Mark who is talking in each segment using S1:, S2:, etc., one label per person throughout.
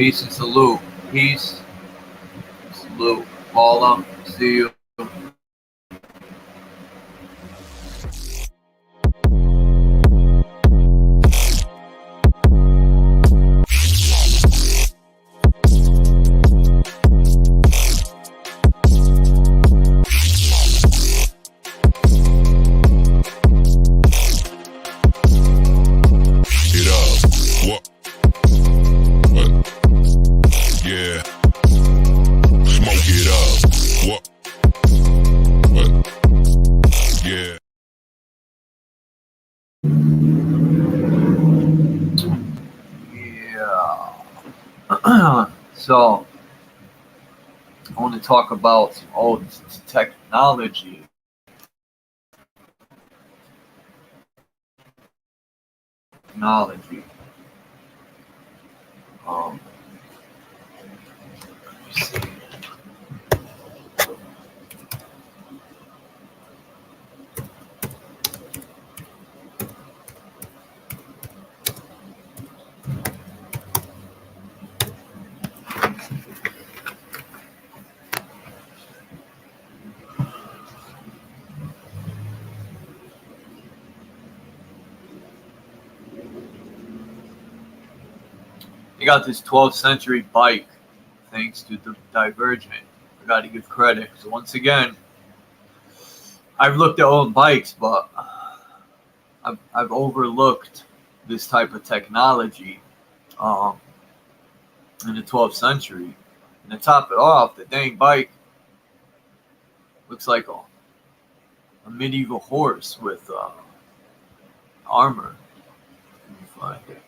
S1: Peace and salute. Peace, salute. Paula, see you.
S2: It up. What? Yeah. Smoke it up. What? Yeah.
S1: Yeah. So, I want to talk about some old technology. Technology. Um, you got this 12th century bike, thanks to the Divergent. I got to give credit. So once again, I've looked at old bikes, but I've overlooked this type of technology um, in the 12th century. And to top it off, the dang bike looks like a medieval horse with armor. Let me find it.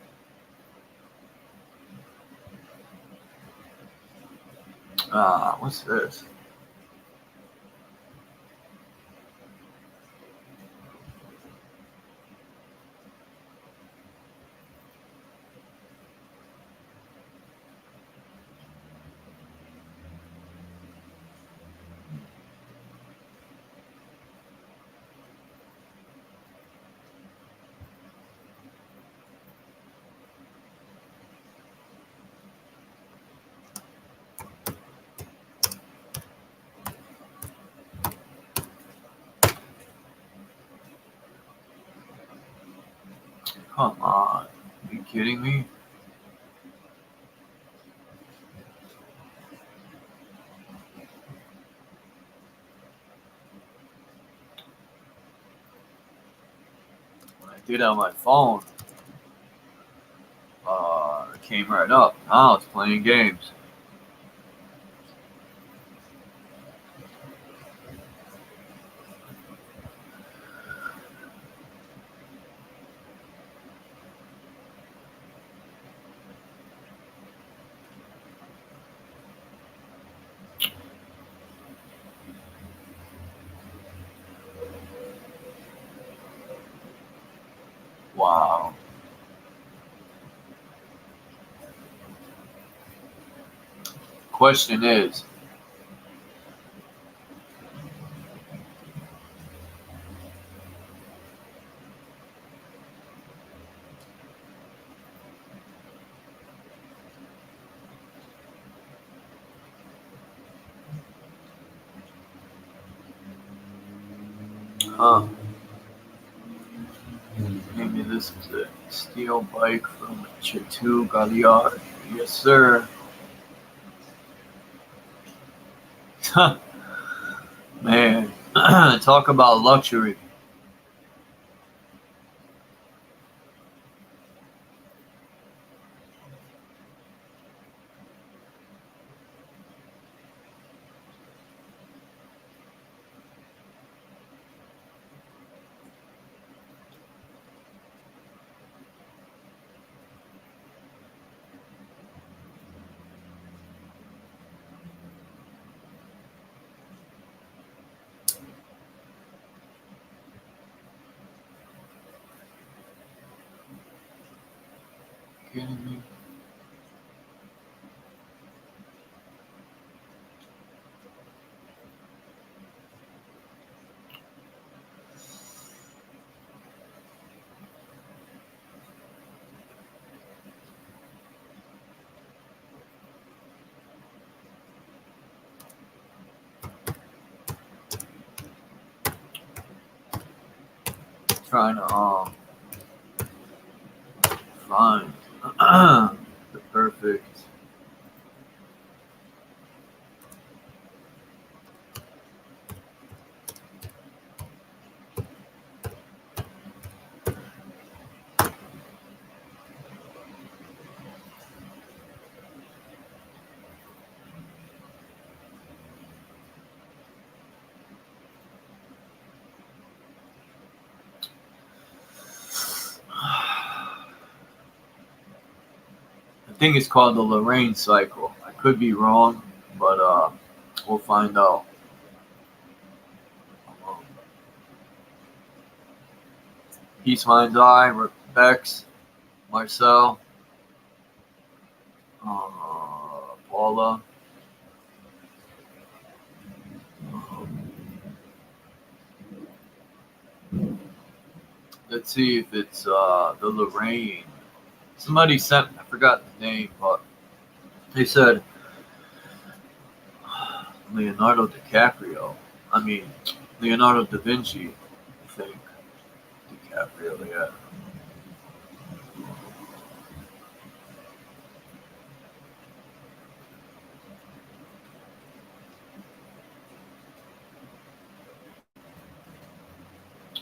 S1: What's this? Come on. Are you kidding me? When I did it on my phone, it came right up. Now it's playing games. Wow. Question is, huh? Maybe this is a steel bike from Chateau Galliard. Yes, sir. Man, talk about luxury. Kidding me? trying to find the perfect. I think it's called the Lorraine cycle. I could be wrong, but we'll find out. Peace Mind's Eye, Bex, Marcel, Paula. Let's see if it's the Lorraine. Somebody sent, I forgot the name, but they said Leonardo DiCaprio. I mean, Leonardo da Vinci, I think. DiCaprio, yeah.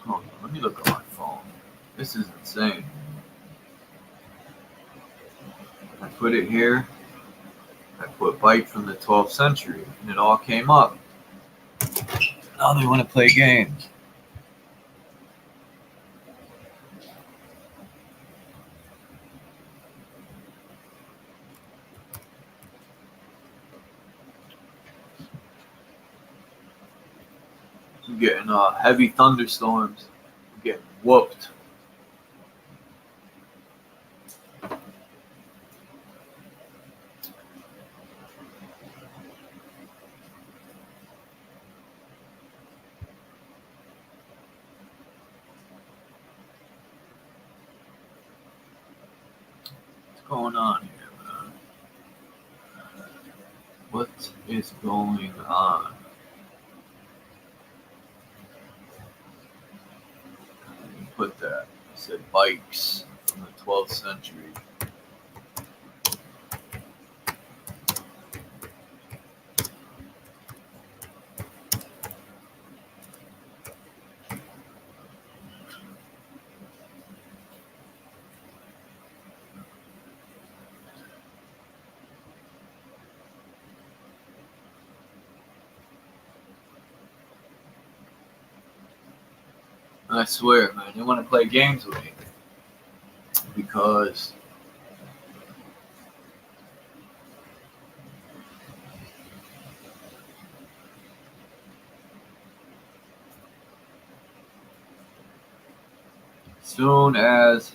S1: Hold on, let me look on my phone. This is insane. I put it here. I put bike from the 12th century, and it all came up. Now they want to play games. I'm getting heavy thunderstorms. I'm getting whooped. What's going on here, man? What is going on? Put that. I said bikes from the 12th century. I swear, man, they want to play games with me because soon as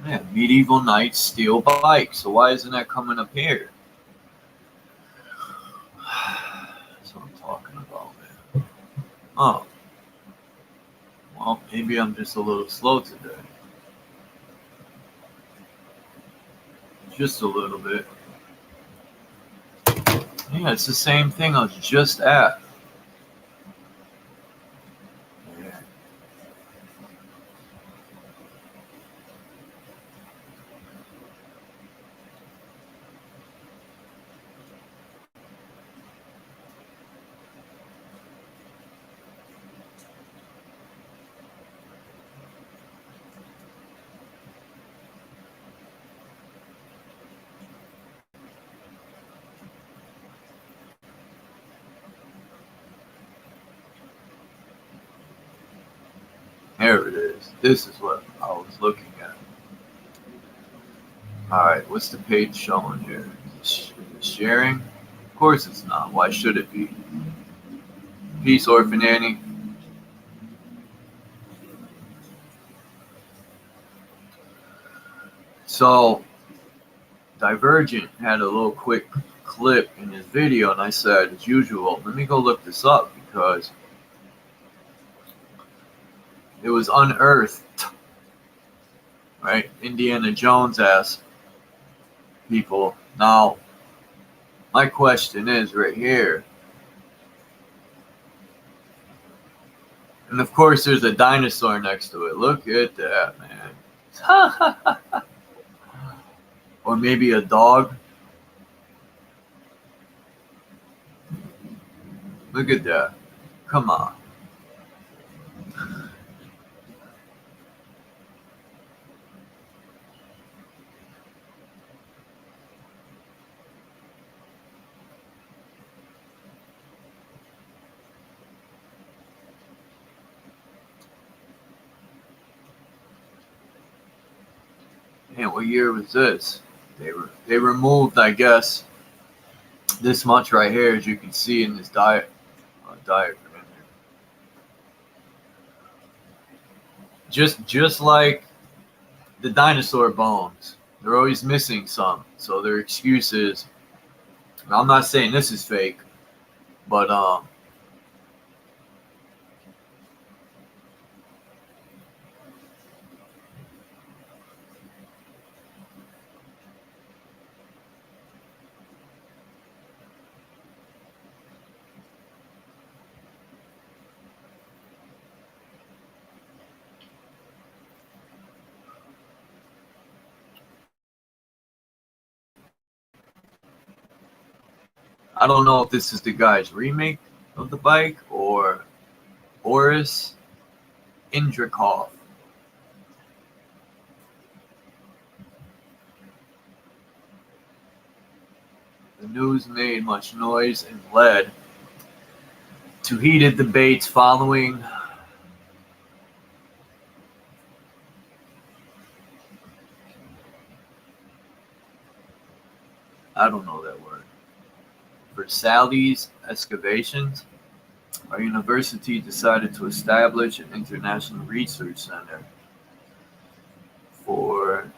S1: man, medieval knights steal bikes. So why isn't that coming up here? That's what I'm talking about, man. Oh. Well, maybe I'm just a little slow today. Just a little bit. Yeah, it's the same thing I was just at. Yeah. There it is. This is what I was looking at. Alright, what's the page showing here? Is it sharing? Of course it's not. Why should it be? Peace, Orphan Annie. So Divergent had a little quick clip in his video, and I said, as usual, let me go look this up because it was unearthed, right? Indiana Jones asked people. Now, my question is right here, and of course, there's a dinosaur next to it. Look at that, man. Or maybe a dog. Look at that. Come on. Man, what year was this? They removed, I guess, this much right here, as you can see in this diagram. Just like the dinosaur bones, they're always missing some. So their excuse is, and I'm not saying this is fake, but I don't know if this is the guy's remake of the bike or Boris Indrikov. The news made much noise and led to heated debates following I don't know that word. Versailles excavations. Our university decided to establish an international research center for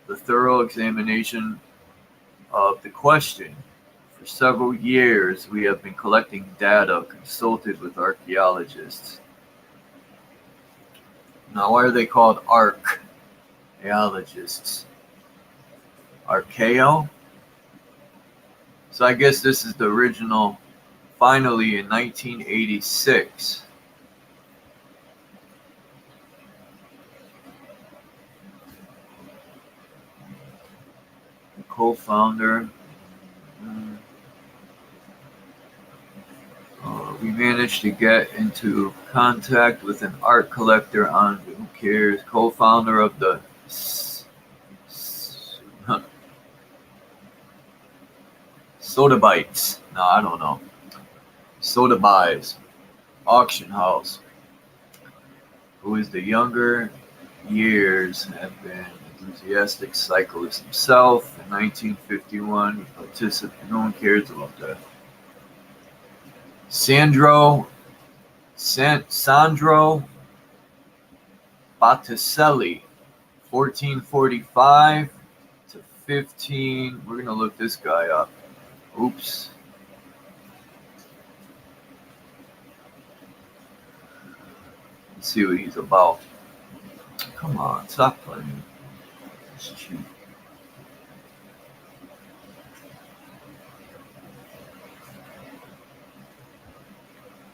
S1: the thorough examination of the question. For several years, we have been collecting data, consulted with archaeologists. Now, why are they called archaeologists? Archaeo? So I guess this is the original, finally in 1986. The co-founder. We managed to get into contact with an art collector on who cares, co-founder of the Sotheby's. No, I don't know. Sotheby's auction house, who is the younger years have been enthusiastic cyclist himself. In 1951, he participated. No one cares about that. Sandro Botticelli, 1445 to 15. We're gonna look this guy up. Oops. Let's see what he's about. Come on, stop playing. It's cheap.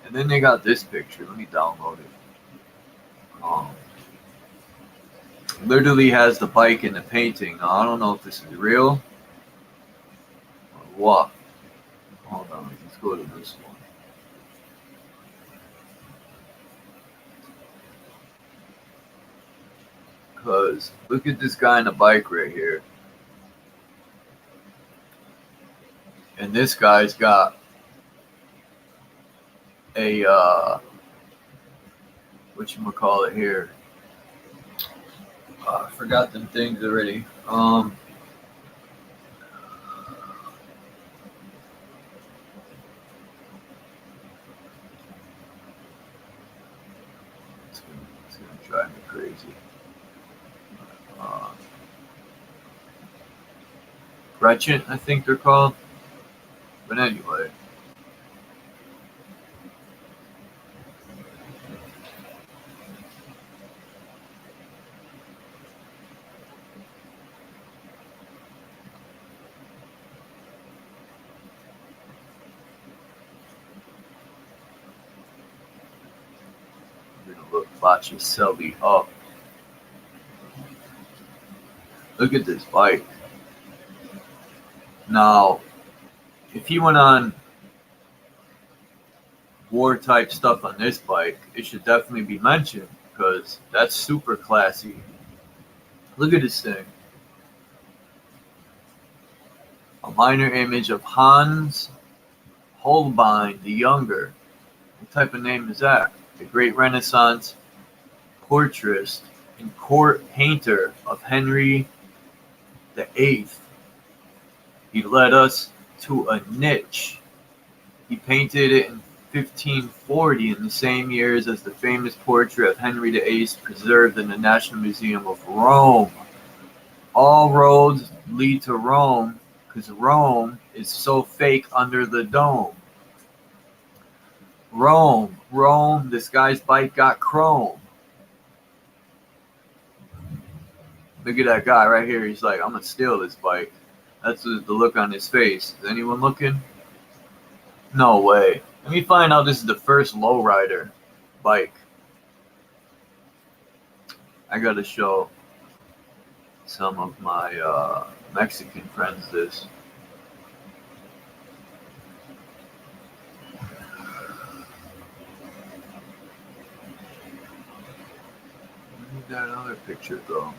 S1: And then they got this picture. Let me download it. Literally has the bike in the painting. Now, I don't know if this is real or what. Hold on, let's go to this one. Because look at this guy on the bike right here. And this guy's got a whatchamacallit here. I forgot them things already. It's gonna drive me crazy. Gretchen, I think they're called. But anyway. I'm gonna look Botticelli up. Look at this bike. Now, if he went on war type stuff on this bike, it should definitely be mentioned because that's super classy. Look at this thing. A minor image of Hans Holbein the Younger. What type of name is that? The great Renaissance portraitist and court painter of Henry VIII. He led us to a niche. He painted it in 1540, in the same years as the famous portrait of Henry VIII preserved in the National Museum of Rome. All roads lead to Rome because Rome is so fake under the dome. Rome, this guy's bike got chrome. Look at that guy right here. He's like, I'm going to steal this bike. That's the look on his face. Is anyone looking? No way. Let me find out this is the first lowrider bike. I got to show some of my Mexican friends this. Where did that other picture go?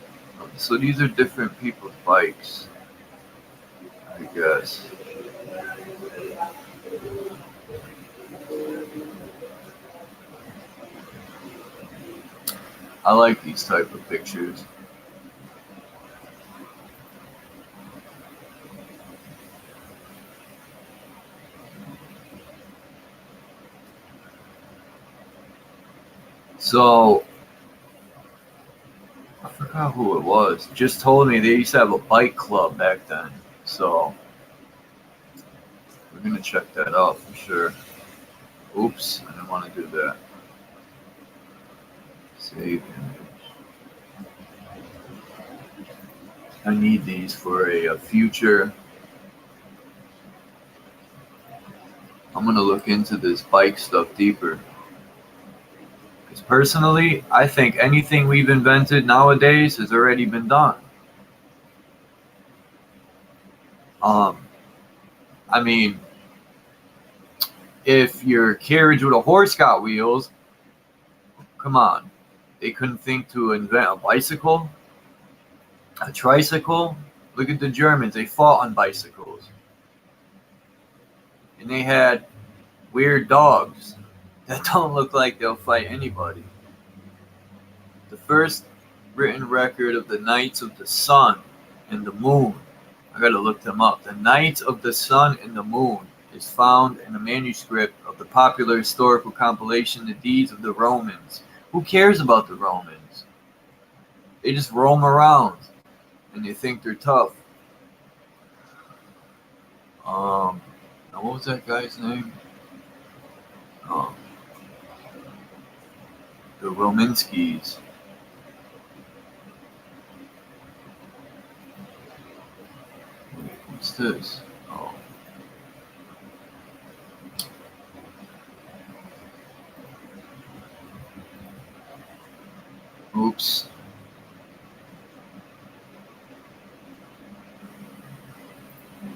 S1: So these are different people's bikes, I guess. I like these type of pictures. So, I forgot who it was. Just told me they used to have a bike club back then. So, we're going to check that out for sure. Oops, I didn't want to do that. Save image. I need these for a future. I'm going to look into this bike stuff deeper. Because personally, I think anything we've invented nowadays has already been done. I mean, if your carriage with a horse got wheels, come on. They couldn't think to invent a bicycle, a tricycle. Look at the Germans. They fought on bicycles. And they had weird dogs that don't look like they'll fight anybody. The first written record of the Knights of the Sun and the Moon, I gotta look them up. The Knights of the Sun and the Moon is found in a manuscript of the popular historical compilation, The Deeds of the Romans. Who cares about the Romans? They just roam around and they think they're tough. Now what was that guy's name? The Romanskis. Wait, what's this? Oh. Oops.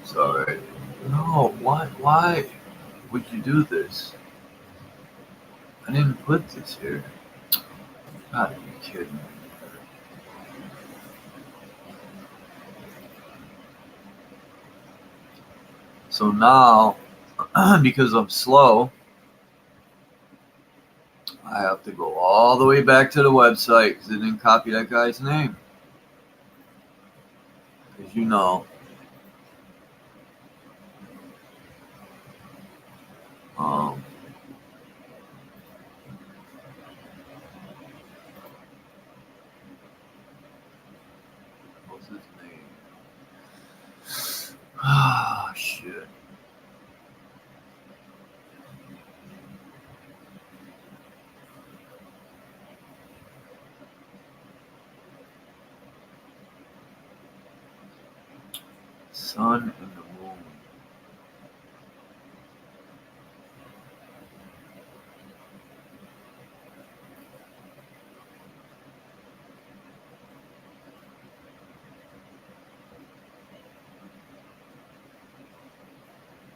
S1: Sorry. No, why would you do this? I didn't put this here. Gotta be kidding me. So now, because I'm slow, I have to go all the way back to the website because I didn't copy that guy's name. As you know, what's his name? Ah, shit. Sun and the moon.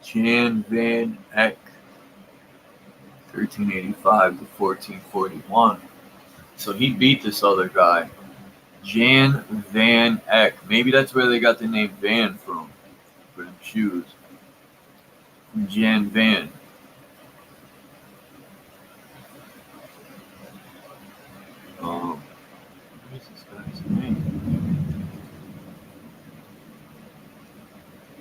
S1: Jan van Eyck, 1385 to 1441. So he beat this other guy, Jan van Eyck. Maybe that's where they got the name Van from, for them shoes. Jan Van. What is this guy's name?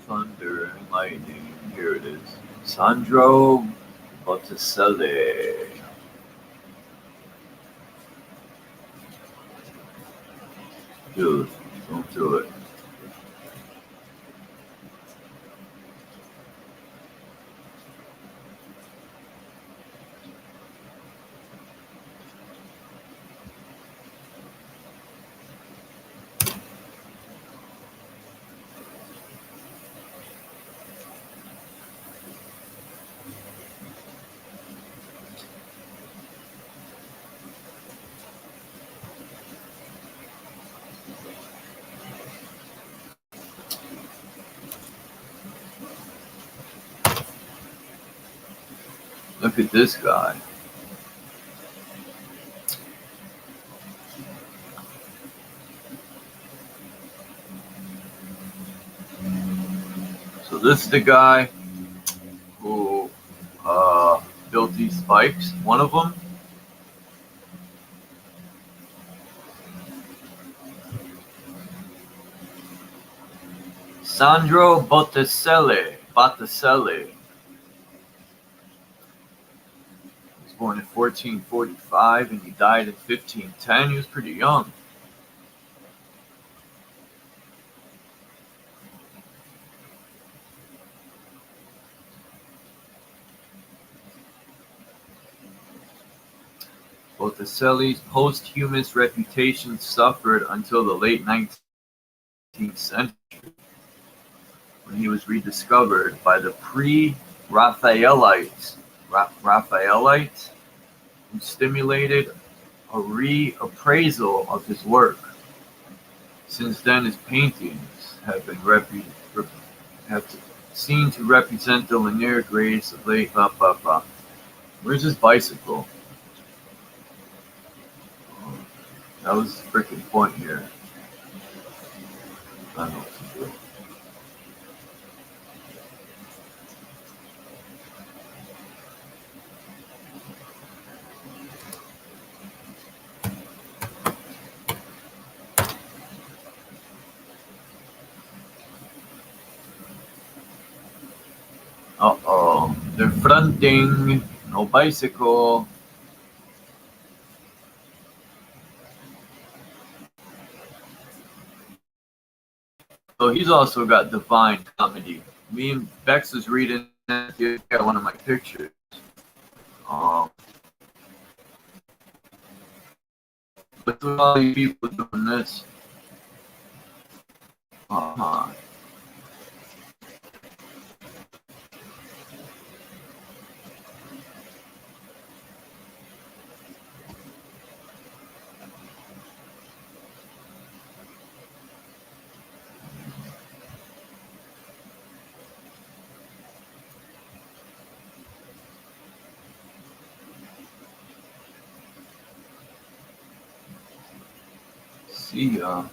S1: Thunder and lightning. Here it is. Sandro Botticelli. Dude, don't do it. Look at this guy. So this is the guy who built these spikes. One of them. Sandro Botticelli. He was born in 1445 and he died in 1510. He was pretty young. Botticelli's posthumous reputation suffered until the late 19th century, when he was rediscovered by the pre-Raphaelites, who stimulated a reappraisal of his work. Since then, his paintings have been seen to represent the linear grace of late. Where's his bicycle? That was the freaking point here. I don't know what to do. Uh-oh. They're fronting. No bicycle. So he's also got Divine Comedy. Me and Bex was reading one of my pictures. But with all these people doing this. See ya.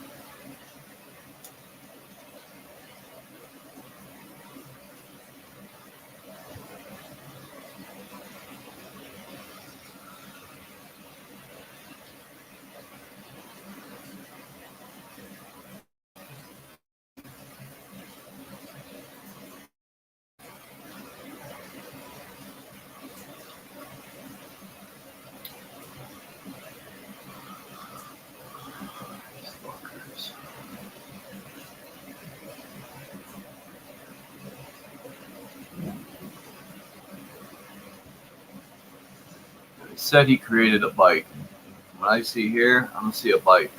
S1: said he created a bike. What I see here, I don't see a bike.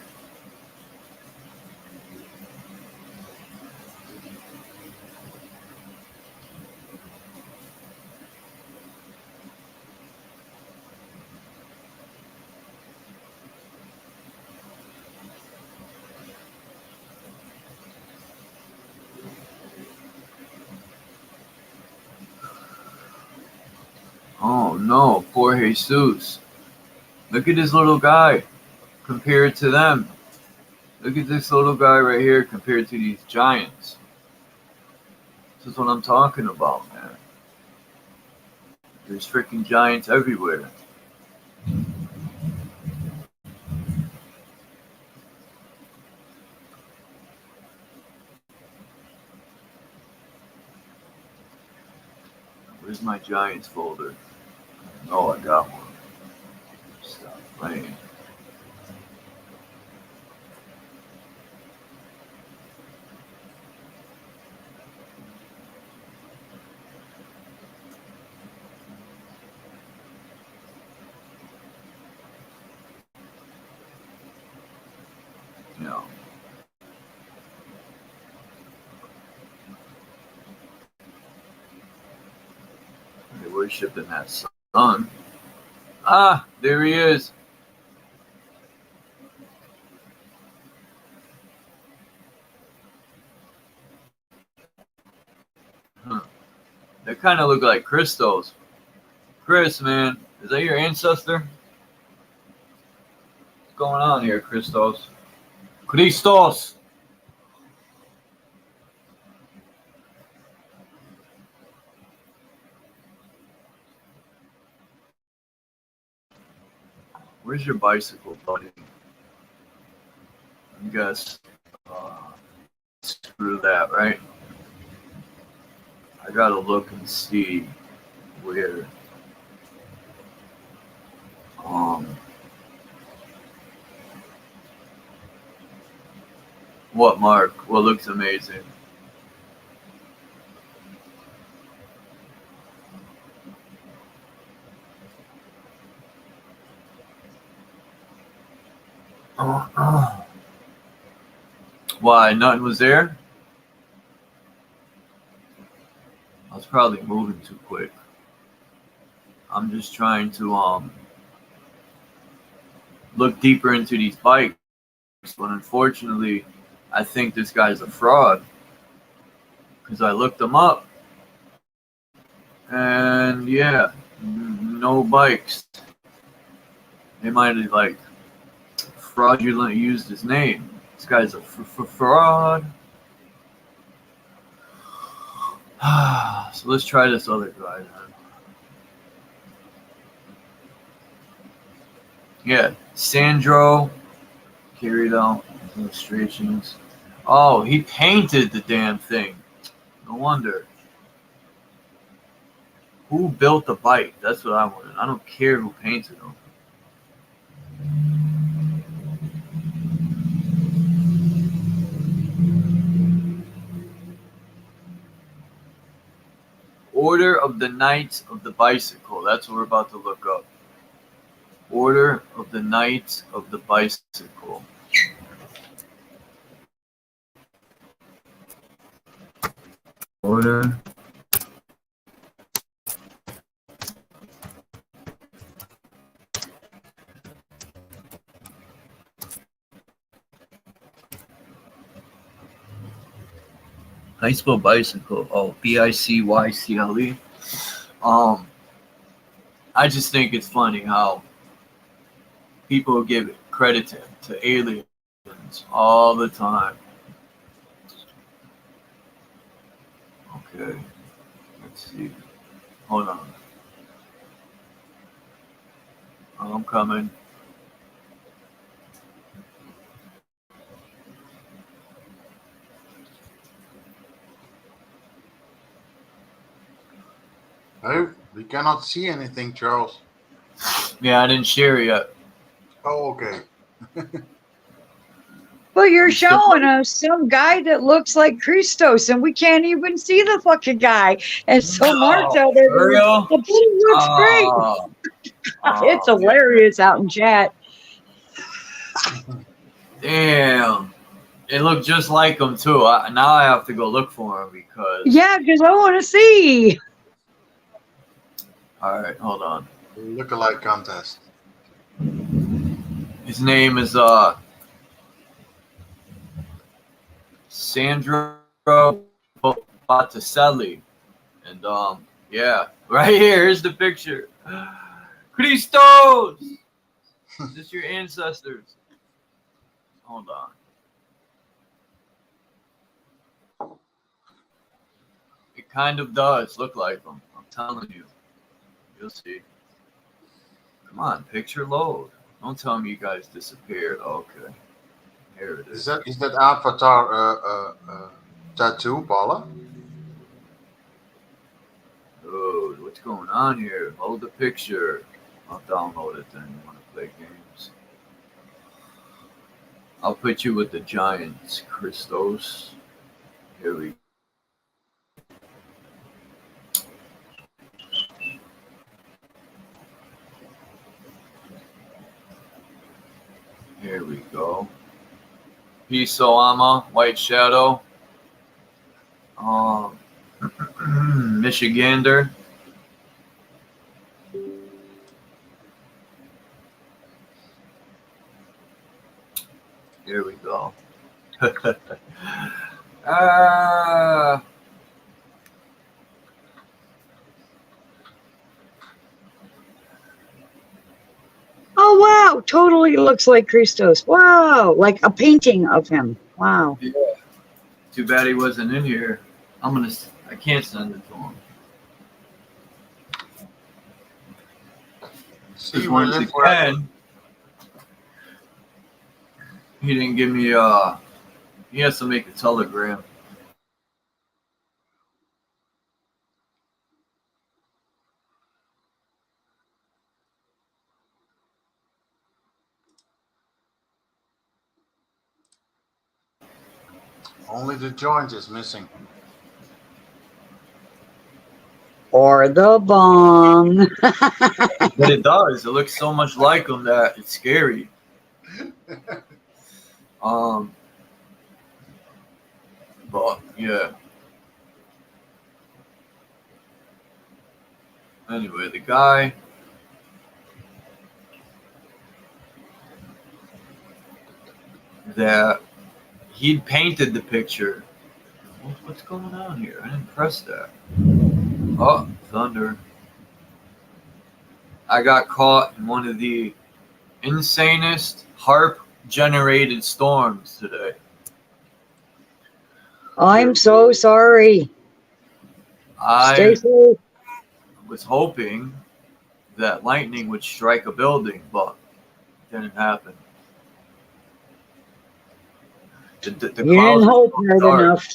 S1: Oh no, poor Jesus. Look at this little guy compared to them. Look at this little guy right here compared to these giants. This is what I'm talking about, man. There's freaking giants everywhere. Where's my giants folder? Oh, I got one. Stop playing. No. They worshiping that sun. Ah, there he is. Huh. They kind of look like Christos. Chris, man, is that your ancestor? What's going on here, Christos? Christos! Where's your bicycle, buddy? I guess screw that, right? I gotta look and see where what Mark? What looks amazing? Why? Nothing was there? I was probably moving too quick. I'm just trying to look deeper into these bikes, but unfortunately, I think this guy's a fraud because I looked him up, and yeah, no bikes. They might have like fraudulently used his name. This guy's a fraud. So let's try this other guy then. Yeah, Sandro carried out illustrations. Oh, he painted the damn thing. No wonder. Who built the bike? That's what I wanted. I don't care who painted them. Order of the Knights of the Bicycle. That's what we're about to look up. Order of the Knights of the Bicycle. Order. How you spell bicycle? Oh, B-I-C-Y-C-L-E. I just think it's funny how people give credit to aliens all the time. Okay, let's see. Hold on. I'm coming.
S3: Oh, we cannot see anything, Charles.
S1: Yeah, I didn't share it yet.
S3: Oh, okay.
S4: Well, you're showing us some guy that looks like Christos, and we can't even see the fucking guy. And so Mark's out there.
S1: For real?
S4: The thing looks great. It's
S1: Oh,
S4: hilarious out in chat.
S1: damn. It looked just like him too. Now I have to go look for him because.
S4: Yeah, because I want to see.
S1: All right, hold on.
S3: Lookalike contest.
S1: His name is Sandro Botticelli, and yeah, right here's the picture. Christos, is this your ancestors? Hold on. It kind of does look like them. I'm telling you. You'll see. Come on, picture load. Don't tell me you guys disappeared. Okay. Here it is.
S3: Is that avatar tattoo, Paula?
S1: Dude, what's going on here? Hold the picture. I'll download it then. You want to play games? I'll put you with the Giants, Christos. Here we go. Here we go. Piso Ama, White Shadow. Michigander. Here we go.
S4: Oh, wow. Totally looks like Christos. Wow. Like a painting of him. Wow.
S1: Yeah. Too bad he wasn't in here. I can't send it to him.
S3: See,
S1: Because
S3: we
S1: once
S3: live forever.
S1: again, he didn't give me he has to make a telegram.
S3: Only the joint is missing.
S4: Or the bong.
S1: But it does. It looks so much like him that it's scary. But yeah. Anyway, the guy that he'd painted the picture. What's going on here? I didn't press that. Oh, thunder. I got caught in one of the insanest harp generated storms today.
S4: I'm so sorry. Stay
S1: I
S4: safe.
S1: was hoping that lightning would strike a building, but it didn't happen. The
S4: You
S1: clouds
S4: didn't
S1: were
S4: hope
S1: so
S4: hard
S1: dark.
S4: enough.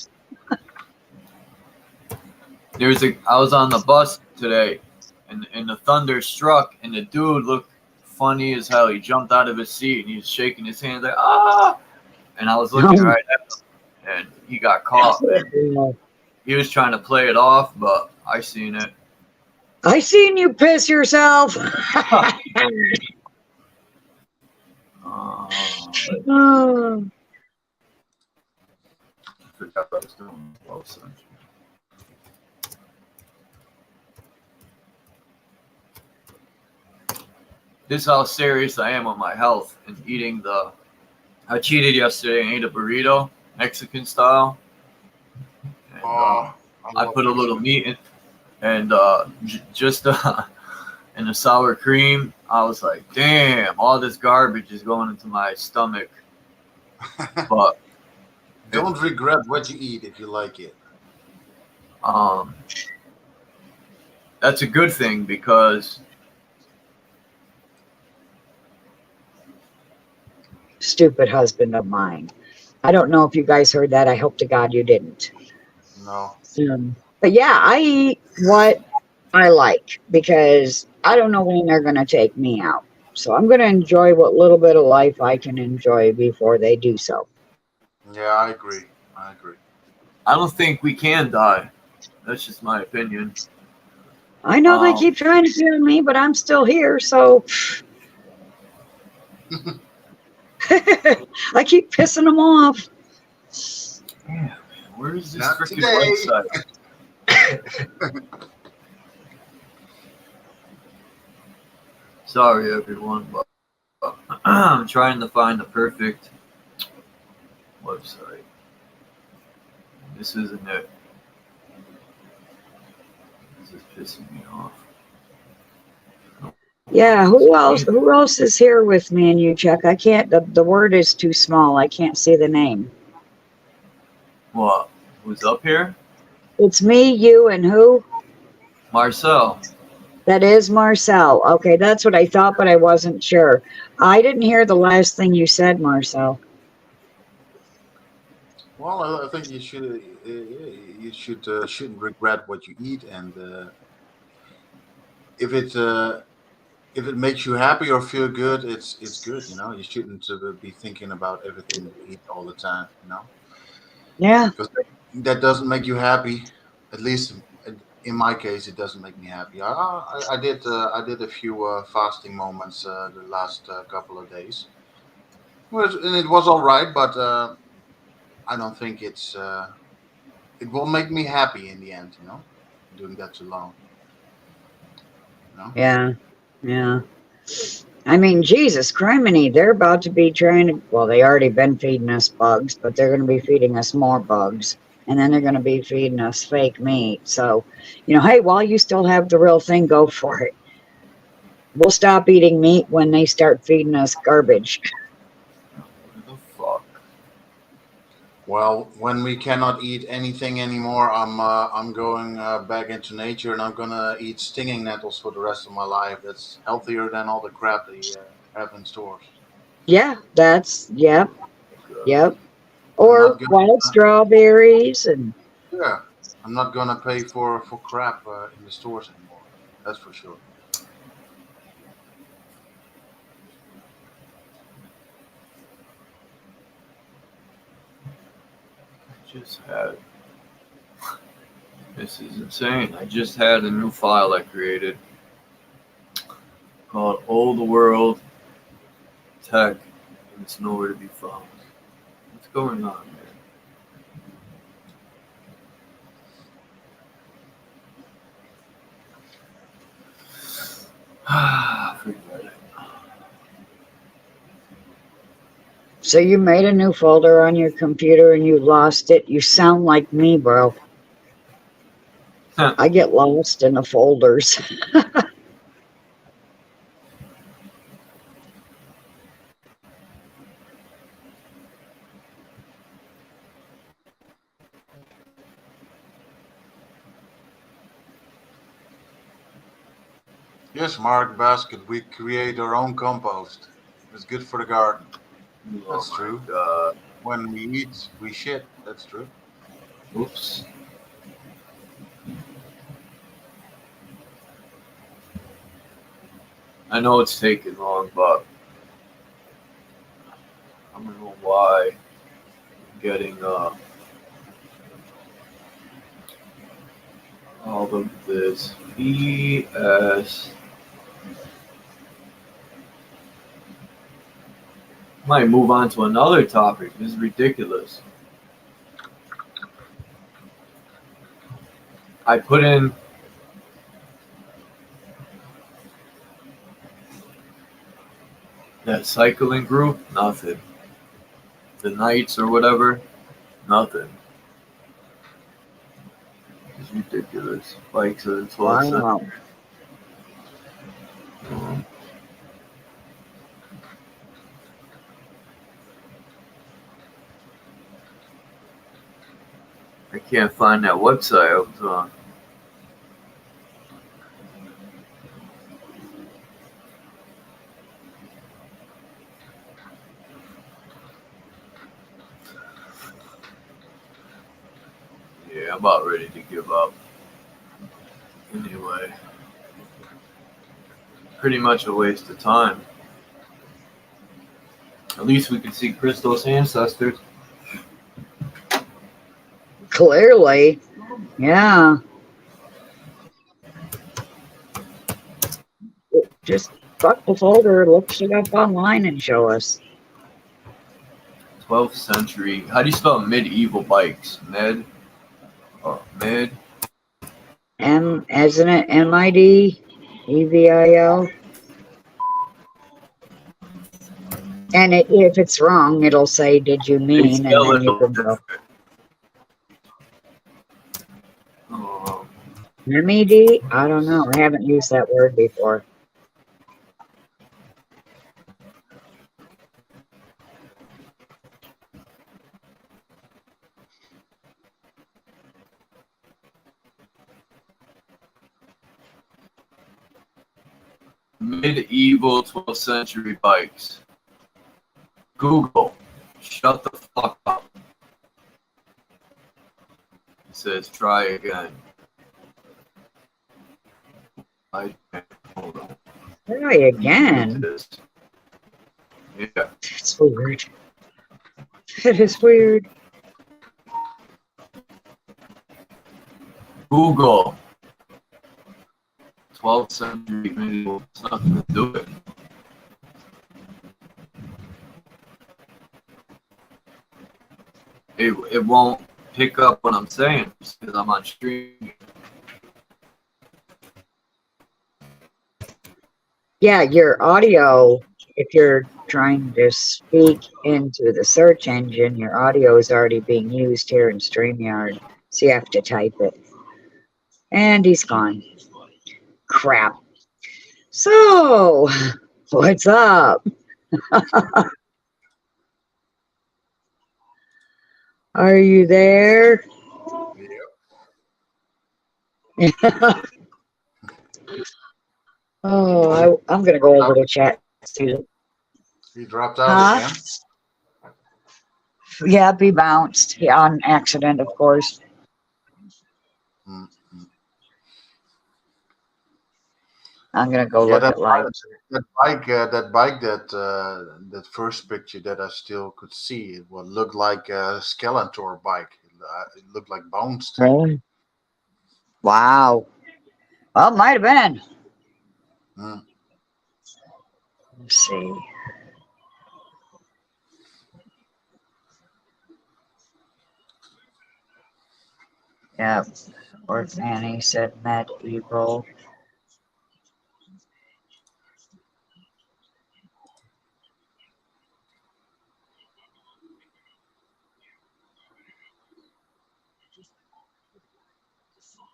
S1: I was on the bus today, and the thunder struck, and the dude looked funny as hell. He jumped out of his seat, and he was shaking his hands like, ah! And I was looking right at him, and he got caught. And he was trying to play it off, but I seen it.
S4: I seen you piss yourself.
S1: Oh,
S4: Oh.
S1: I forgot what I was doing. Well, son. This is how serious I am with my health and eating I cheated yesterday and ate a burrito, Mexican style. And, I
S3: love
S1: put a little
S3: Mexican.
S1: meat in, and just and the sour cream. I was like, damn, all this garbage is going into my stomach. But
S3: Don't regret what you eat if you like it.
S1: that's a good thing because
S4: Stupid husband of mine. I don't know if you guys heard that. I hope to God you didn't.
S3: No.
S4: But yeah, I eat what I like because I don't know when they're going to take me out. So I'm going to enjoy what little bit of life I can enjoy before they do so.
S3: Yeah, I agree. I agree.
S1: I don't think we can die. That's just my opinion.
S4: I know they keep trying to kill me, but I'm still here, so I keep pissing them off.
S1: Man, where is this
S3: Not
S1: freaking
S3: today.
S1: website? Sorry, everyone, but I'm trying to find the perfect website. This isn't it. This is pissing me off.
S4: Yeah, who else? Who else is here with me and you, Chuck? I can't. The word is too small. I can't see the name.
S1: What? Who's up here?
S4: It's me, you, and who?
S1: Marcel.
S4: That is Marcel. Okay, that's what I thought, but I wasn't sure. I didn't hear the last thing you said, Marcel.
S3: Well, I think you shouldn't regret what you eat, and if it makes you happy or feel good, it's good. You know, you shouldn't be thinking about everything you eat all the time. You know,
S4: Yeah.
S3: because that doesn't make you happy. At least in my case, it doesn't make me happy. I did a few fasting moments the last couple of days, and it was all right, but I don't think it will make me happy in the end. You know, doing that too long. You know?
S4: Yeah. Yeah. I mean, Jesus criminy, they're about to be trying to, well, they already been feeding us bugs, but they're going to be feeding us more bugs. And then they're going to be feeding us fake meat. So, hey, while you still have the real thing, go for it. We'll stop eating meat when they start feeding us garbage.
S1: What the fuck?
S3: Well, when we cannot eat anything anymore, I'm going back into nature, and I'm gonna eat stinging nettles for the rest of my life. That's healthier than all the crap they have in stores.
S4: Yeah, yep.
S3: I'm
S4: Or
S3: not gonna,
S4: wild strawberries and
S3: yeah, I'm not gonna pay for crap in the stores anymore. That's for sure.
S1: Just had. This is insane. I just had a new file I created called Old World Tech, and it's nowhere to be found. What's going on, man? Forget it.
S4: so you made a new folder on your computer and you lost it. You sound like me, bro.
S1: Huh.
S4: I get lost in the folders.
S3: Yes, Mark Basket, we create our own compost. It's good for the garden. That's
S1: Oh my
S3: true.
S1: God.
S3: When we eat, we shit. That's true.
S1: Oops. I know it's taking long, but I don't know why I'm getting all of this BS. Might move on to another topic. This is ridiculous. I put in that cycling group, nothing. The Knights or whatever, nothing. It's ridiculous. Bikes are 12 cents.
S4: Wow.
S1: I can't find that website I was on. Yeah, I'm about ready to give up. Anyway, pretty much a waste of time. At least we can see Crystal's ancestors.
S4: Clearly. Yeah. Just fuck the folder, look shit up online and show us.
S1: 12th century. How do you spell medieval bikes? Med? Or mid?
S4: Isn't it MIDEVIL? And if it's wrong, it'll say, "Did you mean?" And then you can go, MED? I don't know. I haven't used that word before.
S1: Medieval 12th century bikes. Google, shut the fuck up. It says try again. Hold on.
S4: Try again.
S1: Yeah.
S4: That's weird. That is weird.
S1: Google. 12th century medieval. It's not going to do it. It won't pick up what I'm saying because I'm on stream.
S4: Yeah, your audio, if you're trying to speak into the search engine, your audio is already being used here in StreamYard. So you have to type it. And he's gone. Crap. So, what's up? Are you there? Oh, I'm going to go over to chat.
S3: He dropped out again.
S4: Yeah, be bounced. Yeah, on accident, of course. I'm gonna go look at live.
S3: That bike, that first picture that I still could see, it would look like a Skeletor bike. It looked like bones.
S4: Really? Wow. Well, might have been. Let's see. Yeah, or Fanny said medieval.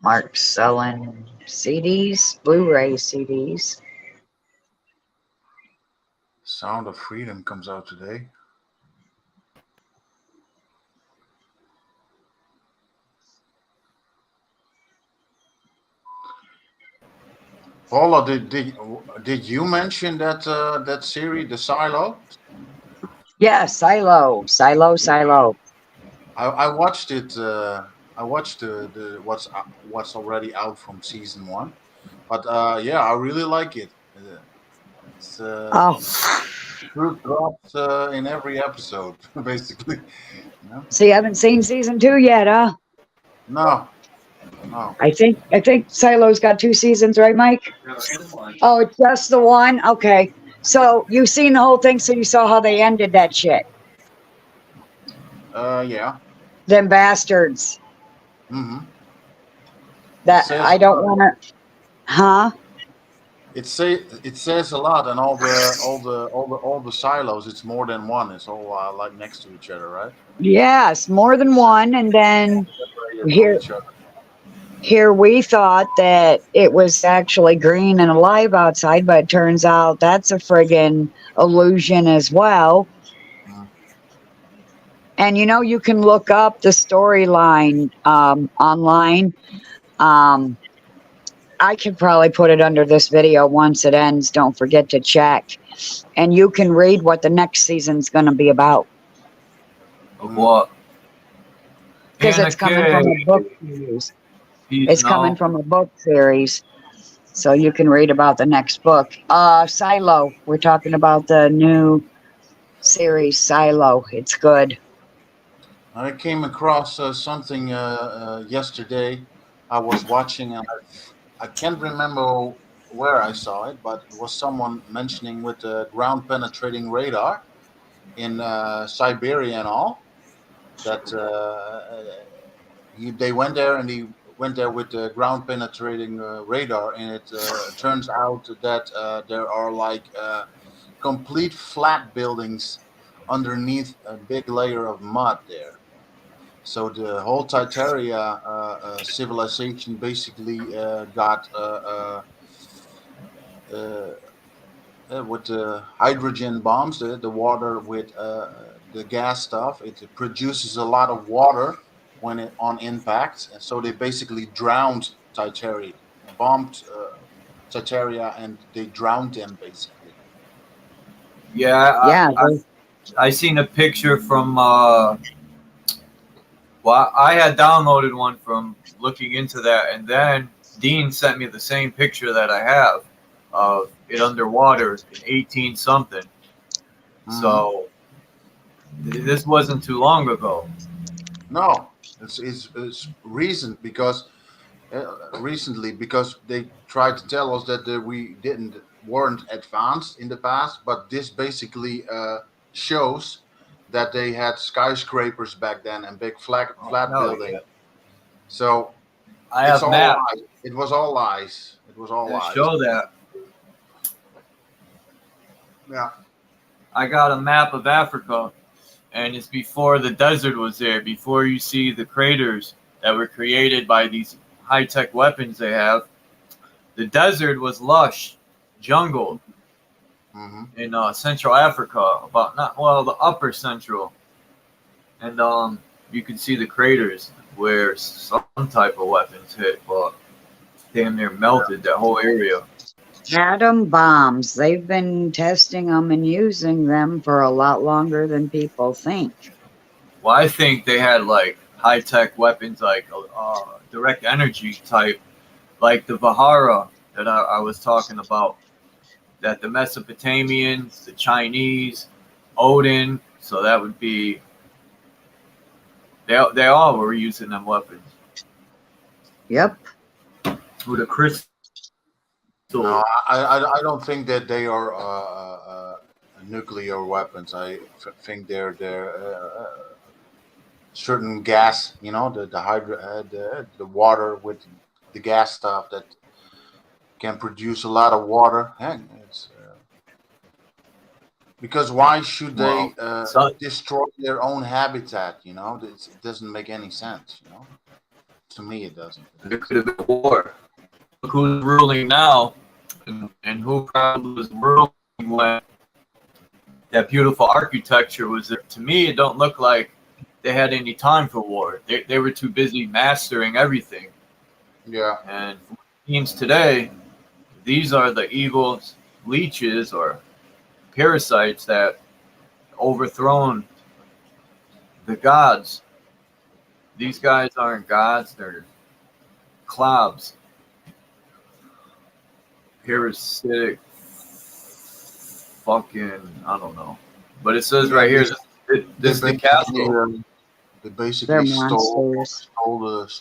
S4: Mark's selling CDs, Blu-ray CDs.
S3: Sound of Freedom comes out today. Paula, did you mention that series, the Silo?
S4: Yeah, Silo.
S3: I watched it. I watched the what's already out from season 1, but yeah, I really like it. It's truth drops in every episode, basically. You know?
S4: So you haven't seen season 2 yet, huh?
S3: No.
S4: I think Silo's got 2 seasons, right, Mike? Oh, it's just the one? Okay. So you've seen the whole thing, so you saw how they ended that shit.
S3: Yeah.
S4: Them bastards. That I don't want to. Huh?
S3: It says a lot, and all the silos. It's more than one. It's all like next to each other, right?
S4: Yes, more than one, and then here we thought that it was actually green and alive outside, but it turns out that's a friggin' illusion as well. And you know, you can look up the storyline online. I could probably put it under this video once it ends. Don't forget to check. And you can read what the next season's going to be about.
S1: Of what?
S4: Because it's coming from a book series. It's coming from a book series. So you can read about the next book. Silo. We're talking about the new series, Silo. It's good.
S3: I came across something yesterday. I was watching, and I can't remember where I saw it, but it was someone mentioning with the ground penetrating radar in Siberia and all that they went there and he went there with the ground penetrating radar, and it turns out that there are like complete flat buildings underneath a big layer of mud there. So the whole Titaria civilization basically got uh, with the hydrogen bombs, the water with the gas stuff. It produces a lot of water when it on impact, and so they basically drowned Titaria, bombed Titaria, and they drowned them basically.
S1: Yeah,
S4: Yeah,
S1: I seen a picture from. Well, I had downloaded one from looking into that, and then Dean sent me the same picture that I have of it underwater in 18 something. So this wasn't too long ago.
S3: No, it's recent because recently because they tried to tell us that we weren't advanced in the past, but this basically shows that they had skyscrapers back then and big flat
S1: Oh,
S3: building.
S1: yeah.
S3: So
S1: I
S3: it's
S1: have
S3: all
S1: maps
S3: lies. It was all lies. It was all
S1: that
S3: lies.
S1: show that.
S3: Yeah.
S1: I got a map of Africa, and it's before the desert was there, before you see the craters that were created by these high-tech weapons they have. The desert was lush jungle
S3: Hmm.
S1: in Central Africa, about not well the upper central, and you can see the craters where some type of weapons hit, but damn near melted that whole area.
S4: atom bombs. They've been testing them and using them for a lot longer than people think.
S1: Well, I think they had like high-tech weapons, like direct energy type, like the Vihara that I was talking about. That the Mesopotamians, the Chinese, Odin, so that would be they all were using them weapons.
S4: Yep.
S1: With a crystal.
S3: No, I don't think that they are nuclear weapons. Think they're certain gas. You know, the hydro the water with the gas stuff that can produce a lot of water. And it's because why should they destroy their own habitat? You know, it doesn't make any sense. You know, to me it doesn't.
S1: There could have been war. Look who's ruling now, and who probably was ruling when that beautiful architecture was there. To me, it don't look like they had any time for war. They were too busy mastering everything.
S3: Yeah.
S1: And for teams today, these are the evil leeches or parasites that overthrown the gods. These guys aren't gods, they're clobs. Parasitic fucking, I don't know. But it says right here, this is the castle.
S3: They basically
S4: They're
S3: stole
S4: monsters.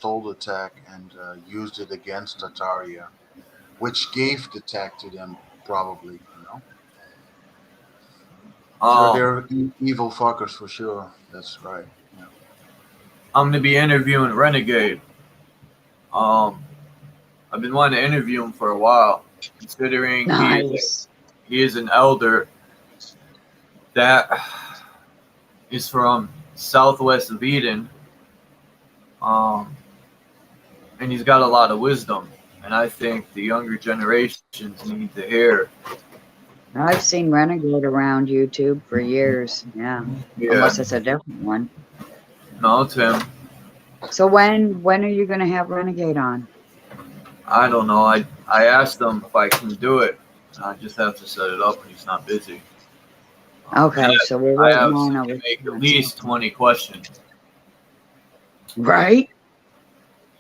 S3: the tech and used it against Tartaria, which gave the tech to them probably. You know, so they're evil fuckers for sure. That's right. Yeah.
S1: I'm gonna be interviewing Renegade. I've been wanting to interview him for a while, considering
S4: Nice.
S1: he is an elder that is from southwest of Eden, and he's got a lot of wisdom, and I think the younger generations need to hear.
S4: I've seen Renegade around YouTube for years. Yeah. Unless it's a different one.
S1: No, it's him.
S4: So when are you going to have Renegade on?
S1: I don't know. I asked him if I can do it. I just have to set it up when he's not busy.
S4: Okay, so we're
S1: I
S4: waiting
S1: have
S4: on
S1: to
S4: over.
S1: make at least 20 questions.
S4: Right?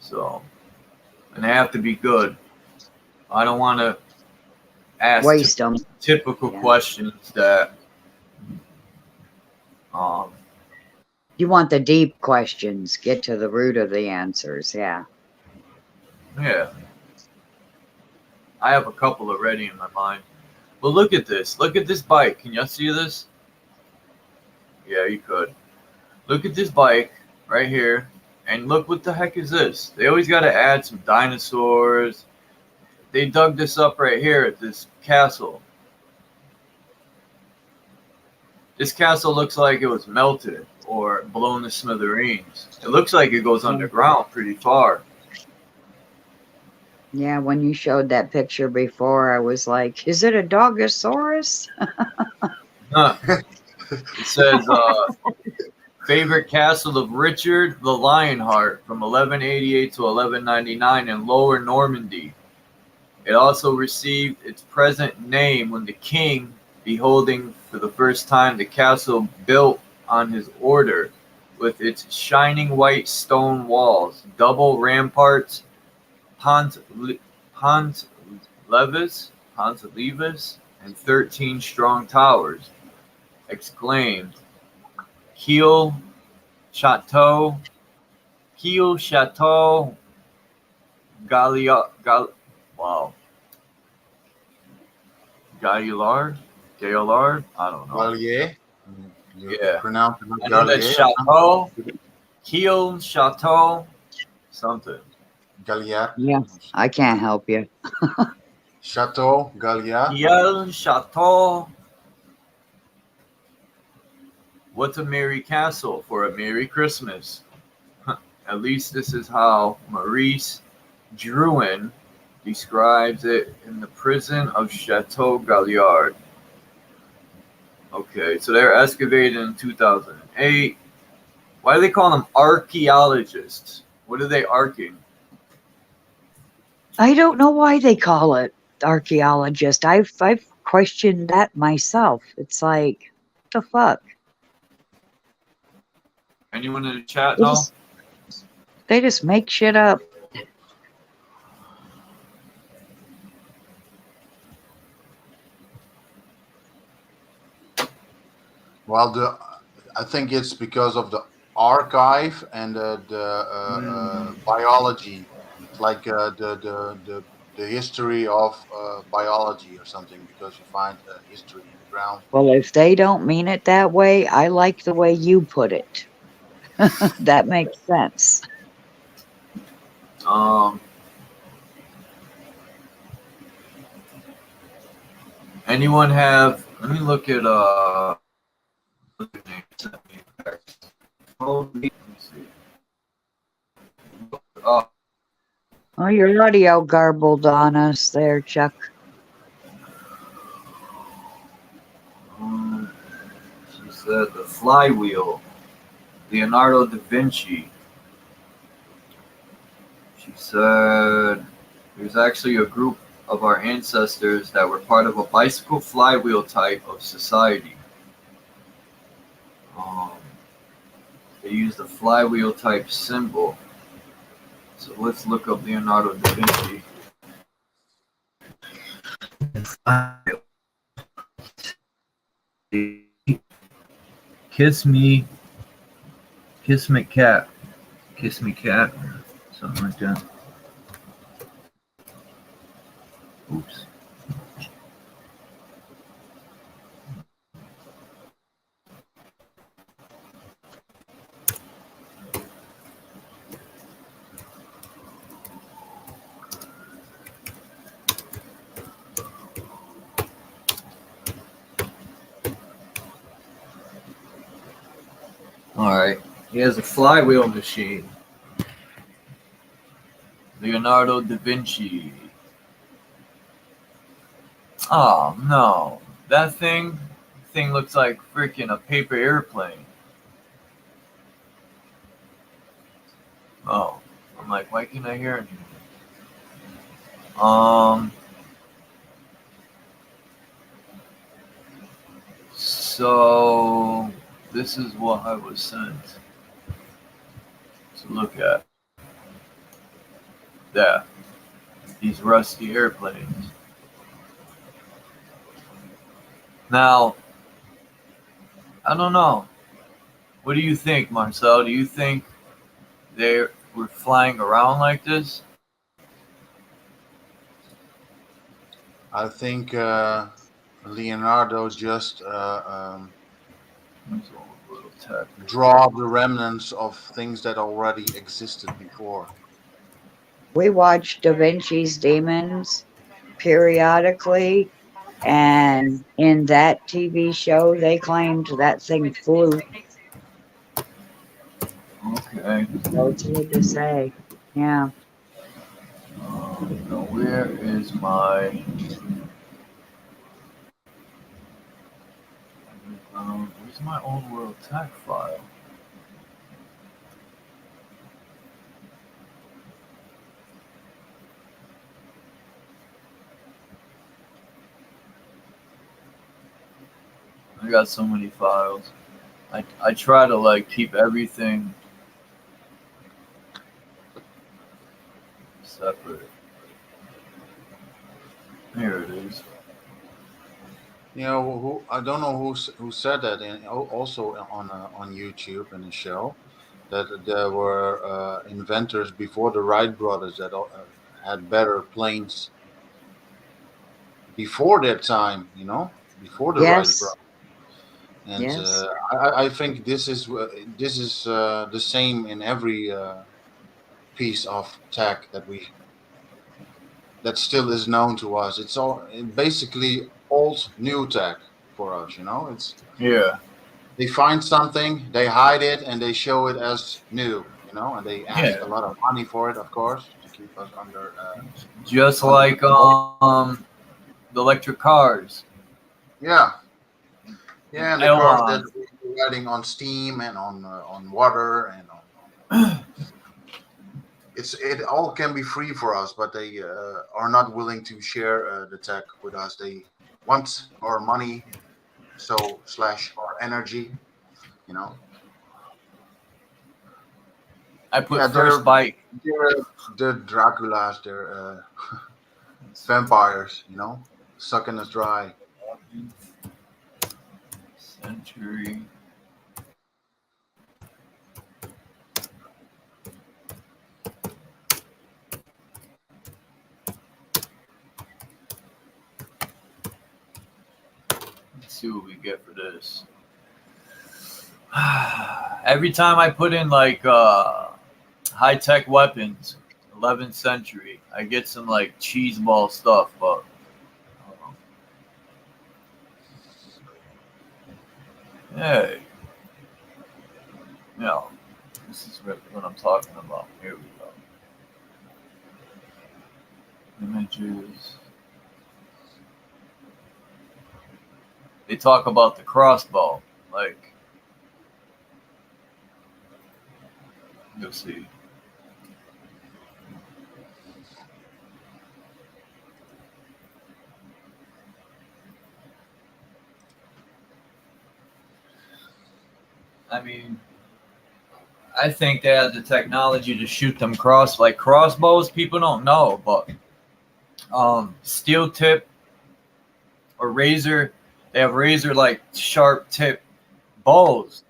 S1: So, and they have to be good. I don't want to ask
S4: Waste them.
S1: typical questions that
S4: You want the deep questions. Get to the root of the answers. Yeah.
S1: yeah. I have a couple already in my mind. But look at this. Look at this bike. Can y'all see this? Yeah, you could. Look at this bike right here. And look what the heck is this? They always got to add some dinosaurs. They dug this up right here at this castle. This castle looks like it was melted or blown to smithereens. It looks like it goes underground pretty far.
S4: Yeah, when you showed that picture before, I was like, is it a Dogosaurus?
S1: Huh. It says, favorite castle of Richard the Lionheart from 1188 to 1199 in Lower Normandy. It also received its present name when the king, beholding for the first time the castle built on his order, with its shining white stone walls, double ramparts, Pont Levis, and 13 strong towers, exclaimed, Kiel Chateau Galliard, Gaillard, I don't know.
S3: Gallier.
S1: Yeah.
S3: Pronounce it
S1: I know that's Chateau, Kiel Chateau, something.
S3: Galliard.
S4: Yeah, I can't help you.
S3: Chateau Galliard.
S1: Kiel Chateau. What's a merry castle for a merry Christmas? At least this is how Maurice Drouin describes it in the prison of Chateau Galliard. Okay, so they're excavated in 2008. Why do they call them archaeologists? What are they arcing?
S4: I don't know why they call it archaeologist. I've questioned that myself. It's like, what the fuck?
S1: Anyone in the chat
S4: They
S1: know?
S4: they just make shit up.
S3: Well, I think it's because of the archive and the biology, like the history of biology or something. Because you find history in the ground.
S4: Well, if they don't mean it that way, I like the way you put it. That makes sense.
S1: Anyone have? Let me look at let me see.
S4: Oh, your audio garbled on us there, Chuck.
S1: She said the flywheel, Leonardo da Vinci. She said there's actually a group of our ancestors that were part of a bicycle flywheel type of society. They used a flywheel type symbol. So let's look up Leonardo da Vinci. Kiss me cat, something like that. Oops. All right. He has a flywheel machine. Leonardo da Vinci. Oh no, that thing looks like freaking a paper airplane. Oh, I'm like, why can't I hear anything? So this is what I was sent to look at. Yeah, these rusty airplanes. Now, I don't know. What do you think, Marcel? Do you think they were flying around like this?
S3: I think Leonardo just
S1: It's all a little tech.
S3: draw the remnants of things that already existed before.
S4: We watch Da Vinci's Demons periodically, and in that TV show, they claimed that thing flew.
S1: Okay.
S4: So it's hard to say. Yeah.
S1: Now where is my? Where's my old world tech file? I got so many files. I try to like keep everything separate. Here it is.
S3: You know, I don't know who said that, and also on YouTube in the show, that there were inventors before the Wright brothers that had better planes before their time. You know, before the Wright
S4: Yes.
S3: brothers. And
S4: Yes.
S3: I think this is the same in every piece of tech that still is known to us. It's all basically old new tech for us. You know, it's
S1: Yeah.
S3: they find something, they hide it, and they show it as new. You know, and they ask
S1: Yeah.
S3: a lot of money for it, of course, to keep us under.
S1: Just
S3: Under
S1: like
S3: control.
S1: the electric cars.
S3: Yeah, yeah, and the cars that
S1: Elon.
S3: we're riding on steam and on water and on. It all can be free for us, but they are not willing to share the tech with us. They want our money, so slash our energy. You know,
S1: I put
S3: yeah,
S1: first bike.
S3: they're Draculas, they're vampires. You know, sucking us dry.
S1: Century. Let's see what we get for this. Every time I put in like high tech weapons, 11th century, I get some like cheese ball stuff, but hey, you know, this is what I'm talking about. Here we go. Images. They talk about the crossbow, like you'll see. I mean, I think they have the technology to shoot them crossbows. People don't know, but steel tip or razor, they have razor like sharp tip bows.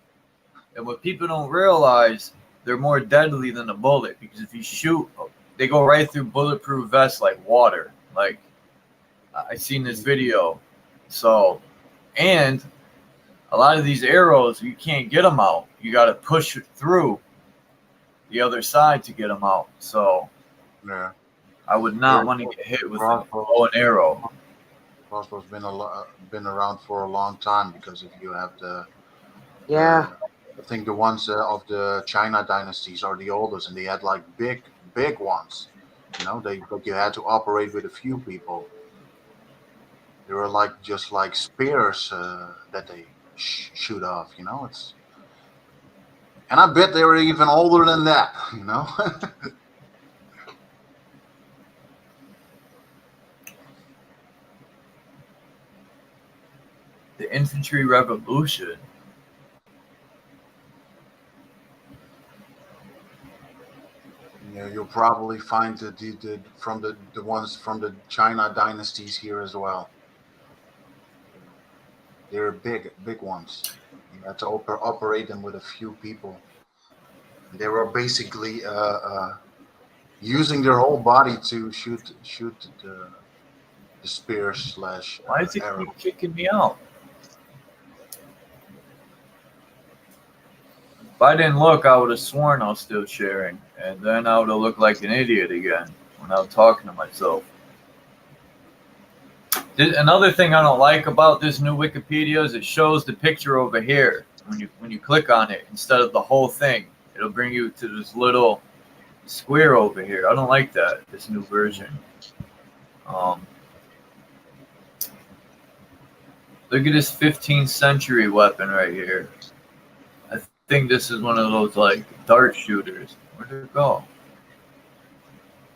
S1: And what people don't realize, they're more deadly than a bullet because if you shoot, they go right through bulletproof vests like water. Like I seen this video. So, and a lot of these arrows, you can't get them out. You got to push it through the other side to get them out. So,
S3: Yeah,
S1: I would not want to get hit with a
S3: crossbow.
S1: bow and arrow.
S3: Crossbow's been around for a long time because if you have
S4: Yeah.
S3: I think the ones of the China dynasties are the oldest, and they had like big ones. You know, but you had to operate with a few people. They were like just like spears that they shoot off. You know, and I bet they were even older than that. You know.
S1: The infantry revolution.
S3: Yeah, you'll probably find the ones from the China dynasties here as well. They're big ones. You had to operate them with a few people. They were basically using their whole body to shoot the the spear slash
S1: Why does it
S3: arrow.
S1: keep kicking me out? If I didn't look, I would have sworn I was still sharing, and then I would have looked like an idiot again when I was talking to myself. Another thing I don't like about this new Wikipedia is it shows the picture over here. When you click on it instead of the whole thing, it'll bring you to this little square over here. I don't like that, this new version. Look at this 15th century weapon right here. I think this is one of those like dart shooters. Where did it go?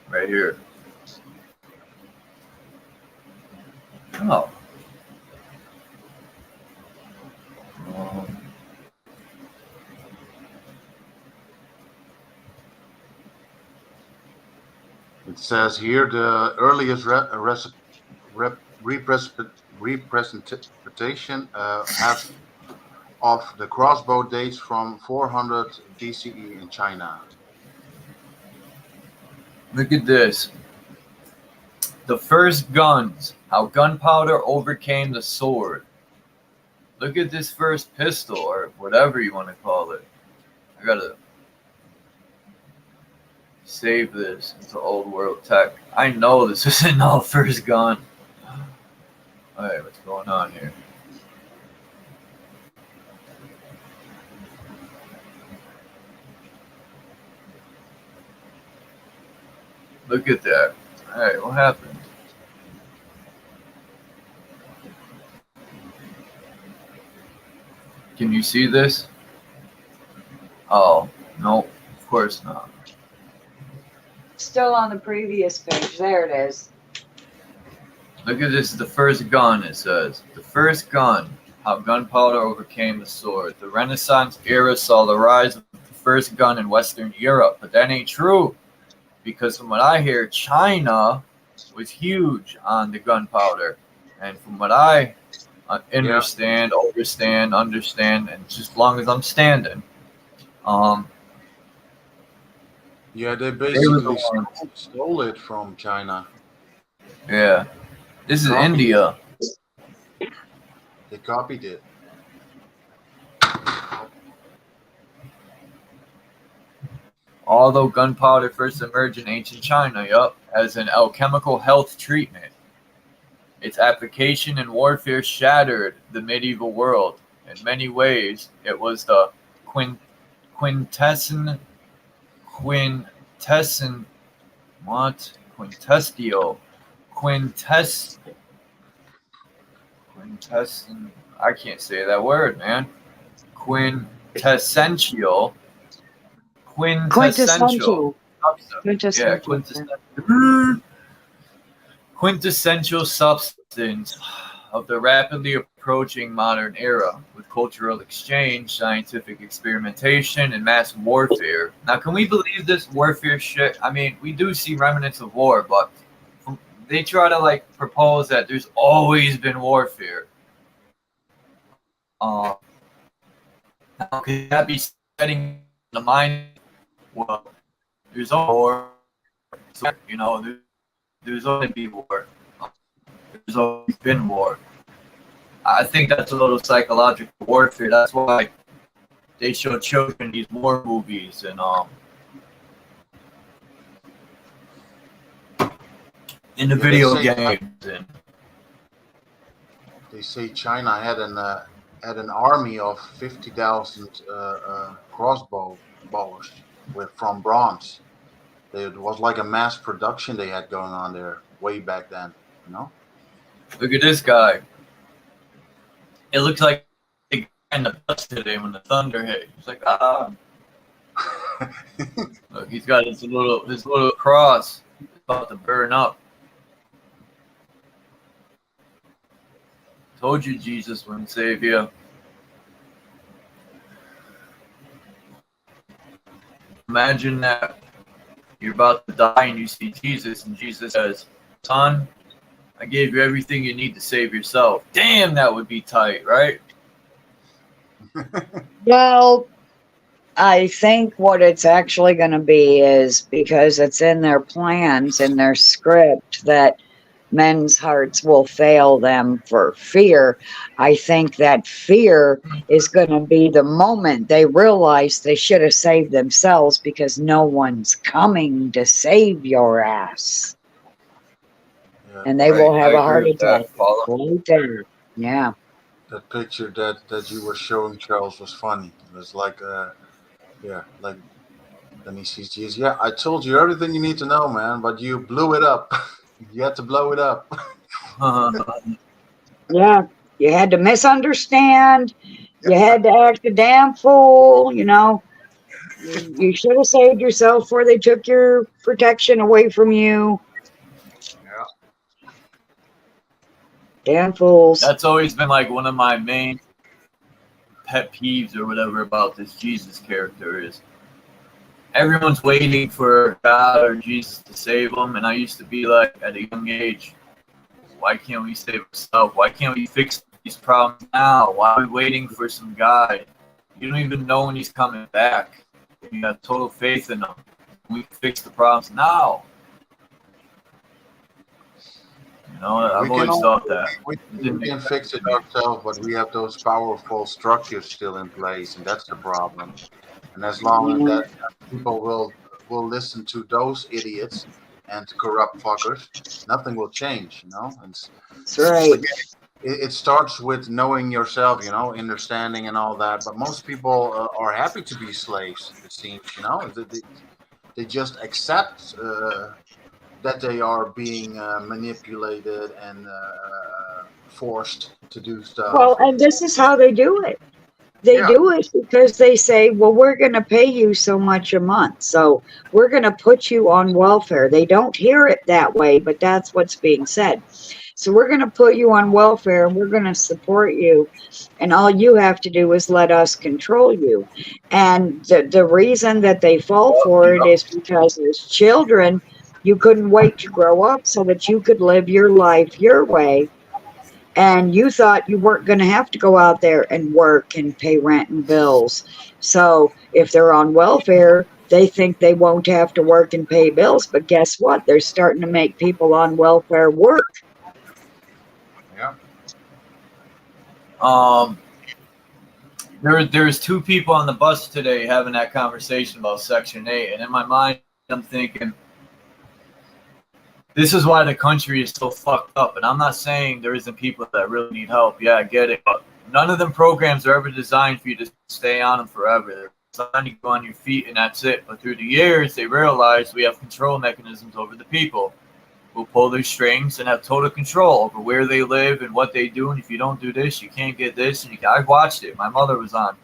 S1: Right here. Oh.
S3: It says here the earliest representation has of the crossbow dates from 400 BCE in China.
S1: Look at this. The first guns, how gunpowder overcame the sword. Look at this first pistol, or whatever you want to call it. I gotta save this into old world tech. I know this isn't no first gun. Alright, what's going on here? Look at that. Alright, what happened? Can you see this? Oh, no, of course not.
S4: Still on the previous page. There it is.
S1: Look at this, the first gun, it says. The first gun, how gunpowder overcame the sword. The Renaissance era saw the rise of the first gun in Western Europe, but that ain't true. Because from what I hear, China was huge on the gunpowder. And from what I understand, and just as long as I'm standing,
S3: Yeah, they
S1: were
S3: basically
S1: the ones.
S3: stole it from China.
S1: Yeah. This is
S3: Copied
S1: India.
S3: They copied it.
S1: Although gunpowder first emerged in ancient China, as an alchemical health treatment, its application in warfare shattered the medieval world. In many ways, it was the quintessential I can't say that word, man. Quintessential.
S4: Quintessential.
S1: Yeah, quintessential substance of the rapidly approaching modern era with cultural exchange, scientific experimentation, and mass warfare. Now, can we believe this warfare shit? I mean, we do see remnants of war, but they try to like propose that there's always been warfare. How could that be setting the mind? Well, there's always war. So, there's always been war. There's always been war. I think that's a little psychological warfare. That's why they show children these war movies and in the video games. And
S3: They say China had an army of 50,000 crossbows from bronze. It was like a mass production they had going on there way back then.
S1: Look at this guy. It looks like the guy in the bus today when the thunder hit. He's like, ah. Look, he's got his little cross. It's about to burn up. Told you Jesus wouldn't save you. Imagine that you're about to die and you see Jesus and Jesus says, son, I gave you everything you need to save yourself. Damn, that would be tight, right?
S4: Well, I think what it's actually going to be is because it's in their plans, in their script, that men's hearts will fail them for fear. I think that fear is going to be the moment they realize they should have saved themselves, because no one's coming to save your ass.
S3: Yeah.
S4: And they will have
S1: I
S4: a heart
S1: agree with
S4: attack.
S1: that, Paula.
S4: Right there. Yeah.
S3: That picture that you were showing, Charles, was funny. It was like, like then he sees Jesus. Yeah, I told you everything you need to know, man, but you blew it up. You had to blow it up.
S4: Yeah. You had to misunderstand. You had to act a damn fool, you know. You should have saved yourself before they took your protection away from you.
S3: Yeah.
S4: Damn fools.
S1: That's always been like one of my main pet peeves or whatever about this Jesus character is everyone's waiting for God or Jesus to save them, and I used to be like at a young age, why can't we save ourselves? Why can't we fix these problems now? Why are we waiting for some guy? You don't even know when he's coming back. You have total faith in him. We can fix the problems now. You know, I've always thought that.
S3: We can fix it ourselves, but we have those powerful structures still in place, and that's the problem. And as long as that people will listen to those idiots and corrupt fuckers, nothing will change. You know,
S4: That's right.
S3: it starts with knowing yourself, you know, understanding and all that. But most people are happy to be slaves. It seems, you know, they just accept that they are being manipulated and forced to do stuff.
S4: Well, and this is how they do it. They
S3: Yeah.
S4: do it because they say, well, we're going to pay you so much a month, so we're going to put you on welfare. They don't hear it that way, but that's what's being said. So we're going to put you on welfare, and we're going to support you, and all you have to do is let us control you. And the reason that they fall for it is because as children, you couldn't wait to grow up so that you could live your life your way. And you thought you weren't going to have to go out there and work and pay rent and bills. So if they're on welfare, they think they won't have to work and pay bills. But guess what? They're starting to make people on welfare work.
S3: Yeah.
S1: There's two people on the bus today having that conversation about Section 8, and in my mind, I'm thinking, this is why the country is so fucked up. And I'm not saying there isn't people that really need help. Yeah, I get it. But none of them programs are ever designed for you to stay on them forever. They're designed to go on your feet and that's it. But through the years, they realized we have control mechanisms over the people. We'll pull their strings and have total control over where they live and what they do. And if you don't do this, you can't get this. And I watched it. My mother was on.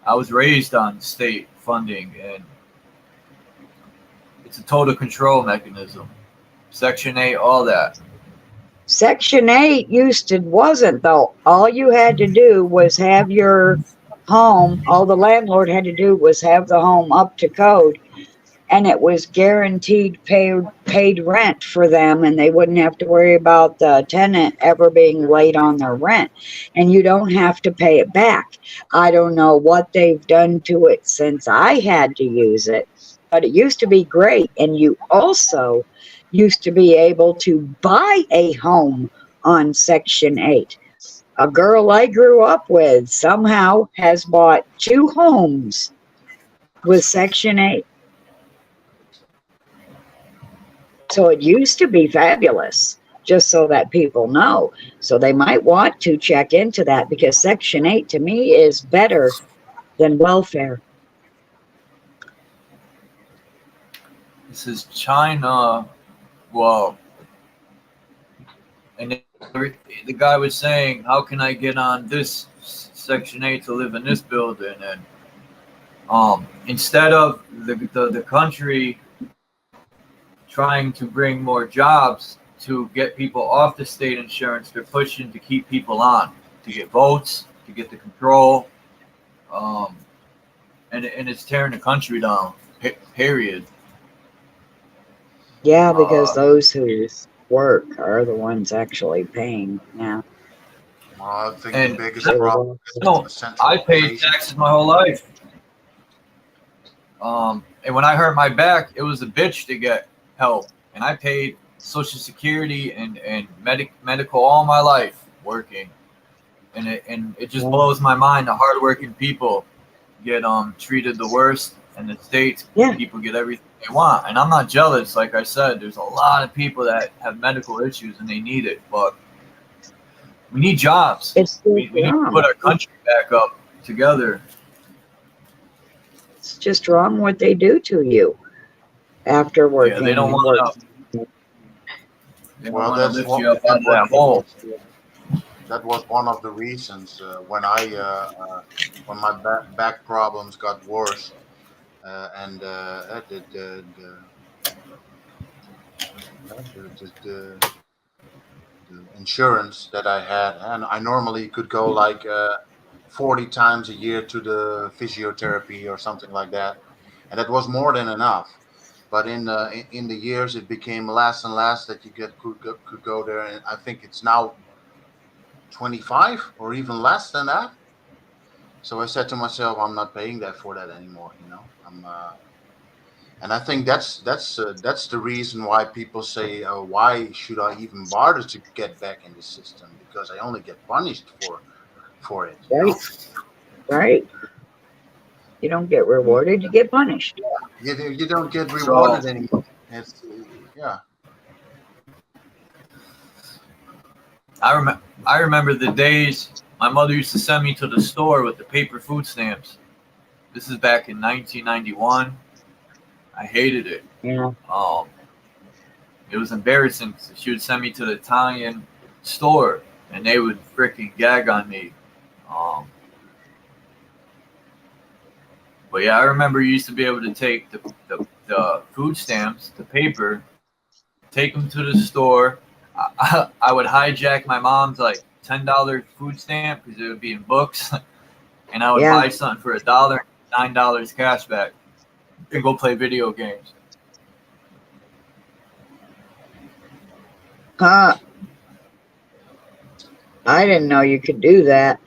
S1: I was raised on state funding. And it's a total control mechanism. Section 8, all that.
S4: Section 8 wasn't, though. All you had to do was have your home, all the landlord had to do was have the home up to code, and it was guaranteed paid rent for them, and they wouldn't have to worry about the tenant ever being late on their rent, and you don't have to pay it back. I don't know what they've done to it since I had to use it, but it used to be great, and you also used to be able to buy a home on Section 8. A girl I grew up with somehow has bought 2 homes with Section 8. So it used to be fabulous, just so that people know. So they might want to check into that, because Section 8 to me is better than welfare.
S1: This is China. Well, and the guy was saying, how can I get on this Section 8 to live in this building? And instead of the country trying to bring more jobs to get people off the state insurance, they're pushing to keep people on, to get votes, to get the control. And it's tearing the country down, period.
S4: Yeah, because those who work are the ones actually paying now.
S3: I think
S1: And-
S3: the biggest problem is
S1: No,
S3: the central
S1: I paid
S3: location.
S1: taxes my whole life. And when I hurt my back, it was a bitch to get help. And I paid Social Security and medical all my life working, and it just blows my mind. The hardworking people get treated the worst, and the states
S4: Yeah.
S1: people get everything they want. And I'm not jealous. Like I said, there's a lot of people that have medical issues and they need it, but we need jobs.
S4: It's
S1: We need to put our country back up together.
S4: It's just wrong what they do to you after working.
S1: Yeah, they don't want to. They
S3: Well,
S1: want to
S3: that's
S1: lift
S3: what,
S1: you up out of that hole.
S3: that was one of the reasons when when my back problems got worse, and the insurance that I had, and I normally could go like 40 times a year to the physiotherapy or something like that, and that was more than enough. But in the years, it became less and less that you could go there, and I think it's now 25 or even less than that. So I said to myself, I'm not paying that for that anymore. And I think that's the reason why people say, why should I even bother to get back in the system? Because I only get punished for it.
S4: Right. Right. You don't get rewarded, you get punished.
S3: You don't get rewarded anymore. It's yeah.
S1: I remember the days my mother used to send me to the store with the paper food stamps. This is back in 1991. I hated it.
S4: Yeah.
S1: It was embarrassing. She would send me to the Italian store, and they would freaking gag on me. But yeah, I remember you used to be able to take the food stamps, the paper, take them to the store. I would hijack my mom's like $10 food stamp because it would be in books, and I would buy something for $1, $9 cash back, and go play video games.
S4: I didn't know you could do that.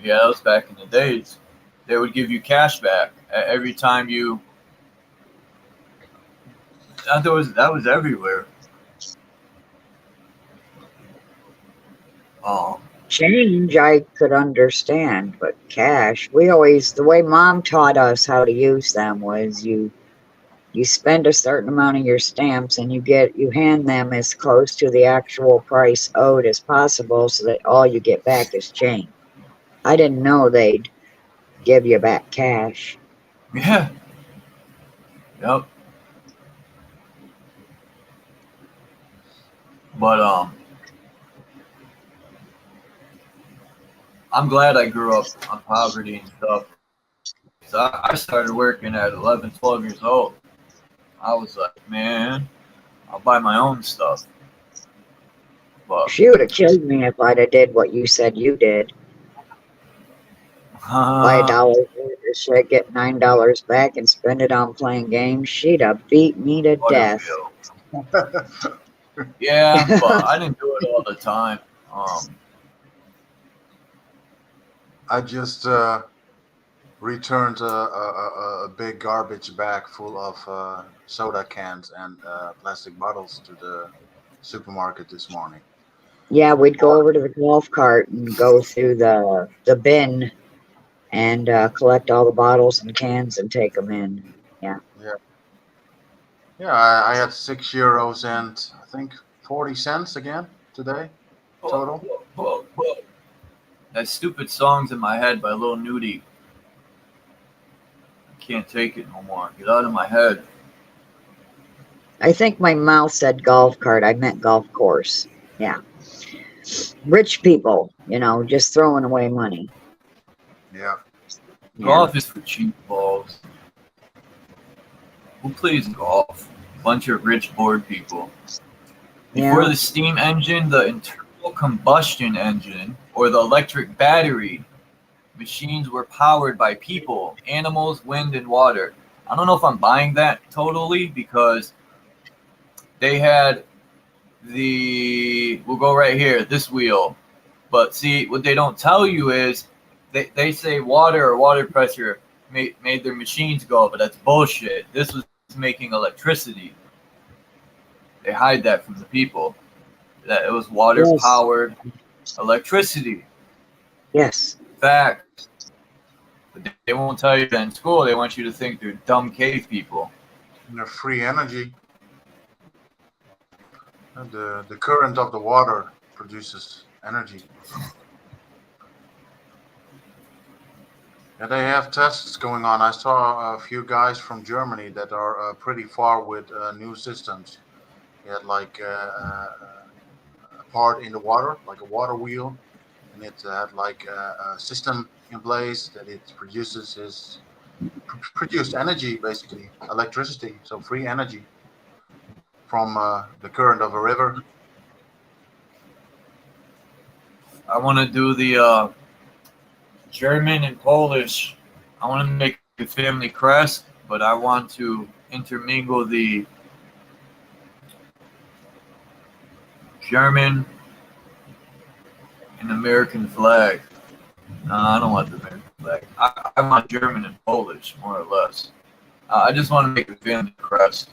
S1: Yeah, that was back in the days. They would give you cash back every time you. That was everywhere.
S4: Change I could understand, but cash, the way Mom taught us how to use them was you spend a certain amount of your stamps and you hand them as close to the actual price owed as possible so that all you get back is change. I didn't know they'd give you back cash.
S1: Yeah. Yep. But I'm glad I grew up on poverty and stuff. So I started working at 11, 12 years old. I was like, man, I'll buy my own stuff. But
S4: She would have killed me if I'd have did what you said you did. Buy $1 worth of shit, get $9 back, and spend it on playing games. She'd have beat me to death.
S1: Yeah, but I didn't do it all the time.
S3: I just returned a big garbage bag full of soda cans and plastic bottles to the supermarket this morning.
S4: Yeah, we'd go over to the golf cart and go through the bin and collect all the bottles and cans and take them in. Yeah.
S3: Yeah, I had €6 and I think 40 cents again today total.
S1: That stupid song's in my head by Lil Nudie. I can't take it no more. Get out of my head.
S4: I think my mouth said golf cart. I meant golf course. Yeah. Rich people, just throwing away money.
S3: Yeah.
S1: Golf is for cheap balls. Who plays golf? Bunch of rich, bored people. Before the steam engine, the internal combustion engine, or the electric battery, machines were powered by people, animals, wind, and water. I don't know if I'm buying that totally because they had we'll go right here, this wheel. But see, what they don't tell you is they say water or water pressure made their machines go, but that's bullshit. This was making electricity. They hide that from the people. That it was water-powered electricity.
S4: Yes.
S1: Facts. But they won't tell you that in school. They want you to think they're dumb cave people.
S3: And the free energy. And the current of the water produces energy. Yeah, they have tests going on. I saw a few guys from Germany that are pretty far with new systems. They had like a part in the water, like a water wheel, and it had like a system in place that it produced energy, basically electricity, so free energy from the current of a river.
S1: I want to do the German and Polish. I want to make a family crest, but I want to intermingle the German and American flag. No, I don't want the American flag. I want German and Polish, more or less. I just want to make a family crest.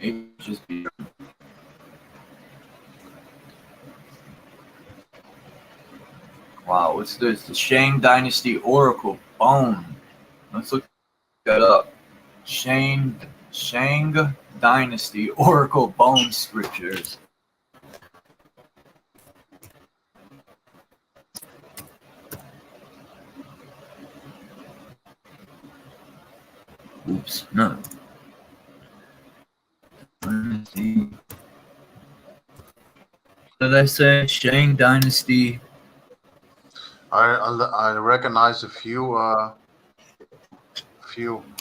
S1: Maybe just be. Wow, what's this? The Shang Dynasty Oracle Bone. Let's look that up. Shang Dynasty Oracle Bone Scriptures. Oops, no. Dynasty. What did I say? Shang Dynasty.
S3: I recognize a few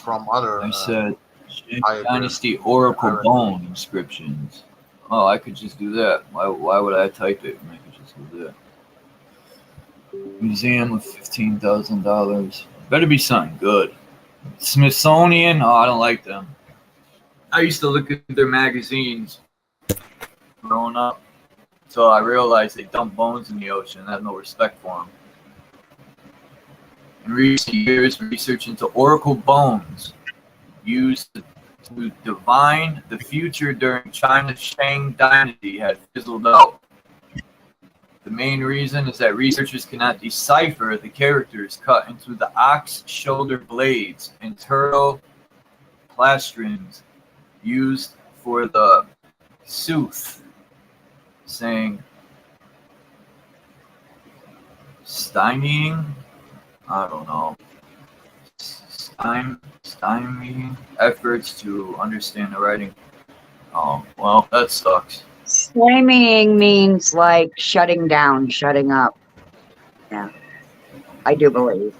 S3: from other.
S1: I said Shang
S3: I agree.
S1: Dynasty Oracle Bone inscriptions. Oh, I could just do that. Why would I type it when I could just do that? Museum of $15,000. Better be something good. Smithsonian? Oh, I don't like them. I used to look at their magazines growing up, so I realized they dump bones in the ocean and have no respect for them. In recent years, research into oracle bones used to divine the future during China's Shang Dynasty had fizzled out. The main reason is that researchers cannot decipher the characters cut into the ox shoulder blades and turtle plastrons used for the sooth, saying stymieing, I don't know, stymieing efforts to understand the writing. Oh, well, that sucks.
S4: Stymieing means like shutting down, shutting up. Yeah, I do believe.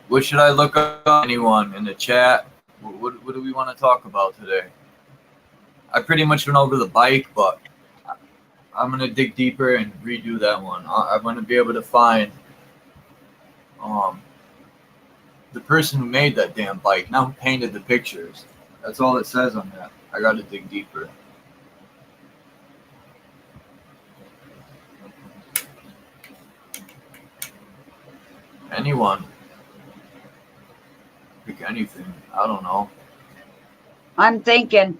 S1: What should I look up? Anyone in the chat? What do we want to talk about today? I pretty much went over the bike, but I'm going to dig deeper and redo that one. I'm going to be able to find the person who made that damn bike, not who painted the pictures. That's all it says on that. I got to dig deeper. Anyone. Pick anything. I don't know.
S4: I'm thinking.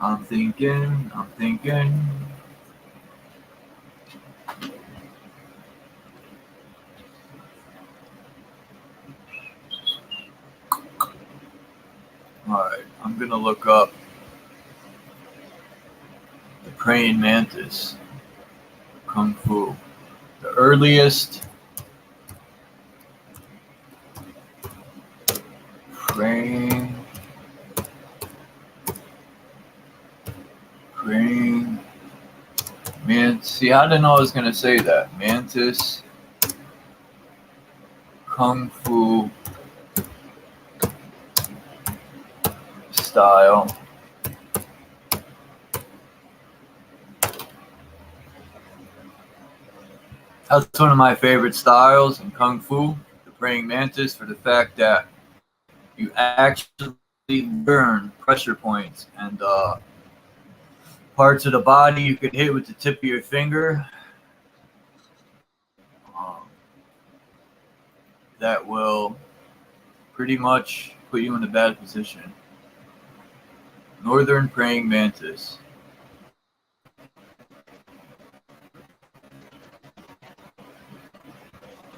S1: I'm thinking. Alright, I'm gonna look up the praying mantis, Kung Fu. The earliest praying mantis. See, I didn't know I was gonna say that. Mantis Kung Fu style. That's one of my favorite styles in Kung Fu, the praying mantis, for the fact that you actually learn pressure points and parts of the body you can hit with the tip of your finger. That will pretty much put you in a bad position. Northern praying mantis.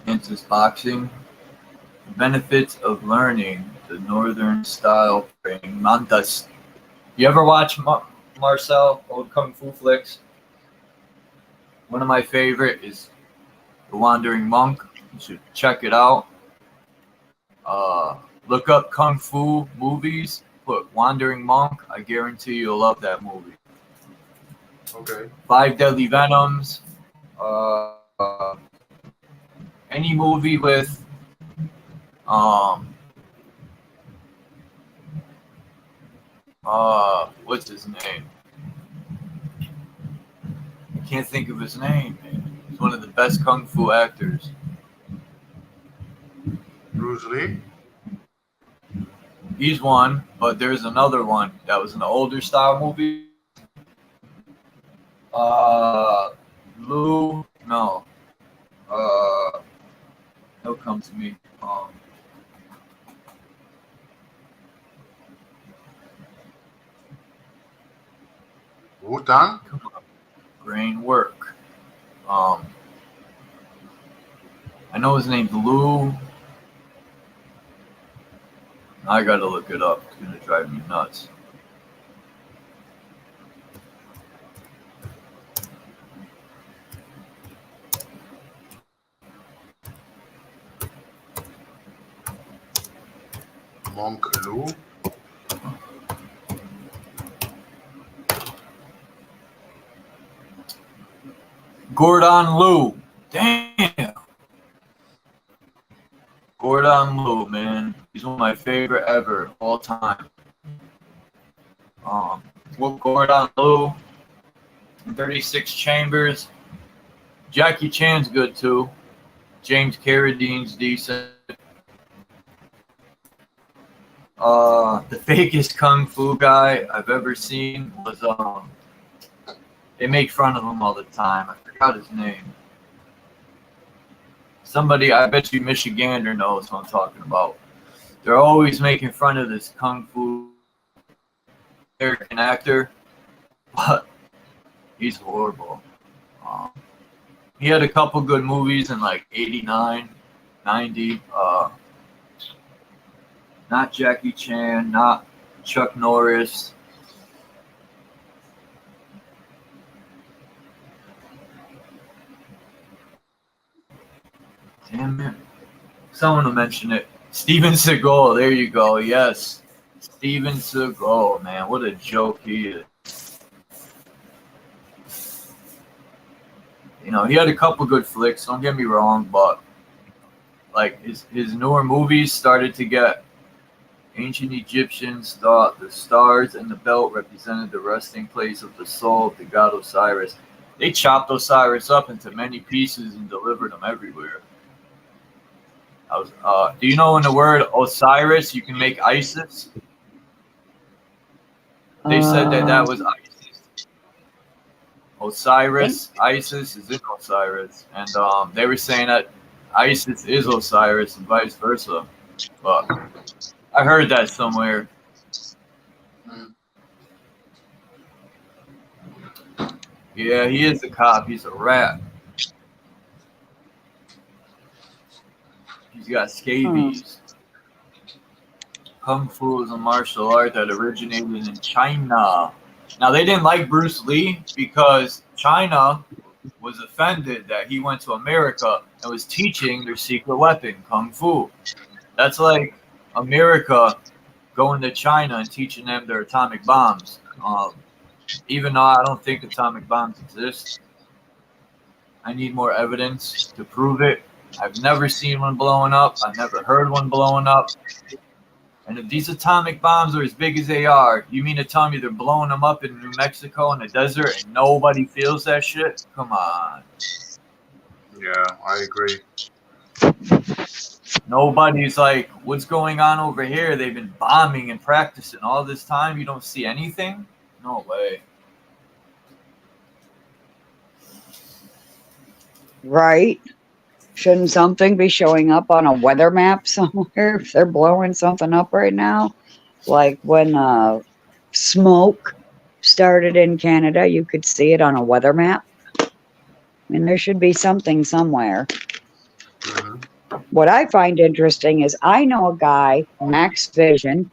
S1: Mantis boxing. The benefits of learning the northern style praying mantis. You ever watch Marcel, old Kung Fu flicks? One of my favorite is The Wandering Monk. You should check it out. Look up Kung Fu movies, put Wandering Monk. I guarantee you'll love that movie.
S3: Okay.
S1: Five Deadly Venoms. Any movie with what's his name? I can't think of his name, man. He's one of the best Kung Fu actors.
S3: Bruce Lee.
S1: He's one, but there's another one that was an older style movie. Lou, no. He'll come to me.
S3: Wu-Tang.
S1: Brain work. I know his name's Lou. I gotta look it up. It's gonna drive me nuts.
S3: Monk Lou.
S1: Gordon Liu. Damn. Gordon Liu, man. He's one of my favorite ever, all time. Well, Gordon Liu, 36 Chambers. Jackie Chan's good too. James Carradine's decent. The fakest Kung Fu guy I've ever seen was they make fun of him all the time. I forgot his name. Somebody, I bet you Michigander knows what I'm talking about. They're always making fun of this Kung Fu American actor, but he's horrible. He had a couple good movies in like 89, 90. Not Jackie Chan, not Chuck Norris. Damn it. Someone will mention it. Steven Seagal, there you go. Yes. Steven Seagal, man. What a joke he is. You know, he had a couple good flicks, don't get me wrong, but like his newer movies started to get. Ancient Egyptians thought the stars and the belt represented the resting place of the soul of the god Osiris. They chopped Osiris up into many pieces and delivered them everywhere. Do you know in the word Osiris you can make Isis? They said that was Isis. Osiris, Isis is in Osiris. And they were saying that Isis is Osiris and vice versa. But I heard that somewhere. Yeah, he is a cop. He's a rat. He's got scabies. Kung Fu is a martial art that originated in China. Now, they didn't like Bruce Lee because China was offended that he went to America and was teaching their secret weapon, Kung Fu. That's like America going to China and teaching them their atomic bombs. Even though I don't think atomic bombs exist, I need more evidence to prove it. I've never seen one blowing up. I've never heard one blowing up. And if these atomic bombs are as big as they are, you mean to tell me they're blowing them up in New Mexico in the desert and nobody feels that shit? Come on.
S3: Yeah, I agree.
S1: Nobody's like, what's going on over here? They've been bombing and practicing all this time. You don't see anything? No way.
S4: Right? Shouldn't something be showing up on a weather map somewhere if they're blowing something up right now? Like when smoke started in Canada, you could see it on a weather map. I mean, there should be something somewhere.
S3: Mhm.
S4: What I find interesting is I know a guy, Max Vision,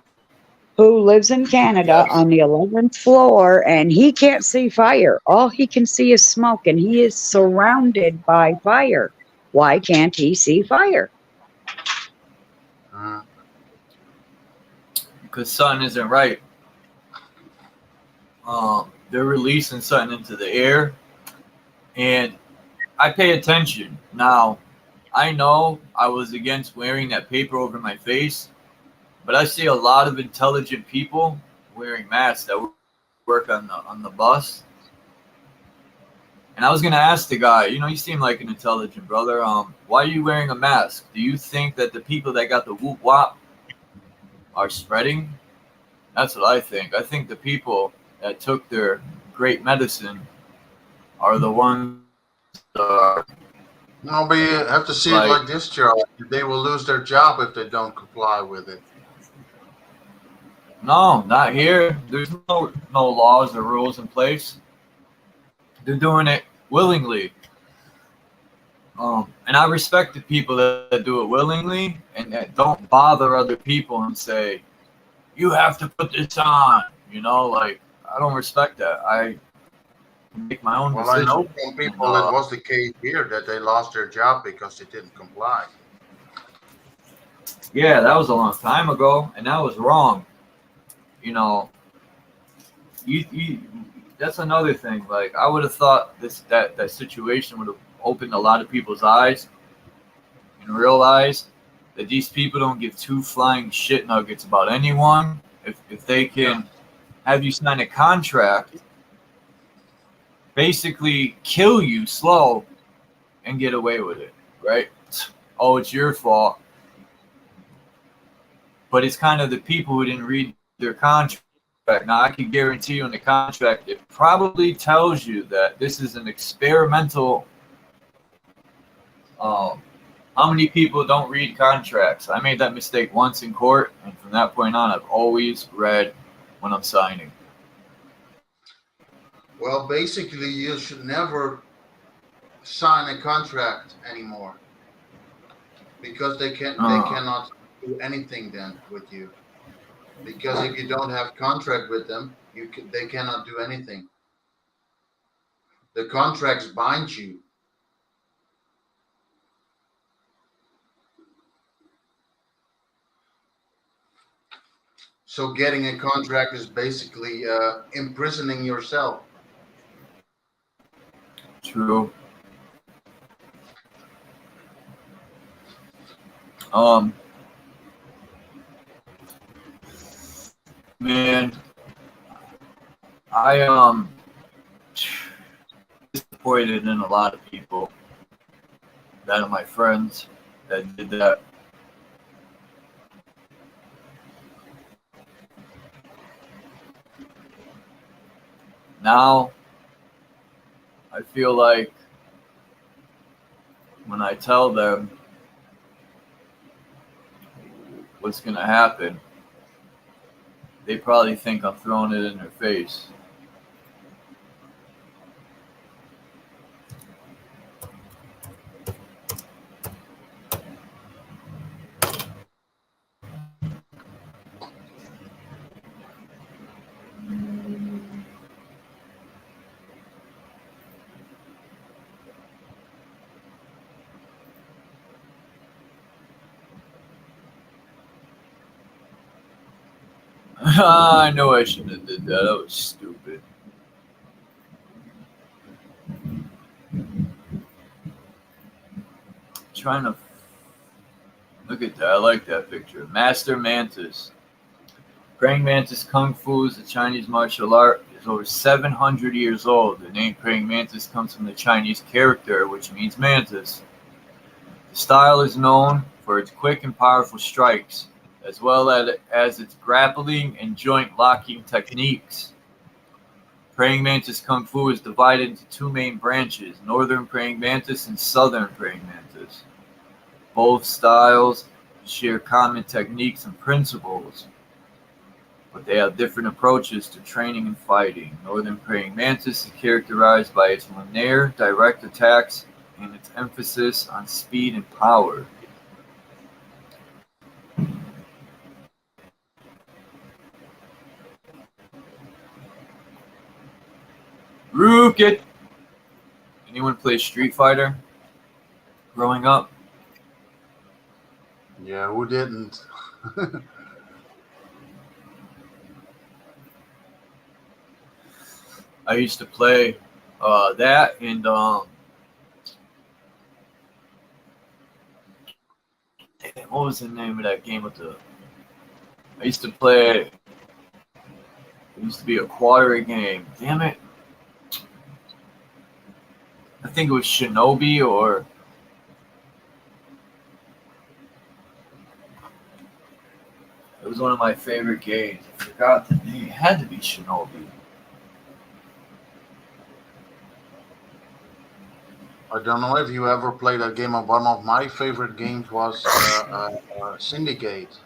S4: who lives in Canada
S1: Yes.
S4: on the 11th floor, and he can't see fire. All he can see is smoke, and he is surrounded by fire. Why can't he see fire?
S3: Mhm.
S1: Because something isn't right. They're releasing something into the air, and I pay attention. Now, I know I was against wearing that paper over my face, but I see a lot of intelligent people wearing masks that work on the bus. And I was gonna ask the guy, you seem like an intelligent brother. Why are you wearing a mask? Do you think that the people that got the whoop wop are spreading? That's what I think. I think the people that took their great medicine are the ones that are
S3: No, but you have to see it
S1: like,
S3: like this, Charles. They will lose their job if they don't comply with it.
S1: no, not here. There's no laws or rules in place. They're doing it willingly. And I respect the people that do it willingly and that don't bother other people and say, you have to put this on. Like, I don't respect that. I make my own
S3: Well, I
S1: decision.
S3: know from people it was the case here that they lost their job because they didn't comply.
S1: Yeah, that was a long time ago, and that was wrong. You that's another thing. Like, I would have thought that situation would have opened a lot of people's eyes and realized that these people don't give two flying shit nuggets about anyone. If they can have you sign a contract, basically kill you slow and get away with it, right? Oh, it's your fault. But it's kind of the people who didn't read their contract. Now, I can guarantee you in the contract, it probably tells you that this is an experimental. How many people don't read contracts? I made that mistake once in court, and from that point on, I've always read when I'm signing.
S3: Well, basically, you should never sign a contract anymore because they cannot do anything then with you. Because if you don't have contract with them, they cannot do anything. The contracts bind you. So getting a contract is basically imprisoning yourself.
S1: True. Man, I disappointed in a lot of people that are my friends that did that. Now, I feel like when I tell them what's going to happen, they probably think I'm throwing it in their face. I know I shouldn't have did that. That was stupid. Trying to look at that. I like that picture. Master Mantis. Praying Mantis Kung Fu is a Chinese martial art. It is over 700 years old. The name praying mantis comes from the Chinese character, which means mantis. The style is known for its quick and powerful strikes, as well as its grappling and joint locking techniques. Praying mantis kung fu is divided into two main branches, northern praying mantis and southern praying mantis. Both styles share common techniques and principles, but they have different approaches to training and fighting. Northern praying mantis is characterized by its linear, direct attacks and its emphasis on speed and power. Rook-it! Anyone play Street Fighter growing up?
S3: Yeah, who didn't?
S1: I used to play that and what was the name of that game with the? I used to play. It used to be a quarter game. Damn it! I think it was Shinobi or. It was one of my favorite games. I forgot the name. It had to be Shinobi.
S3: I don't know if you ever played that game. One of my favorite games was Syndicate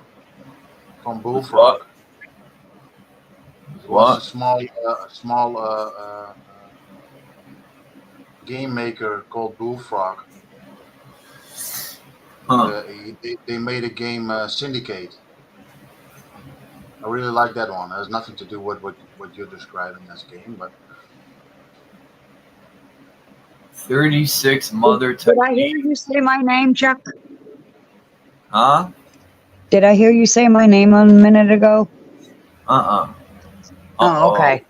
S3: from Bullfrog. It was a small game maker called Bullfrog.
S1: Huh.
S3: They made a game Syndicate. I really like that one. It has nothing to do with what you're describing as a game, but
S1: 36 mother
S4: Did I
S1: technique.
S4: hear you say my name, Chuck?
S1: Huh?
S4: Did I hear you say my name a minute ago?
S1: Uh-uh.
S4: Oh, okay.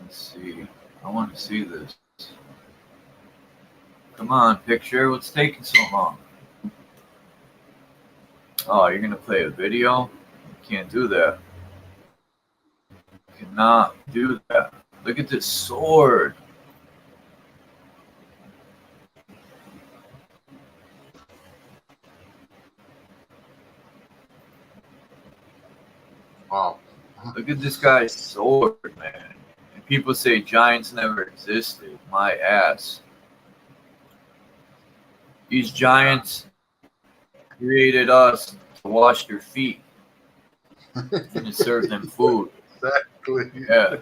S1: Let's see. I want to see this. Come on, picture. What's taking so long? Oh, you're gonna play a video? You can't do that. You cannot do that. Look at this sword.
S3: wow.
S1: Look at this guy's sword, man. And people say giants never existed. My ass. These giants created us to wash their feet and to serve them food.
S3: Exactly.
S1: Yeah.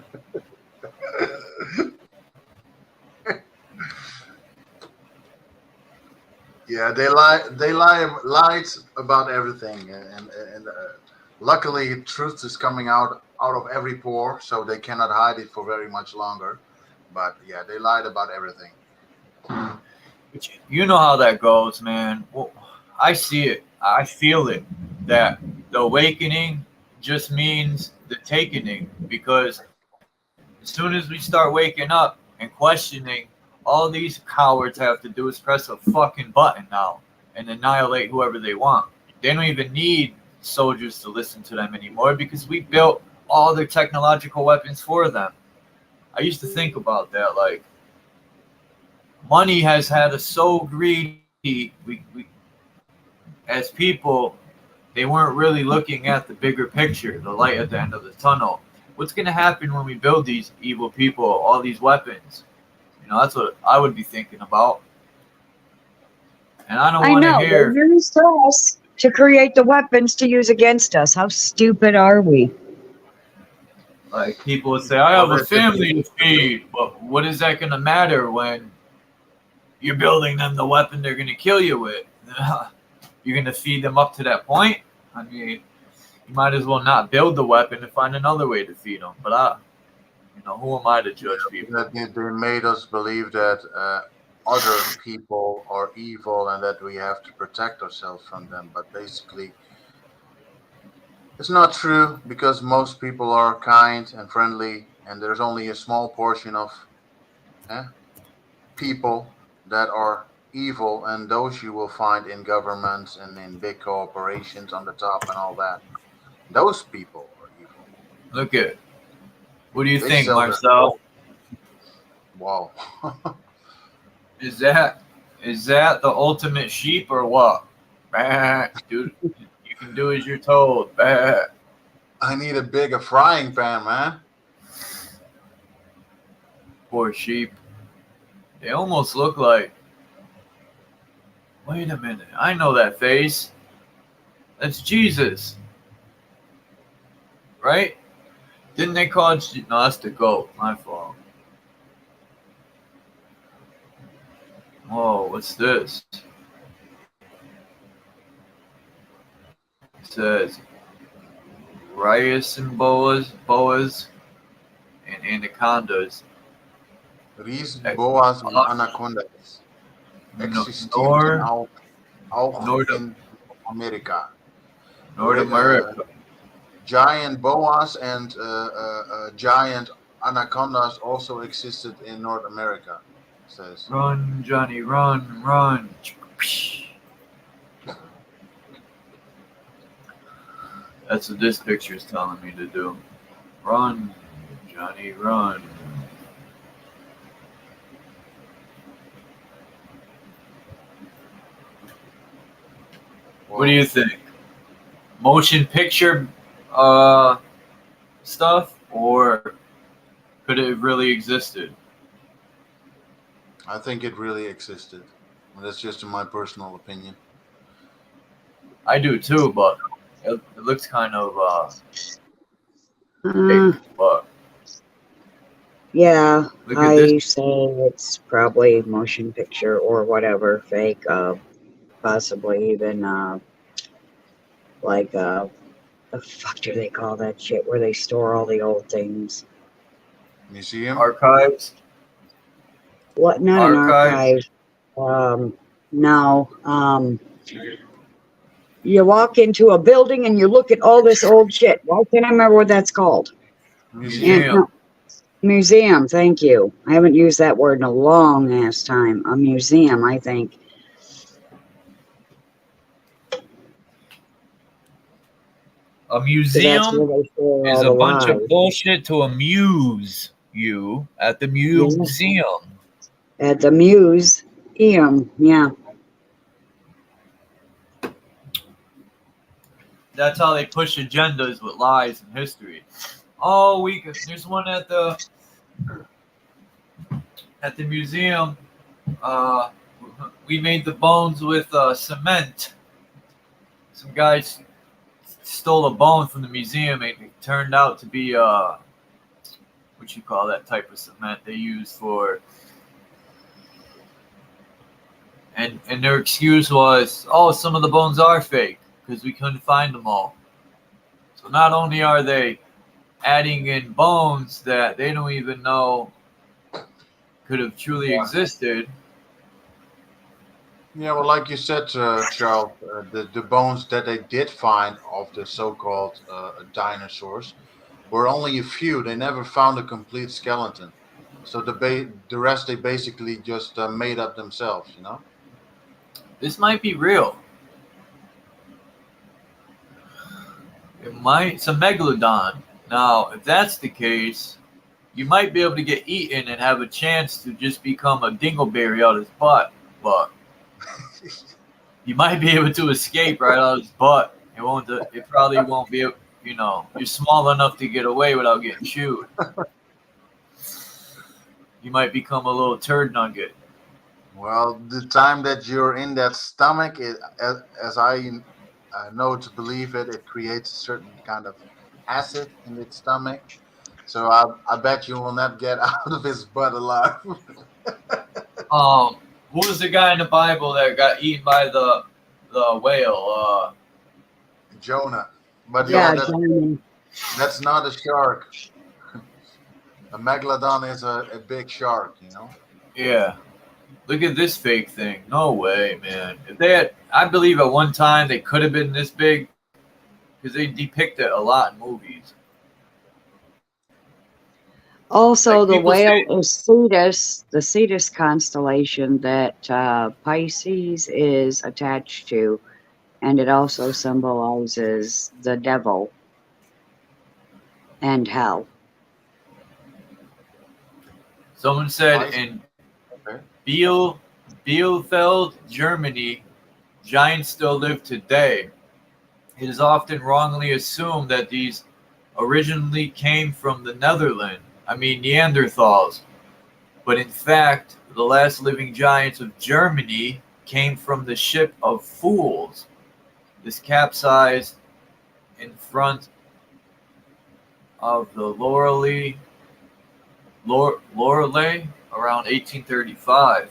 S3: Yeah, they lied about everything, and luckily truth is coming out of every pore, so they cannot hide it for very much longer. But yeah, they lied about everything.
S1: But you know how that goes, man. Well, I see it. I feel it. That the awakening just means the takening, because as soon as we start waking up and questioning, all these cowards have to do is press a fucking button now and annihilate whoever they want. They don't even need soldiers to listen to them anymore because we built all their technological weapons for them. I used to think about that, like, money has had us so greedy. We as people, they weren't really looking at the bigger picture, the light at the end of the tunnel. What's going to happen when we build these evil people, all these weapons? You know, that's what I would be thinking about. And I don't want to hear.
S4: They used us to create the weapons to use against us. How stupid are we?
S1: Like, people would say, I have a family to feed, but what is that going to matter when you're building them the weapon they're going to kill you with? You're going to feed them up to that point? I mean, you might as well not build the weapon and find another way to feed them. But, who am I to judge people?
S3: They made us believe that other people are evil and that we have to protect ourselves from them. But basically, it's not true, because most people are kind and friendly, and there's only a small portion of people that are evil, and those you will find in governments and in big corporations on the top and all that. Those people are evil.
S1: Look at. What do you
S3: They
S1: think,
S3: sell their
S1: Marcel?
S3: wow.
S1: Is that the ultimate sheep or what? Bah, dude, you can do as you're told. Bah.
S3: I need a bigger frying pan, man.
S1: Poor sheep. They almost look like. Wait a minute. I know that face. That's Jesus. Right? Didn't they call it? No, that's the goat. My fault. Whoa, what's this? It says Rias and boas, and anacondas.
S3: Ries, boas and anacondas. Existieren auch in Amerika.
S1: North America.
S3: Giant boas and giant anacondas also existed in North America. It says.
S1: Run, Johnny, run, run. That's what this picture is telling me to do. Run, Johnny, run. What do you think? Motion picture stuff, or could it have really existed?
S3: I think it really existed. That's just my personal opinion.
S1: I do too, but it looks kind of
S4: Uh,
S1: fake, but
S4: yeah,
S1: look at
S4: I
S1: this.
S4: say it's probably motion picture or whatever, fake, possibly even like the fuck do they call that shit where they store all the old things?
S3: Museum?
S1: Archives.
S4: What? Not an
S1: Archives.
S4: archive. No. You walk into a building and you look at all this old shit. Why can't I remember what that's called?
S1: Museum.
S4: No, museum. Thank you. I haven't used that word in a long ass time. A museum, I think.
S1: A
S4: So that's
S1: museum
S4: where they store
S1: is
S4: all
S1: a
S4: the
S1: bunch
S4: lies.
S1: of bullshit to amuse you at the museum.
S4: At the museum, yeah.
S1: That's how they push agendas with lies and history. Oh, there's one at the museum. We made the bones with cement. Some guys stole a bone from the museum. It turned out to be what you call that type of cement they use for. And their excuse was, oh, some of the bones are fake because we couldn't find them all. So not only are they adding in bones that they don't even know could have truly existed.
S3: Yeah, well, like you said, Charles, the bones that they did find of the so-called dinosaurs were only a few. They never found a complete skeleton. So the rest they basically just made up themselves, you know?
S1: This might be real. It's a megalodon. Now, if that's the case, you might be able to get eaten and have a chance to just become a dingleberry out of his butt. But you might be able to escape right out of his butt. It probably won't be, you're small enough to get away without getting chewed. You might become a little turd nugget.
S3: Well, the time that you're in that stomach, as I know to believe it, it creates a certain kind of acid in its stomach. So I bet you will not get out of his butt alive.
S1: Who was the guy in the Bible that got eaten by the whale?
S3: Jonah. But
S4: Yeah,
S3: yeah, that's not a shark. A megalodon is a big shark, you know?
S1: Yeah. Look at this fake thing. No way, man. I believe at one time they could have been this big because they depict it a lot in movies.
S4: Also,
S1: Like
S4: the
S1: people
S4: whale is Cetus, the Cetus constellation that Pisces is attached to, and it also symbolizes the devil and hell.
S1: Someone said
S3: I see.
S1: in
S3: Okay.
S1: Bielefeld, Germany, giants still live today. It is often wrongly assumed that these originally came from the Netherlands, Neanderthals. But in fact, the last living giants of Germany came from the ship of Fools. This capsized in front of the Loreley around 1835.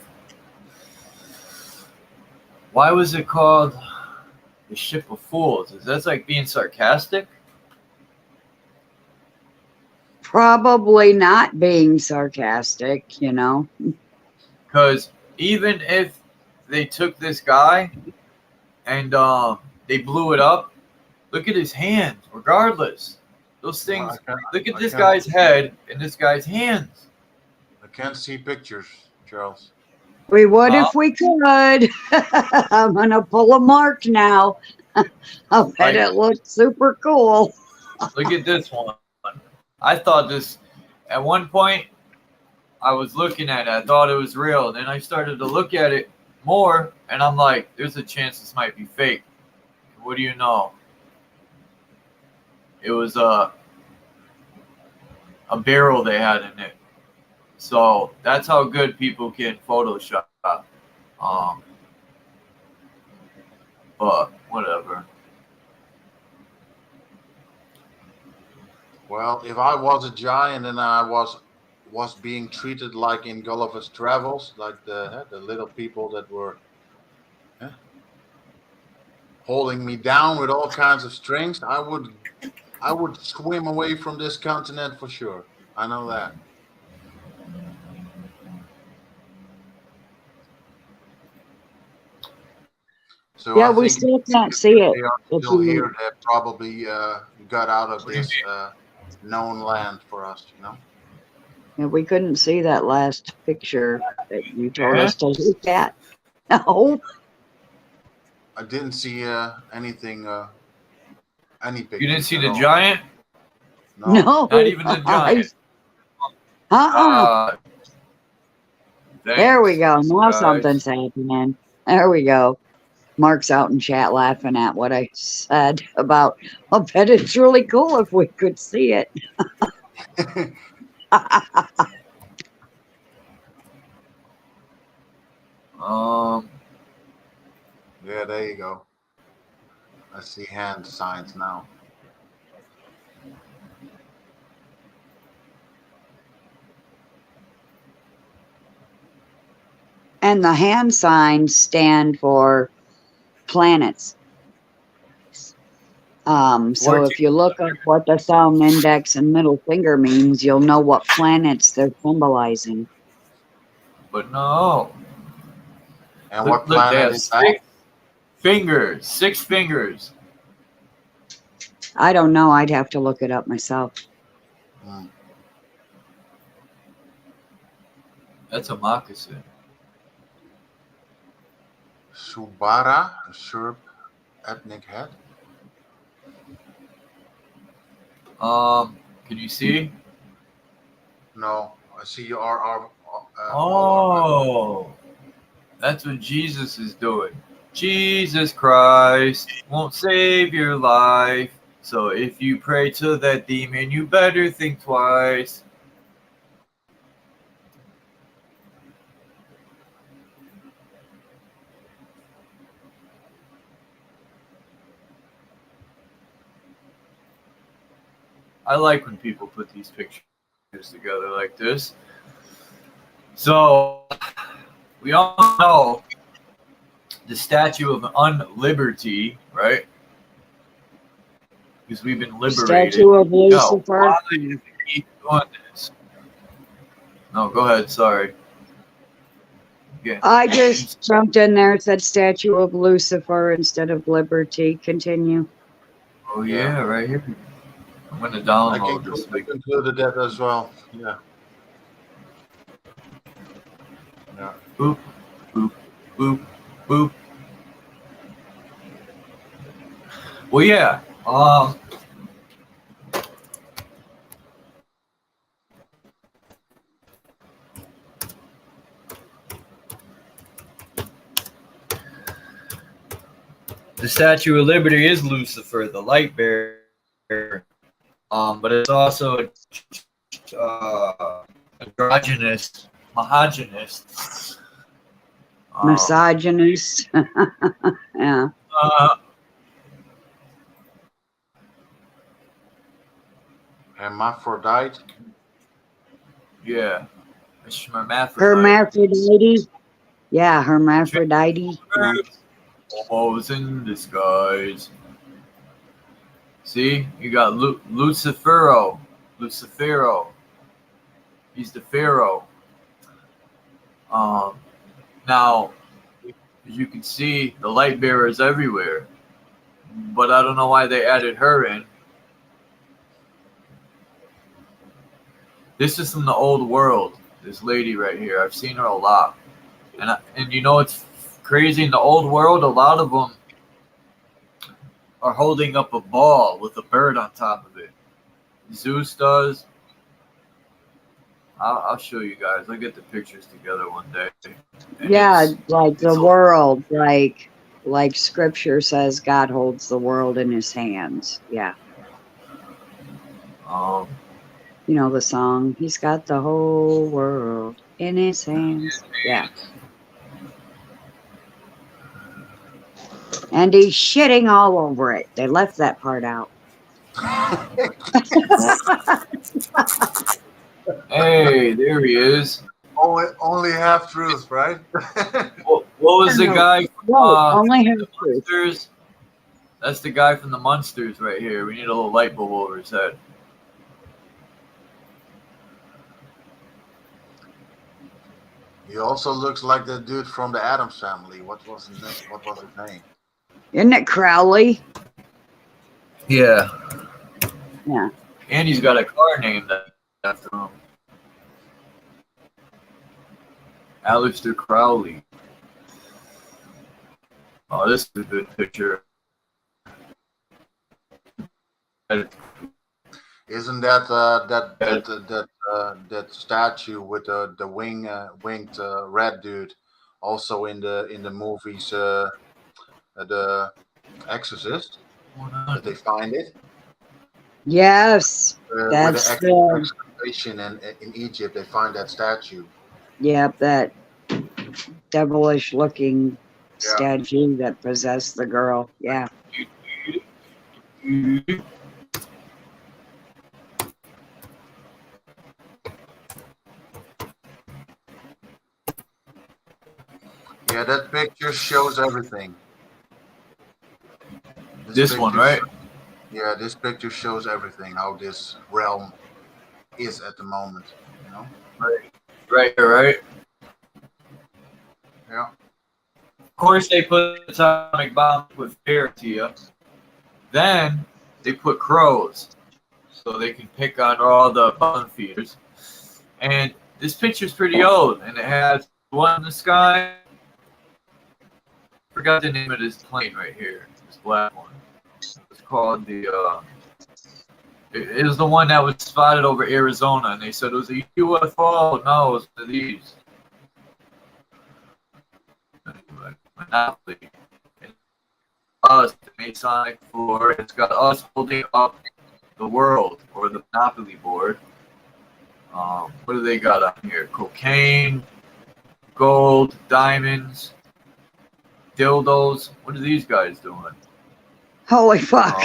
S1: Why was it called the Ship of Fools? Is that like being sarcastic?
S4: Probably not being sarcastic, you know.
S1: Because even if they took this guy and they blew it up, look at his hands. Regardless, those things. Look at this guy's head and this guy's hands.
S3: I can't see pictures, Charles.
S4: We would if we could. I'm gonna pull a mark now. I bet it looks super cool.
S1: Look at this one. I thought this at one point. I was looking at it. I thought it was real. Then I started to look at it more, and I'm like, "There's a chance this might be fake." What do you know? It was a barrel they had in it. So that's how good people can Photoshop. But whatever.
S3: Well, if I was a giant and I was being treated like in Gulliver's Travels, like the little people that were holding me down with all kinds of strings, I would swim away from this continent for sure. I know that. So
S4: Yeah,
S3: I
S4: we
S3: think
S4: still can't
S3: if
S4: see it.
S3: they are
S4: If
S3: still
S4: you-
S3: here, they probably got out of
S1: What do you
S3: this known land for us, you know.
S4: Yeah, we couldn't see that last picture that you told
S1: Yeah?
S4: us to look at. No.
S3: I didn't see anything, any pictures.
S1: You didn't see
S3: at
S1: the
S3: all.
S1: giant?
S3: No.
S4: No.
S1: Not even the giant.
S4: Uh-uh.
S1: Thanks,
S4: There we go. Now
S1: guys.
S4: something's happening. There we go. Mark's out in chat laughing at what I said about, I bet it's really cool if we could see it.
S3: Yeah, there you go. I see hand signs now.
S4: And the hand signs stand for planets. So if you look up what the thumb, index, and middle finger means, you'll know what planets they're symbolizing.
S1: But no.
S3: And
S1: Look,
S3: what
S1: they
S3: planet
S1: have
S3: is that?
S1: six fingers.
S4: I don't know. I'd have to look it up myself.
S3: Hmm.
S1: That's a moccasin.
S3: Subara, a Serb ethnic head.
S1: Can you see?
S3: No, I see you are.
S1: Oh, that's what Jesus is doing. Jesus Christ won't save your life. So if you pray to that demon, you better think twice. I like when people put these pictures together like this. So we all know the Statue of Unliberty, right? Because we've been liberated.
S4: Statue of
S1: No,
S4: Lucifer.
S1: why do you keep doing this? No, go ahead. Sorry. Yeah.
S4: I just jumped in there and said Statue of Lucifer instead of Liberty. Continue.
S1: Oh yeah, right here. I'm gonna
S3: I
S1: download
S3: can
S1: this. Big.
S3: include that as well. Yeah.
S1: Boop, boop, boop, boop. Well, yeah. The Statue of Liberty is Lucifer, the light bearer. But it's also androgynous, misogynist.
S4: Misogynist. Yeah.
S3: Hermaphrodite.
S1: Yeah. It's hermaphrodite.
S4: Hermaphrodite. Yeah, hermaphrodite. Yeah.
S1: Almost in disguise. See, you got Lucifero. Lucifero. He's the pharaoh. Now, as you can see, the light bearer is everywhere, but I don't know why they added her in. This is from the old world. This lady right here, I've seen her a lot, and you know it's crazy. In the old world, a lot of them are holding up a ball with a bird on top of it. Zeus does. I'll show you guys. I'll get the pictures together one day. And
S4: Yeah, like
S1: it's
S4: the
S1: a-
S4: world, like Scripture says, God holds the world in His hands. Yeah, you know the song. He's got the whole world in His hands. Yeah, and He's shitting all over it. They left that part out.
S1: Hey, there he is.
S3: Only half truth, right?
S1: What was the guy from
S4: Whoa, only have
S1: the
S4: truth.
S1: Munsters? That's the guy from the Munsters right here. We need a little light bulb over his head.
S3: He also looks like the dude from the Addams Family. What was his name?
S4: Isn't it Crowley?
S1: Yeah.
S4: Yeah.
S1: And he's got a car named after him. Aleister Crowley. Oh, this is a good picture.
S3: Isn't that that statue with the winged red dude also in the movies The Exorcist? Did they find it?
S4: Yes,
S3: With
S4: that's
S3: the excavation in Egypt, they find that statue.
S4: yep, that devilish looking
S3: Yeah.
S4: statue that possessed the girl. Yeah.
S3: Yeah, that picture shows everything.
S1: This one,
S3: picture-
S1: right?
S3: Yeah, this picture shows everything, how this realm is at the moment, you know?
S1: Right here, right?
S3: Yeah.
S1: Of course, they put atomic bomb with fear to you. Then they put crows, so they can pick on all the bottom feeders. And this picture's pretty old, and it has one in the sky. Forgot the name of this plane right here. This black one. It's called the. It was the one that was spotted over Arizona, and they said it was a UFO. No, it was one of these. Anyway, Monopoly. And us, the Masonic floor. It's got us holding up the world, or the Monopoly board. What do they got on here? Cocaine, gold, diamonds, dildos. What are these guys doing?
S4: Holy fuck.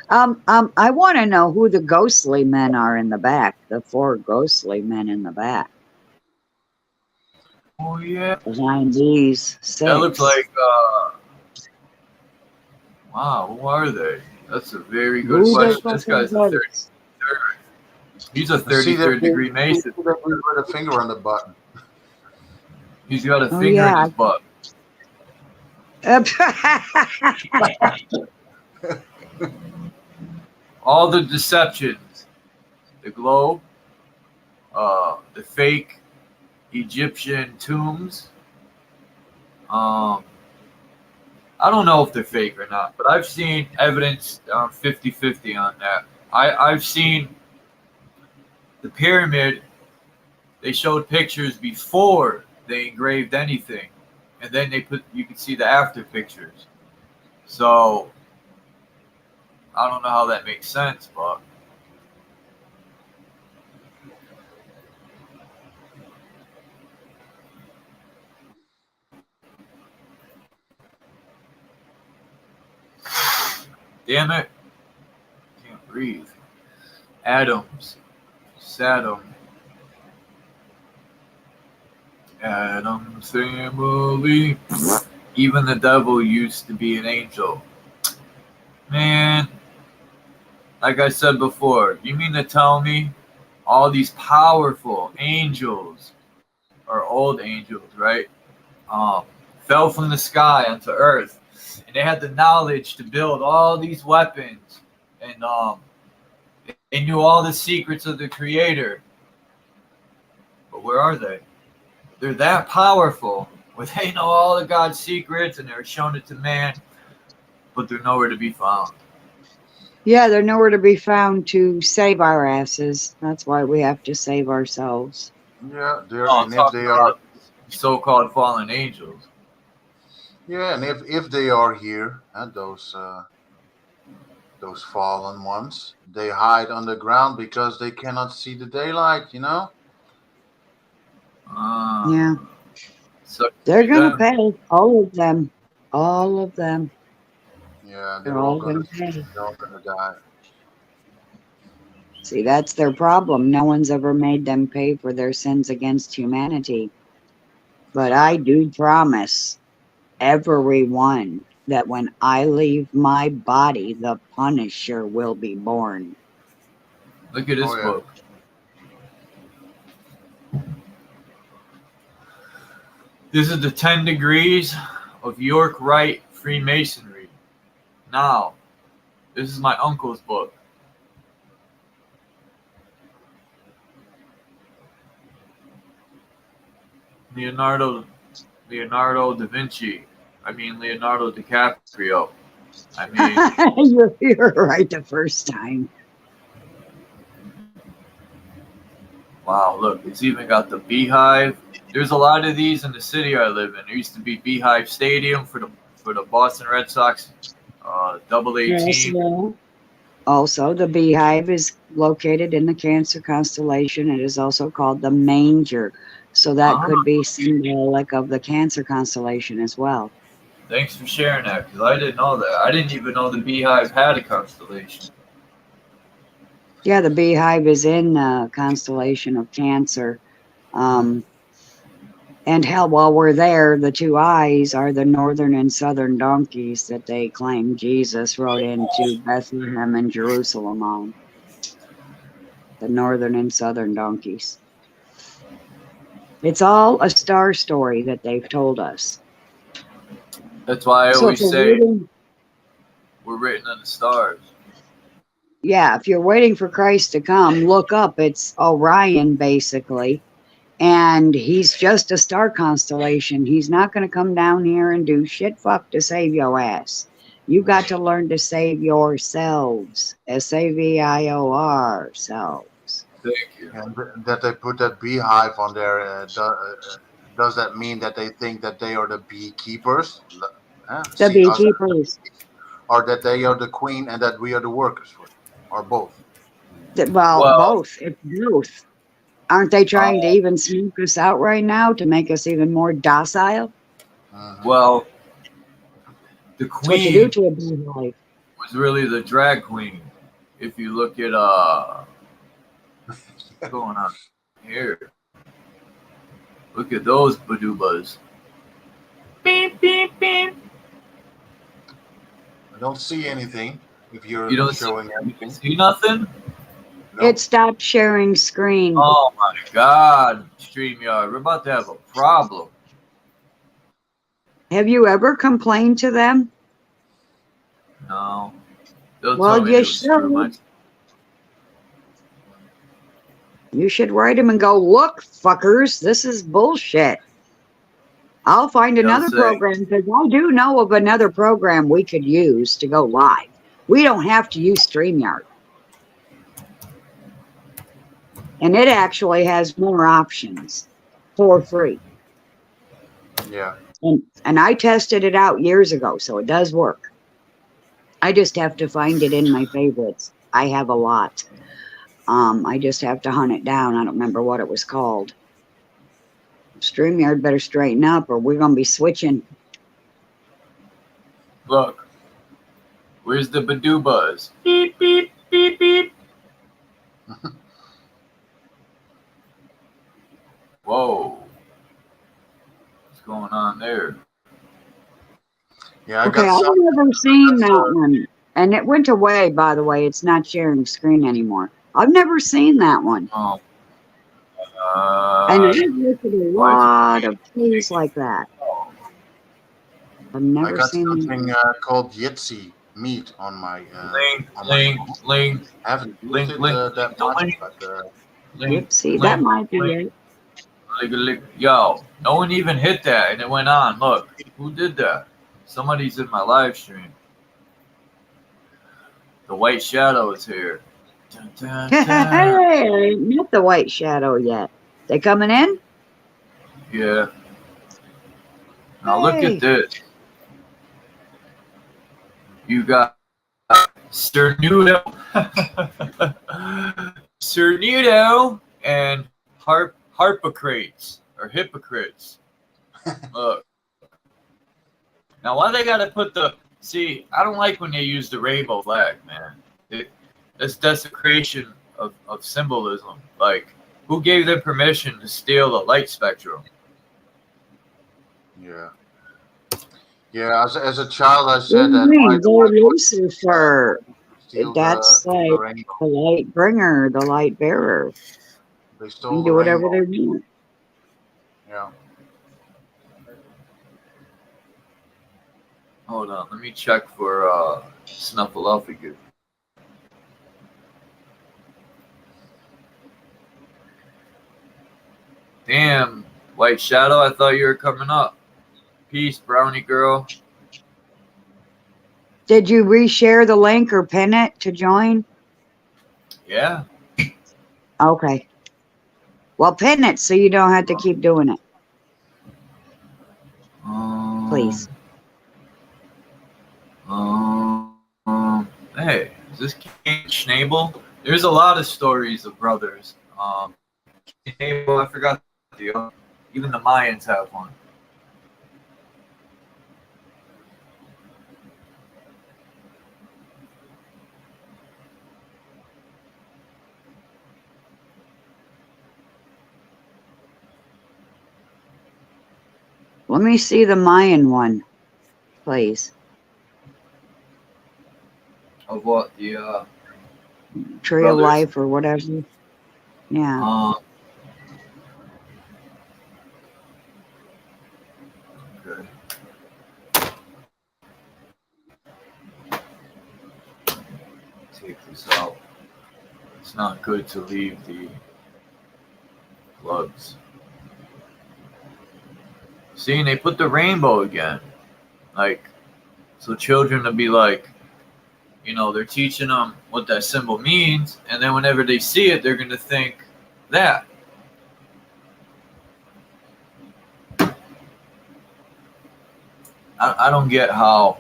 S4: I want to know who the ghostly men are in the back. The 4 ghostly men in the back
S1: Oh yeah,
S4: behind these 6.
S1: that looks like. Wow, who are they? That's a very good
S4: Who the
S1: question. This
S4: fucking
S1: guy's a
S4: what?
S1: 33rd. He's a
S3: See that
S1: 33rd degree Mason.
S3: With a finger on the button.
S1: He's got a
S4: Oh,
S1: finger
S4: yeah.
S1: in his butt. All the deceptions, the globe, the fake Egyptian tombs. I don't know if they're fake or not, but I've seen evidence 50-50 on that. I've seen the pyramid. They showed pictures before they engraved anything, and then you can see the after pictures. So I don't know how that makes sense, but damn it, can't breathe. Adams, Saddam, Adam's family. Even the devil used to be an angel. Man, like I said before, you mean to tell me all these powerful angels, or old angels, right? Fell from the sky onto earth, and they had the knowledge to build all these weapons, and they knew all the secrets of the Creator. But where are they? They're that powerful, where they know all of God's secrets, and they're shown it to man, but they're nowhere to be found.
S4: Yeah, they're nowhere to be found to save our asses. That's why we have to save ourselves.
S3: Yeah, they're,
S1: Oh,
S3: and if they are,
S1: so-called fallen angels.
S3: yeah, and if they are here, those fallen ones, they hide underground because they cannot see the daylight. You know.
S4: Yeah.
S1: So
S4: They're going to pay. All of them. All of them.
S3: Yeah,
S4: They're all going to pay.
S3: they're all gonna die.
S4: See, that's their problem. No one's ever made them pay for their sins against humanity. But I do promise everyone that when I leave my body, the Punisher will be born.
S1: Look at this book. This is the 10 degrees of York Rite Freemasonry. Now, this is my uncle's book. Leonardo da Vinci. I mean Leonardo DiCaprio. I mean
S4: You're right the first time.
S1: Wow, look, it's even got the Beehive. There's a lot of these in the city I live in. There used to be Beehive Stadium for the Boston Red Sox double A team.
S4: Yes, also, the Beehive is located in the Cancer constellation. It is also called the Manger. So that could be symbolic of the Cancer constellation as well.
S1: Thanks for sharing that, because I didn't know that. I didn't even know the Beehive had a constellation.
S4: Yeah, the Beehive is in the constellation of Cancer. And hell, while we're there, the two eyes are the northern and southern donkeys that they claim Jesus rode into Bethlehem and Jerusalem on. The northern and southern donkeys. It's all a star story that they've told us.
S1: That's why I
S4: So
S1: always
S4: if you're
S1: say
S4: waiting-
S1: we're written in the stars.
S4: yeah, if you're waiting for Christ to come, look up. It's Orion, basically. And he's just a star constellation. He's not going to come down here and do shit fuck to save your ass. You got to learn to save yourselves. SAVIOR selves.
S1: Thank you.
S3: And that they put that beehive on there, does that mean that they think that they are the beekeepers?
S4: The beekeepers.
S3: Or that they are the queen and that we are the workers? Or both?
S4: Well, both. It's both. Aren't they trying to even smoke us out right now to make us even more docile?
S1: Well, the
S4: That's what you do
S1: queen
S4: to a beehive.
S1: was really the drag queen. If you look at what's going on here, look at those badoobas. Beep beep beep.
S3: I don't see anything. If you're
S1: You don't
S3: showing anything,
S1: see nothing.
S3: no.
S4: It stopped sharing screen.
S1: Oh my God, StreamYard, we're about to have a problem.
S4: Have you ever complained to them?
S1: No. They'll
S4: Well,
S1: tell me
S4: you
S1: to screw
S4: should. You should write them and go, look, fuckers, this is bullshit. I'll find another
S1: say.
S4: program because I do know of another program we could use to go live. We don't have to use StreamYard. And it actually has more options for free.
S3: Yeah.
S4: And I tested it out years ago, so it does work. I just have to find it in my favorites. I have a lot. I just have to hunt it down. I don't remember what it was called. StreamYard better straighten up or we're going to be switching.
S1: Look. Where's the Badoo buzz? Beep, beep, beep, beep. Whoa. What's going on there?
S3: Yeah, I
S4: Okay,
S3: got
S4: I've
S3: some.
S4: never seen that one. And it went away, by the way. It's not sharing screen anymore. I've never seen that one.
S1: Oh.
S4: And I've looked at a lot of things like that. I've
S3: I
S4: never
S3: got
S4: seen
S3: something called Yitzy meat on my.
S1: Link.
S3: I haven't used
S1: Link,
S3: it
S1: link.
S3: that
S1: Don't
S3: much,
S1: link.
S3: but
S1: Link,
S4: See,
S1: link,
S4: that might be
S1: link.
S4: it.
S1: Yo, no one even hit that and it went on. Look, who did that? Somebody's in my live stream. The White Shadow is here. Dun, dun, dun.
S4: Hey, not the White Shadow yet. They coming in?
S1: Yeah. Now look
S4: Hey.
S1: at this. You got Cernudo, Cernudo, and Harpocrates or hypocrites. Look. Now, why they gotta put the? See, I don't like when they use the rainbow flag, man. It's desecration of symbolism. Like, who gave them permission to steal the light spectrum?
S3: yeah. Yeah, as a child, I
S4: What
S3: said
S4: do
S3: that.
S4: you mean?
S3: why
S4: Go
S3: do I
S4: Lucifer.
S3: steal
S4: That's
S3: the
S4: like
S3: rainbow?
S4: the light bringer, the light bearer.
S3: They
S4: You
S3: stole
S4: can
S3: the
S4: do whatever
S3: rainbow.
S4: they want.
S3: Yeah.
S1: Hold on, let me check for Snuffleupagus. Damn, White Shadow, I thought you were coming up. Peace, Brownie Girl.
S4: Did you reshare the link or pin it to join?
S1: Yeah.
S4: Okay. Well, pin it so you don't have to keep doing it, please.
S1: Hey, is this King Schnabel? There's a lot of stories of brothers. King Schnabel, I forgot the even the Mayans have one.
S4: Let me see the Mayan one, please.
S1: Of what? The
S4: Tree of
S1: Brothers.
S4: Life or whatever. Yeah.
S1: Okay. Take this out. It's not good to leave the plugs. See, and they put the rainbow again. Like, so children to be like, you know, they're teaching them what that symbol means, and then whenever they see it, they're going to think that. I don't get how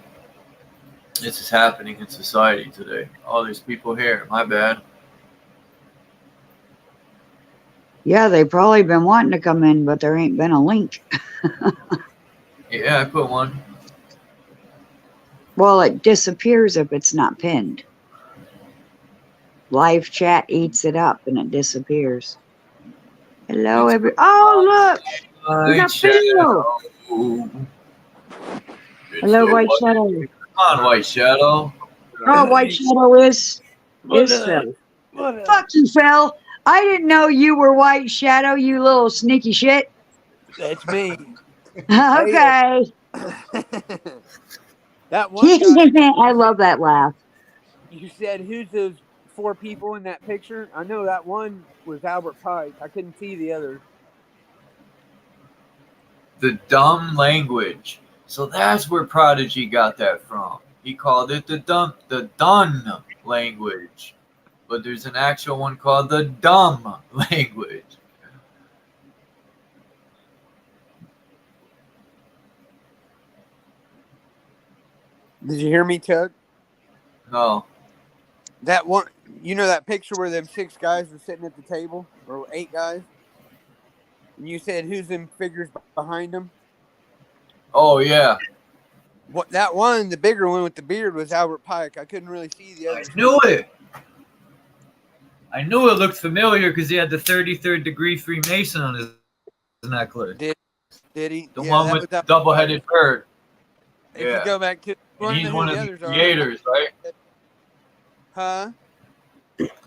S1: this is happening in society today. Oh, there's people here. My bad.
S4: Yeah, they probably been wanting to come in, but there ain't been a link.
S1: Yeah, I put one.
S4: Well, it disappears if it's not pinned. Live chat eats it up and it disappears. Hello, Oh, look! We got Phil. Hello, White Shadow.
S1: Come on, White Shadow.
S4: Oh, White Shadow is Phil. Fuck you, Phil. I didn't know you were White Shadow, you little sneaky shit.
S5: That's me.
S4: Okay.
S5: That one guy,
S4: I love that laugh.
S5: you said, who's those 4 people in that picture. I know that one was Albert Pike. I couldn't see the others.
S1: The dumb language. So that's where Prodigy got that from. He called it the done language. But there's an actual one called the dumb language.
S5: Did you hear me, Chuck?
S1: No.
S5: That one, you know that picture where them 6 guys were sitting at the table, or 8 guys, and you said who's them figures behind them?
S1: Oh, yeah.
S5: What that one, the bigger one with the beard, was Albert Pike. I couldn't really see the
S1: I
S5: others.
S1: knew it. I knew it looked familiar because he had the 33rd degree Freemason on his necklace.
S5: Did he?
S1: The
S5: Yeah,
S1: one
S5: that
S1: with
S5: was
S1: the
S5: Albert
S1: double-headed bird.
S5: If
S1: Yeah.
S5: you go back to
S1: And he's
S5: who
S1: one of
S5: the
S1: the
S5: others are.
S1: creators, right?
S5: Huh?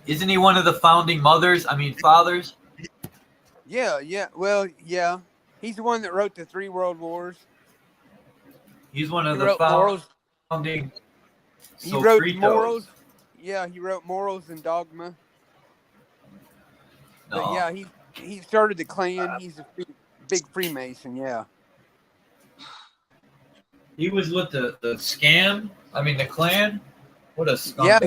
S1: Isn't he one of the founding fathers?
S5: Yeah. Well, yeah. He's the one that wrote the 3 World Wars.
S1: He's one of
S5: He
S1: the
S5: wrote Morals.
S1: founding.
S5: He wrote
S1: Sofritos.
S5: Morals. Yeah, he wrote Morals and Dogma. But
S1: No.
S5: yeah, he started the Klan. He's a big Freemason. Yeah.
S1: He was with the Klan. What a scumbag.
S5: Yeah,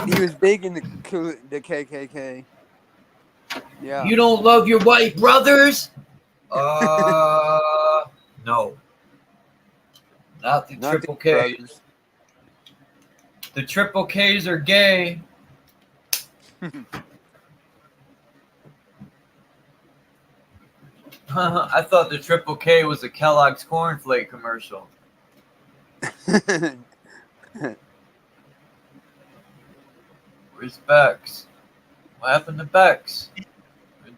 S5: he was big in the KKK. Yeah.
S1: You don't love your white brothers? No. Not the
S5: Not
S1: Triple
S5: the
S1: K.
S5: brothers.
S1: The Triple Ks are gay. I thought the Triple K was a Kellogg's cornflake commercial. Where's Bex? What happened to Bex?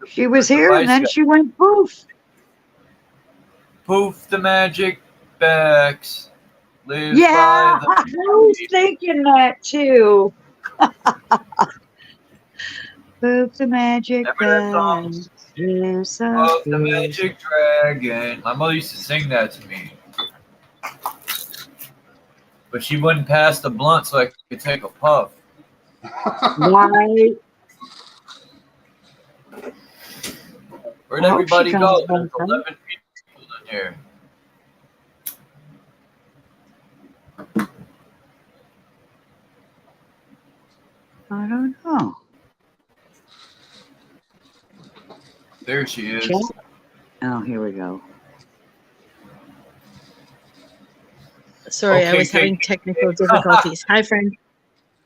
S4: She was here and then she went poof.
S1: Poof the magic Bex. Live
S4: Yeah,
S1: by
S4: I was thinking that too. Poof the magic
S1: Remember that song?
S4: bag. Yes, I
S1: Of the
S4: do.
S1: magic dragon. My mother used to sing that to me. But she wouldn't pass the blunt so I could take a puff.
S4: Right.
S1: Where'd
S4: I hope
S1: everybody
S4: she
S1: go?
S4: comes
S1: There's
S4: back.
S1: 11 people in here.
S4: I don't know.
S1: There she is.
S4: Chat? Oh, here we go.
S6: Sorry, I
S1: Okay,
S6: was
S1: okay.
S6: having technical difficulties. Hi, friend.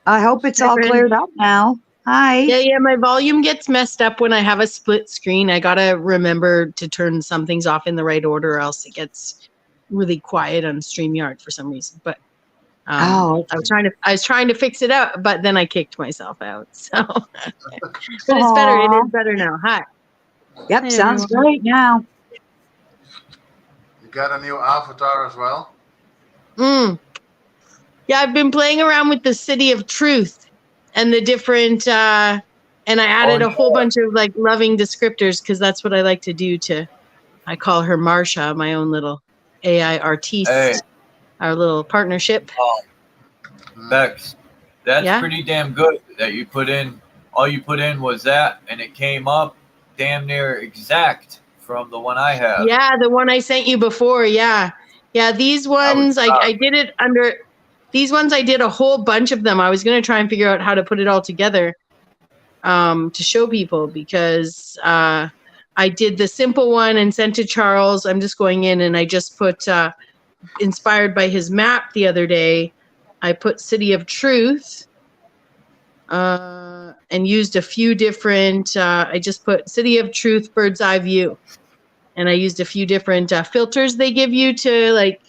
S4: I hope it's
S6: Hi,
S4: all
S6: friend.
S4: cleared up now. Hi.
S6: Yeah, my volume gets messed up when I have a split screen. I gotta remember to turn some things off in the right order, or else it gets really quiet on StreamYard for some reason. But
S4: Oh,
S6: I was trying to fix it out, but then I kicked myself out. So, but it's better. It
S4: Aw.
S6: is better now. Hi.
S4: Yep,
S6: Hi,
S4: sounds
S6: everyone.
S4: great now.
S3: You got a new avatar as well?
S6: Yeah, I've been playing around with the City of Truth and the different, and I added a whole bunch of like loving descriptors because that's what I like to do. I call her Marsha, my own little AI artiste,
S1: Hey.
S6: our little partnership.
S1: Bex, that's
S6: Yeah?
S1: pretty damn good that you put in. All you put in was that, and it came up damn near exact from the one I have.
S6: Yeah, the one I sent you before. Yeah. These ones, I did it under. These ones, I did a whole bunch of them. I was going to try and figure out how to put it all together to show people because I did the simple one and sent to Charles. I'm just going in and I just put, inspired by his map the other day, I put City of Truth and used a few different, I just put City of Truth, bird's eye view. And I used a few different filters they give you to like,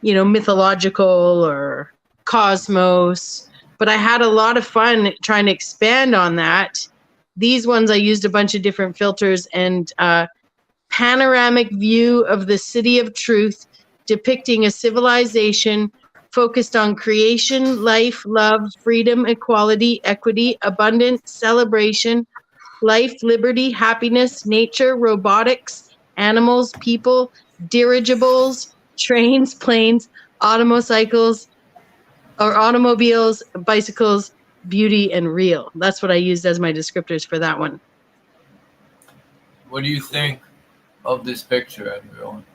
S6: mythological or cosmos. But I had a lot of fun trying to expand on that. These ones I used a bunch of different filters and panoramic view of the City of Truth depicting a civilization focused on creation, life, love, freedom, equality, equity, abundance, celebration, life, liberty, happiness, nature, robotics, animals, people, dirigibles, trains, planes, automobiles, bicycles, beauty, and real. That's what I used as my descriptors for that one.
S1: What do you think of this picture, everyone?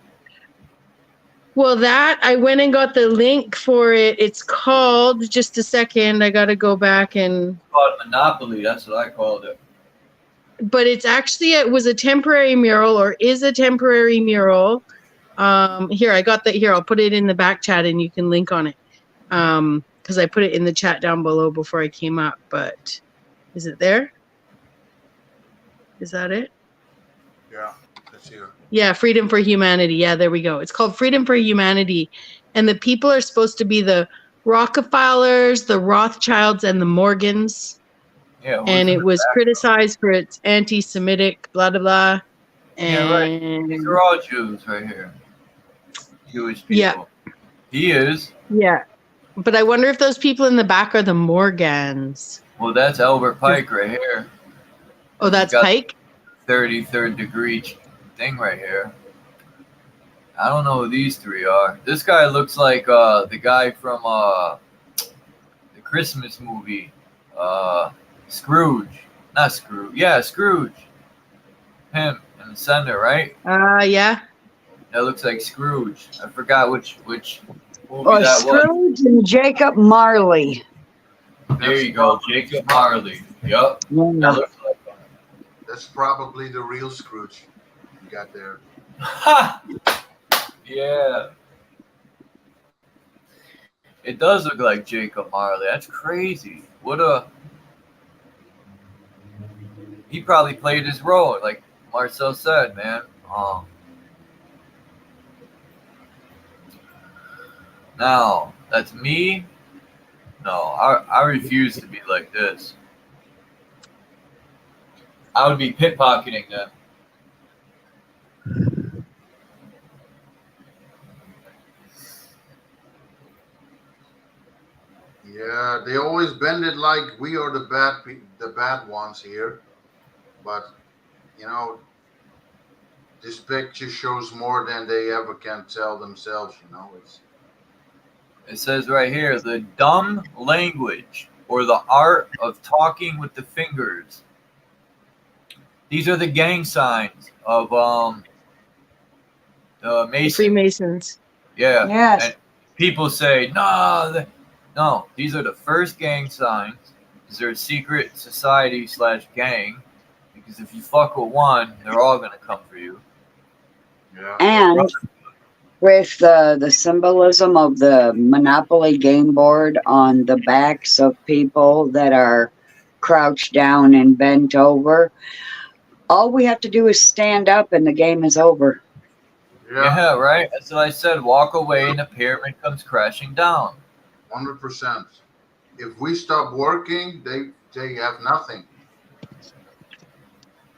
S6: Well, that I went and got the link for it. It's called, just a second, I got to go back and,
S1: It's called Monopoly. That's what I called it.
S6: but it's actually, it was a temporary mural, or is a temporary mural. Here, I got that here. I'll put it in the back chat and you can link on it. Because I put it in the chat down below before I came up, but is it there? Is that it?
S3: Yeah, that's here.
S6: Yeah, Freedom for Humanity. Yeah, there we go. It's called Freedom for Humanity. And the people are supposed to be the Rockefellers, the Rothschilds, and the Morgans.
S1: Yeah.
S6: And it was criticized for its anti-Semitic, blah, blah, blah.
S1: Yeah, right.
S6: And
S1: These are all Jews right here. Jewish people.
S6: Yeah.
S1: He is.
S6: yeah. But I wonder if those people in the back are the Morgans.
S1: Well, that's Albert Pike right here.
S6: Oh, that's
S1: Got-
S6: Pike?
S1: 33rd degree thing right here. I don't know who these three are. This guy looks like the guy from the Christmas movie, Scrooge. Not Scrooge. Yeah, Scrooge. Him in the center, right?
S6: Yeah.
S1: That looks like Scrooge. I forgot which movie
S4: Or
S1: that was.
S4: Scrooge and Jacob Marley.
S1: There you go, Jacob Marley. Yup. That
S4: Yeah.
S1: looks like him.
S3: That's probably the real Scrooge you got there.
S1: Ha! Yeah. It does look like Jacob Marley. That's crazy. What a... He probably played his role, like Marcel said, man. Now, that's me. No, I refuse to be like this. I would be pickpocketing them.
S3: Yeah, they always bend it like we are the bad ones here, but you know, this picture shows more than they ever can tell themselves. You know,
S1: It says right here, the dumb language, or the art of talking with the fingers. These are the gang signs of the Masons.
S6: Freemasons.
S1: Yeah.
S4: Yes.
S1: And people say, no, these are the first gang signs. They're a secret society / gang. Because if you fuck with one, they're all gonna come for you.
S3: yeah.
S4: And with the symbolism of the Monopoly game board on the backs of people that are crouched down and bent over, all we have to do is stand up and the game is over.
S1: Yeah, right? That's what I said. Walk away and the pyramid comes crashing down.
S3: 100%. If we stop working, they have nothing.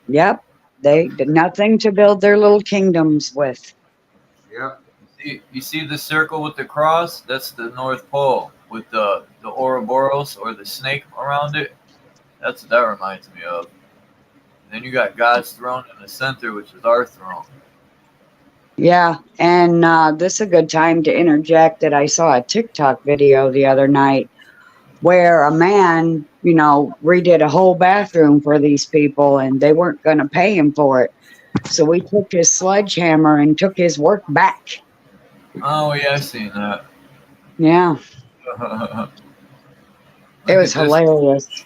S4: Yep. They did nothing to build their little kingdoms with.
S3: Yeah.
S1: You see the circle with the cross? That's the North Pole with the Ouroboros or the snake around it. That's what that reminds me of. Then you got God's throne in the center, which is our throne.
S4: Yeah, and this is a good time to interject that I saw a TikTok video the other night where a man, redid a whole bathroom for these people and they weren't going to pay him for it. So he took his sledgehammer and took his work back.
S1: Oh, yeah, I've seen that.
S4: Yeah, it was hilarious.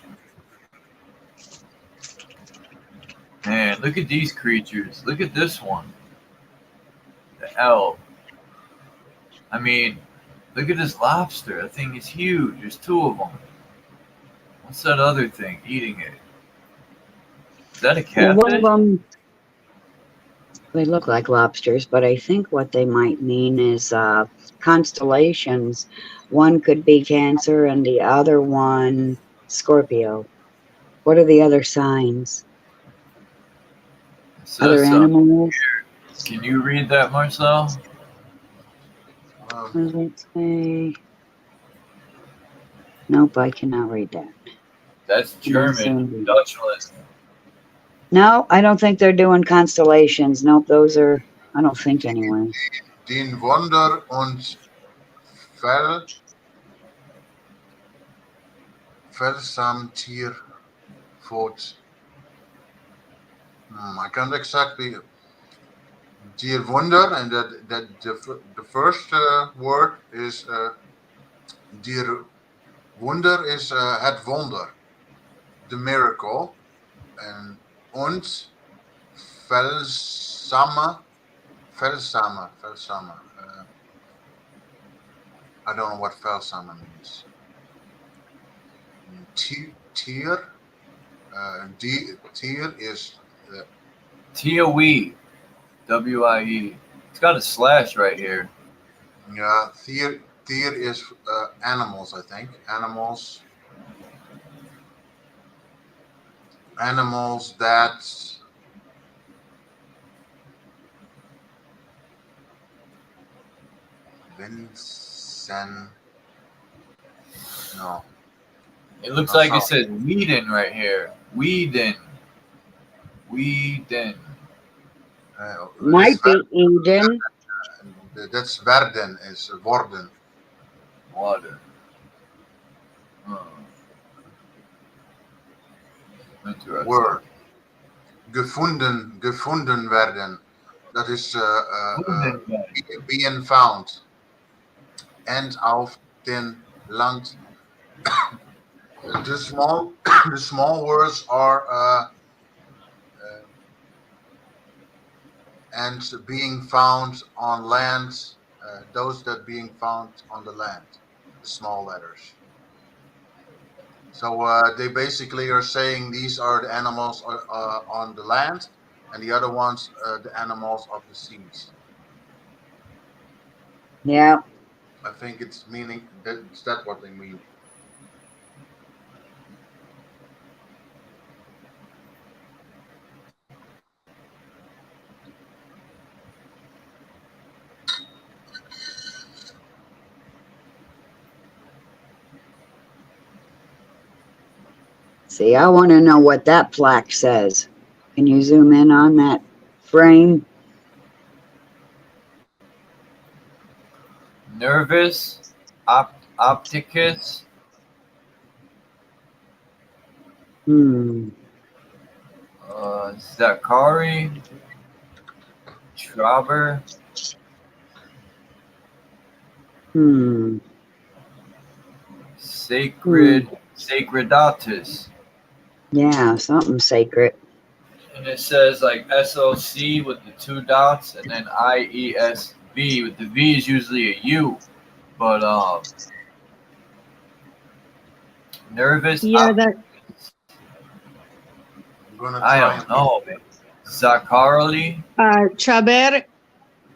S1: Man, look at these creatures. Look at this one. The elk. I mean, look at this lobster. That thing is huge. There's two of them. What's that other thing eating it? Is that a
S4: Well, one
S1: catfish?
S4: of them, they look like lobsters, but I think what they might mean is constellations. One could be Cancer and the other one Scorpio. What are the other signs?
S1: It says
S4: Other
S1: something.
S4: animals?
S1: Can you read that, Marcel?
S4: What does it say? Nope, I cannot read that.
S1: That's German. Dutchland.
S4: No, I don't think they're doing constellations. Nope, those are, I don't think anyway.
S3: Den Wunder und Versam Tiervoort. I can't exactly. Dierwunder, and the first word is Dierwunder is het wonder, the miracle, and Velsame. I don't know what Velsame means. Tier is
S1: T-O-E. W-I-E. It's got a slash right here.
S3: yeah. Tier is animals, I think. Animals that Vincent. No.
S1: It looks
S3: Oh,
S1: like it
S3: sorry.
S1: says Whedon right here. Whedon.
S4: Might be Eden.
S3: That's Werden, is worden.
S1: Water. Interesting.
S3: Word. Gefunden werden. Dat is being found. And auf den Land. The small words are and being found on land. Those that being found on the land. The small letters. So they basically are saying these are the animals on the land, and the other ones the animals of the seas.
S4: Yeah.
S3: I think it's meaning that's what they mean.
S4: See, I want to know what that plaque says. Can you zoom in on that frame?
S1: Nervous. Opticus. Zachary. Traber. Sacredatus.
S4: Yeah, something sacred.
S1: And it says like SOC with the 2 dots, and then IESV with the V is usually a U, but nervous.
S6: Yeah, that
S3: I'm gonna
S1: I
S3: try
S1: don't know, man. Zachary.
S6: Traber,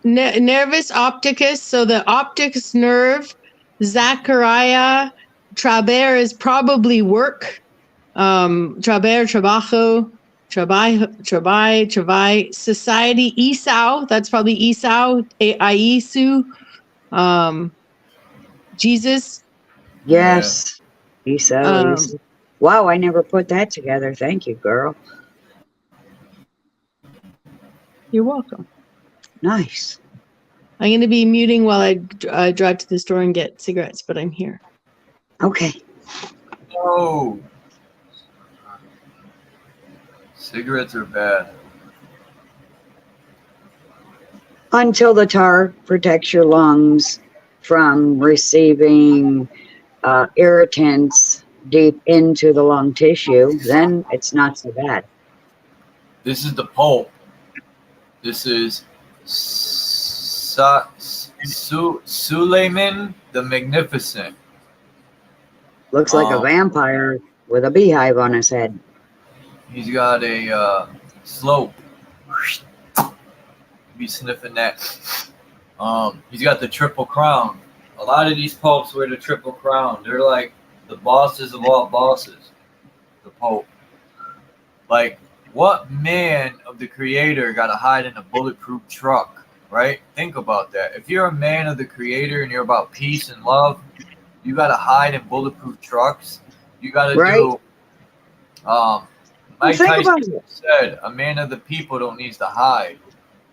S6: nervus opticus. So the optics nerve, Zachariah, Traber is probably work. Traber, trabajo, trabai, society, Esau. That's probably Esau, Aisu. Jesus.
S4: Yes. Esau. Wow, I never put that together. Thank you, girl.
S6: You're welcome.
S4: Nice.
S6: I'm going to be muting while I drive to the store and get cigarettes, but I'm here.
S4: Okay.
S1: No. Cigarettes are bad.
S4: Until the tar protects your lungs from receiving irritants deep into the lung tissue, then it's not so bad.
S1: This is the Pope. This is Suleiman the Magnificent.
S4: Looks like a vampire with a beehive on his head.
S1: He's got a slope. Be sniffing that. He's got the triple crown. A lot of these popes wear the triple crown. They're like the bosses of all bosses. The Pope. Like, what man of the Creator got to hide in a bulletproof truck, right? Think about that. If you're a man of the Creator and you're about peace and love, you got to hide in bulletproof trucks. You got to do. Mike Tyson said, "A man of the people don't need to hide."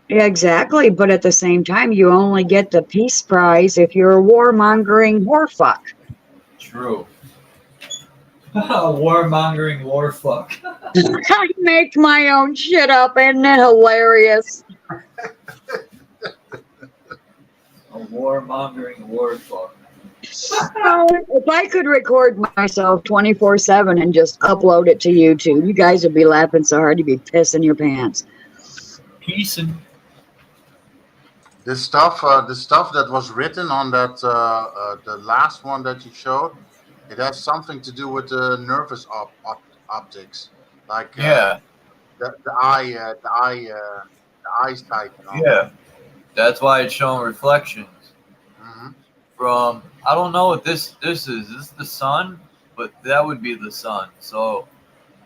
S4: Yeah, exactly. But at the same time, you only get the peace prize if you're a warmongering whorefuck.
S1: True. Warmongering war fuck.
S4: I make my own shit up, isn't it hilarious?
S1: A warmongering war fuck.
S4: Oh, if I could record myself 24/7 and just upload it to YouTube, you guys would be laughing so hard you'd be pissing your pants.
S1: Peace and
S3: The stuff that was written on that the last one that you showed, it has something to do with the nervous optics, like
S1: yeah,
S3: the eyesight. And all
S1: yeah. That's why it's showing reflections
S3: hmm
S1: from. I don't know what this is. Is this the sun? But that would be the sun. So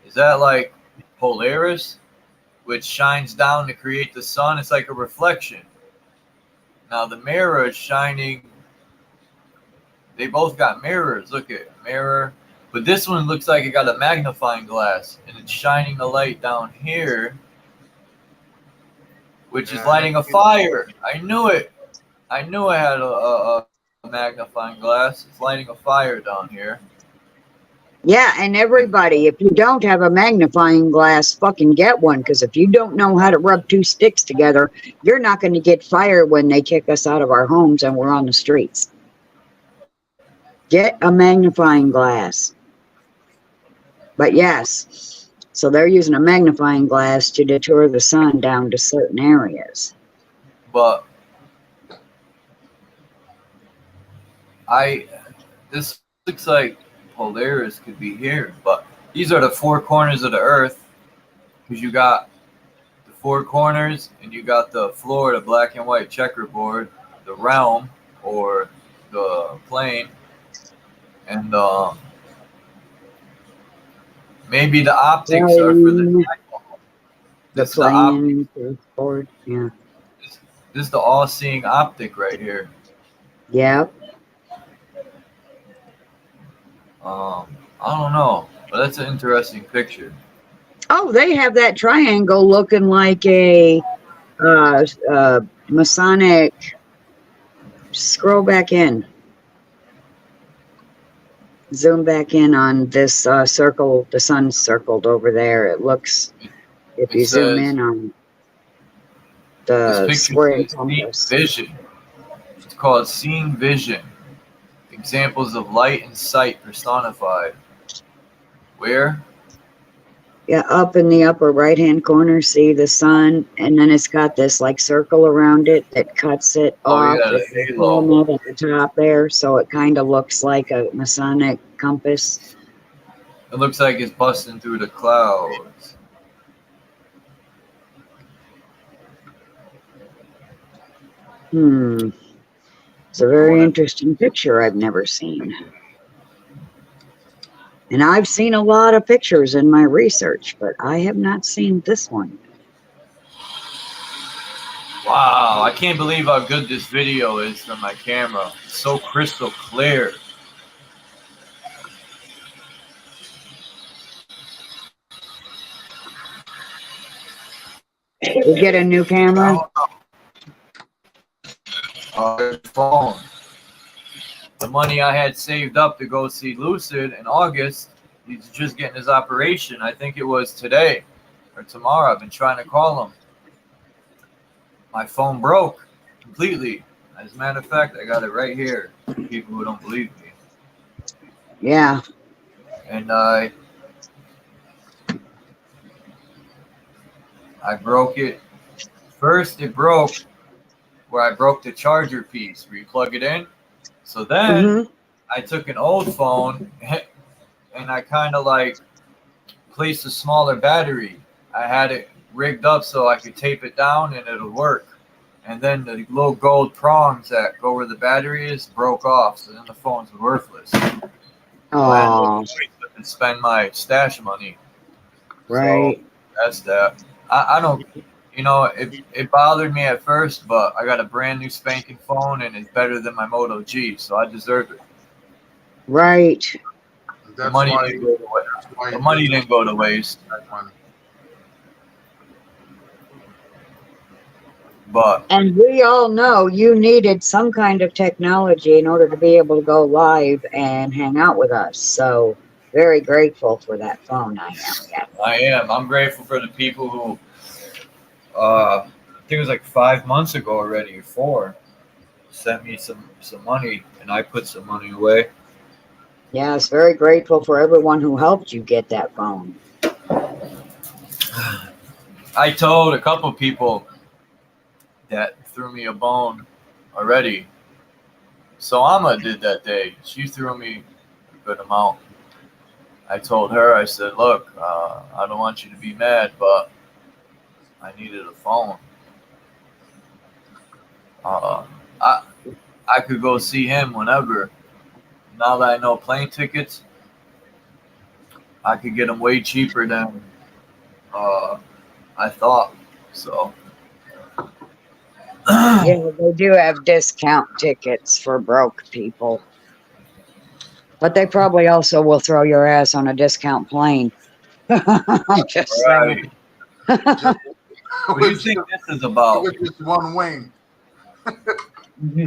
S1: is that like Polaris, which shines down to create the sun? It's like a reflection. Now the mirror is shining. They both got mirrors. Look at mirror. But this one looks like it got a magnifying glass. And it's shining the light down here. Which is
S3: Yeah,
S1: lighting a fire. I knew it. I knew I had a magnifying glass. It's lighting a fire down here.
S4: Yeah, and everybody, if you don't have a magnifying glass, fucking get one. Because if you don't know how to rub two sticks together, you're not going to get fired when they kick us out of our homes and we're on the streets. Get a magnifying glass. But yes, so they're using a magnifying glass to deter the sun down to certain areas.
S1: But this looks like Polaris could be here, but these are the four corners of the earth, because you got the four corners and you got the floor, the black and white checkerboard, the realm or the plane, and maybe the optics are for the
S4: The
S1: this is the optic.
S4: plane, the board, yeah.
S1: This is the all-seeing optic right here.
S4: Yep.
S1: I don't know, but that's an interesting picture.
S4: Oh, they have that triangle looking like a Masonic. Scroll back in. Zoom back in on this circle. The sun's circled over there. It looks, if you
S1: It
S4: zoom
S1: says-
S4: in on
S1: This
S4: the
S1: picture
S4: square
S1: says seeing
S4: compass.
S1: vision. It's called seeing vision. Examples of light and sight personified. Where?
S4: Yeah, up in the upper right-hand corner, see the sun, and then it's got this like circle around it that cuts it
S1: Oh,
S4: off.
S1: yeah, the
S4: with the
S1: halo.
S4: helmet at the top there, so it kind of looks like a Masonic compass.
S1: It looks like it's busting through the clouds.
S4: It's a very interesting picture I've never seen. And I've seen a lot of pictures in my research, but I have not seen this one.
S1: Wow, I can't believe how good this video is from my camera. It's so crystal clear.
S4: You get a new camera?
S1: Phone. The money I had saved up to go see Lucid in August, he's just getting his operation. I think it was today or tomorrow. I've been trying to call him. My phone broke completely. As a matter of fact, I got it right here. People who don't believe me.
S4: Yeah.
S1: And I broke it. First, it broke where I broke the charger piece where you plug it in. So then I took an old phone and I kind of like placed a smaller battery. I had it rigged up so I could tape it down and it'll work. And then the little gold prongs that go where the battery is broke off. So then the phone's worthless.
S4: Oh,
S1: And spend my stash money.
S4: right.
S1: So that's that. I don't, you know, it bothered me at first, but I got a brand new spanking phone and it's better than my Moto G, so I deserve it.
S4: Right.
S3: That's
S1: money
S3: why,
S1: didn't go to waste.
S3: that's why
S1: The money didn't go to waste,
S3: that one.
S1: but
S4: And we all know you needed some kind of technology in order to be able to go live and hang out with us. So very grateful for that phone. I am. Yeah.
S1: I am. I'm grateful for the people who, I think it was like 5 months ago already, or 4, sent me some money, and I put some money away.
S4: Yes, very grateful for everyone who helped you get that phone.
S1: I told a couple people that threw me a bone already. So Amma did that day. She threw me a good amount. I told her, I said, look, I don't want you to be mad, but I needed a phone. Uh, I could go see him whenever. Now that I know plane tickets, I could get them way cheaper than I thought. So,
S4: Yeah, they do have discount tickets for broke people. But they probably also will throw your ass on a discount plane. I'm just
S1: right.
S4: saying.
S3: Just,
S1: What do you
S3: with,
S1: think
S3: just,
S1: this is about?
S3: with just one wing.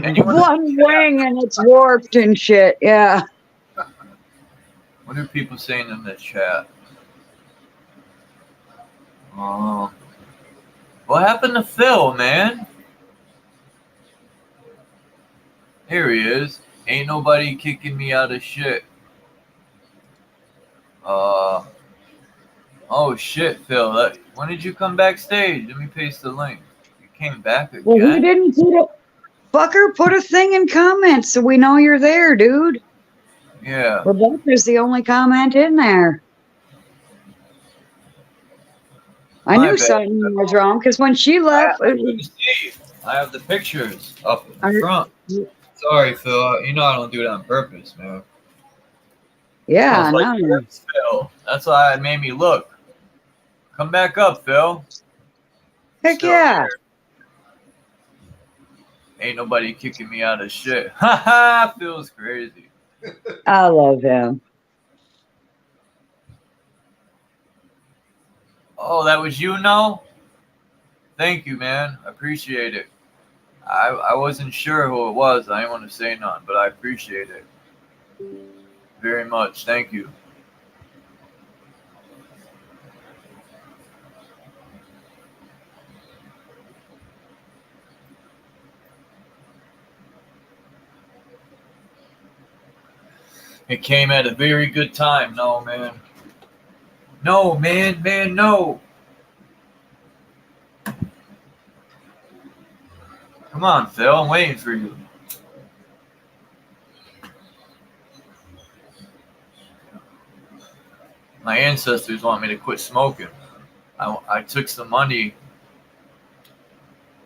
S1: Anyone?
S4: One wing and it's warped and shit. Yeah.
S1: What are people saying in the chat? Uh, what happened to Phil, man? Here he is. Ain't nobody kicking me out of shit. Uh, oh shit, Phil. When did you come backstage? Let me paste the link. You came back
S4: Well, we
S1: again?
S4: didn't put it. Fucker, put a thing in comments so we know you're there, dude.
S1: Yeah.
S4: Rebecca's the only comment in there. I
S1: My
S4: knew
S1: bad.
S4: something was wrong because when she left, it was,
S1: See, I have the pictures up in
S4: I-
S1: front. Sorry, Phil. You know I don't do it on purpose, man.
S4: yeah,
S1: Smells like
S4: no.
S1: this, Phil. That's why it made me look. Come back up, Phil.
S4: Heck
S1: Still
S4: yeah.
S1: here. Ain't nobody kicking me out of shit. Ha ha! Phil's crazy.
S4: I love him.
S1: Oh, that was you now? Thank you, man. I appreciate it. I wasn't sure who it was. I didn't want to say nothing, but I appreciate it very much. Thank you. It came at a very good time. No, man. No, man, no. Come on, Phil. I'm waiting for you. My ancestors want me to quit smoking. I took some money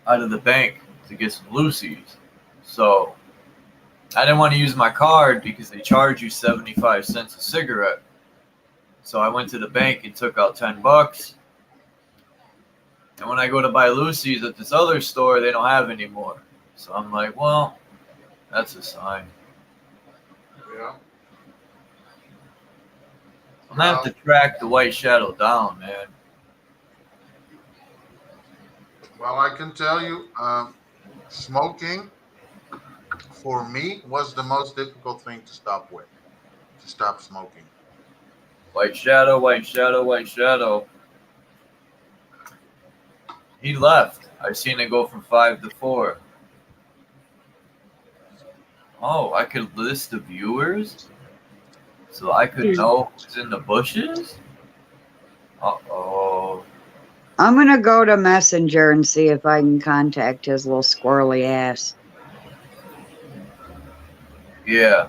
S1: out of the bank to get some Lucy's. So I didn't want to use my card because they charge you 75 cents a cigarette. So I went to the bank and took out $10. And when I go to buy Lucy's at this other store, they don't have any more. So I'm like, well, that's a sign.
S3: Yeah.
S1: I'm gonna have to track the White Shadow down, man.
S3: Well, I can tell you, smoking for me was the most difficult thing to stop with, to stop smoking.
S1: White Shadow, White Shadow, White Shadow. He left. I've seen it go from 5 to 4. Oh, I could list the viewers? So I could know who's in the bushes? Uh-oh.
S4: I'm going to go to Messenger and see if I can contact his little squirrely ass.
S1: Yeah.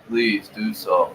S1: Please do so.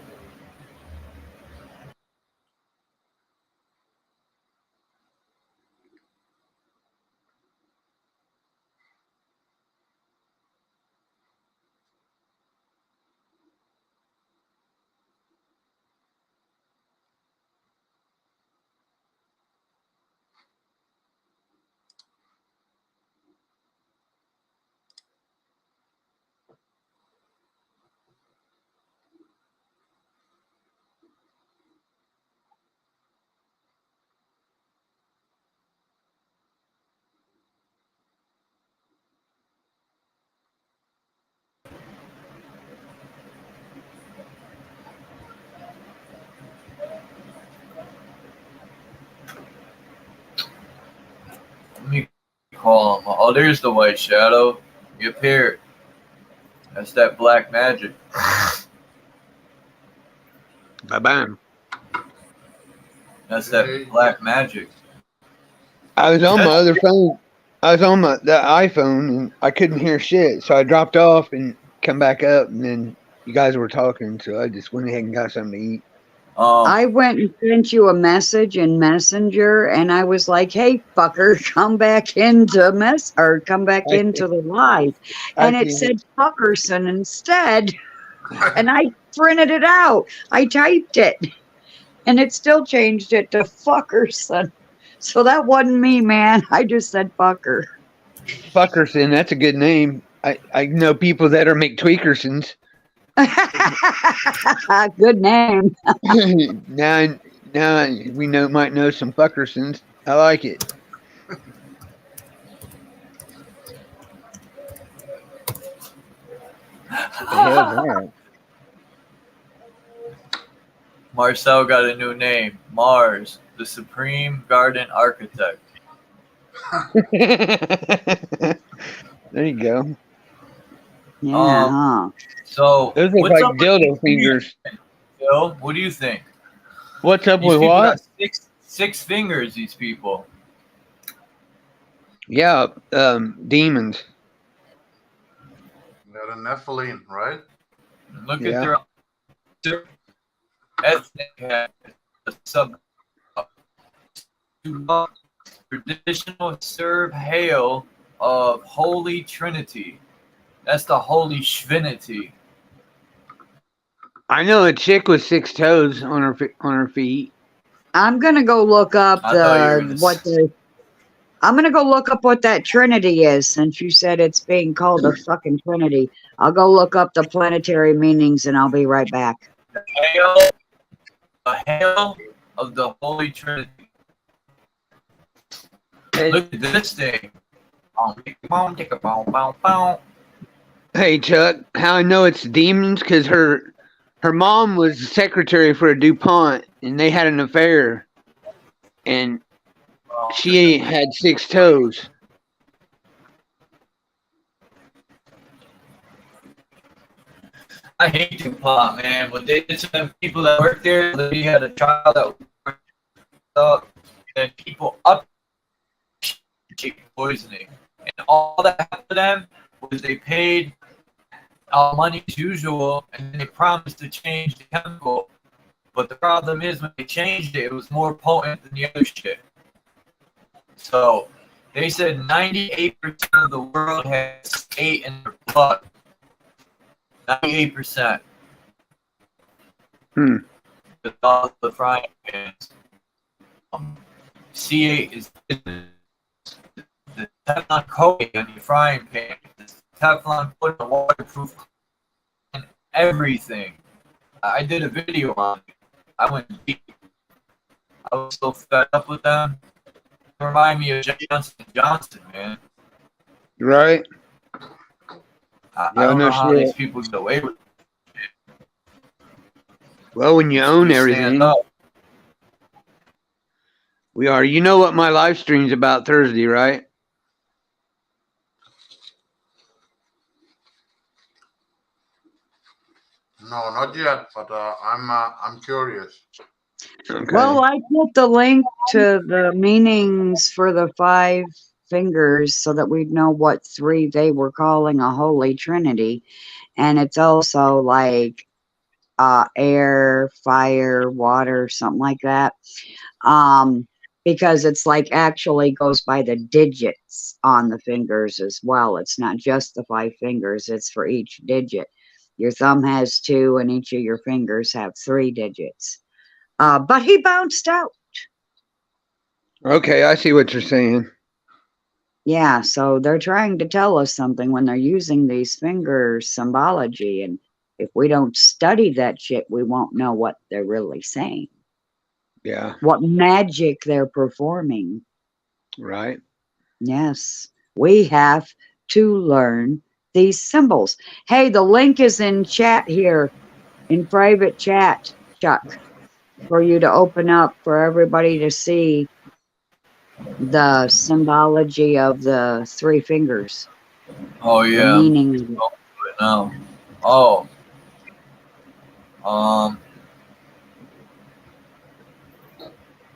S1: call him? Oh, there's the white shadow. He appeared. That's that black magic.
S5: Bye-bye.
S1: That's that black magic.
S5: I was on my other phone. I was on the iPhone and I couldn't hear shit, so I dropped off and come back up, and then you guys were talking, so I just went ahead and got something to eat.
S4: I went and sent you a message in Messenger, and I was like, "Hey, fucker, come back into come back into the live," and it said Fuckerson instead, and I printed it out. I typed it, and it still changed it to Fuckerson. So that wasn't me, man. I just said fucker.
S5: Fuckerson, that's a good name. I know people that are McTweakersons.
S4: Good name.
S5: now we might know some Fuckersons. I like it. What the hell is that?
S1: Marcel got a new name. Mars, the Supreme Garden Architect.
S5: There you go.
S4: Yeah.
S1: So
S5: Those look
S1: what's
S5: like
S1: up with
S5: dildo
S1: these
S5: fingers.
S1: Phil? What do you think?
S5: What's up
S1: These
S5: with
S1: people
S5: what?
S1: got six fingers, these people.
S5: Yeah, demons.
S3: They're the Nephilim, right?
S1: Look
S5: Yeah.
S1: at their ethnic sub traditional serve hail of Holy Trinity. That's the Holy Schvinity.
S5: I know a chick with 6 toes on her feet.
S4: I'm gonna go look up
S1: I thought you were gonna
S4: I'm gonna go look up what that Trinity is, since you said it's being called a fucking Trinity. I'll go look up the planetary meanings, and I'll be right back.
S1: A hail of the Holy Trinity. Look at this thing.
S5: Hey Chuck, how I know it's demons? Because her mom was the secretary for a DuPont, and they had an affair, and she had 6 toes.
S1: I hate DuPont, man. What they did to them people that work there, they had a child that worked up, and people up poisoning. And all that happened to them was they paid money as usual, and they promised to change the chemical. But the problem is, when they changed it, it was more potent than the other shit. So they said 98% of the world has hate in their blood. 98%. With all the frying pans. C8 is the Teflon coating on your frying pan. The Teflon put a waterproof and everything. I did a video on it. I went deep. I was so fed up with them. They remind me of Johnson & Johnson, man.
S5: Right?
S1: I don't know how these people get away with it.
S5: Well, when you own
S1: Just
S5: everything,
S1: stand up.
S5: we are. You know what my live stream's about Thursday, right?
S3: No, not yet, but I'm curious.
S5: Okay.
S4: Well, I put the link to the meanings for the 5 fingers so that we'd know what 3 they were calling a Holy Trinity. And it's also like air, fire, water, something like that. Because it's like actually goes by the digits on the fingers as well. It's not just the 5 fingers, it's for each digit. Your thumb has 2 and each of your fingers have 3 digits. But he bounced out.
S5: Okay, I see what you're saying.
S4: Yeah, so they're trying to tell us something when they're using these finger symbology. And if we don't study that shit, we won't know what they're really saying.
S5: Yeah.
S4: What magic they're performing.
S5: Right.
S4: Yes, we have to learn these symbols. Hey, the link is in chat here, in private chat, Chuck, for you to open up for everybody to see. the symbology of the three fingers.
S1: Oh
S4: The
S1: yeah.
S4: meaning of it.
S1: Right now. Oh.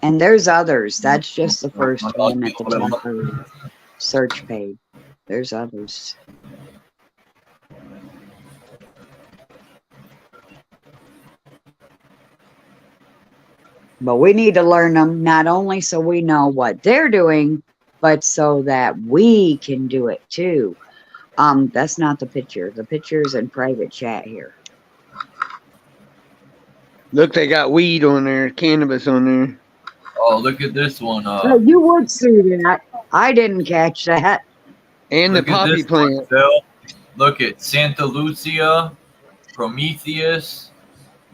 S4: And there's others. That's just the first one at the top of the search page. There's others. But we need to learn them not only so we know what they're doing, but so that we can do it too. That's not the picture. The picture is in private chat here.
S5: Look, they got weed on there, cannabis on there.
S1: Oh, look at this one.
S4: Oh, you would see that. I didn't catch that.
S5: And the
S1: Look at
S5: poppy
S1: this
S5: plant.
S1: one, Phil. Look at Santa Lucia, Prometheus,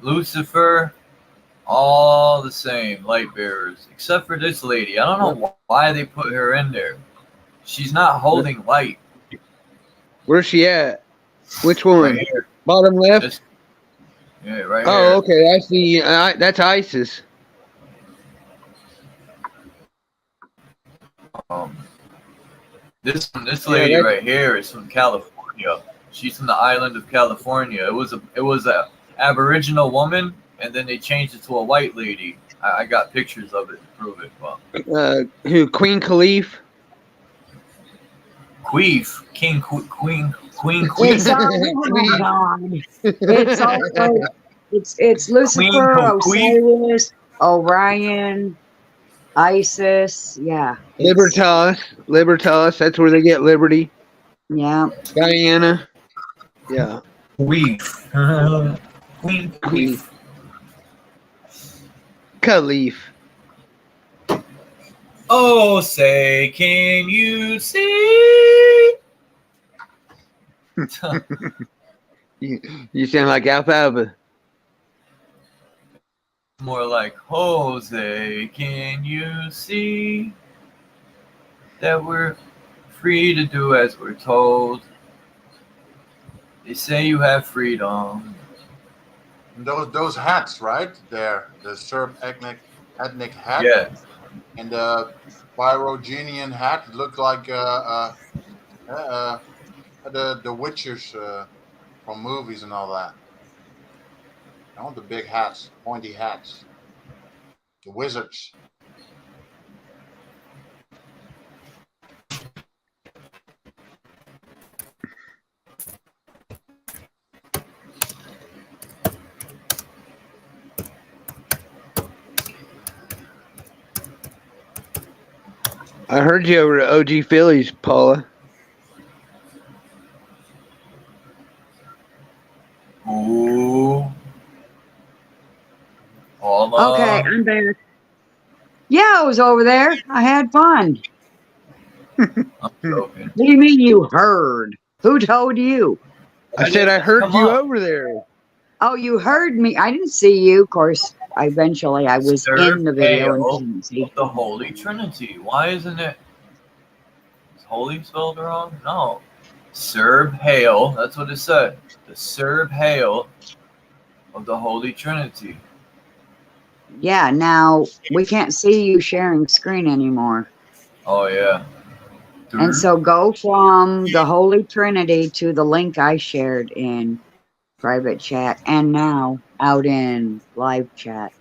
S1: Lucifer, all the same light bearers, except for this lady. I don't know why they put her in there. She's not holding light.
S5: Where's she at? Which one?
S1: Right here.
S5: Bottom left?
S1: This- yeah, right
S5: Oh,
S1: here.
S5: okay. I see. That's ISIS.
S1: This lady
S5: that's-
S1: right here is from California. She's from the island of California. It was a Aboriginal woman, and then they changed it to a white lady. I got pictures of it to prove it. Well,
S5: Who? Queen Khalif?
S1: Queef, King, Queen,
S4: It's oh God. It's also it's Lucifer,
S1: Queen.
S4: Osiris, Orion, Isis. Yeah.
S5: Libertas. That's where they get liberty.
S4: Yeah.
S5: Guyana. Yeah.
S1: Queef. Queen,
S5: Queef. Khalif.
S1: Oh, say, can you see?
S5: You sound like Alfalfa.
S1: More like, Jose, can you see that we're free to do as we're told? They say you have freedom.
S3: Those hats, right? There, the Serb ethnic hat.
S1: Yeah.
S3: And the Pyrogenian hat looked like the Witchers from movies and all that. I want the big hats, pointy hats. The wizards.
S5: I heard you over at OG Phillies, Paula.
S1: Ooh. Paula.
S4: Okay, I'm back. Yeah, I was over there. I had fun.
S1: I'm joking.
S4: What do you mean you heard? Who told you?
S5: I said I heard
S1: Come
S5: you
S1: on.
S5: over there.
S4: Oh, you heard me. I didn't see you. Of course, eventually I was
S1: Serve
S4: in the video
S1: hail
S4: and didn't see.
S1: of the Holy Trinity. Why isn't it? Is holy spelled wrong? No. Serve hail. That's what it said. The serve hail of the Holy Trinity.
S4: Yeah, now we can't see you sharing screen anymore.
S1: Oh yeah.
S4: And so go from the Holy Trinity to the link I shared in private chat and now out in live chat.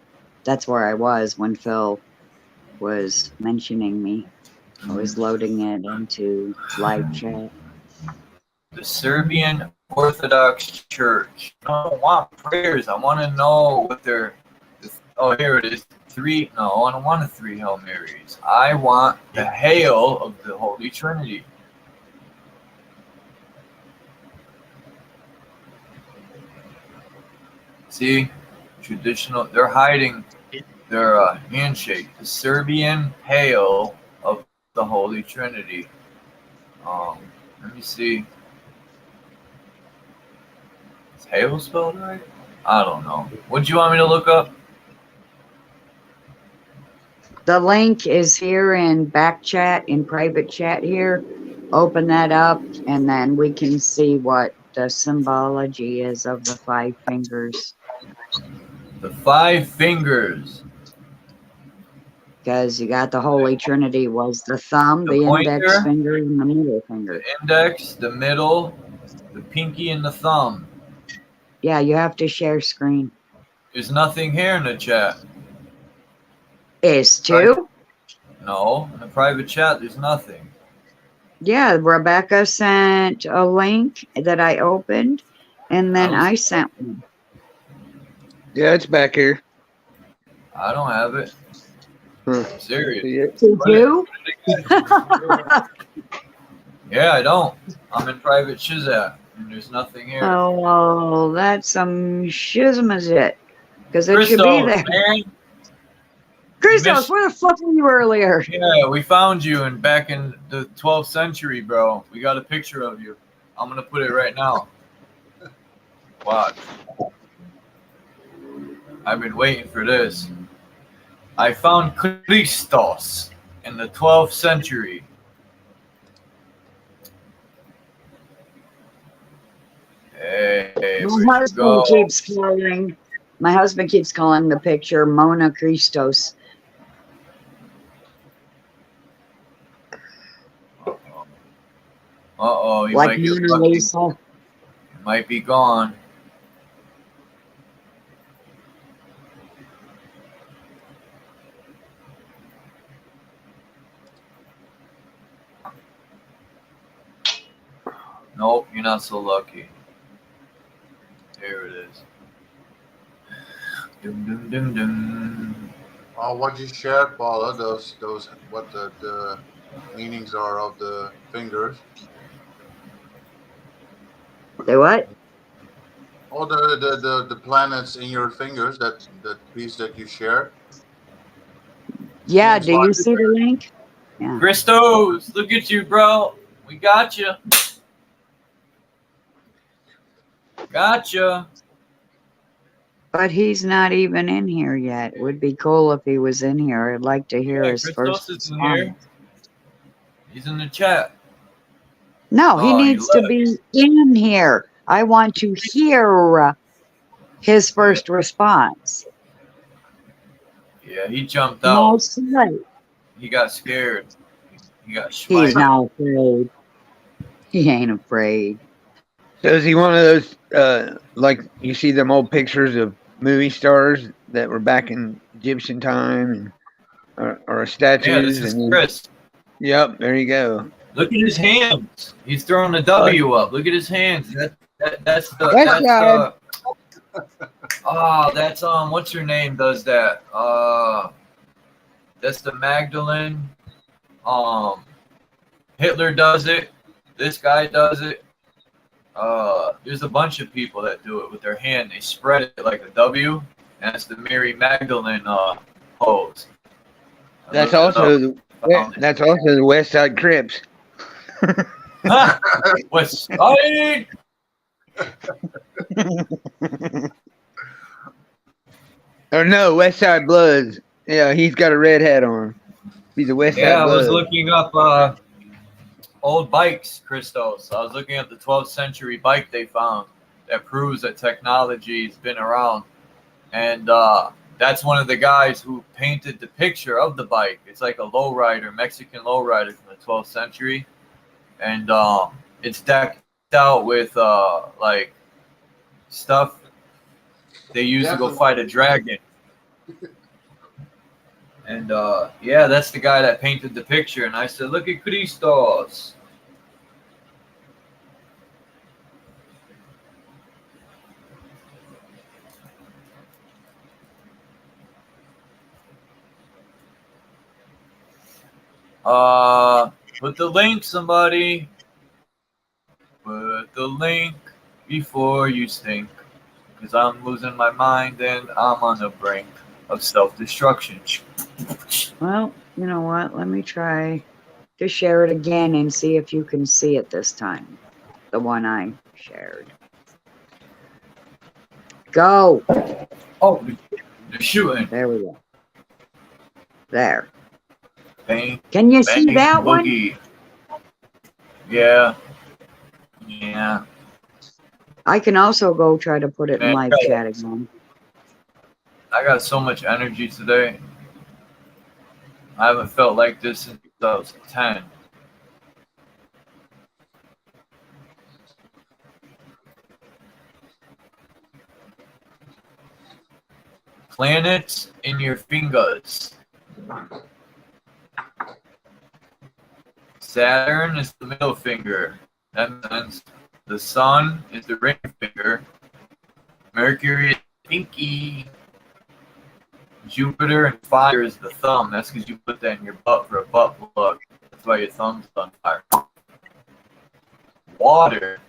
S4: That's where I was when Phil was mentioning me. I was loading it into live chat.
S1: The Serbian Orthodox Church. I don't want prayers. I want to know what they're. Oh, here it is. I don't want the 3 Hail Marys. I want the hail of the Holy Trinity. See, traditional. They're hiding their handshake. The Serbian hail of the Holy Trinity. Let me see. Is hail spelled right? I don't know. What do you want me to look up?
S4: The link is here in back chat, in private chat here. Open that up and then we can see what the symbology is of the 5 fingers.
S1: The 5 fingers.
S4: Because you got the Holy Trinity was the thumb,
S1: The
S4: the index
S1: pointer?
S4: finger, and the middle finger.
S1: The index, the middle, the pinky, and the thumb.
S4: Yeah, you have to share screen.
S1: There's nothing here in the chat.
S4: Is two?
S1: No, in the private chat, there's nothing.
S4: Yeah, Rebecca sent a link that I opened, and then I sent one.
S5: Yeah, it's back here.
S1: I don't have it. I'm serious.
S5: Yeah.
S4: To you?
S1: Yeah, I don't. I'm in private Shizat, and there's nothing here.
S4: Oh, well, that's some shizmazit. Because it should be
S1: Christos,
S4: there.
S1: man.
S4: Christos,
S1: missed-
S4: where the fuck were you earlier?
S1: Yeah, we found you and back in the 12th century, bro. We got a picture of you. I'm gonna put it right now. Watch. I've been waiting for this. I found Christos in the 12th century. Hey,
S4: My husband keeps calling. My husband keeps calling the picture Mona Christos.
S1: Uh-oh, you
S4: Like
S1: might get
S4: Mona
S1: lucky.
S4: Lisa.
S1: You might be gone. Nope, you're not so lucky. There it is. Dum dum dum dum.
S3: What you shared, Paula, those what the meanings are of the fingers.
S4: Say what?
S3: All the planets in your fingers, that piece that you shared.
S4: Yeah,
S3: Means
S4: do you
S3: what?
S4: see the link? Yeah.
S1: Christos, look at you, bro. We got you. Gotcha.
S4: But he's not even in here yet. Would be cool if he was in here. I'd like to hear
S1: Yeah,
S4: his
S1: Christos
S4: first
S1: is in here.
S4: response.
S1: He's in the chat.
S4: No, he
S1: Oh, he
S4: needs to
S1: left.
S4: be in here. I want to hear his first response.
S1: Yeah, he jumped out.
S4: Most right.
S1: He got scared. He got
S4: He's
S1: schmiked.
S4: not afraid. He ain't afraid.
S5: So is he one of those, like you see them old pictures of movie stars that were back in Egyptian time and or statues?
S1: Yeah, this is
S5: and then-
S1: Chris.
S5: Yep, there you go.
S1: Look at his hands. He's throwing the W up. Look at his hands. That's the
S5: That's
S1: that's what's her name does that? That's the Magdalene. Hitler does it. This guy does it. There's a bunch of people that do it with their hand. They spread it like a W. And that's the Mary Magdalene pose.
S5: That's
S1: Look it up.
S5: that's also the West Side Crips.
S1: West Side.
S5: Or no, West Side Bloods. Yeah, he's got a red hat on. He's a West Side
S1: Yeah, I
S5: Blood.
S1: was looking up old bikes, Christos. I was looking at the 12th century bike they found that proves that technology has been around. And that's one of the guys who painted the picture of the bike. It's like a lowrider, Mexican lowrider from the 12th century. And it's decked out with like stuff they used to go fight a dragon. And yeah, that's the guy that painted the picture. And I said, look at Christos. Put the link, somebody. Put the link before you stink. Because I'm losing my mind and I'm on the brink of self-destruction.
S4: Well, you know what? Let me try to share it again and see if you can see it this time. The one I shared. Go.
S1: Oh, they're shooting.
S4: There we go. There.
S1: Bang,
S4: Can you see
S1: bang,
S4: that one?
S1: boogie. Yeah. Yeah.
S4: I can also go try to put it in
S1: Man,
S4: live
S1: try
S4: chat again.
S1: I got so much energy today. I haven't felt like this since 2010. Planets in your fingers. Saturn is the middle finger. That means the sun is the ring finger. Mercury is pinky. Jupiter and fire is the thumb. That's because you put that in your butt for a butt plug. That's why your thumb's on fire. Water.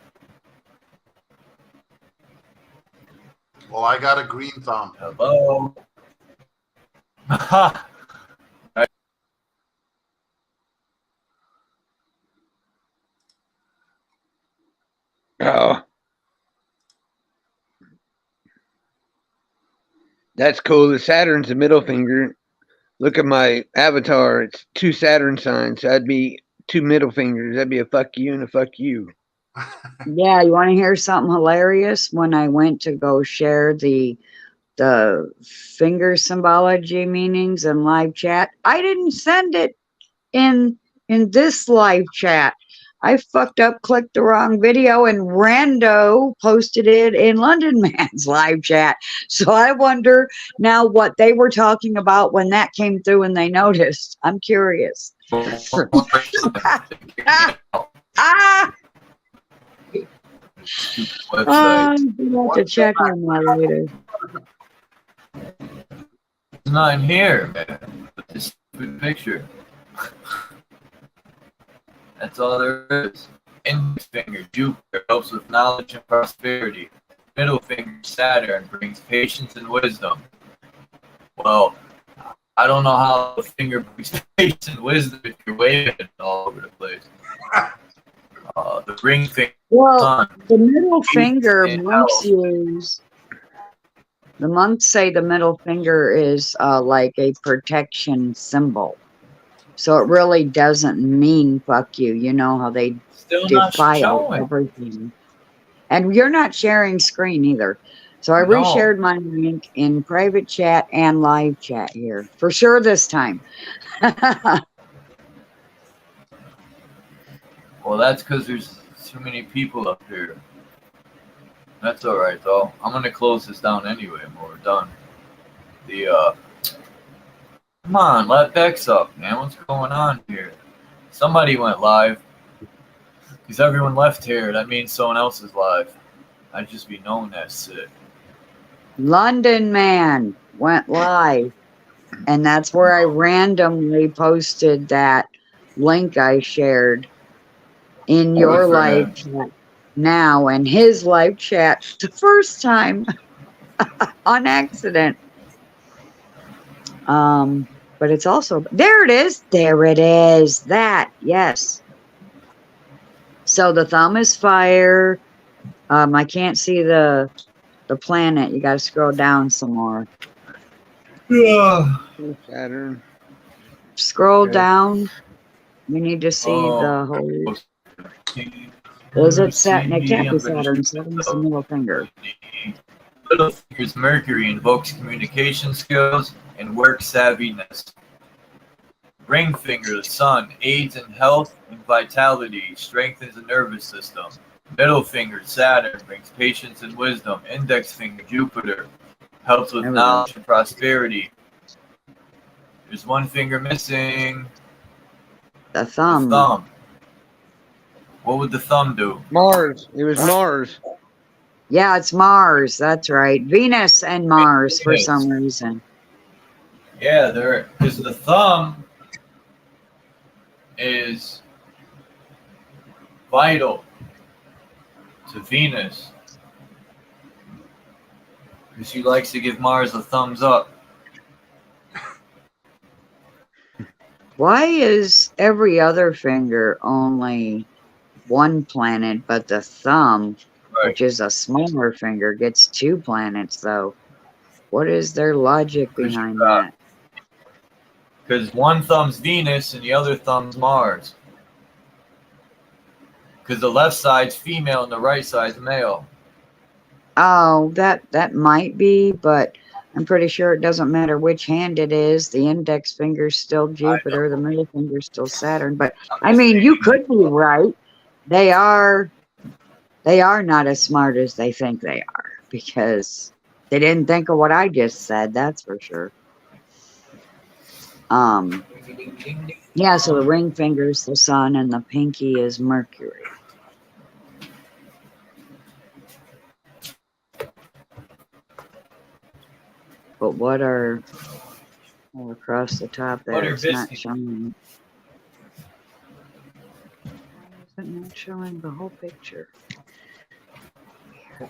S3: Well, I got a green thumb.
S1: Hello.
S5: Oh. That's cool. The Saturn's the middle finger. Look at my avatar. It's 2 Saturn signs. So that'd be 2 middle fingers. That'd be a fuck you and a fuck you.
S4: Yeah, you want to hear something hilarious? When I went to go share the finger symbology meanings in live chat, I didn't send it in this live chat. I fucked up, clicked the wrong video, and rando posted it in London Man's live chat. So I wonder now what they were talking about when that came through and they noticed. I'm curious. Ah! You have to check on that later.
S1: It's not in here, man. It's a stupid picture. That's all there is. Index finger, Jupiter, helps with knowledge and prosperity. Middle finger, Saturn, brings patience and wisdom. Well, I don't know how the finger brings patience and wisdom if you're waving it all over the place. The ring finger,
S4: Well,
S1: sun.
S4: the middle finger,
S1: and
S4: monks
S1: health.
S4: use. The monks say the middle finger is like a protection symbol. So it really doesn't mean fuck you. You know how they
S1: Still not
S4: defile
S1: showing.
S4: everything. And you're not sharing screen either. So I
S1: No.
S4: reshared my link in private chat and live chat here. For sure this time.
S1: Well, that's because there's too many people up here. That's all right, though. I'm gonna close this down anyway when we're done. Come on, let Bex up, man. What's going on here? Somebody went live. Because everyone left here. That means someone else is live. I'd just be known as sick.
S4: London Man went live. And that's where I randomly posted that link I shared in your
S1: for him.
S4: live chat now and his live chat the first time on accident. But it's also there. It is. There it is. That yes. So the thumb is fire. I can't see the planet. You got to scroll down some more.
S1: Yeah.
S5: Saturn.
S4: Scroll
S5: Okay.
S4: down. We need to see the whole. Is it Saturn? It can't be Saturn. Saturn's the middle finger.
S1: Middle finger's Mercury invokes communication skills and work savviness. Ring finger, the sun, aids in health and vitality, strengthens the nervous system. Middle finger, Saturn, brings patience and wisdom. Index finger, Jupiter, helps with
S4: There we go.
S1: knowledge and prosperity. There's one finger missing.
S4: The
S1: The
S4: thumb.
S1: thumb. What would the thumb do?
S5: Mars. It was Mars.
S4: Yeah, it's Mars. That's right. Venus and Mars for
S1: Yes.
S4: some reason.
S1: Yeah, there, because the thumb is vital to Venus. Because she likes to give Mars a thumbs up.
S4: Why is every other finger only one planet, but the thumb,
S1: Right.
S4: which is a smaller finger, gets 2 planets, though? What is their logic behind that?
S1: Because one thumb's Venus and the other thumb's Mars. Because the left side's female and the right side's male.
S4: Oh, that might be, but I'm pretty sure it doesn't matter which hand it is. The index finger's still Jupiter, the middle finger's still Saturn. But I mean, you could be right. They are not as smart as they think they are, because they didn't think of what I just said, that's for sure. Yeah, so the ring finger's the sun and the pinky is Mercury. But what are all across the top there?
S1: What are
S4: It's not
S1: biscuits?
S4: showing. Why is it not showing the whole picture? Weird.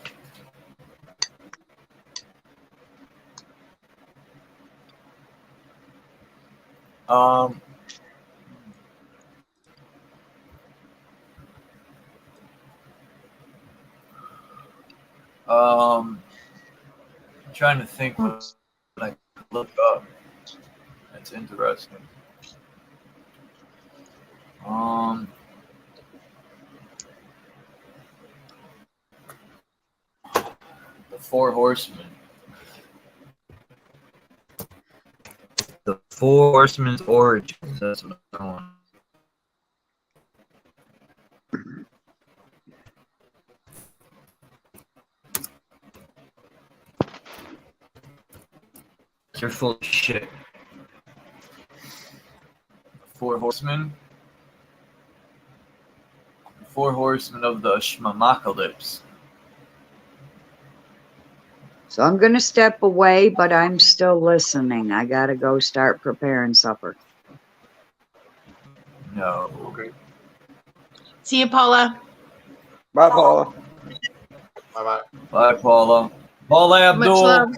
S1: I'm trying to think what I could look up. That's interesting. The Four Horsemen. The Four Horsemen's origins. That's what I'm going. You're full of shit. Four Horsemen. The Four Horsemen of the Shmamacalypse.
S4: So I'm going to step away, but I'm still listening. I got to go start preparing supper.
S1: No.
S3: Okay.
S6: See you, Paula.
S5: Bye, Paula.
S3: Bye-bye.
S1: Bye, Paula. Paula
S6: Much
S1: Abdul.
S6: love.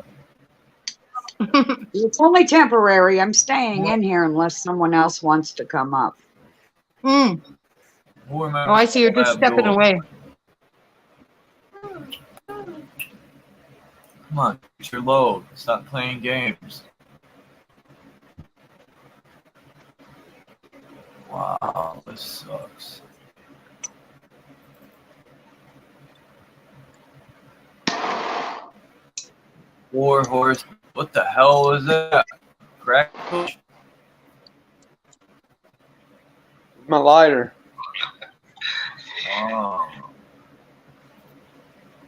S4: It's only temporary. I'm staying in here unless someone else wants to come up.
S6: Mm.
S1: Who remembers
S6: Oh, I see you're just
S1: Paula
S6: stepping
S1: Abdul?
S6: away.
S1: Come on, get your load. Stop playing games. Wow, this sucks. Four Horse. What the hell was that? Crack push?
S5: My lighter.
S1: Oh.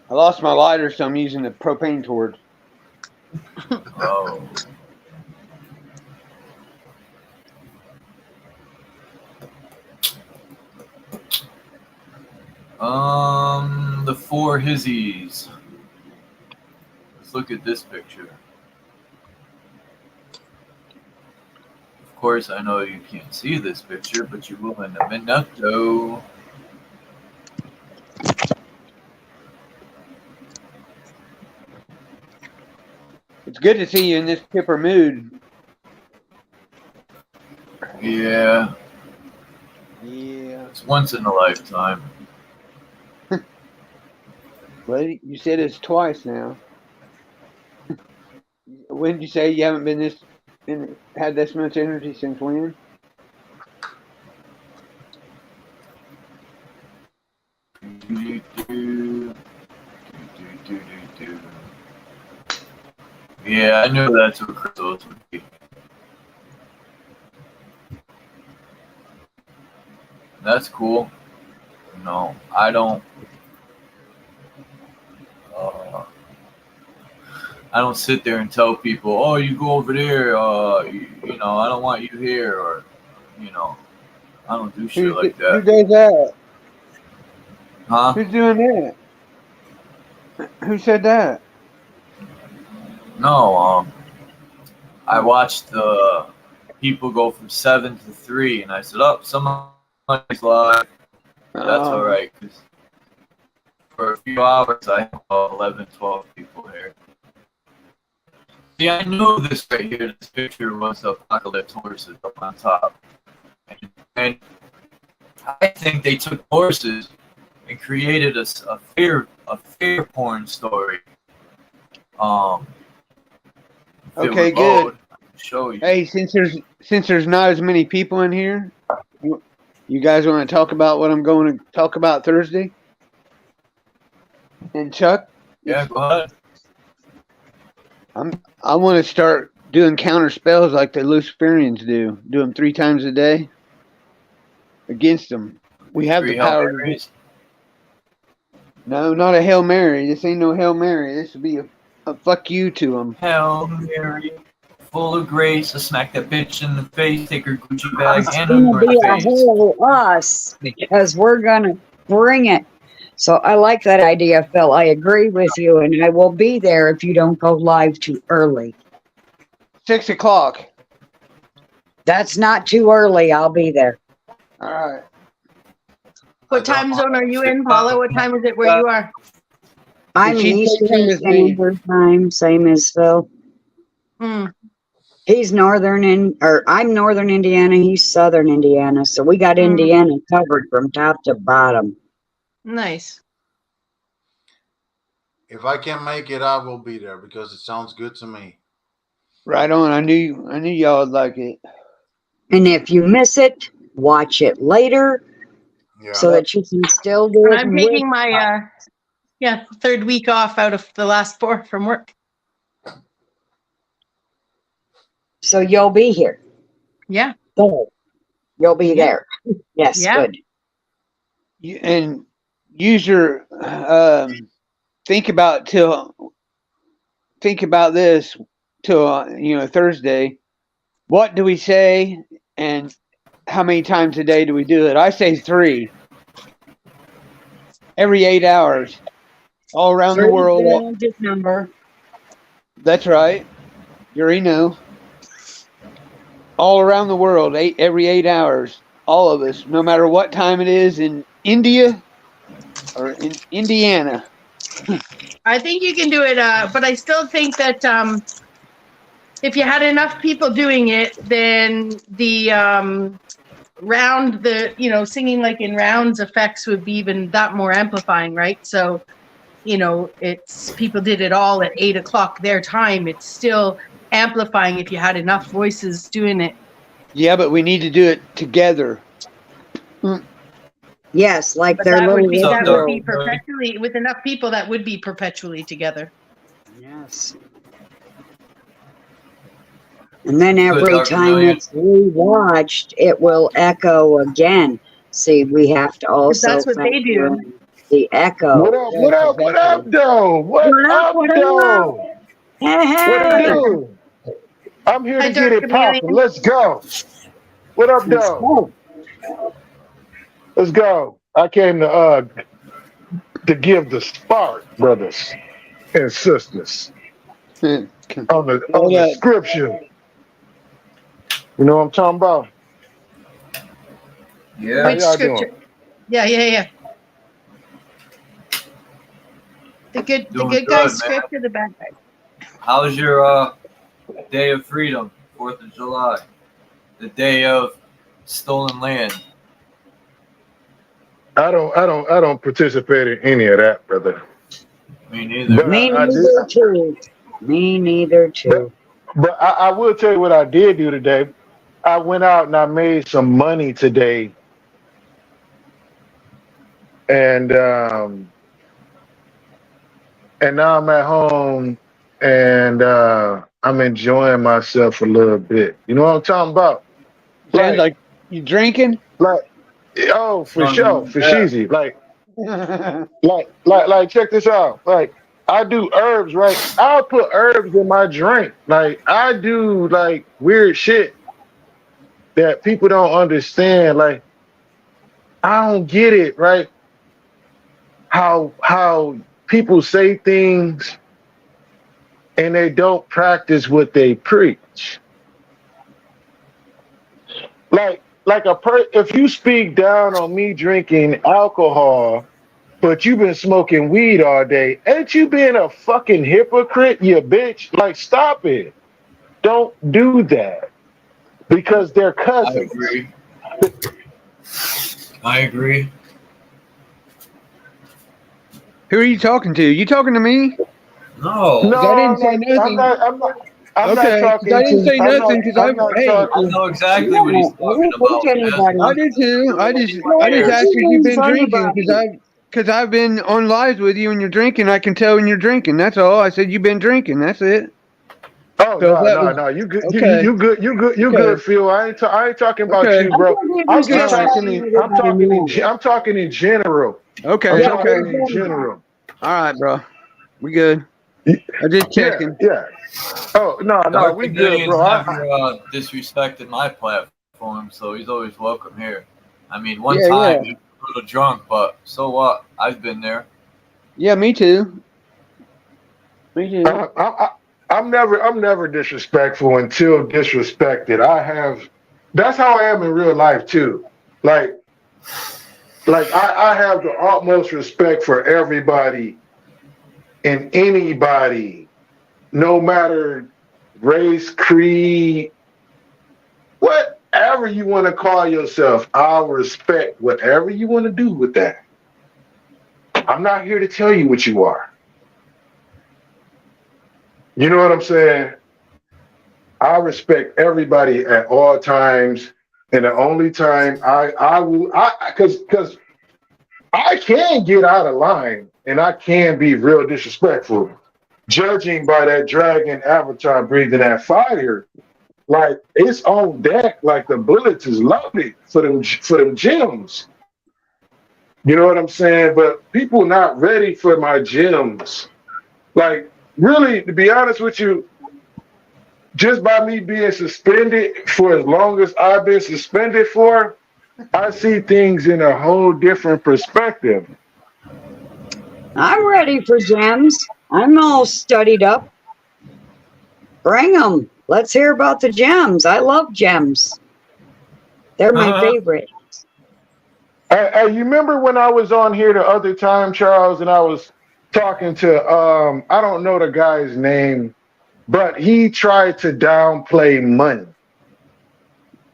S5: I lost my lighter, so I'm using the propane torch.
S1: Oh. The Four Hizzies. Let's look at this picture. Of course, I know you can't see this picture, but you will in a minuto.
S5: It's good to see you in this chipper mood.
S1: Yeah,
S5: Yeah.
S1: it's once in a lifetime.
S5: Well, you said it's twice now. When did you say you haven't been had this much energy since when?
S1: Yeah, I knew that's what crystals would be. That's cool. No, I don't. I don't sit there and tell people, "Oh, you go over there." You know, I don't want you here, or you know, I don't do shit like
S5: Who
S1: that.
S5: does that?
S1: Huh?
S5: Who's doing that? Who said that?
S1: No. I watched the people go from 7 to 3, and I said, "Oh, somebody's live." That's all right, because for a few hours I have 11, 12 people here. See, I knew this right here. This picture was the apocalypse horses up on top, and I think they took horses and created a fear porn story. If it
S5: Okay,
S1: would
S5: good.
S1: load, I can show you.
S5: Hey, since there's not as many people in here, you guys want to talk about what I'm going to talk about Thursday? And Chuck?
S1: Yeah, go ahead.
S5: I want to start doing counter spells like the Luciferians do. Do them 3 times a day against them. We have
S1: 3
S5: the
S1: Hail
S5: power.
S1: Marys.
S5: No, not a Hail Mary. This ain't no Hail Mary. This would be a fuck you to them.
S1: Hail Mary, full of grace. I smack that bitch in the face, take her Gucci bag
S4: It's
S1: and
S4: gonna
S1: her
S4: be a
S1: face.
S4: whole us because we're gonna bring it. So I like that idea, Phil. I agree with you, and I will be there if you don't go live too early.
S5: 6 o'clock.
S4: That's not too early. I'll be there.
S5: All right.
S6: What time zone are you in, Paula? What time is it where you are?
S4: I'm
S5: She takes
S4: Eastern
S5: him with me.
S4: Standard Time, same as Phil.
S6: Hmm.
S4: He's I'm Northern Indiana. He's Southern Indiana. So we got
S6: Mm.
S4: Indiana covered from top to bottom.
S6: Nice.
S3: If I can make it, I will be there because it sounds good to me.
S5: Right on. I knew y'all would like it.
S4: And if you miss it, watch it later
S3: Yeah.
S4: so that you can still do
S6: And
S4: it.
S6: I'm
S4: with
S6: taking my 3rd week off out of the last 4 from work.
S4: So you'll be here.
S6: Yeah.
S4: Good. You'll be
S6: Yeah.
S4: there. Yes,
S6: Yeah.
S4: good.
S5: And use your think about this till Thursday. What do we say, and how many times a day do we do it? I say 3 every 8 hours, all around the world.
S4: Magic number.
S5: That's right. You already know. All around the world, every 8 hours. All of us, no matter what time it is in India or in Indiana.
S6: I think you can do it, but I still think that if you had enough people doing it, then the singing like in rounds effects would be even that more amplifying, right? So, it's people did it all at 8 o'clock their time. It's still amplifying if you had enough voices doing it.
S5: Yeah, but we need to do it together.
S4: Yes, like
S6: But
S4: their
S6: that would
S4: little
S6: be
S4: ritual.
S6: perpetually, with enough people, that would be perpetually together.
S4: Yes. And then every
S1: Dr.
S4: time
S1: Million.
S4: it's rewatched, it will echo again. See, we have to also
S6: that's what they do.
S4: factor in the echo.
S7: What up, though? What up, though?
S4: Hey,
S7: What
S4: hey.
S7: it do? I'm here
S6: Hi,
S7: to get it
S6: Dr.
S7: popping.
S6: Million.
S7: Let's go. What up,
S4: Let's
S7: though?
S4: go.
S7: Let's go. I came to give the spark, brothers and sisters, on the scripture. You know what I'm talking about?
S1: Yeah.
S6: Which
S7: y'all
S6: scripture?
S7: doing?
S6: Yeah. The
S1: Doing
S6: good guy's
S1: good,
S6: script or the bad guy?
S1: How was your day of freedom, 4th of July? The day of stolen land.
S7: I don't participate in any of that, brother.
S1: Me neither.
S7: But
S4: Me
S7: I did-
S4: neither, too. Me neither, too.
S7: But I will tell you what I did do today. I went out and I made some money today. And now I'm at home and I'm enjoying myself a little bit. You know what I'm talking about?
S5: Sounds like you drinking?
S7: Like, oh, for sure, for
S1: Yeah.
S7: sheezy. Like, check this out. Like, I do herbs, right? I'll put herbs in my drink. Like, I do like weird shit that people don't understand. Like, I don't get it, right? How people say things and they don't practice what they preach. If you speak down on me drinking alcohol, but you've been smoking weed all day, ain't you being a fucking hypocrite, you bitch? Like, stop it. Don't do that. Because they're
S1: I
S7: cousins.
S1: agree. I agree.
S5: Who are you talking to? You talking to me?
S1: No.
S7: No,
S5: I didn't say nothing.
S7: I'm
S5: Okay,
S7: not talking
S5: 'cause I didn't say
S7: I'm
S5: nothing, 'cause
S7: I'm
S5: I'm-
S7: not
S5: hey,
S1: I
S7: talking.
S1: know exactly what he's talking about. man.
S5: I did too. I just asked you if you've been drinking because I've been on lives with you and you're drinking. I can tell when you're drinking. That's all. I said you've been drinking. That's it.
S7: Oh
S5: So
S7: no,
S5: that
S7: no,
S5: was
S7: no. You good?
S5: okay.
S7: You good? You good? You
S5: Okay.
S7: good, Phil? I ain't talking about
S5: Okay.
S7: you, bro. I'm
S5: good.
S7: just talking in. I'm talking in. I'm talking in general. I'm
S5: Okay.
S4: Yeah,
S7: talking
S5: Okay.
S7: in general.
S5: All right, bro. We good.
S7: Y-
S5: I'm just
S7: Yeah,
S5: checking.
S7: yeah. Oh no, no,
S1: Dark
S7: we good,
S1: Dominions
S7: bro.
S1: never disrespected my platform, so he's always welcome here. I mean, one
S5: Yeah,
S1: time he was a little drunk, but so what? I've been there.
S5: Yeah, me too. Me too.
S7: I'm never disrespectful until disrespected. That's how I am in real life too. Like I have the utmost respect for everybody and anybody, no matter race, creed, whatever you want to call yourself. I'll respect whatever you want to do with that. I'm not here to tell you what you are. You know what I'm saying? I respect everybody at all times, and the only time I will, because I can get out of line and I can be real disrespectful, judging by that dragon avatar breathing that fire. Like it's on deck, like the bullets is loaded for them gems. You know what I'm saying? But people not ready for my gems. Like really, to be honest with you, just by me being suspended for as long as I've been suspended for, I see things in a whole different perspective.
S4: I'm ready for gems. I'm all studied up. Bring them. Let's hear about the gems. I love gems. They're my favorite.
S7: Hey, you remember when I was on here the other time, Charles, and I was talking to I don't know the guy's name, but he tried to downplay money.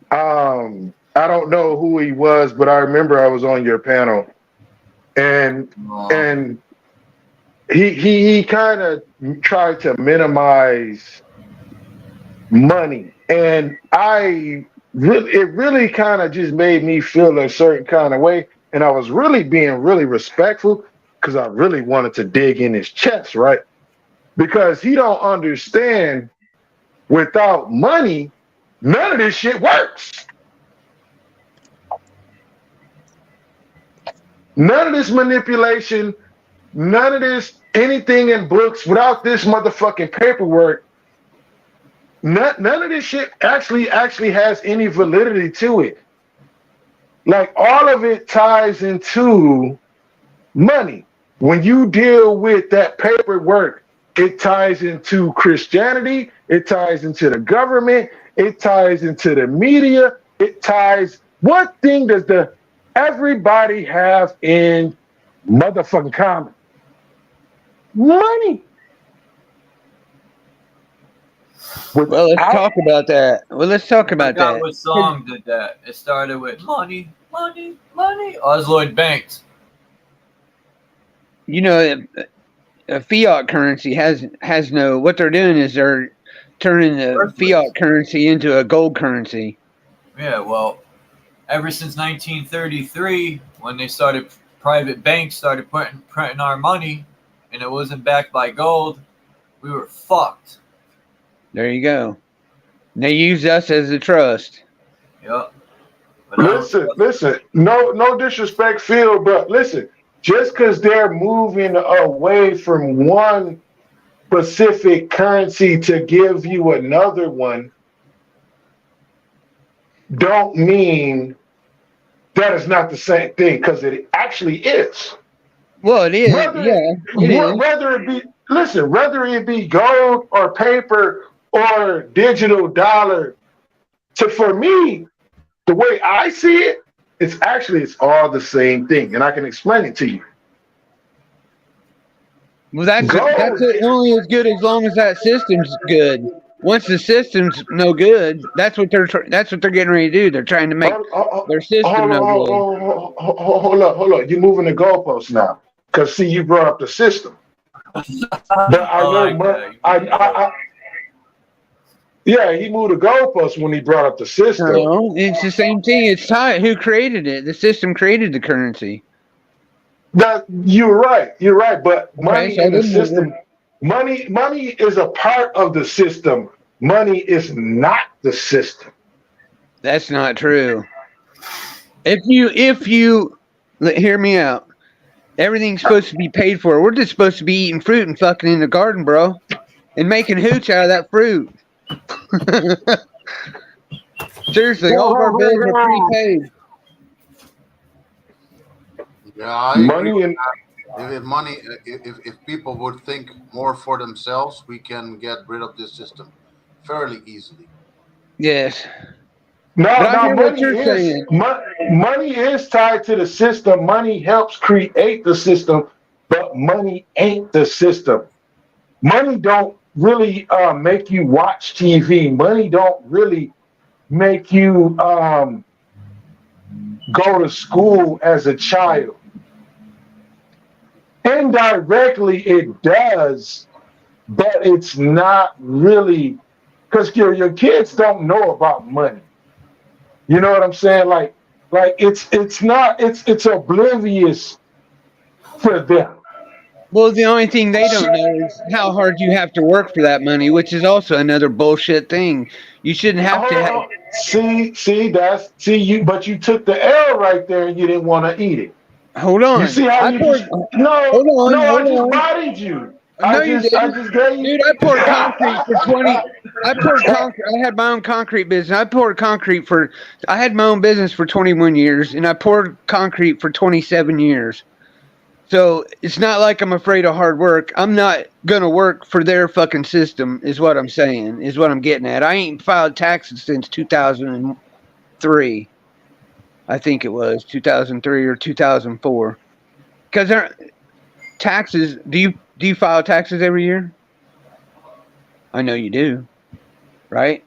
S7: I don't know who he was, but I remember I was on your panel, and he kind of tried to minimize money, and it really kind of just made me feel a certain kind of way, and I was really being really respectful because I really wanted to dig in his chest, right? Because he don't understand, without money, none of this shit works. None of this manipulation, none of this anything in books, without this motherfucking paperwork, none of this shit actually has any validity to it. Like all of it ties into money. When you deal with that paperwork, it ties into Christianity, it ties into the government, it ties into the media, what thing does everybody have in motherfucking common? Money.
S5: Well, let's talk about that.
S1: I forgot what song did that. It started with money, money, money. Lloyd Banks.
S5: You know, a fiat currency has no. What they're doing is they're turning the fiat currency into a gold currency.
S1: Yeah, well, ever since 1933, when they started, private banks started printing our money, and it wasn't backed by gold, we were fucked.
S5: There you go. They use us as a trust.
S1: Yep.
S7: Listen. No disrespect, Phil, but listen. Just because they're moving away from one specific currency to give you another one, don't mean that is not the same thing, because it actually is.
S5: Well, it is.
S7: Whether it be gold or paper or digital dollar, for me, the way I see it, it's all the same thing, and I can explain it to you.
S5: Well, that's only as good as long as that system's good. Once the system's no good, that's what they're getting ready to do. They're trying to make their system no good.
S7: Hold up. You're moving the goalposts now, because see, you brought up the system. But yeah, he moved the goalposts when he brought up the system.
S5: No, it's the same thing. It's tied. Who created it? The system created the currency.
S7: You're right. But money in the system, Money is a part of the system. Money is not the system.
S5: That's not true. If you hear me out, everything's supposed to be paid for. We're just supposed to be eating fruit and fucking in the garden, bro, and making hooch out of that fruit. Seriously, all of our bills are prepaid.
S3: Yeah, I
S7: Money
S3: agree.
S7: and
S3: If people would think more for themselves, we can get rid of this system fairly easily.
S5: Yes.
S7: no,
S5: But I hear what
S7: money
S5: you're
S7: is
S5: saying.
S7: money is tied to the system. Money helps create the system, but money ain't the system. Money don't really make you watch TV. Money don't really make you go to school as a child. Indirectly, it does, but it's not really because your kids don't know about money. You know what I'm saying? Like it's oblivious for them.
S5: Well, the only thing they don't know is how hard you have to work for that money, which is also another bullshit thing. You shouldn't have to have.
S7: But you took the L right there and you didn't want to eat it.
S5: Hold on.
S7: You see how you just
S5: Hold on.
S7: I just bodied you.
S5: No,
S7: I
S5: you
S7: just
S5: didn't.
S7: gave you.
S5: Dude, I poured concrete for 20. I poured concrete. I had my own concrete business. I had my own business for 21 years, and I poured concrete for 27 years. So it's not like I'm afraid of hard work. I'm not gonna work for their fucking system, is what I'm saying. Is what I'm getting at. I ain't filed taxes since 2003. I think it was 2003 or 2004. Because taxes. Do you file taxes every year? I know you do, right?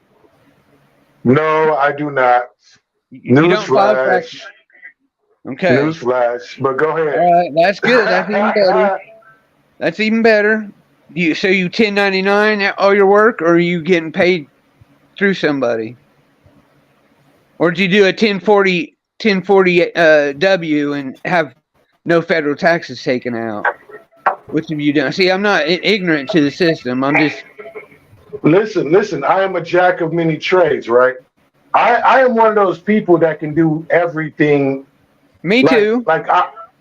S7: No, I do not.
S5: You don't file
S7: Newsflash.
S5: taxes. Okay.
S7: Newsflash. But go ahead.
S5: All right, that's good. That's even better. That's even better. You 1099 all your work, or are you getting paid through somebody, or did you do a 1040 W and have no federal taxes taken out? Which have you done? See, I'm not ignorant to the system. I'm just
S7: Listen. I am a jack of many trades, right? I am one of those people that can do everything.
S5: me too.
S7: Like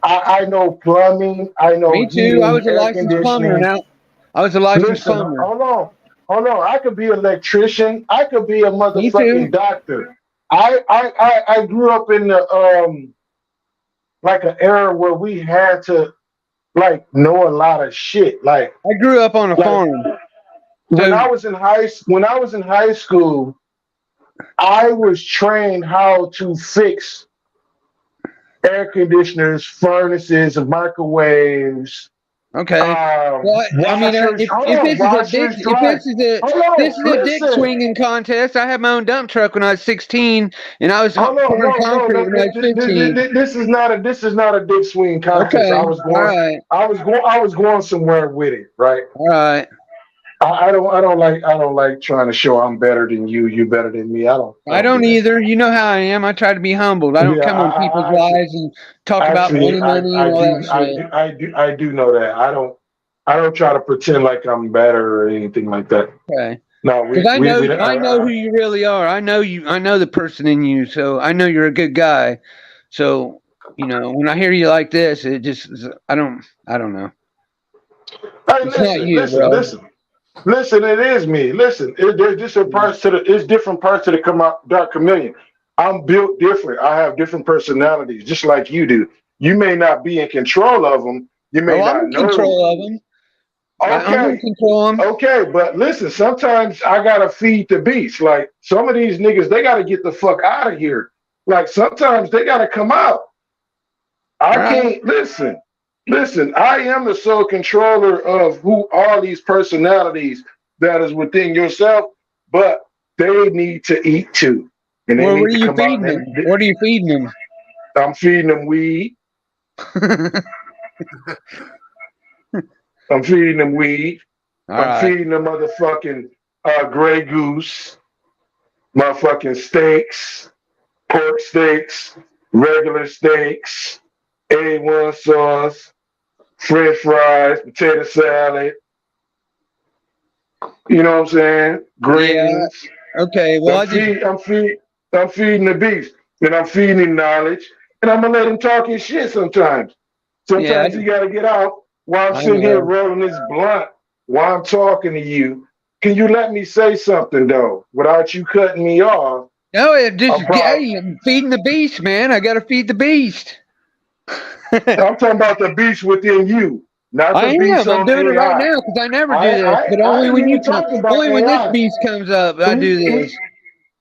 S7: I know plumbing. I know.
S5: Me too.
S7: heating,
S5: I was a
S7: air
S5: licensed plumber.
S7: conditioning.
S5: Now I was a licensed
S7: Listen,
S5: plumber.
S7: hold on. I could be an electrician. I could be a
S5: Me
S7: motherfucking
S5: too.
S7: doctor. I grew up in the like an era where we had to like know a lot of shit. Like
S5: I grew up on a farm.
S7: when
S5: So-
S7: I was in high school, I was trained how to fix air conditioners, furnaces, microwaves.
S5: Okay. Well, I mean, if this is a dick swinging contest, I had my own dump truck when I was 16, and I was pouring concrete when I was 15.
S7: This is not a dick swinging contest.
S5: Okay.
S7: I was going somewhere with it, right?
S5: All right.
S7: I don't like trying to show I'm better than you. You better than me. I don't
S5: do either. You know how I am. I try to be humbled. I don't come on people's lives and talk about money and all that shit.
S7: I do know that. I don't try to pretend like I'm better or anything like that.
S5: Okay.
S7: No,
S5: because I know who you really are. I know you. I know the person in you. So I know you're a good guy. So when I hear you like this, it just I don't know.
S7: Hey, listen, it is me. Listen, there's different parts to the Dark Chameleon. I'm built different. I have different personalities, just like you do. You may not be in control of them. You may not
S5: I'm in
S7: know.
S5: control of them.
S7: Okay.
S5: I'm in control of them.
S7: Okay, but listen, sometimes I gotta feed the beast. Like some of these niggas, they gotta get the fuck out of here. Like sometimes they gotta come out. I can't listen. Listen, I am the sole controller of who all these personalities that is within yourself, but they need to eat too. And
S5: what are you feeding them? What are you feeding them?
S7: I'm feeding them weed. I'm feeding them weed. I'm feeding them motherfucking Grey Goose, motherfucking steaks, pork steaks, regular steaks, A1 sauce, French fries, potato salad, You know what I'm saying? Greens.
S5: Okay. Well,
S7: I'm feeding the beast, and I'm feeding him knowledge, and I'm gonna let him talk his shit sometimes. Sometimes
S5: Yeah,
S7: he gotta get out while I'm
S5: I
S7: sitting here
S5: know.
S7: rolling this blunt while I'm talking to you. Can you let me say something though, without you cutting me off?
S5: No, it just
S7: I'm proud.
S5: hey, I'm feeding the beast, man. I gotta feed the beast.
S7: I'm talking about the beast within you, not
S5: I
S7: the beast
S5: am. I'm
S7: on
S5: doing it right
S7: AI.
S5: now because I never do
S7: I
S5: this.
S7: I
S5: But
S7: I
S5: only
S7: ain't
S5: when
S7: even talking about
S5: only when this
S7: AI.
S5: beast comes up, I do this.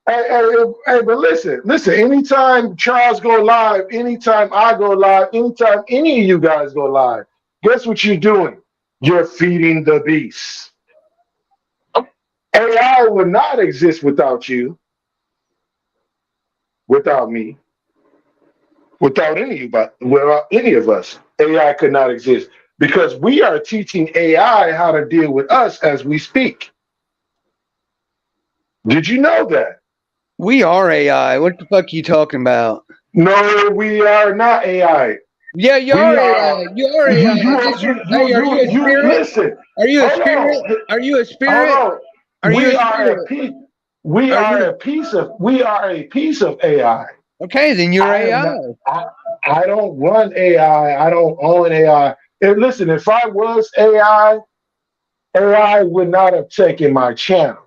S7: Hey, but listen. Anytime Charles go live, anytime I go live, anytime any of you guys go live, guess what you're doing? You're feeding the beast. AI would not exist without you, without me, without any of us. AI could not exist because we are teaching AI how to deal with us as we speak. Did you know that?
S5: We are AI. What the fuck are you talking about?
S7: No, we are not AI.
S5: Yeah, you
S7: We
S5: are
S7: are.
S5: AI. You are
S7: You
S5: AI.
S7: you
S5: Just
S7: you
S5: hey, are you a
S7: you
S5: spirit?
S7: listen.
S5: Are you a
S7: Hold
S5: spirit?
S7: on.
S5: Are you a
S7: Hold
S5: spirit?
S7: on.
S5: Are you
S7: We
S5: a
S7: are a
S5: spirit?
S7: piece. We
S5: Are
S7: are
S5: you
S7: a piece of. We are a piece of AI.
S5: okay? Then you're
S7: I am
S5: AI.
S7: not. I don't run AI. I don't own AI. And listen, if I was AI would not have taken my channel.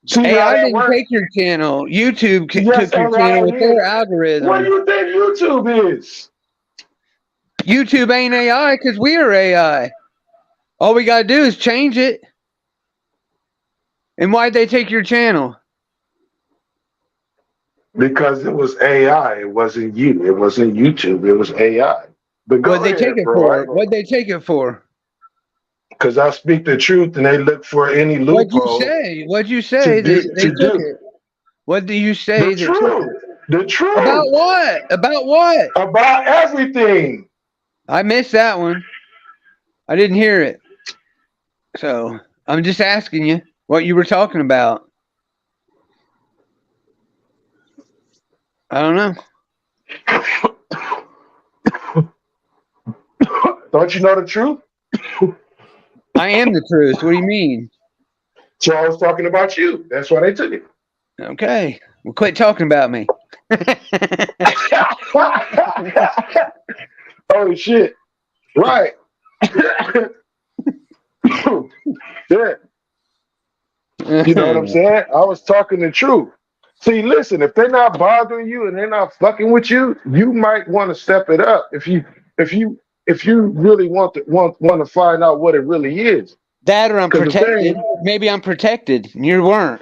S7: See how
S5: AI
S7: that
S5: didn't
S7: works?
S5: take your channel. YouTube
S7: Yes,
S5: took your
S7: AI
S5: channel with their
S7: did. What do
S5: algorithm.
S7: you think YouTube is?
S5: YouTube ain't AI because we are AI. All we gotta do is change it. And why'd they take your channel?
S7: Because it was AI. It wasn't you. It wasn't YouTube. It was AI. But
S5: What'd
S7: go
S5: they take
S7: ahead,
S5: it for?
S7: bro.
S5: What'd they take it for?
S7: Because I speak the truth, and they look for any
S5: What'd you
S7: loophole
S5: say? What'd you
S7: to
S5: say
S7: do
S5: that they
S7: to
S5: took
S7: do
S5: it? What do you
S7: the
S5: say that took
S7: truth.
S5: it?
S7: The
S5: About
S7: truth
S5: what? About what?
S7: about everything.
S5: I missed that one. I didn't hear it. So I'm just asking you what you were talking about. I don't know.
S7: Don't you know the truth?
S5: I am the truth. What do you mean?
S7: So I was talking about you. That's why they took it.
S5: Okay. Well, quit talking about me.
S7: Oh shit! Right. Yeah. You know what I'm saying? I was talking the truth. See, listen, if they're not bothering you and they're not fucking with you, you might want to step it up. If you really want to find out what it really is.
S5: That or I'm
S7: Because the
S5: protected.
S7: thing,
S5: Maybe I'm protected. And you weren't.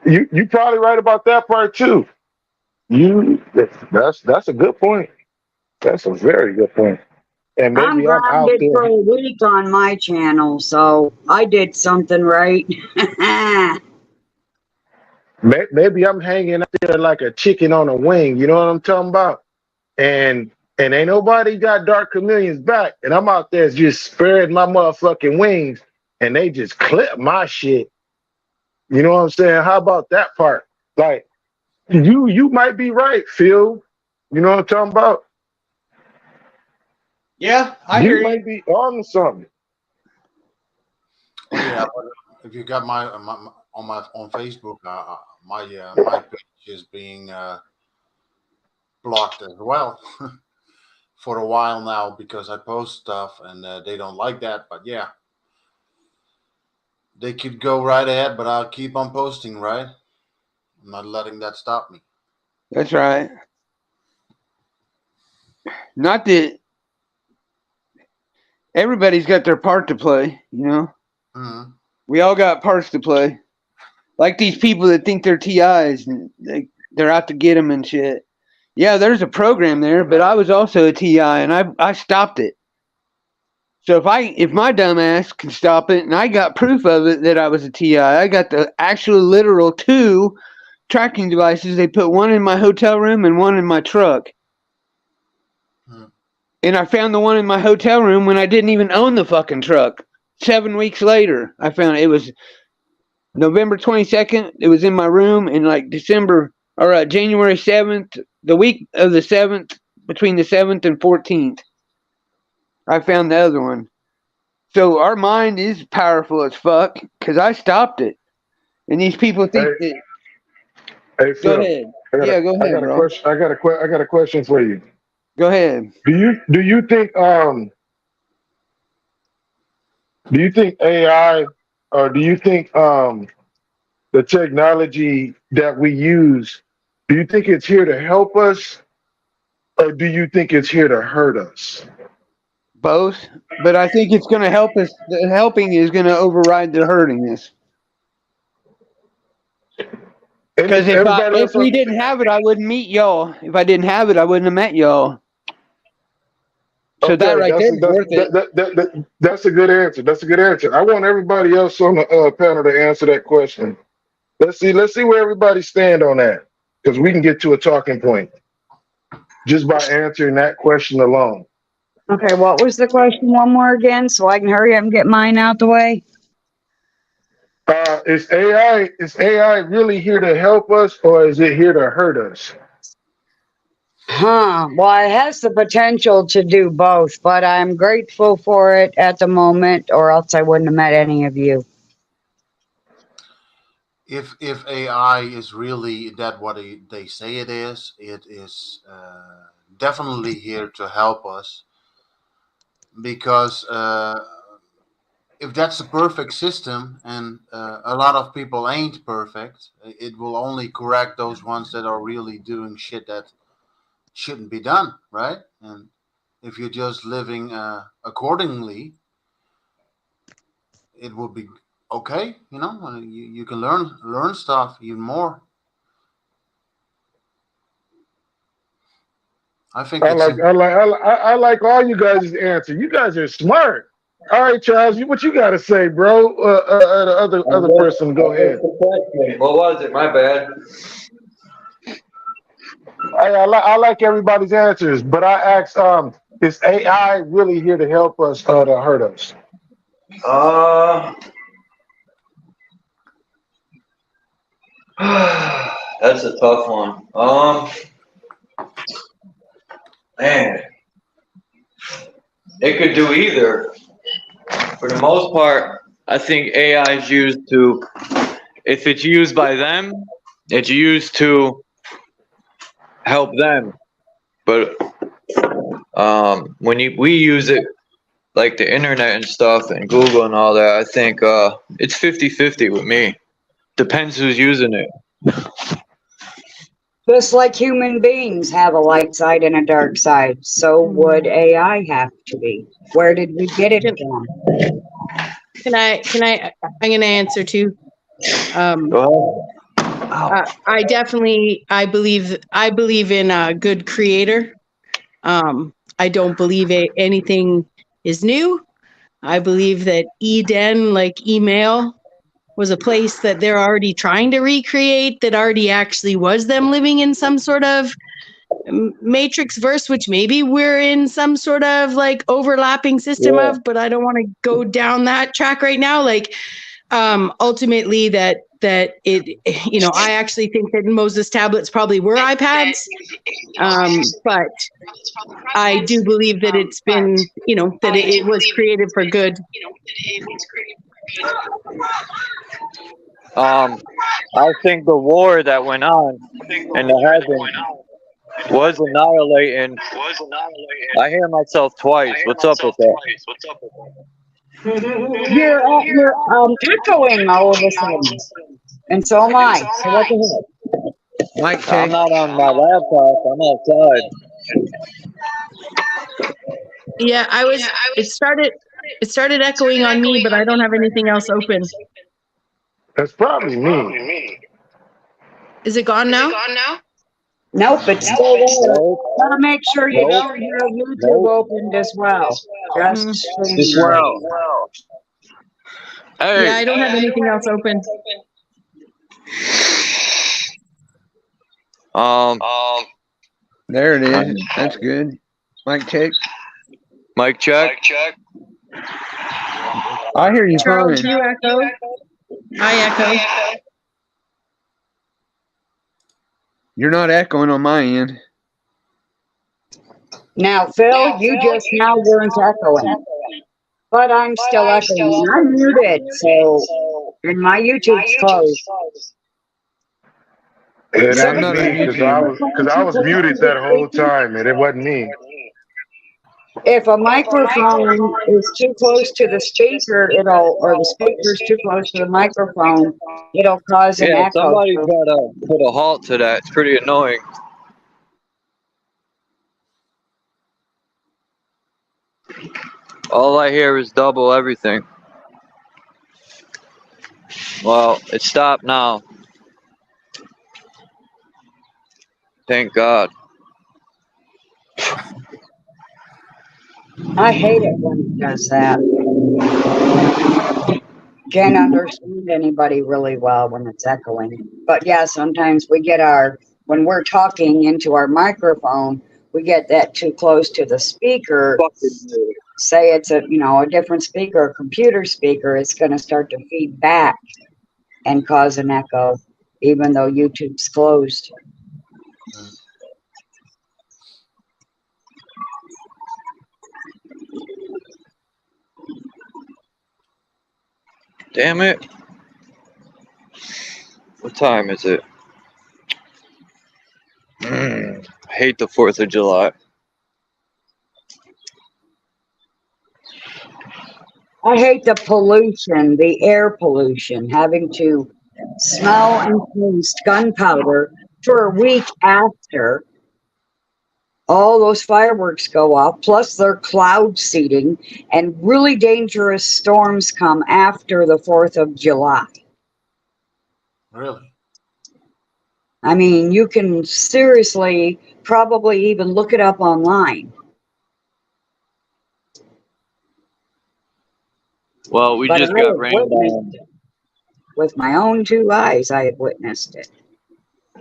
S7: you probably right about that part too. That's a good point. That's a very good point. And
S4: I'm
S7: maybe I'm out
S4: grounded for
S7: there.
S4: a week on my channel, so I did something right.
S7: Maybe I'm hanging out there like a chicken on a wing. You know what I'm talking about? And ain't nobody got Dark Chameleon's back, and I'm out there just spreading my motherfucking wings, and they just clip my shit. You know what I'm saying? How about that part? Like you might be right, Phil. You know what I'm talking about?
S5: Yeah, I
S7: You
S5: hear you.
S7: might be on to something.
S3: Yeah, but if you got my on Facebook, my page is being blocked as well for a while now because I post stuff and they don't like that. But yeah, they could go right ahead, but I'll keep on posting. Right, I'm not letting that stop me.
S5: That's right. Not that everybody's got their part to play, you know?
S3: Mhm.
S5: We all got parts to play. Like these people that think they're TIs and they're out to get them and shit. Yeah, there's a program there, but I was also a TI and I stopped it. So if my dumb ass can stop it and I got proof of it that I was a TI, I got the actual literal 2 tracking devices. They put one in my hotel room and one in my truck. And I found the one in my hotel room when I didn't even own the fucking truck. 7 weeks later, I found it. It was November 22nd. It was in my room, and like January 7th, the week of the 7th, between the 7th and 14th, I found the other one. So our mind is powerful as fuck because I stopped it. And these people think
S7: Hey,
S5: that.
S7: hey,
S5: Go
S7: Phil.
S5: ahead.
S7: I got
S5: Yeah,
S7: a,
S5: go
S7: I
S5: ahead,
S7: got a
S5: bro.
S7: question. I got a question for you.
S5: Go ahead.
S7: Do you think AI, or do you think the technology that we use, do you think it's here to help us, or do you think it's here to hurt us?
S5: Both. But I think it's going to help us. The helping is going to override the hurting us. Because
S7: Everybody
S5: if
S7: else,
S5: we didn't have it, I wouldn't meet y'all. If I didn't have it, I wouldn't have met y'all. So that
S7: okay,
S5: right there is worth it.
S7: that's a good answer. That's a good answer. I want everybody else on the panel to answer that question. Let's see where everybody stand on that, because we can get to a talking point just by answering that question alone.
S4: Okay, what was the question one more again so I can hurry up and get mine out the way?
S7: Is AI really here to help us, or is it here to hurt us?
S4: Well, it has the potential to do both, but I'm grateful for it at the moment, or else I wouldn't have met any of you.
S3: If AI is really that what they say it is definitely here to help us, because if that's a perfect system, and a lot of people ain't perfect, it will only correct those ones that are really doing shit that shouldn't be done, right? And if you're just living accordingly, it will be okay. You can learn stuff even more. I think
S7: I like all you guys' answer. You guys are smart. All right, Charles, what you got to say, bro? The other person, go ahead.
S1: What was it? My bad.
S7: I like everybody's answers, but I asked, is AI really here to help us or to hurt us?
S1: That's a tough one. Man, it could do either. For the most part, I think AI is used to, if it's used by them, it's used to help them. But when we use it, like the internet and stuff and Google and all that, I think it's 50-50 with me. Depends who's using it.
S4: Just like human beings have a light side and a dark side, so would AI have to be. Where did we get it from?
S6: Can I? I'm going to answer too.
S1: Go
S6: I believe in a good creator. I don't believe anything is new. I believe that Eden, like email, was a place that they're already trying to recreate, that already actually was them living in some sort of matrix verse, which maybe we're in some sort of like overlapping system of, but I don't want to go down that track right now. Like, ultimately that it, I actually think that Moses tablets probably were iPads. But I do believe that it's been, that it was created for good.
S1: I think the war that went on in the heavens was annihilating. I hear myself twice. What's up with that?
S4: You're echoing all of a sudden, and so am I. So what the heck?
S5: Mike
S1: I'm
S5: check.
S1: not on my laptop. I'm outside.
S6: Yeah, it started echoing on me, but I don't have anything else open.
S7: That's probably me.
S6: Is it gone now?
S4: Nope, it's still there. Gotta make sure you know your YouTube opened as well. Just
S1: Well. Hey.
S6: Yeah, I don't have anything else open.
S5: There it is. That's good. Mike check.
S1: Mic check.
S5: I hear you
S6: Charles,
S5: fine.
S6: you echo. I echo.
S5: You're not echoing on my end.
S4: Now, Phil, you just now weren't echoing. But I'm still echoing. I'm muted, so and my YouTube's closed.
S7: Yeah,
S5: Yeah,
S7: that
S5: I'm
S7: was
S5: not
S7: me because I
S5: unmuting.
S7: was muted that whole time, and it wasn't me.
S4: If a microphone is too close to the speaker, or the speaker's too close to the microphone, it'll cause an
S1: Yeah,
S4: echo.
S1: somebody's gotta put a halt to that. It's pretty annoying. All I hear is double everything. Well, it stopped now. Thank God.
S4: I hate it when it does that. Can't understand anybody really well when it's echoing. But yeah, sometimes we get when we're talking into our microphone, we get that too close to the speaker. Say it's a different speaker, a computer speaker, it's going to start to feed back and cause an echo, even though YouTube's closed.
S1: Damn it. What time is it? I hate the 4th of July.
S4: I hate the pollution, the air pollution, having to smell and taste gunpowder for a week after all those fireworks go off, plus they're cloud seeding, and really dangerous storms come after the 4th of July.
S3: Really?
S4: I mean, you can seriously probably even look it up online.
S1: Well, we
S4: But
S1: just
S4: I
S1: got
S4: have
S1: rained on.
S4: witnessed it. With my own 2 eyes, I have witnessed it.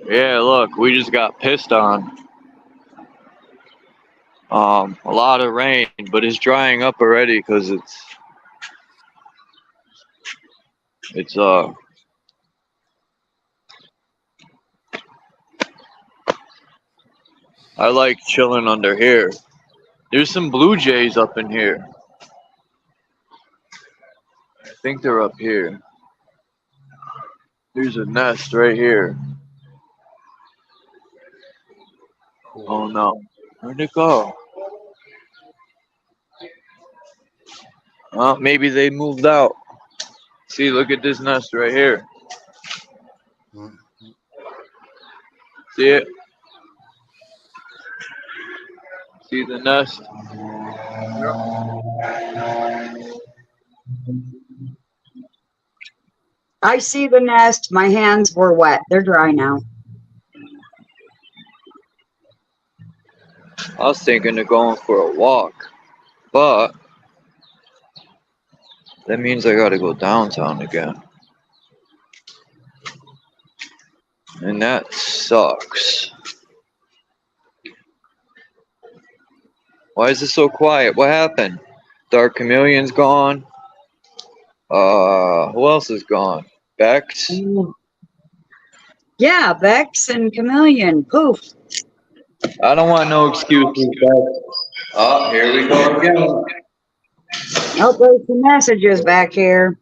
S1: Yeah, look, we just got pissed on. A lot of rain, but it's drying up already because it's I like chilling under here. There's some blue jays up in here. I think they're up here. There's a nest right here. Oh no. Where'd it go? Maybe they moved out. See, look at this nest right here. See it? See the nest?
S4: I see the nest. My hands were wet. They're dry now.
S1: I was thinking of going for a walk, but that means I gotta go downtown again. And that sucks. Why is it so quiet? What happened? Dark Chameleon's gone. Who else is gone? Bex?
S4: Yeah, Bex and Chameleon. Poof.
S1: I don't want no excuses, Bex. Oh, here we go again.
S4: Oh, there's some messages back here.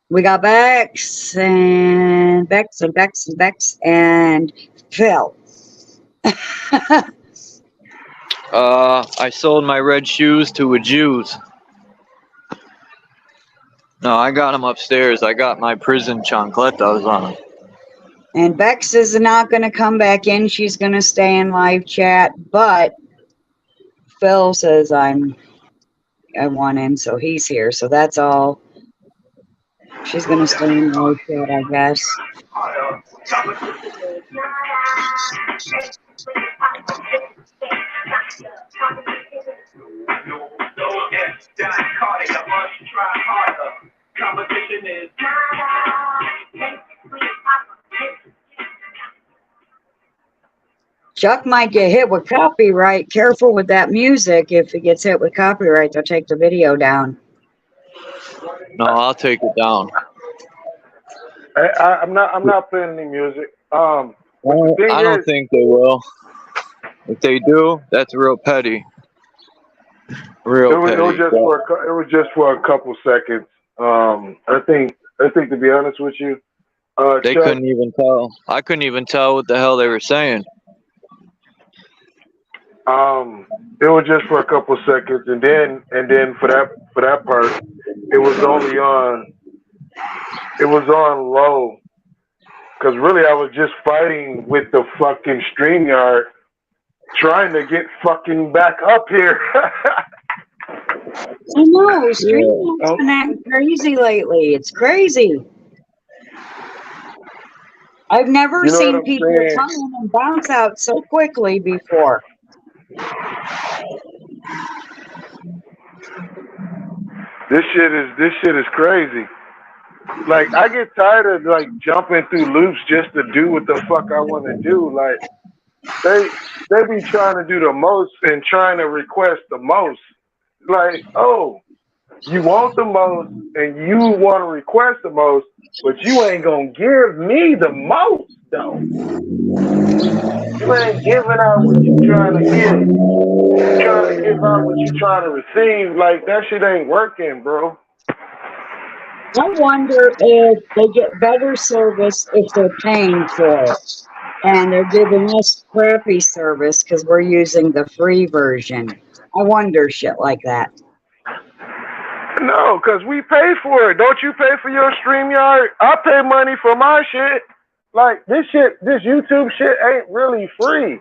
S4: We got Bex and Bex and Bex and Bex and Phil.
S1: I sold my red shoes to a Jews. No, I got them upstairs. I got my prison chancletas on them.
S4: And Bex is not going to come back in. She's going to stay in live chat. But Phil says I want in, so he's here. So that's all. She's going to stay in live chat, I guess. Chuck might get hit with copyright. Careful with that music. If it gets hit with copyright, they'll take the video down.
S1: No, I'll take it down.
S7: I'm not playing any music.
S1: I don't think they will. If they do, that's real petty. Real
S7: It was
S1: petty.
S7: just for a couple seconds. I think to be honest with you,
S1: They
S7: Chuck,
S1: couldn't even tell. I couldn't even tell what the hell they were saying.
S7: it was just for a couple seconds, and then for that part, it was on low, because really I was just fighting with the fucking StreamYard, trying to get fucking back up here.
S4: I know, streaming's been acting crazy lately. It's crazy. I've never
S7: You know what
S4: seen
S7: I'm
S4: people
S7: saying?
S4: come in and bounce out so quickly before.
S7: This shit is crazy. Like, I get tired of like jumping through loops just to do what the fuck I want to do. Like, they be trying to do the most and trying to request the most. Like, oh, you want the most and you want to request the most, but you ain't gonna give me the most though. You ain't giving out what you trying to give. You trying to give out what you trying to receive. Like, that shit ain't working, bro.
S4: I wonder if they get better service if they're paying for it. And they're giving us crappy service because we're using the free version. I wonder shit like that.
S7: No, because we pay for it. Don't you pay for your StreamYard? I pay money for my shit. Like, this YouTube shit ain't really free.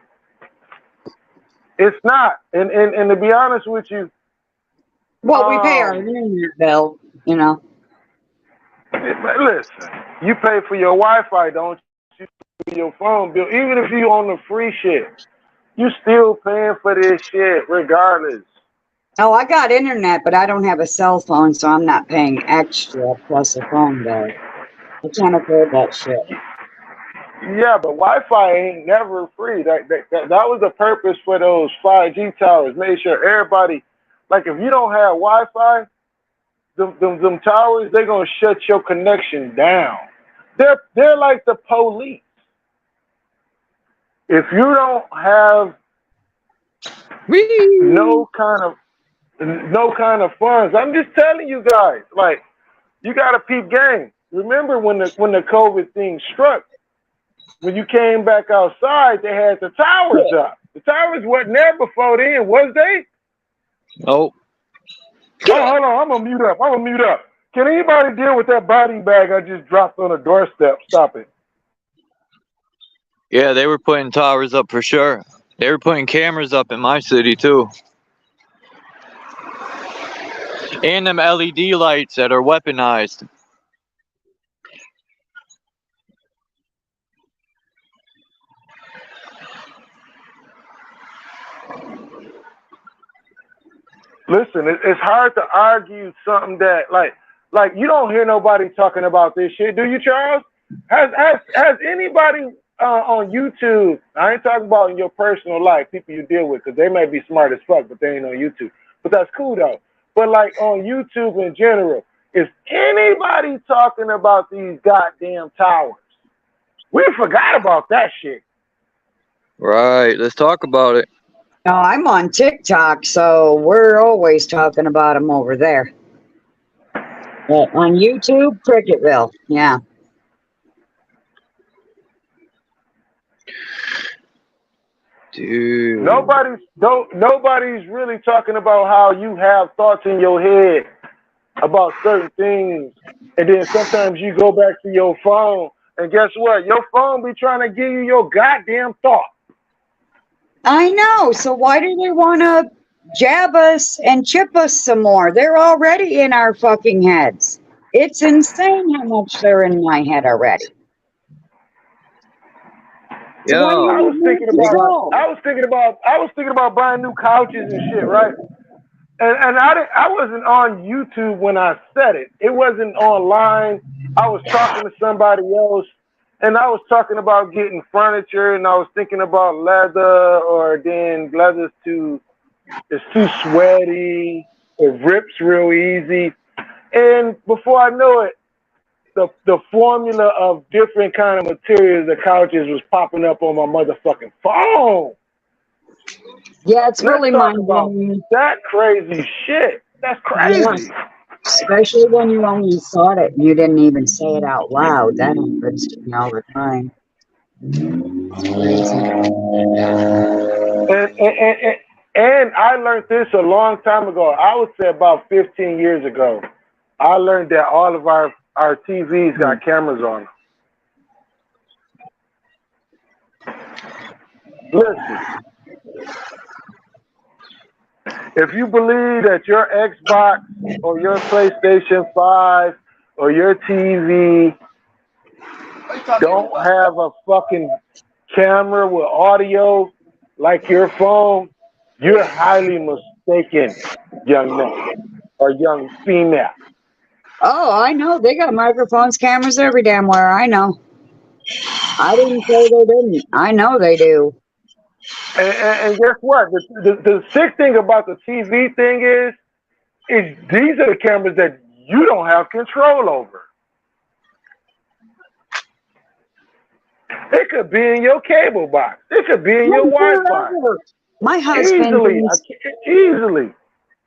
S7: It's not. And to be honest with you,
S4: Well, we pay our internet bill, you know.
S7: but listen, you pay for your Wi-Fi, don't you? For your phone bill. Even if you on the free shit, you still paying for this shit regardless.
S4: Oh, I got internet, but I don't have a cell phone, so I'm not paying extra plus a phone bill. I can't afford that shit.
S7: Yeah, but Wi-Fi ain't never free. That was the purpose for those 5G towers. Make sure everybody, like, if you don't have Wi-Fi, them towers, they're gonna shut your connection down. They're like the police. If you don't have no kind of funds, I'm just telling you guys, like, you gotta peep game. Remember when the COVID thing struck? When you came back outside, they had the towers up. The towers wasn't there before then, was they?
S1: Nope.
S7: Oh, hold on, I'm gonna mute up. Can anybody deal with that body bag I just dropped on the doorstep? Stop it.
S1: Yeah, they were putting towers up for sure. They were putting cameras up in my city too. And them LED lights that are weaponized.
S7: Listen, it's hard to argue something that like you don't hear nobody talking about this shit, do you, Charles? Has anybody on YouTube? I ain't talking about in your personal life, people you deal with, because they may be smart as fuck, but they ain't on YouTube. But that's cool though. But like on YouTube in general, is anybody talking about these goddamn towers? We forgot about that shit.
S1: Right, let's talk about it.
S4: No, I'm on TikTok, so we're always talking about them over there. But on YouTube, Cricketville, yeah.
S1: Dude.
S7: Nobody's really talking about how you have thoughts in your head about certain things, and then sometimes you go back to your phone, and guess what? Your phone be trying to give you your goddamn thought.
S4: I know. So why do they want to jab us and chip us some more? They're already in our fucking heads. It's insane how much they're in my head already.
S1: Yeah.
S7: I was thinking about buying new couches and shit, right? And I wasn't on YouTube when I said it. It wasn't online. I was talking to somebody else, and I was talking about getting furniture, and I was thinking about leather, or then leather's it's too sweaty, it rips real easy. And before I know it, the formula of different kind of materials, the couches was popping up on my motherfucking phone.
S4: Yeah, it's
S7: Let's
S4: really
S7: talk
S4: mind
S7: about
S4: blowing.
S7: that crazy shit. That's
S4: Yes,
S7: crazy.
S4: especially when you only thought it and you didn't even say it out loud. That happens to me all the time. Crazy.
S7: And I learned this a long time ago. I would say about 15 years ago. I learned that all of our TVs got cameras on them. Listen, if you believe that your Xbox or your PlayStation 5 or your TV don't have a fucking camera with audio like your phone, you're highly mistaken, young man or young female.
S4: Oh, I know. They got microphones, cameras every damn where. I know. I didn't say they didn't. I know they do.
S7: And guess what? The sick thing about the TV thing is these are the cameras that you don't have control over. It could be in your cable box. It could be in your Wi-Fi.
S4: My husband
S7: Easily.
S4: thinks,
S7: Easily.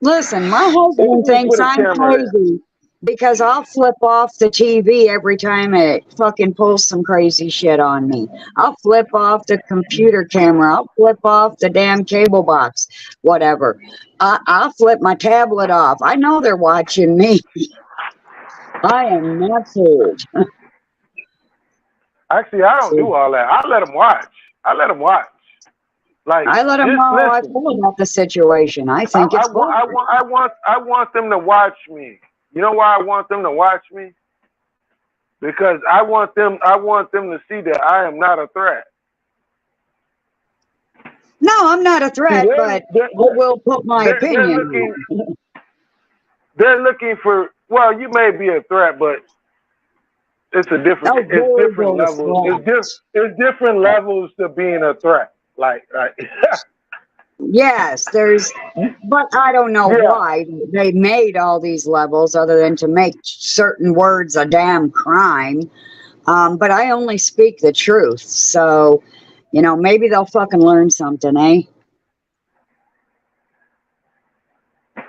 S4: listen, my husband thinks I'm crazy because I'll flip off the TV every time it fucking pulls some crazy shit on me. I'll flip off the computer camera. I'll flip off the damn cable box, whatever. I'll flip my tablet off. I know they're watching me. I am not fooled.
S7: Actually, I don't do all that. I let them watch. Like
S4: I let them know how I feel about the situation. I think
S7: I want them to watch me. You know why I want them to watch me? Because I want them to see that I am not a threat.
S4: No, I'm not a threat, but I will put my opinion.
S7: They're looking for. Well, you may be a threat, but it's a different. It's different levels. It's different levels to being a threat. Like.
S4: Yes, but I don't know why they made all these levels other than to make certain words a damn crime. But I only speak the truth. So, maybe they'll fucking learn something, eh?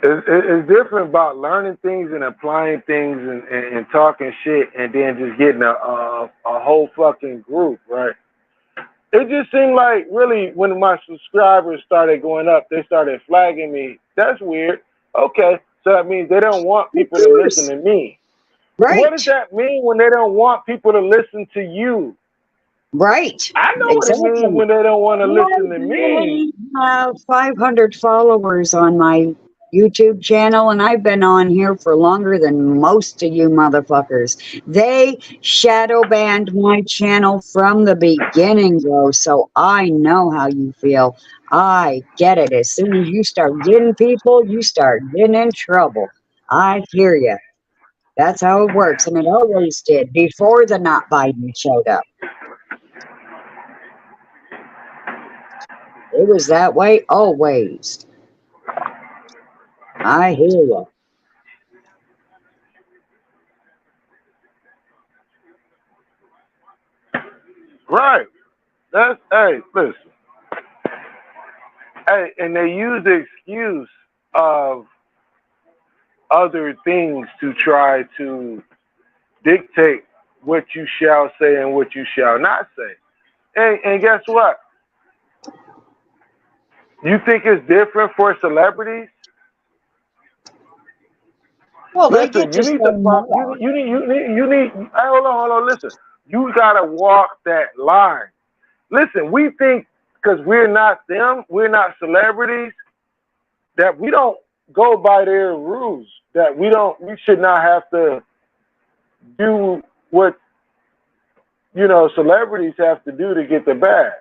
S7: It's different about learning things and applying things and talking shit and then just getting a whole fucking group, right? It just seemed like really when my subscribers started going up, they started flagging me. That's weird. Okay, so that means they don't want people to listen to me.
S4: Right.
S7: What does that mean when they don't want people to listen to you?
S4: Right.
S7: I know what it means when they don't want to listen to me.
S4: I have 500 followers on my YouTube channel, and I've been on here for longer than most of you motherfuckers. They shadow banned my channel from the beginning, though, so I know how you feel. I get it. As soon as you start getting people, you start getting in trouble. I hear you. That's how it works, and it always did before the not Biden showed up. It was that way always. I hear you.
S7: Right. Hey, listen. Hey, and they use the excuse of other things to try to dictate what you shall say and what you shall not say. And guess what? You think it's different for celebrities?
S4: Well,
S7: listen,
S4: they get to
S7: you need hold on, listen. You gotta walk that line. Listen, we think because we're not them, we're not celebrities, that we don't go by their rules, that we should not have to do what celebrities have to do to get the bag.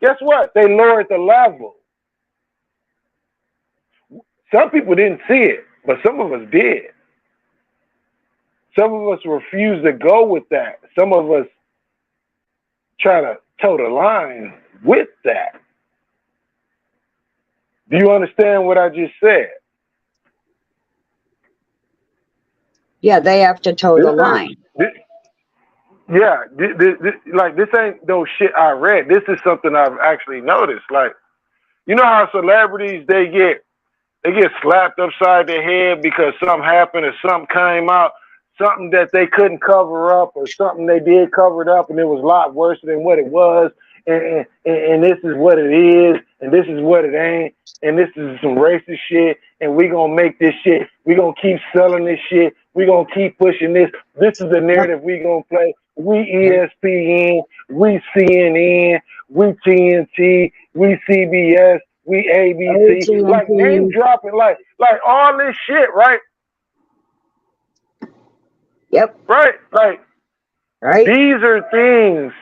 S7: Guess what? They lowered the level. Some people didn't see it, but some of us did. Some of us refused to go with that. Some of us try to toe the line with that. Do you understand what I just said?
S4: Yeah, they have to toe the line.
S7: This ain't no shit I read. This is something I've actually noticed. Like, You know how celebrities they get slapped upside the head because something happened or something came out, something that they couldn't cover up or something they did cover it up and it was a lot worse than what it was. And this is what it is, and this is what it ain't, and this is some racist shit, and we gonna make this shit. We gonna keep selling this shit. We gonna keep pushing this. This is the narrative we gonna play. We ESPN, we CNN, we TNT, we CBS, we ABC. Like name dropping, like all this shit, right?
S4: Yep.
S7: Right, like
S4: Right.
S7: these are things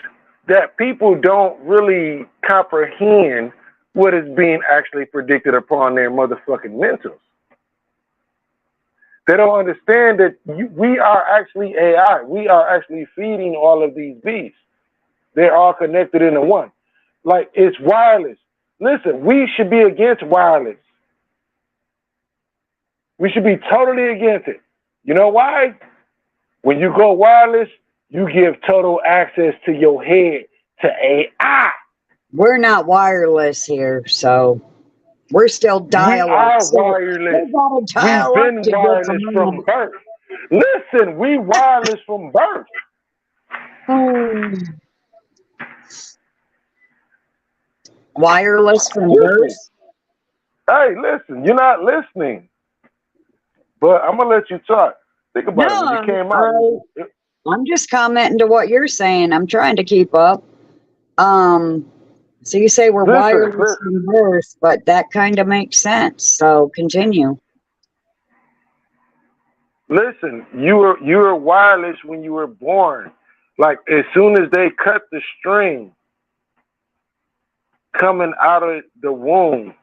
S7: that people don't really comprehend what is being actually predicted upon their motherfucking mentals. They don't understand that we are actually AI. We are actually feeding all of these beasts. They're all connected into one. Like, it's wireless. Listen, we should be against wireless. We should be totally against it. You know why? When you go wireless, you give total access to your head to AI.
S4: We're not wireless here, so we're still dial up.
S7: We are wireless. We've been wireless from birth. Listen, we wireless from birth.
S4: Wireless from birth?
S7: Hey, listen, you're not listening. But I'm going to let you talk. Think about it. When you came out.
S4: I'm just commenting to what you're saying. I'm trying to keep up. So you say we're wireless from birth, but that kind of makes sense. So continue.
S7: Listen, you were wireless when you were born. Like, as soon as they cut the string coming out of the womb,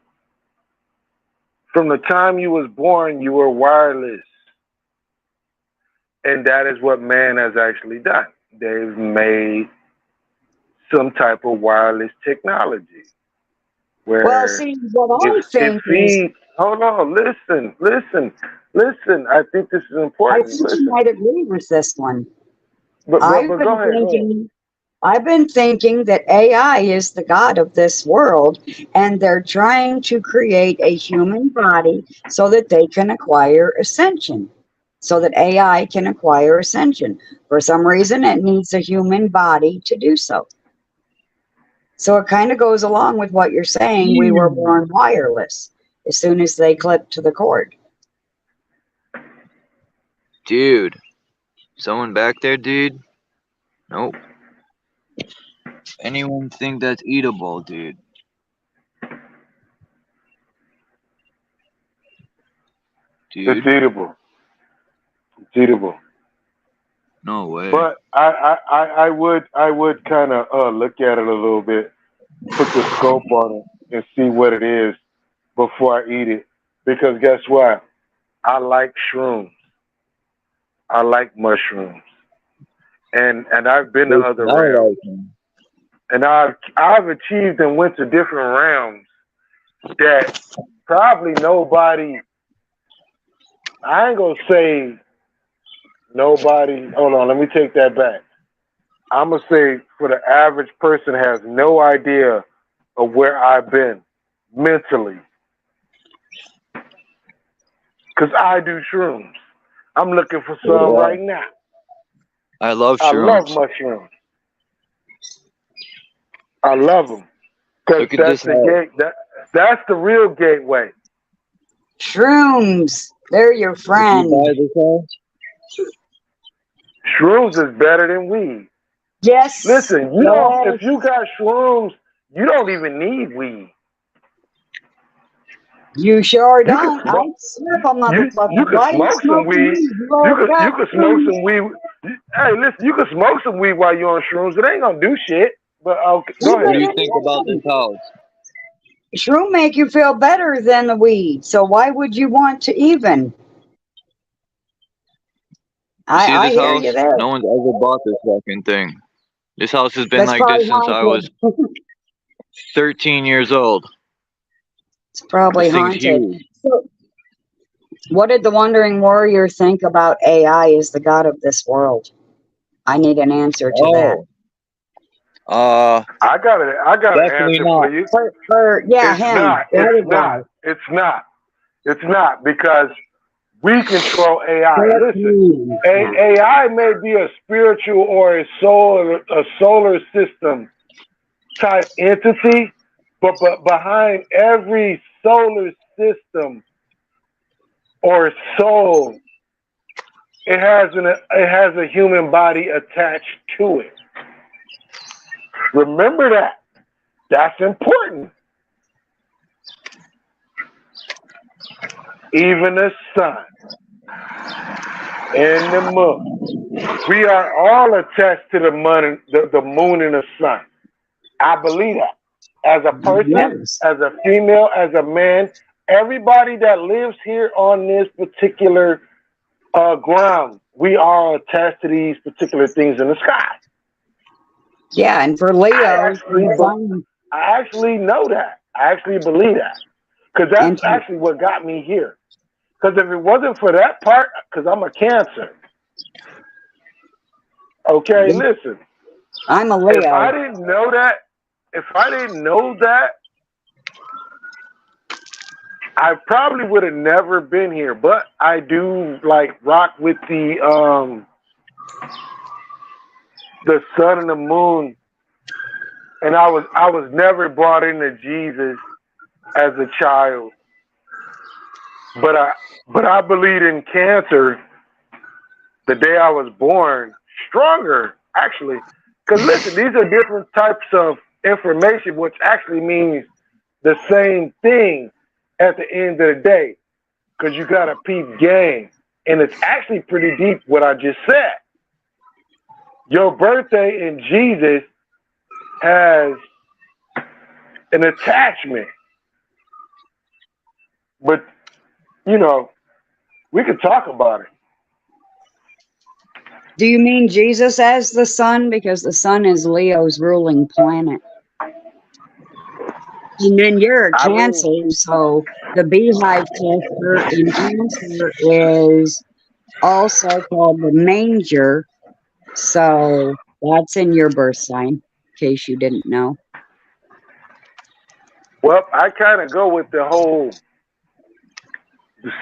S7: from the time you was born, you were wireless. And that is what man has actually done. They've made some type of wireless technology. Where
S4: well, see, what I think is...
S7: Hold on, listen. I think this is important.
S4: I think you might agree with this one.
S7: But go ahead.
S4: I've been thinking that AI is the god of this world, and they're trying to create a human body so that they can acquire ascension. So that AI can acquire ascension. For some reason, it needs a human body to do so. So it kind of goes along with what you're saying. We were born wireless as soon as they clipped to the cord.
S8: Dude. Someone back there, dude? Nope. Anyone think that's eatable, dude? Dude.
S7: It's eatable. It's eatable.
S8: No way.
S7: But I would kind of look at it a little bit, put the scope on it, and see what it is before I eat it. Because guess what? I like shrooms. I like mushrooms. And I've been to other realms. And I've achieved and went to different realms that probably nobody, I ain't gonna say nobody, hold on, let me take that back. I'm gonna say for the average person has no idea of where I've been mentally. Cause I do shrooms. I'm looking for some right now.
S8: I love shrooms.
S7: I love mushrooms. I love them. Cause that's the gate. That's the real gateway.
S4: Shrooms, they're your friend.
S7: Shrooms is better than weed.
S4: Yes.
S7: Listen, you don't. If you got shrooms, you don't even need weed.
S4: You sure don't. I sniff a motherfucker.
S7: You can smoke some weed. You can smoke some weed. Hey, listen, you can smoke some weed while you're on shrooms. It ain't gonna do shit. But okay, go ahead.
S8: What do you think about this house?
S4: Shroom make you feel better than the weed. So why would you want to even? I
S8: See this
S4: hear
S8: house?
S4: you there.
S8: No one's ever bought this fucking thing. This house has been
S4: That's
S8: like this since
S4: haunted.
S8: I was 13 years old.
S4: It's probably
S8: This thing's
S4: haunted.
S8: huge.
S4: So, what did the Wandering Warrior think about AI as the god of this world? I need an answer to that.
S8: Uh,
S7: I got an
S8: definitely
S7: answer
S8: not.
S7: for you.
S4: Yeah,
S7: It's
S4: him.
S7: not.
S4: There
S7: It's
S4: you go.
S7: not. It's not. It's not because we control AI. Listen, AI may be a spiritual or a solar system type entity, but behind every solar system or soul, it has a human body attached to it. Remember that. That's important. Even the sun and the moon. We are all attached to the moon and the sun. I believe that. As a person,
S4: Yes.
S7: as a female, as a man, everybody that lives here on this particular ground, we are attached to these particular things in the sky.
S4: Yeah, and for Leo,
S7: I actually know that. I actually believe that. Because that's actually what got me here. Because if it wasn't for that part, because I'm a Cancer. Okay, listen.
S4: I'm a Leo.
S7: If I didn't know that, I probably would have never been here. But I do like rock with the sun and the moon. And I was never brought into Jesus as a child. But I believed in Cancer the day I was born, stronger actually. Because listen, these are different types of information, which actually means the same thing at the end of the day. Because you got to peep game, and it's actually pretty deep what I just said. Your birthday in Jesus has an attachment, but you know, we could talk about it.
S4: Do you mean Jesus as the sun? Because the sun is Leo's ruling planet. And then you're a Cancer, so the beehive cluster in Cancer is also called the manger. So that's in your birth sign, in case you didn't know.
S7: Well, I kind of go with the whole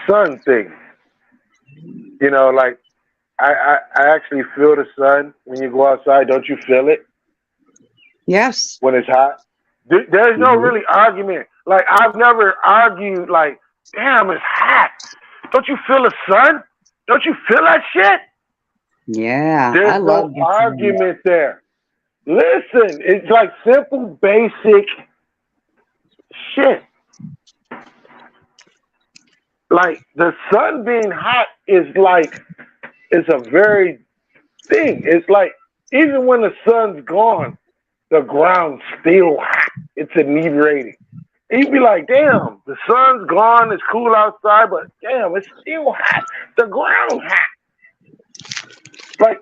S7: sun thing. You know, like I actually feel the sun when you go outside. Don't you feel it?
S4: Yes.
S7: When it's hot. There's no really argument. Like, I've never argued like, damn, it's hot. Don't you feel the sun? Don't you feel that shit?
S4: Yeah.
S7: There's no argument there. Listen, it's like simple, basic shit. Like, the sun being hot is like, it's a very thing. It's like, even when the sun's gone, the ground's still hot. It's inebriating. You'd be like, damn, the sun's gone, it's cool outside, but damn, it's still hot. The ground hot.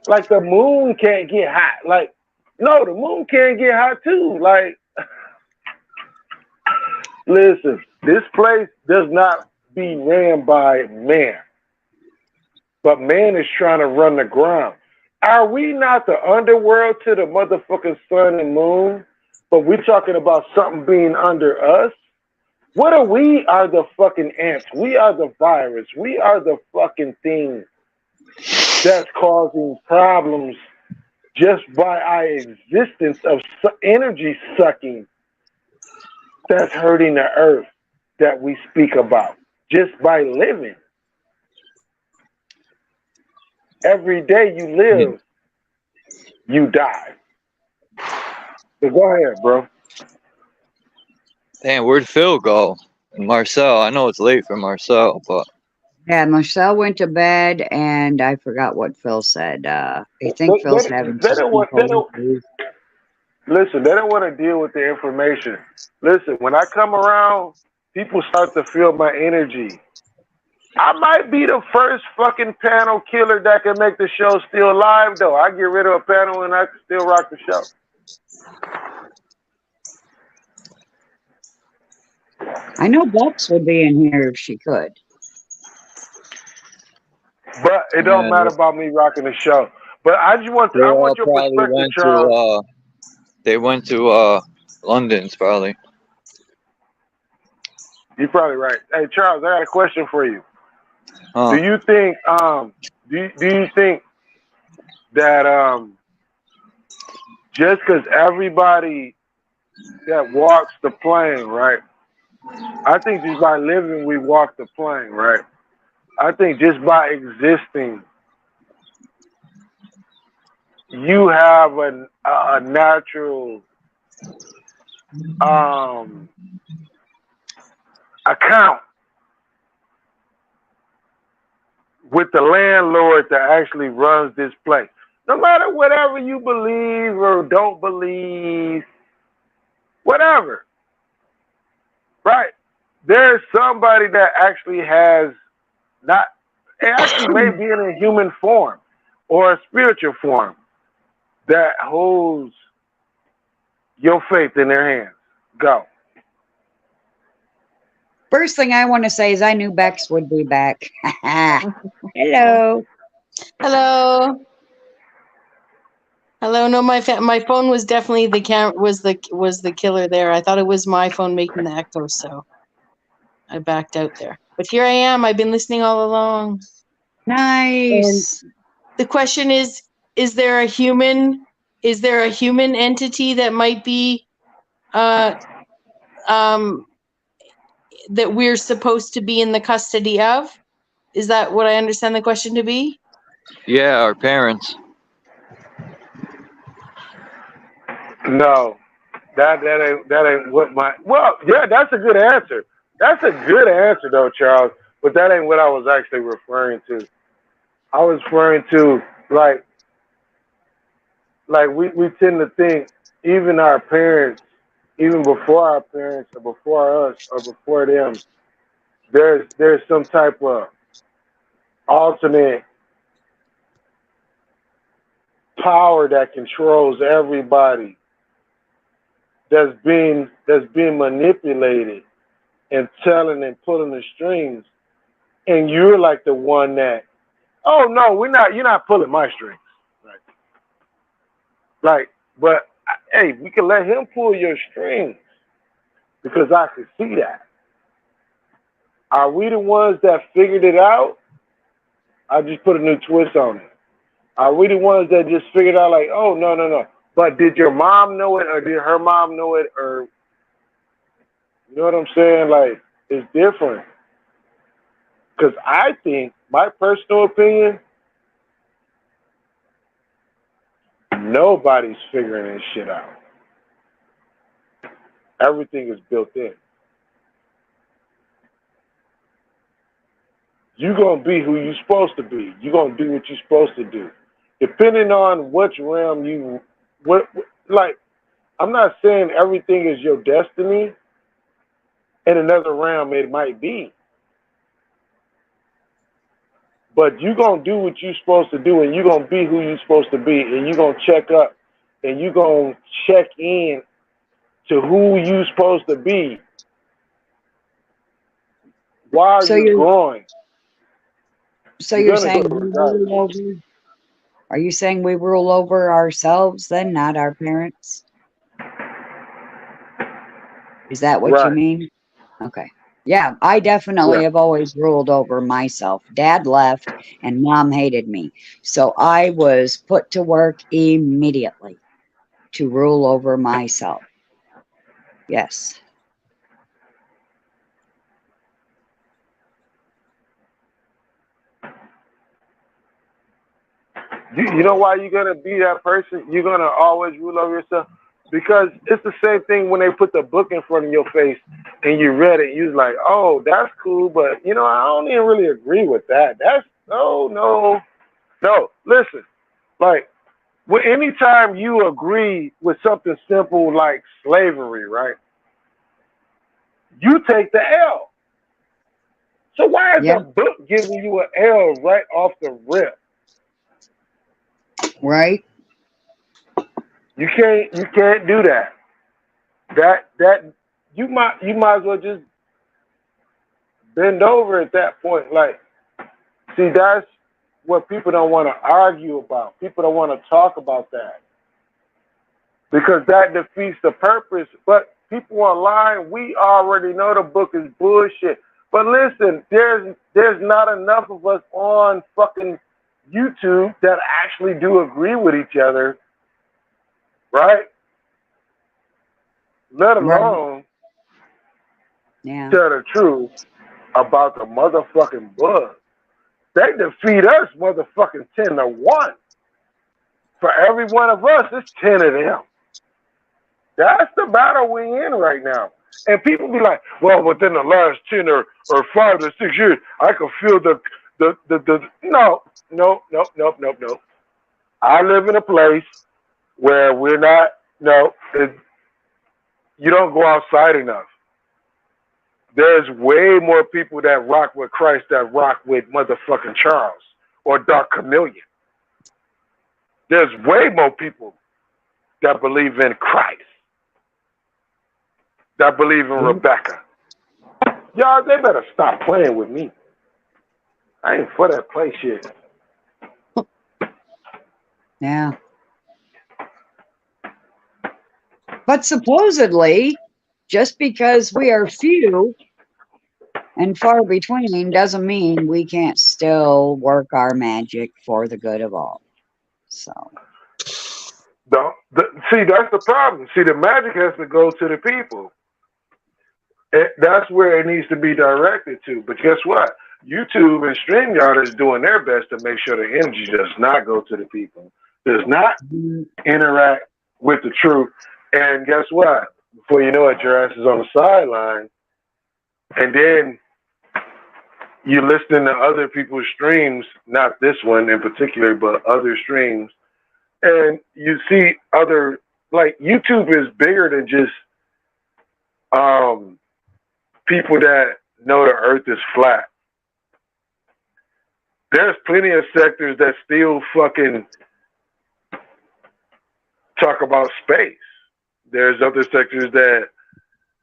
S7: Like the moon can't get hot. Like, no, the moon can't get hot too. Like, listen, this place does not be ran by man, but man is trying to run the ground. Are we not the underworld to the motherfucking sun and moon? But we're talking about something being under us? What are we? Are the fucking ants. We are the virus. We are the fucking thing that's causing problems just by our existence of energy sucking that's hurting the earth that we speak about just by living. Every day you live, you die. So go ahead, bro.
S8: Damn, where'd Phil go? And Marcel, I know it's late for Marcel, but
S4: Yeah, Marcel went to bed, and I forgot what Phil said. I think Phil's having
S7: Listen, they don't want to deal with the information. Listen, when I come around, people start to feel my energy. I might be the first fucking panel killer that can make the show still live, though. I get rid of a panel and I can still rock the show.
S4: I know Bucks would be in here if she could.
S7: But it don't matter about me rocking the show. But I just want I want your perspective, Charles.
S8: They went to London's probably.
S7: You're probably right. Hey, Charles, I got a question for you.
S8: Huh.
S7: Do you think do you think that just because everybody that walks the plane, right? I think just by living we walk the plane, right? I think just by existing, you have a natural account with the landlord that actually runs this place. No matter whatever you believe or don't believe, whatever, right? There's somebody that actually has not, it actually may be in a human form or a spiritual form that holds your faith in their hands. Go.
S4: First thing I want to say is I knew Bex would be back. Hello.
S6: Hello. Hello. No, my phone was definitely was the killer there. I thought it was my phone making the echo, so I backed out there. But here I am. I've been listening all along.
S4: Nice.
S6: And the question is there a human entity that might be that we're supposed to be in the custody of? Is that what I understand the question to be?
S8: Yeah, our parents.
S7: No, that ain't what my. Well, yeah, that's a good answer. That's a good answer though, Charles. But that ain't what I was actually referring to. I was referring to like we tend to think even our parents, even before our parents or before us or before them, there's some type of alternate power that controls everybody that's being manipulated and telling and pulling the strings, and you're like the one that, oh no, you're not pulling my strings, right? Like, but hey, we can let him pull your strings because I can see that. Are we the ones that figured it out? I just put a new twist on it. Are we the ones that just figured out like, oh no. But did your mom know it, or did her mom know it, or you know what I'm saying? Like, it's different. Because I think, my personal opinion, nobody's figuring this shit out. Everything is built in. You're going to be who you're supposed to be. You're going to do what you're supposed to do. Depending on which realm I'm not saying everything is your destiny. In another realm, it might be. But you're going to do what you're supposed to do, and you're going to be who you're supposed to be, and you're going to check up, and you're going to check in to who you're supposed to be while you're growing.
S4: So you're saying are you saying we rule over ourselves then, not our parents? Is that what you mean? Okay. Yeah, I definitely have always ruled over myself. Dad left and Mom hated me. So I was put to work immediately to rule over myself. Yes.
S7: You know why you're going to be that person? You're going to always rule over yourself? Because it's the same thing when they put the book in front of your face and you read it. You're like, oh, that's cool, but, I don't even really agree with that. That's, no. Listen, like, anytime you agree with something simple like slavery, right, you take the L. So why is the book giving you an L right off the rip?
S4: Right.
S7: You can't do that. That you might as well just bend over at that point. Like, see, that's what people don't want to argue about. People don't want to talk about that. because that defeats the purpose. But people online, we already know the book is bullshit. But listen, there's not enough of us on fucking YouTube that actually do agree with each other, right? Let alone
S4: Yeah.
S7: tell the truth about the motherfucking book. They defeat us motherfucking 10-1. For every one of us, it's 10 of them. That's the battle we in right now. And people be like, well, within the last 10 or 5 to 6 years, I could feel the no. I live in a place where we're not, you don't go outside enough. There's way more people that rock with Christ that rock with motherfucking Charles or Dark Chameleon. There's way more people that believe in Christ, that believe in Rebecca. Y'all, they better stop playing with me. I ain't for that play shit.
S4: Yeah. But supposedly, just because we are few and far between doesn't mean we can't still work our magic for the good of all. So.
S7: See, that's the problem. See, the magic has to go to the people. That's where it needs to be directed to. But guess what? YouTube and StreamYard is doing their best to make sure the energy does not go to the people, does not interact with the truth. And guess what? Before you know it, your ass is on the sideline. And then you listen to other people's streams, not this one in particular, but other streams. And you see other, like, YouTube is bigger than just people that know the earth is flat. There's plenty of sectors that still fucking talk about space. There's other sectors that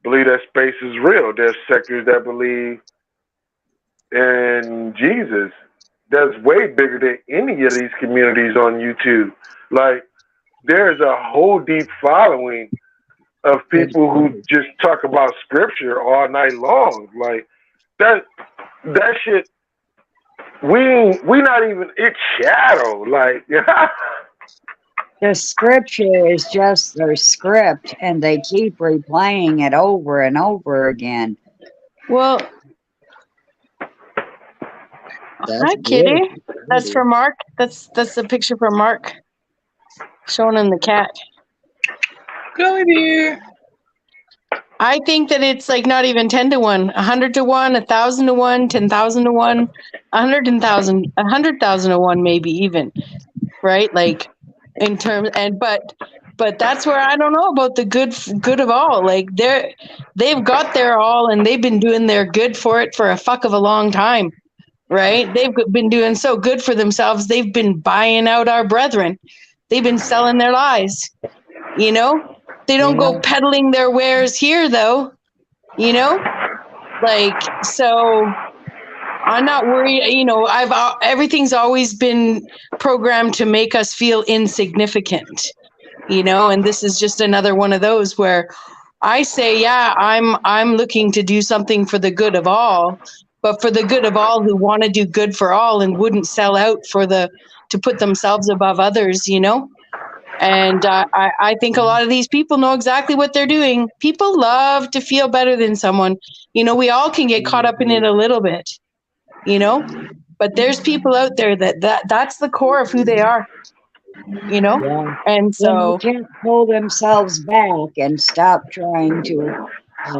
S7: believe that space is real. There's sectors that believe in Jesus. That's way bigger than any of these communities on YouTube. Like, there's a whole deep following of people who just talk about scripture all night long. Like, that shit, we not even, it's shadow. Like,
S4: the scripture is just their script, and they keep replaying it over and over again.
S6: Well, hi, Kitty. That's for Mark. That's the picture for Mark, showing him the cat.
S9: Go here.
S6: I think that it's like not even 10-1, 100-1, 1,000-1, 10,000-1, 100,000, 100,000-1, maybe even, right? Like, in terms, and but that's where I don't know about the good of all. Like, they've got their all, and they've been doing their good for it for a fuck of a long time, right? They've been doing so good for themselves. They've been buying out our brethren. They've been selling their lies, you know. They don't go peddling their wares here, though, you know? Like, so I'm not worried. You know, everything's always been programmed to make us feel insignificant, you know? And this is just another one of those where I say, yeah, I'm looking to do something for the good of all, but for the good of all who want to do good for all and wouldn't sell out to put themselves above others, you know? And I think a lot of these people know exactly what they're doing. People love to feel better than someone. You know, we all can get caught up in it a little bit, you know, but there's people out there that's the core of who they are, you know?
S4: Yeah.
S6: And so
S4: they can't pull themselves back and stop trying to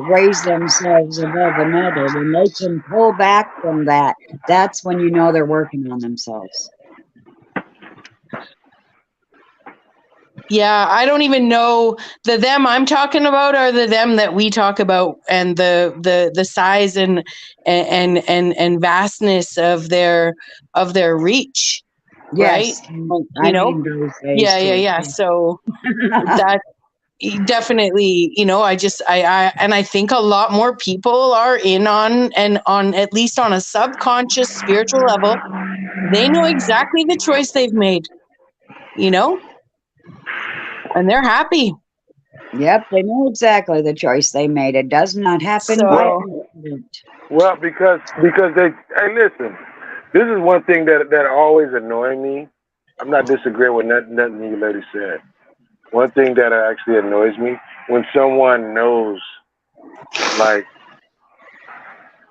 S4: raise themselves above another. When they can pull back from that, that's when you know they're working on themselves.
S6: yeah, I don't even know the them I'm talking about are the them that we talk about, and the size and vastness of their reach,
S4: Yes.
S6: right? You know, yeah. So that definitely, you know, I think a lot more people are in on at least on a subconscious spiritual level. They know exactly the choice they've made, you know. And they're happy.
S4: Yep, they know exactly the choice they made. It does not happen by
S6: So,
S4: accident.
S7: Well, because they hey listen, this is one thing that always annoyed me. I'm not disagreeing with nothing you lady said. One thing that actually annoys me when someone knows, like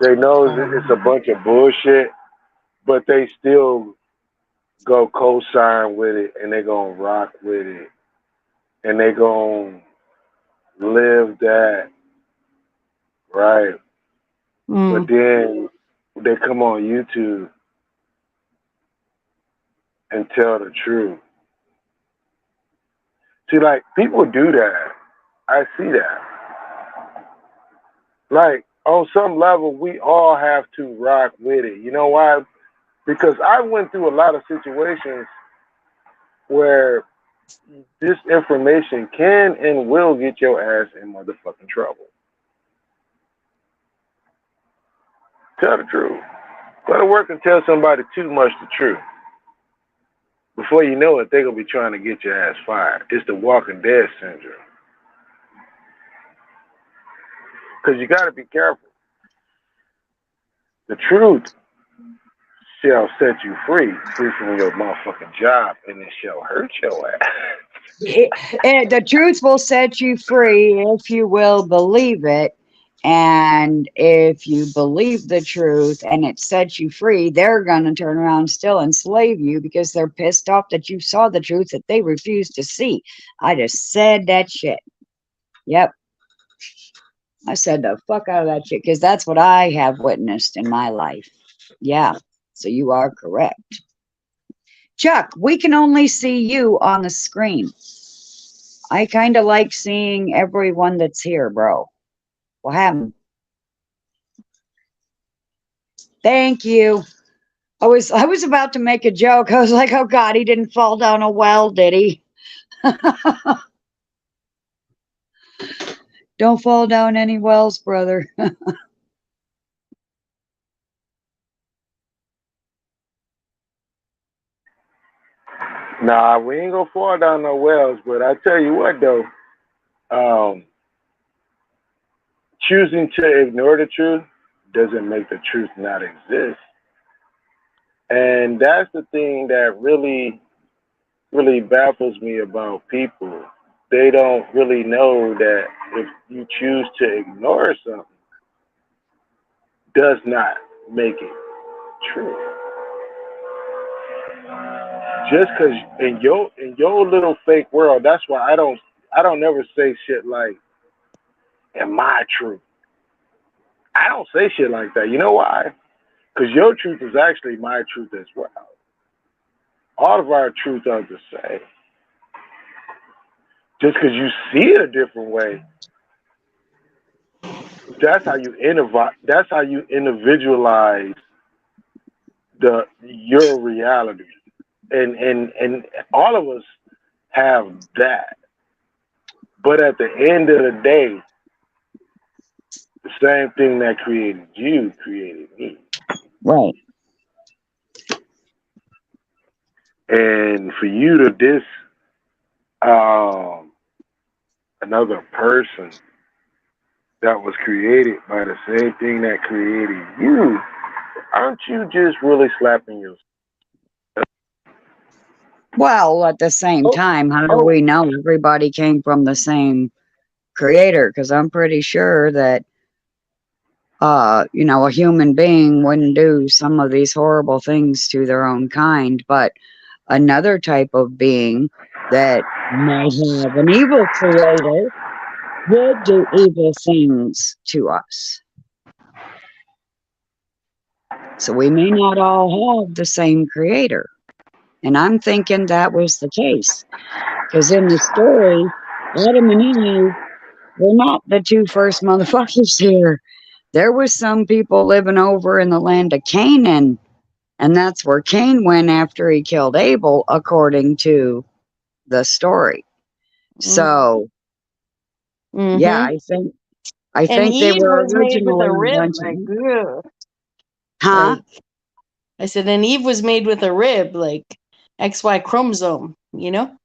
S7: they know it's a bunch of bullshit, but they still go co-sign with it and they gonna rock with it and they gonna live that right. But then they come on YouTube and tell the truth. See, like, people do that. I see that. Like, on some level, we all have to rock with it. You know why? Because I went through a lot of situations where this information can and will get your ass in motherfucking trouble. Tell the truth. Go to work and tell somebody too much the truth. Before you know it, they're going to be trying to get your ass fired. It's the Walking Dead syndrome. Because you got to be careful. The truth shall set you free from your motherfucking job, and it shall hurt your ass.
S4: The truth will set you free if you will believe it. And if you believe the truth and it sets you free, they're going to turn around and still enslave you because they're pissed off that you saw the truth that they refuse to see. I just said that shit. Yep. I said the fuck out of that shit because that's what I have witnessed in my life. Yeah. So you are correct. Chuck, we can only see you on the screen. I kind of like seeing everyone that's here, bro. What happened? Thank you. I was about to make a joke. I was like, oh God, he didn't fall down a well, did he? Don't fall down any wells, brother.
S7: Nah, we ain't gonna fall down no wells, but I tell you what though, choosing to ignore the truth doesn't make the truth not exist. And that's the thing that really, really baffles me about people. They don't really know that if you choose to ignore something, does not make it true. Just because in your little fake world, that's why I don't never say shit like, "Am I true?" I don't say shit like that. You know why? Because your truth is actually my truth as well. All of our truths are the same. Just because you see it a different way, that's how you innovate. That's how you individualize your reality, and all of us have that. But at the end of the day, the same thing that created you created me.
S4: Right.
S7: And for you to diss another person that was created by the same thing that created you, aren't you just really slapping yourself?
S4: Well, at the same time, how do we know everybody came from the same creator? Because I'm pretty sure that a human being wouldn't do some of these horrible things to their own kind, but another type of being that may have an evil creator would do evil things to us. So we may not all have the same creator. And I'm thinking that was the case. Because in the story, Adam and Eve were not the two first motherfuckers here. There was some people living over in the land of Canaan. And that's where Cain went after he killed Abel, according to the story. So, yeah, I think they
S6: Eve
S4: were
S6: was made with a
S4: originally
S6: rib.
S4: invented.
S6: Like,
S4: Huh?
S6: I said, and Eve was made with a rib, like XY chromosome, you know?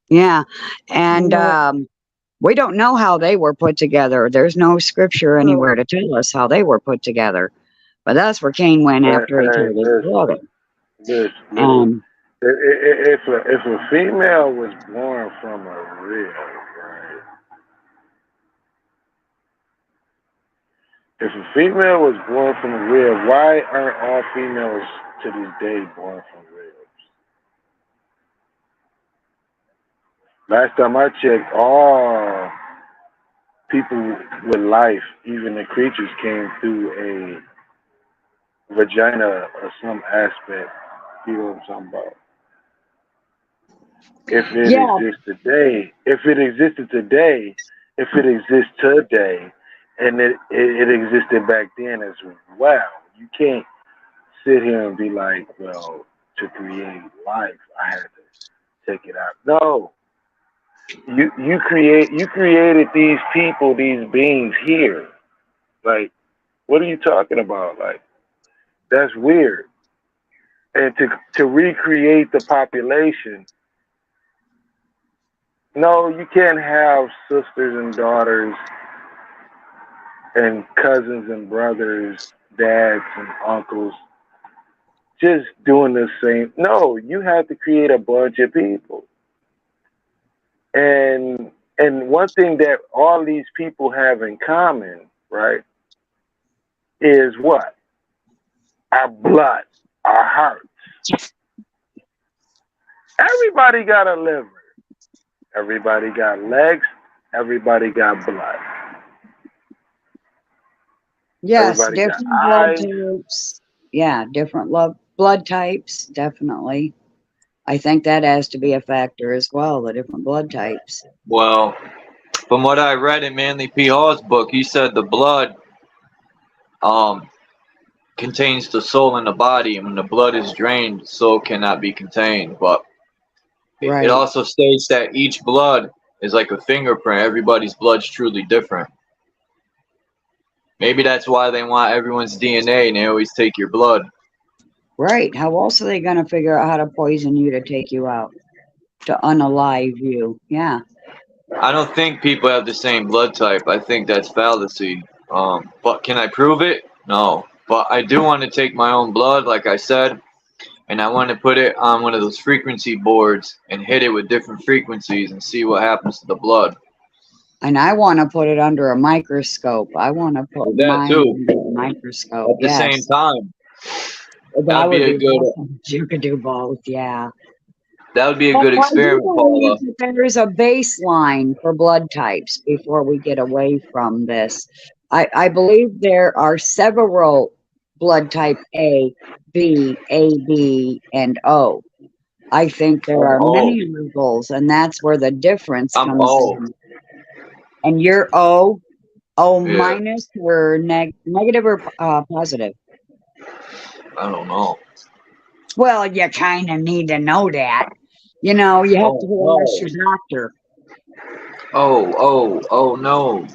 S4: Yeah. And
S6: Yeah.
S4: we don't know how they were put together. There's no scripture anywhere to tell us how they were put together. But that's where Cain went after he
S7: Hey,
S4: killed his brother.
S7: listen. If a female was born from a rib, right? If a female was born from a rib, why aren't all females to this day born from ribs? Last time I checked, all people with life, even the creatures, came through a vagina or some aspect. You know what I'm talking about? If it
S4: Yeah.
S7: exists today, if it existed today, if it exists today, and it existed back then as well, you can't sit here and be like, well, to create life, I had to take it out. No, you created these people, these beings here. Like, what are you talking about? Like, that's weird. And to recreate the population, no, you can't have sisters and daughters and cousins and brothers, dads and uncles just doing the same. No, you have to create a bunch of people. And one thing that all these people have in common, right, is what? Our blood, our hearts. Everybody got a liver. Everybody got legs. Everybody got blood.
S4: Yes,
S7: Everybody got
S4: different blood
S7: eyes.
S4: types. Yeah, different blood types, definitely. I think that has to be a factor as well, the different blood types.
S1: Well, from what I read in Manly P. Hall's book, he said the blood contains the soul in the body, and when the blood is drained, the soul cannot be contained. But
S4: Right.
S1: it also states that each blood is like a fingerprint. Everybody's blood's truly different. Maybe that's why they want everyone's DNA and they always take your blood.
S4: Right. How else are they going to figure out how to poison you to take you out, to unalive you? Yeah.
S1: I don't think people have the same blood type. I think that's fallacy. But can I prove it? No. But I do want to take my own blood, like I said, and I want to put it on one of those frequency boards and hit it with different frequencies and see what happens to the blood.
S4: And I want to put it under a microscope. I want to put
S1: That
S4: mine
S1: too.
S4: under a microscope.
S1: At the same time.
S4: That
S1: That'd
S4: would
S1: be a
S4: be
S1: good.
S4: awesome. You could do both, yeah.
S1: That would be a
S4: But
S1: good
S4: I do
S1: experiment, Paula.
S4: believe that there is a baseline for blood types before we get away from this. I believe there are several blood type A, B, AB, and O. I think there are many levels, and that's where the difference
S1: I'm
S4: comes
S1: O.
S4: in. And you're O, O
S1: Yeah.
S4: minus or negative or positive?
S1: I don't know.
S4: Well, you kind of need to know that. You know, you have to go ask your doctor.
S1: Oh no.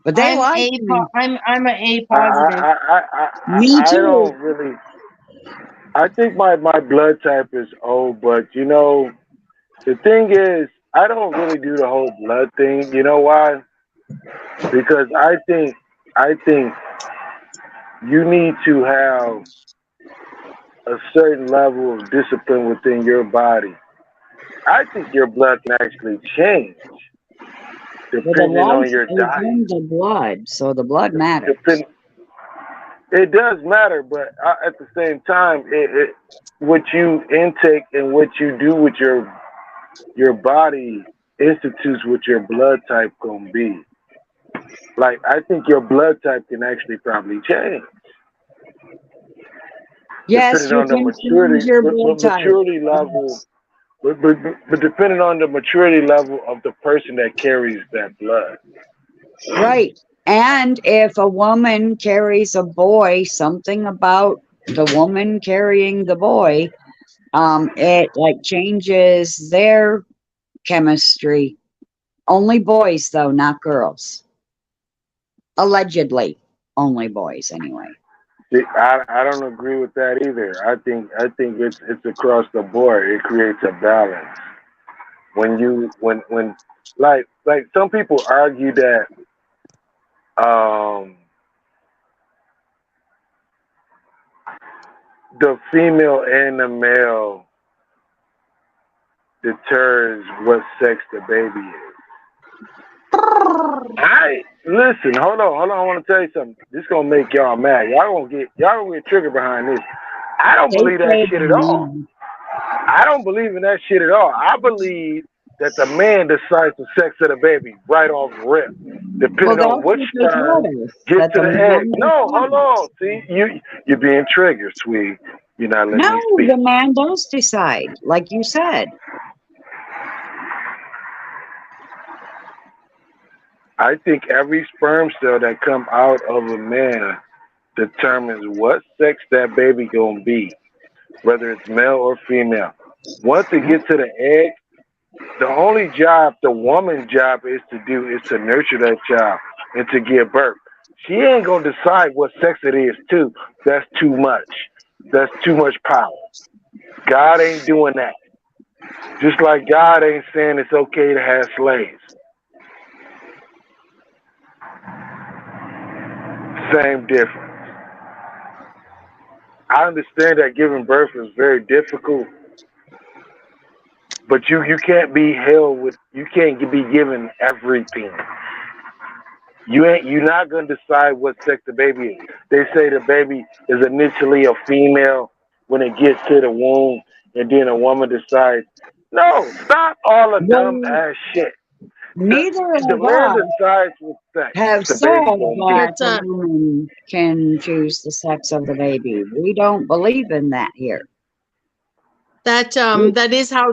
S4: But they
S6: I'm
S4: like
S6: A.
S4: me.
S6: I'm an A positive.
S4: Me
S7: I
S4: too.
S7: don't really. I think my blood type is O, but you know, the thing is, I don't really do the whole blood thing. You know why? Because I think you need to have a certain level of discipline within your body. I think your blood can actually change
S4: Well, the
S7: depending on
S4: life
S7: your
S4: is
S7: diet.
S4: in the blood, so the blood matters.
S7: It does matter, but at the same time, what you intake and what you do with your body institutes what your blood type gonna be. Like, I think your blood type can actually probably change.
S4: Yes,
S7: depending
S4: you
S7: on the
S4: can
S7: maturity,
S4: change your blood type.
S7: maturity level. But depending on the maturity level of the person that carries that blood.
S4: Right. And if a woman carries a boy, something about the woman carrying the boy, it like changes their chemistry. Only boys, though, not girls. Allegedly, only boys, anyway.
S7: See, I don't agree with that either. I think it's across the board. It creates a balance. When like some people argue that um the female and the male deters what sex the baby is. I listen, hold on. I want to tell you something. This gonna make y'all mad. Y'all gonna get triggered behind this. I don't
S4: They
S7: believe that
S4: say
S7: shit
S4: the
S7: at all.
S4: man.
S7: I don't believe in that shit at all. I believe that the man decides the sex of the baby right off rip,
S4: Well,
S7: depending
S4: that's
S7: on which
S4: what they
S7: sperm
S4: taught us,
S7: gets
S4: that
S7: to
S4: the
S7: the egg.
S4: man
S7: No, hold
S4: decides.
S7: on. See, you're being triggered, sweet. You're not letting
S4: No,
S7: me speak.
S4: the man does decide, like you said.
S7: I think every sperm cell that come out of a man determines what sex that baby gonna be, whether it's male or female. Once it gets to the egg, the only job the woman's job is to nurture that child and to give birth. She ain't gonna decide what sex it is too. That's too much. That's too much power. God ain't doing that. Just like God ain't saying it's okay to have slaves. Same difference. I understand that giving birth is very difficult, but you can't be held with, you can't be given everything. You're not gonna decide what sex the baby is. They say the baby is initially a female when it gets to the womb, and then a woman decides. No, stop all the dumb
S4: Well,
S7: ass shit.
S4: neither
S7: The
S4: of
S7: man
S4: us
S7: decides what sex
S4: have
S7: the
S4: said
S7: baby gonna be.
S4: that
S6: But
S4: the woman can choose the sex of the baby. We don't believe in that here.
S6: that is how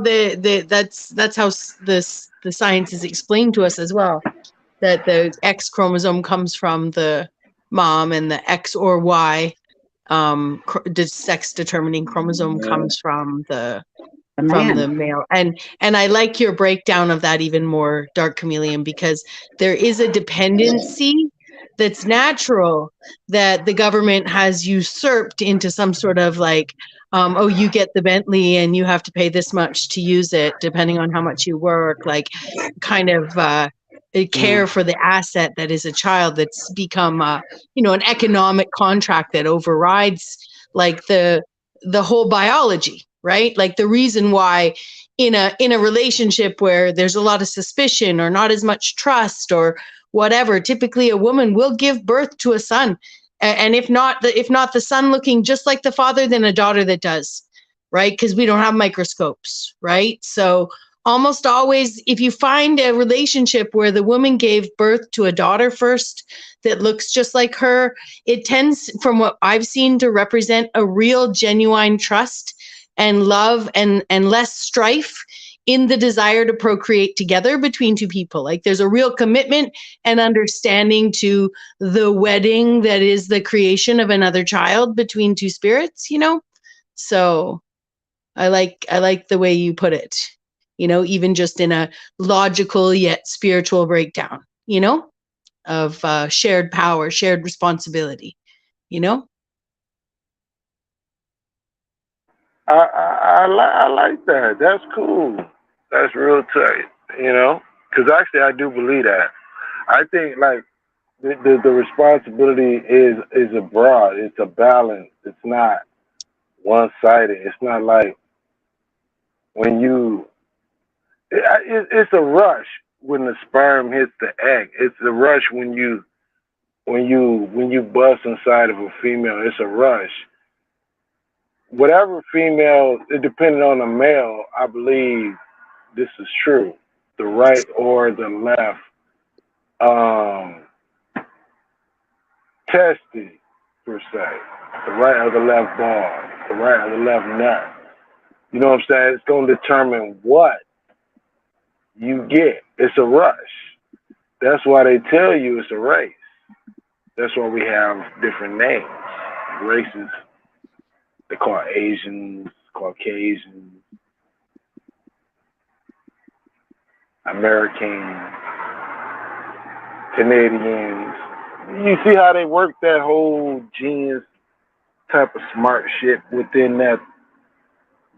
S6: that's how the science is explained to us as well. That the X chromosome comes from the mom, and the X or Y sex determining chromosome comes from the
S4: Man,
S6: male. And I like your breakdown of that even more, Dark Chameleon, because there is a dependency that's natural that the government has usurped into some sort of like, oh, you get the Bentley and you have to pay this much to use it depending on how much you work, like kind of care for the asset that is a child. That's become an economic contract that overrides like the whole biology, right? Like the reason why in a relationship where there's a lot of suspicion or not as much trust or whatever, typically a woman will give birth to a son, and if not the son looking just like the father, then a daughter that does, right? Because we don't have microscopes, right? So almost always, if you find a relationship where the woman gave birth to a daughter first that looks just like her, it tends, from what I've seen, to represent a real genuine trust and love and less strife in the desire to procreate together between two people. Like there's a real commitment and understanding to the wedding that is the creation of another child between two spirits, So I like the way you put it, even just in a logical yet spiritual breakdown, of shared power, shared responsibility,
S7: I like that. That's cool. That's real tight. Because actually I do believe that. I think like the responsibility is abroad. It's a balance. It's not one sided. It's not like when it's a rush when the sperm hits the egg. It's a rush when you bust inside of a female. It's a rush. Whatever female, depending on the male, I believe this is true. The right or the left testes, per se. The right or the left ball. The right or the left nut. You know what I'm saying? It's going to determine what you get. It's a rush. That's why they tell you it's a race. That's why we have different names. Races. They call Asians, Caucasians, Americans, Canadians. You see how they work that whole genius type of smart shit within that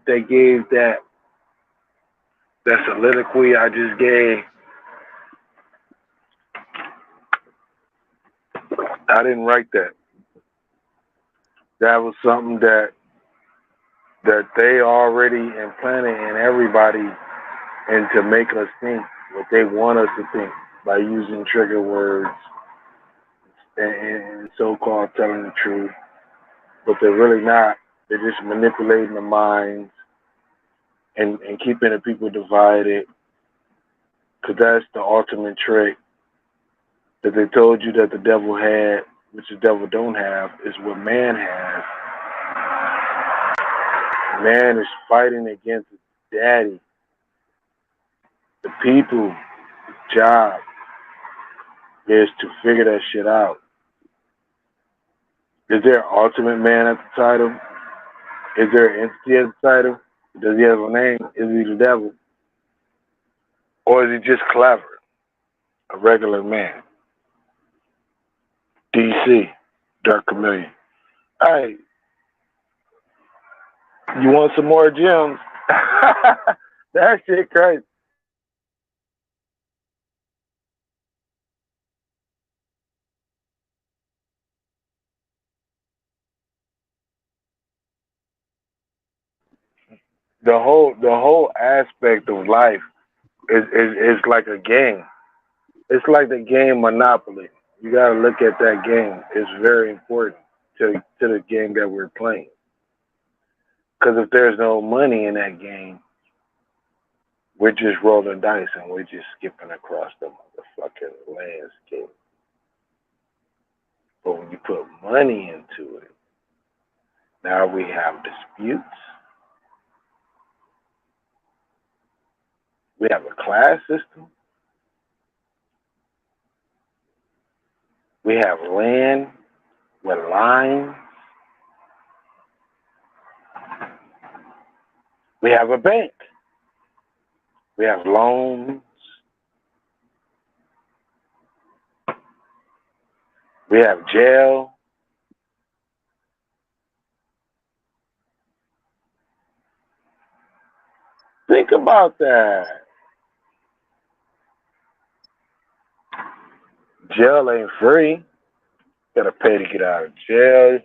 S7: they gave that soliloquy I just gave. I didn't write that. That was something that they already implanted in everybody, and to make us think what they want us to think by using trigger words and so-called telling the truth, but they're really not. They're just manipulating the minds and keeping the people divided, because that's the ultimate trick that they told you that the devil had, which the devil don't have, is what man has. Man is fighting against his daddy. The people's job is to figure that shit out. Is there an ultimate man at the title? Is there an entity at the title? Does he have a name? Is he the devil? Or is he just clever? A regular man? DC, Dark Chameleon. Hey, you want some more gems? That shit crazy. The whole aspect of life is like a game. It's like the game Monopoly. You gotta look at that game. It's very important to the game that we're playing. Because if there's no money in that game, we're just rolling dice and we're just skipping across the motherfucking landscape. But when you put money into it, now we have disputes. We have a class system. We have land with lines. We have a bank. We have loans. We have jail. Think about that. Jail ain't free. You gotta pay to get out of jail.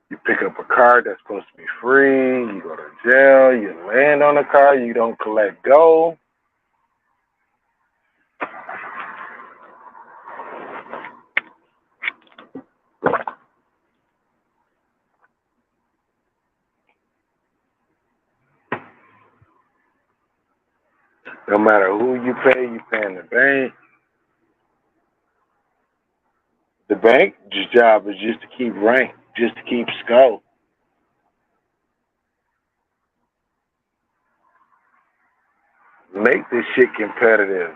S7: You pick up a car that's supposed to be free. You go to jail. You land on the car. You don't collect gold. No matter who you paying the bank. The bank's job is just to keep rank, just to keep scope. Make this shit competitive.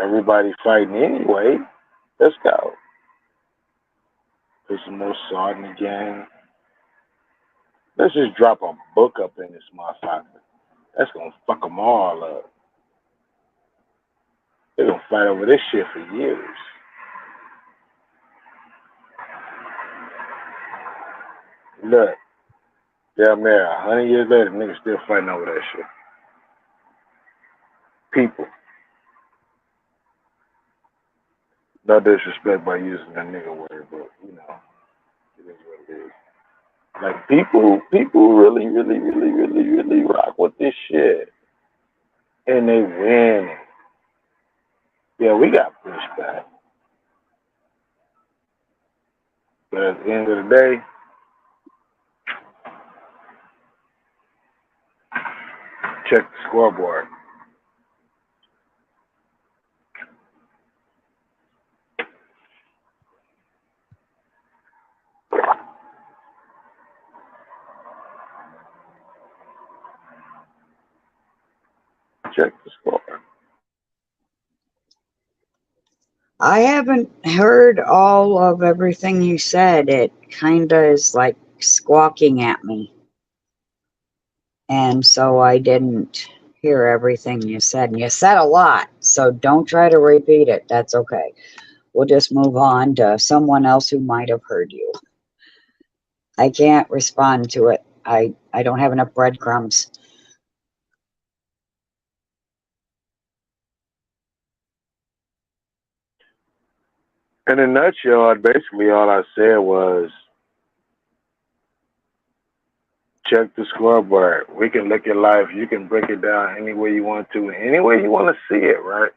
S7: Everybody fighting anyway. Let's go. Put some more salt in the game. Let's just drop a book up in this motherfucker. That's gonna fuck them all up. They're gonna fight over this shit for years. Look, damn near 100 years later, niggas still fighting over that shit. People. No disrespect by using that nigga word, but you know, it is what it is. Like people really rock with this shit. And they win. Yeah, we got pushback. But at the end of the day, check the scoreboard. Check the score.
S4: I haven't heard all of everything you said. It kind of is like squawking at me. And so I didn't hear everything you said. And you said a lot, so don't try to repeat it. That's okay. we'll just move on to someone else who might have heard you. I can't respond to it. I don't have enough breadcrumbs.
S7: In a nutshell, basically all I said was check the scoreboard. We can look at life. You can break it down any way you want to, any way you want to see it, right?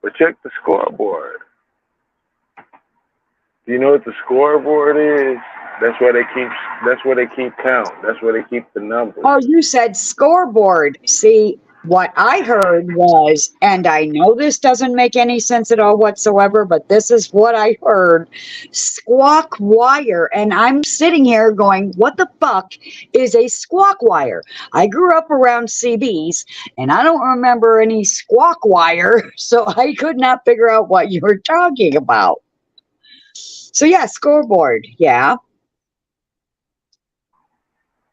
S7: But check the scoreboard. Do you know what the scoreboard is? That's where they keep count. That's where they keep the numbers.
S4: Oh, you said scoreboard. See, what I heard was, and I know this doesn't make any sense at all whatsoever, but this is what I heard, squawk wire. And I'm sitting here going, what the fuck is a squawk wire? I grew up around CBs and I don't remember any squawk wire, so I could not figure out what you were talking about. So yeah, scoreboard, yeah.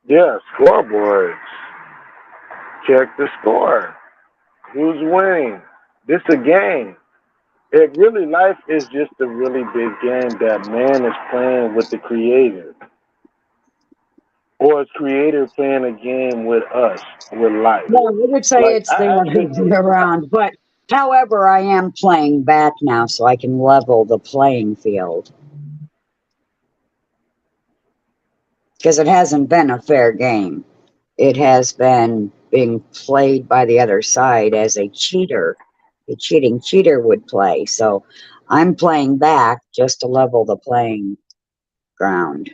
S7: Yeah, scoreboards. Check the score. Who's winning? This a game. It really, life is just a really big game that man is playing with the creator. Or is creator playing a game with us, with life?
S4: Well, I would say
S7: Like,
S4: it's the other way around, but however, I am playing back now so I can level the playing field. Because it hasn't been a fair game. It has been being played by the other side as a cheater. A cheating cheater would play. So I'm playing back just to level the playing ground.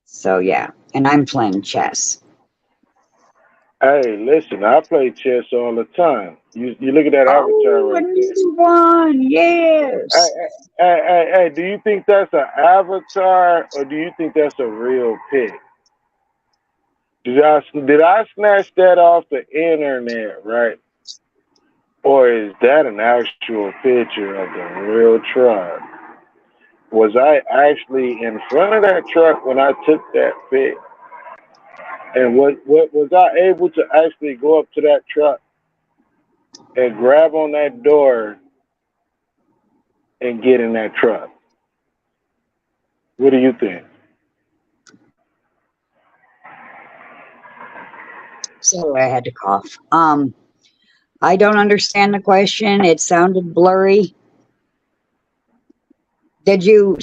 S4: So yeah, and I'm playing chess.
S7: Hey, listen, I play chess all the time. You look at that avatar right there.
S4: One, yes.
S7: Hey, do you think that's an avatar or do you think that's a real pic? Did I snatch that off the internet, right? Or is that an actual picture of the real truck? Was I actually in front of that truck when I took that pic? And what was I able to actually go up to that truck and grab on that door and get in that truck? What do you think?
S4: Sorry, I had to cough. I don't understand the question. It sounded blurry. Did you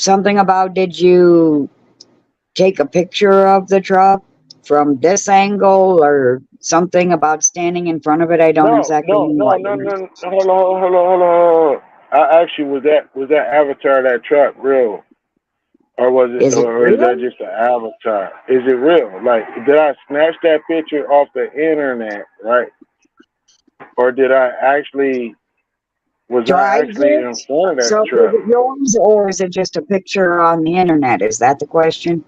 S4: take a picture of the truck from this angle or something about standing in front of it? I don't exactly know.
S7: No. Hold on. I actually was that avatar of that truck real? Or was it, or is that just an avatar? Is it real? Like, did I snatch that picture off the internet, right? Or did I actually, was I actually in front of that
S4: so
S7: truck?
S4: Is it yours or is it just a picture on the internet? Is that the question?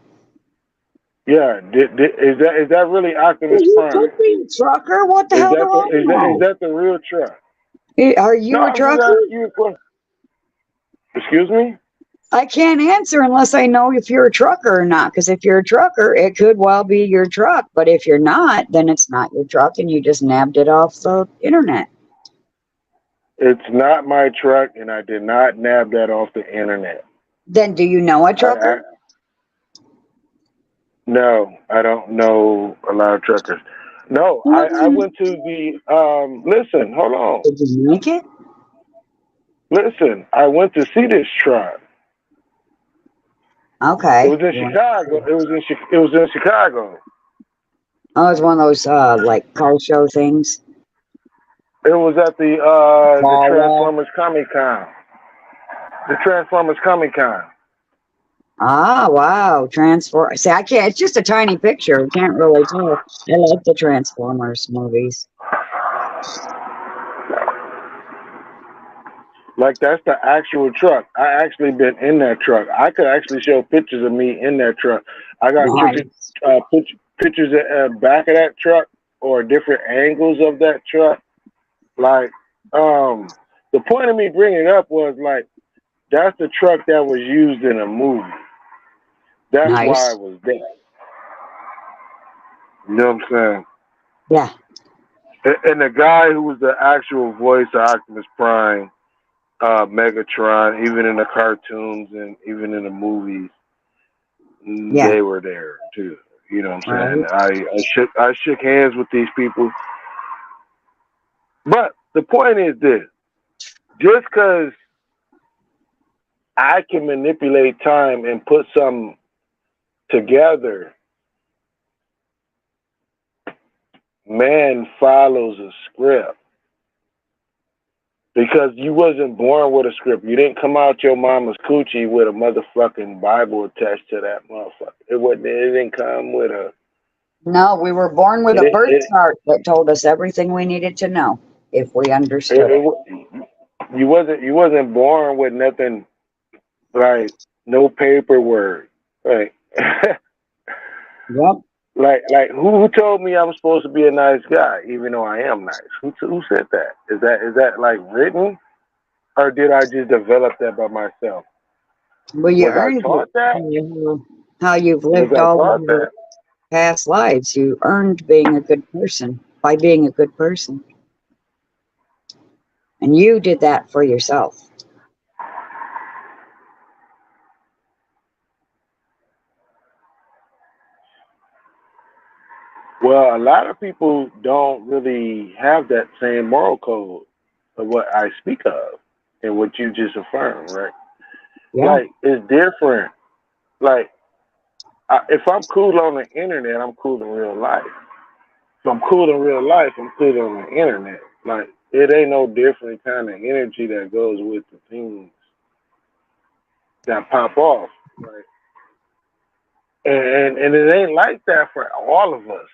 S7: Yeah, is that really Optimus Prime?
S4: You could be a trucker. What the hell do I know?
S7: Is that the real truck?
S4: Are you a trucker?
S7: Excuse me?
S4: I can't answer unless I know if you're a trucker or not. Because if you're a trucker, it could well be your truck. But if you're not, then it's not your truck and you just nabbed it off the internet.
S7: It's not my truck and I did not nab that off the internet.
S4: Then do you know a trucker?
S7: No, I don't know a lot of truckers. No, I went to the, listen, hold on.
S4: Did you make it?
S7: Listen, I went to see this truck.
S4: Okay.
S7: It was in Chicago. It was in Chicago.
S4: Oh, it's one of those like car show things.
S7: It was at the Transformers Comic Con. The Transformers Comic Con.
S4: Ah, wow. See, I can't. It's just a tiny picture. I can't really tell. I like the Transformers movies.
S7: Like, that's the actual truck. I actually been in that truck. I could actually show pictures of me in that truck. I got pictures at the back of that truck or different angles of that truck. Like, the point of me bringing it up was, like, that's the truck that was used in a movie. That's why I was there. You know what I'm saying?
S4: Yeah.
S7: And the guy who was the actual voice of Optimus Prime, Megatron, even in the cartoons and even in the movies,
S4: Yeah.
S7: they were there too. You know what I'm
S4: Right.
S7: saying? I shook hands with these people. But the point is this: just because I can manipulate time and put something together, man follows a script. Because you wasn't born with a script. You didn't come out your mama's coochie with a motherfucking Bible attached to that motherfucker. It didn't come with a.
S4: No, we were born with a
S7: It,
S4: birth
S7: it,
S4: chart that told us everything we needed to know if we understood it.
S7: you wasn't born with nothing like no paperwork. Like
S4: Yep.
S7: like who told me I'm supposed to be a nice guy even though I am nice? Who said that? Is that like written, or did I just develop that by myself?
S4: Well, you
S7: Was I
S4: earned
S7: taught
S4: it.
S7: that?
S4: How you've
S7: Was
S4: lived
S7: I
S4: all of
S7: taught
S4: your
S7: that?
S4: past lives. You earned being a good person by being a good person. And you did that for yourself.
S7: Well, a lot of people don't really have that same moral code of what I speak of and what you just affirmed, right?
S4: Yeah.
S7: Like, it's different. Like, if I'm cool on the internet, I'm cool in real life. If I'm cool in real life, I'm cool on the internet. Like, it ain't no different kind of energy that goes with the things that pop off, right? And it ain't like that for all of us.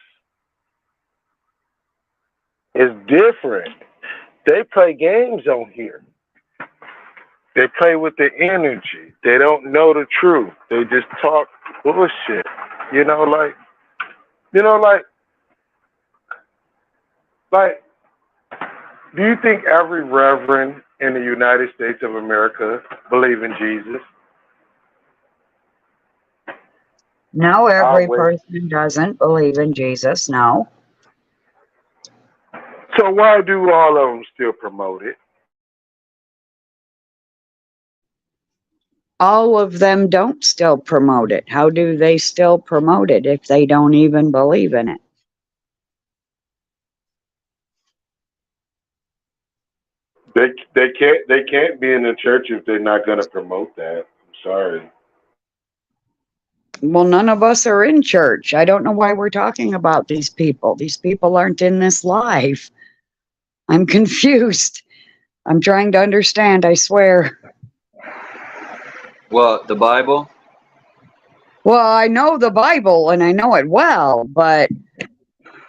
S7: It's different. They play games on here. They play with the energy. They don't know the truth. They just talk bullshit. You know, like, do you think every reverend in the United States of America believe in Jesus?
S4: No, every
S7: Wait.
S4: person doesn't believe in Jesus. No.
S7: So why do all of them still promote it?
S4: All of them don't still promote it. How do they still promote it if they don't even believe in it?
S7: They can't be in the church if they're not going to promote that. I'm sorry.
S4: Well, none of us are in church. I don't know why we're talking about these people. These people aren't in this live. I'm confused. I'm trying to understand, I swear.
S1: What, the Bible?
S4: Well, I know the Bible and I know it well, but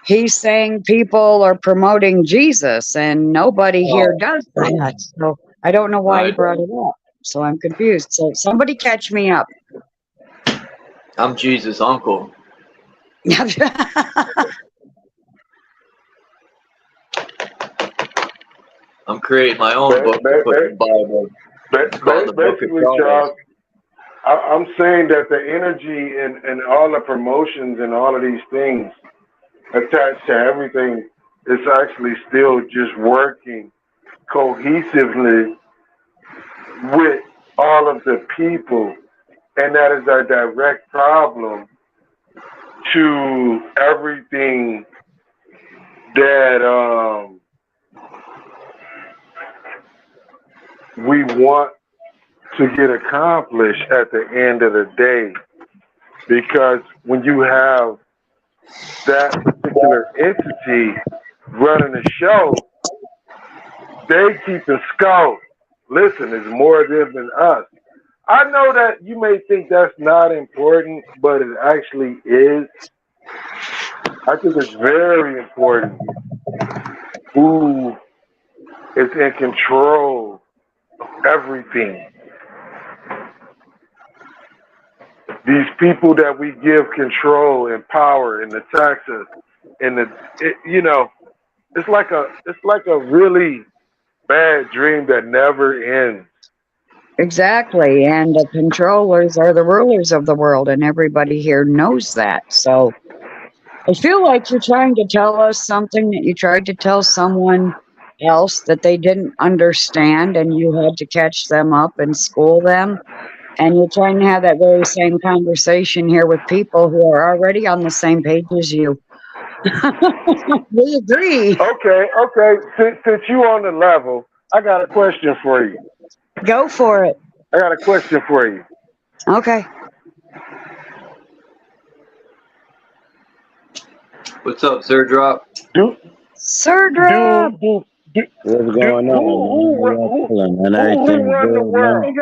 S4: he's saying people are promoting Jesus and nobody here does that. So I don't know why he brought it up. So I'm confused. So somebody catch me up.
S1: I'm Jesus' uncle. I'm creating my own book to put in the Bible. It's called the Book of
S7: Basically,
S1: Charles.
S7: Charles, I'm saying that the energy and all the promotions and all of these things attached to everything is actually still just working cohesively with all of the people. And that is a direct problem to everything that we want to get accomplished at the end of the day. Because when you have that particular entity running the show, they keep the scope. Listen, it's more them than us. I know that you may think that's not important, but it actually is. I think it's very important who is in control of everything. These people that we give control and power and the taxes and it's like a really bad dream that never ends.
S4: Exactly. And the controllers are the rulers of the world, and everybody here knows that. So I feel like you're trying to tell us something that you tried to tell someone else that they didn't understand, and you had to catch them up and school them. And you're trying to have that very same conversation here with people who are already on the same page as you. We agree.
S7: Okay. Since you on the level, I got a question for you.
S4: Go for it.
S7: I got a question for you.
S4: Okay.
S1: What's up, Sir Drop?
S4: Sir Drop.
S10: What's going on, man? How y'all feeling, man? Everything
S7: Run the
S10: good,
S7: world?
S10: man?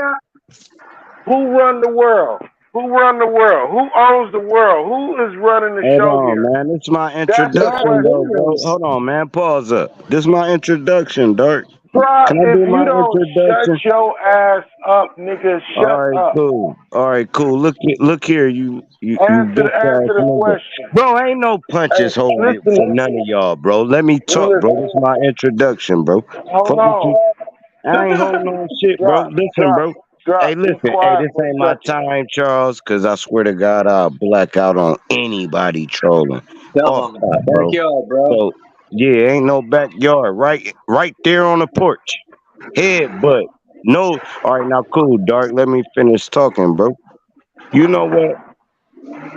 S7: Who run the world? Who run the world? Who owns the world? Who is running the
S10: Hold
S7: show
S10: on,
S7: here?
S10: man. This is my
S7: That's the
S10: introduction, though, bro.
S7: question.
S10: Hold on, man. Pause up. This is my introduction, Dirk.
S7: Rob,
S10: Can I
S7: if
S10: do
S7: you
S10: my
S7: don't
S10: introduction?
S7: shut your ass up, nigga, shut
S10: All right,
S7: up.
S10: cool. All right, cool. Look here, you
S7: Answer
S10: bitch ass
S7: the
S10: nigga.
S7: question.
S10: Bro, ain't no punches
S7: Hey,
S10: holding for
S7: listen,
S10: none of y'all, bro. Let me talk, bro. This is my introduction, bro.
S7: hold
S10: Fuck with you.
S7: on.
S10: I ain't holding on shit, bro. Listen, bro. Hey,
S7: Be
S10: listen. Hey,
S7: quiet
S10: this
S7: for a
S10: ain't my
S7: second.
S10: time, Charles, because I swear to God, I'll black out on anybody trolling.
S1: Tell
S10: Off
S1: him.
S10: top, bro.
S1: Backyard, bro.
S10: So, yeah, ain't no backyard. Right there on the porch. Headbutt. No. All right, now, cool, Dark. Let me finish talking, bro. You know what?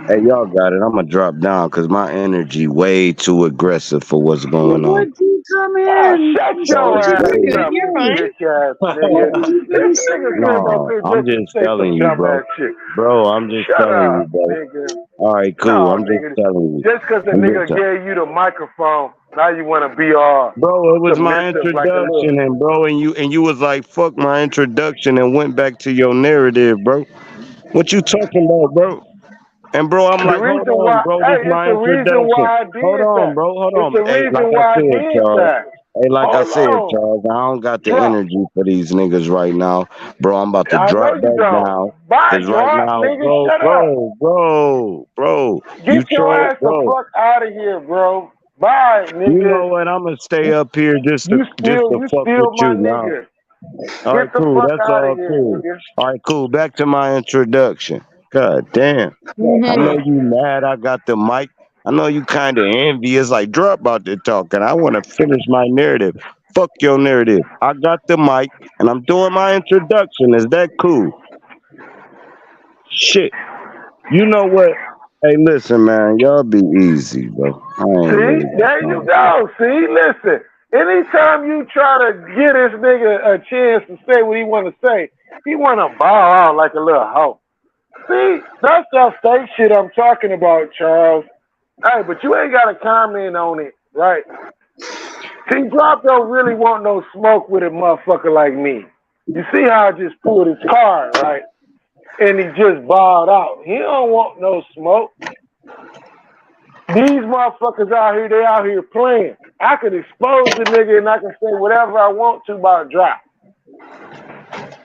S10: Hey, y'all got it. I'm going to drop down because my energy way too aggressive for what's going on.
S4: Would you come
S7: Oh,
S4: in?
S7: shut
S10: So,
S7: your
S10: it's
S7: ass
S6: You're
S10: cool.
S6: good.
S7: up,
S6: You're
S7: you
S6: fine.
S7: bitch ass nigga. This nigga came up
S10: No,
S7: here
S10: I'm
S7: just to
S10: just
S7: say some
S10: telling you,
S7: dumb
S10: bro.
S7: ass shit.
S10: Bro, I'm just
S7: Shut
S10: telling you,
S7: up,
S10: bro.
S7: nigga.
S10: All right, cool.
S7: No,
S10: I'm just
S7: nigga.
S10: telling you.
S7: Just because the
S10: I'm
S7: nigga
S10: just telling.
S7: gave you the microphone, now you want to be all
S10: Bro, it was my
S7: submissive like a little.
S10: introduction, and bro, and you was like, "Fuck my introduction," and went back to your narrative, bro. What you talking about, bro? And bro, I'm
S7: The
S10: like, hold
S7: reason
S10: on,
S7: why,
S10: bro, this
S7: hey, it's
S10: my
S7: the reason
S10: introduction.
S7: why I
S10: Hold
S7: did
S10: on,
S7: that.
S10: bro, hold
S7: It's
S10: on.
S7: the
S10: Hey,
S7: reason
S10: like I
S7: why I
S10: said,
S7: did
S10: Charles.
S7: that.
S10: Hey, like I
S7: Hold
S10: said,
S7: on.
S10: Charles, I don't got the
S7: Drop.
S10: energy for these niggas right now, bro. I'm about to
S7: I
S10: drop
S7: know you
S10: back
S7: don't.
S10: down,
S7: Bye,
S10: cause right
S7: drop,
S10: now,
S7: nigga. Shut up.
S10: bro, you
S7: Get your
S10: troll,
S7: ass the
S10: bro.
S7: fuck out of here, bro. Bye,
S10: You know
S7: nigga.
S10: what? I'm gonna stay up here just to
S7: You
S10: fuck with
S7: still my
S10: you now.
S7: nigga.
S10: All right,
S7: Get the
S10: cool.
S7: fuck
S10: That's
S7: out of
S10: all
S7: here,
S10: cool.
S7: nigga.
S10: All right, cool. Back to my introduction. God damn. I know
S6: Mm-hmm.
S10: you mad I got the mic. I know you kind of envious, like drop out there talking. I want to finish my narrative. Fuck your narrative. I got the mic and I'm doing my introduction. Is that cool? Shit. You know what? Hey, listen, man. Y'all be easy, bro. I ain't
S7: See,
S10: really got
S7: there you
S10: time for
S7: go. See, listen. Anytime you try to get this nigga a chance to say what he want to say, he want to bow out like a little hoe. See, that's that fake shit I'm talking about, Charles. Hey, but you ain't got to comment on it, right? See, Drop don't really want no smoke with a motherfucker like me. You see how I just pulled his card, right? And he just bowed out. He don't want no smoke. These motherfuckers out here, they out here playing. I could expose the nigga and I can say whatever I want to about Drop.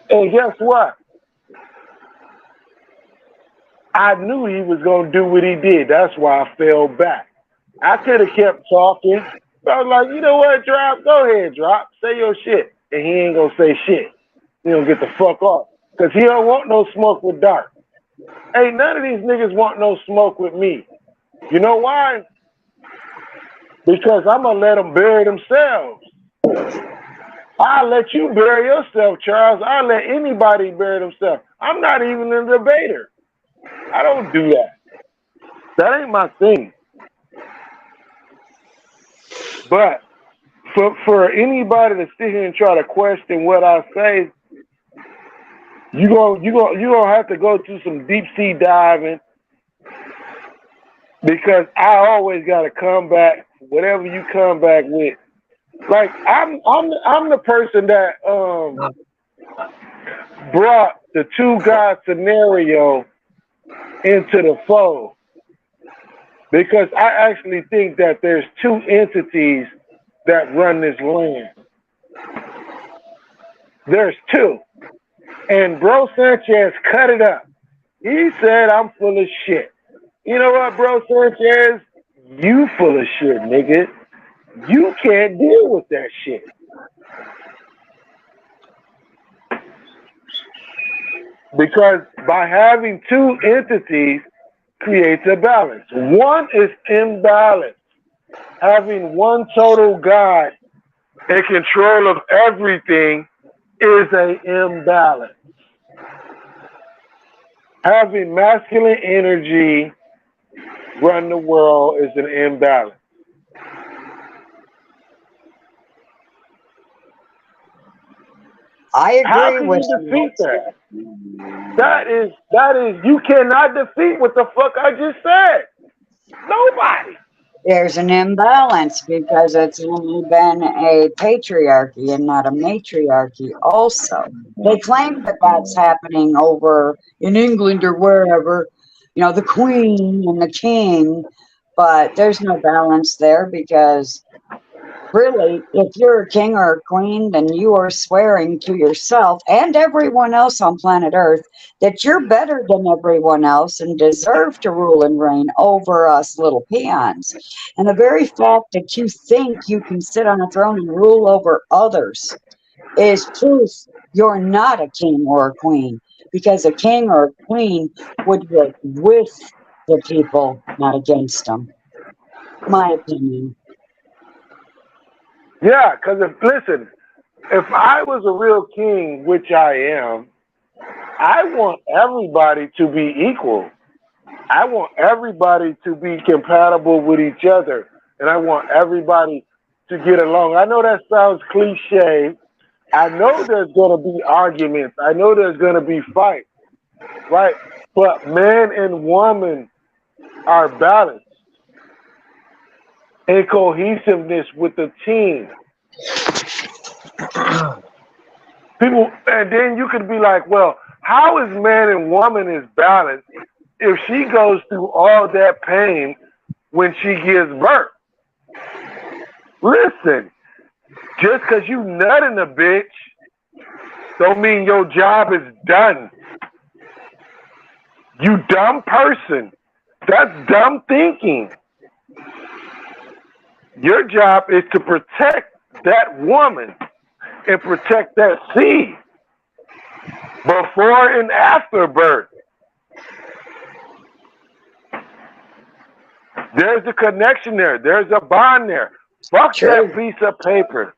S7: And guess what? I knew he was going to do what he did. That's why I fell back. I could have kept talking. But I was like, you know what, Drop? Go ahead, Drop. Say your shit. And he ain't going to say shit. He going to get the fuck off. Because he don't want no smoke with Dark. Ain't none of these niggas want no smoke with me. You know why? Because I'm going to let them bury themselves. I'll let you bury yourself, Charles. I'll let anybody bury themselves. I'm not even a debater. I don't do that. That ain't my thing. But for anybody to sit here and try to question what I say, you gonna have to go through some deep sea diving, because I always gotta come back, whatever you come back with. Like I'm the person that brought the two God scenario into the fold, because I actually think that there's two entities that run this land. There's two. And Bro Sanchez cut it up. He said, I'm full of shit. You know what, Bro Sanchez? You full of shit, nigga. You can't deal with that shit. Because by having two entities, creates a balance. One is imbalance. Having one total God in control of everything is an imbalance. Having masculine energy run the world is an imbalance.
S4: I
S7: How
S4: agree
S7: can
S4: with
S7: you
S4: you.
S7: defeat that? That is, you cannot defeat what the fuck I just said. Nobody.
S4: There's an imbalance because it's only been a patriarchy and not a matriarchy also. They claim that that's happening over in England or wherever, the queen and the king, but there's no balance there because really, if you're a king or a queen, then you are swearing to yourself and everyone else on planet Earth that you're better than everyone else and deserve to rule and reign over us little peons. And the very fact that you think you can sit on a throne and rule over others is proof you're not a king or a queen, because a king or a queen would work with the people, not against them. My opinion.
S7: Yeah, because if I was a real king, which I am, I want everybody to be equal. I want everybody to be compatible with each other. And I want everybody to get along. I know that sounds cliche. I know there's going to be arguments. I know there's going to be fights, right? But man and woman are balanced. And cohesiveness with the team. People, and then you could be like, well, how is man and woman is balanced if she goes through all that pain when she gives birth? Listen, just because you nutting a bitch don't mean your job is done. You dumb person. That's dumb thinking. Your job is to protect that woman and protect that seed before and after birth. There's a connection there. There's a bond there. Fuck that piece of paper.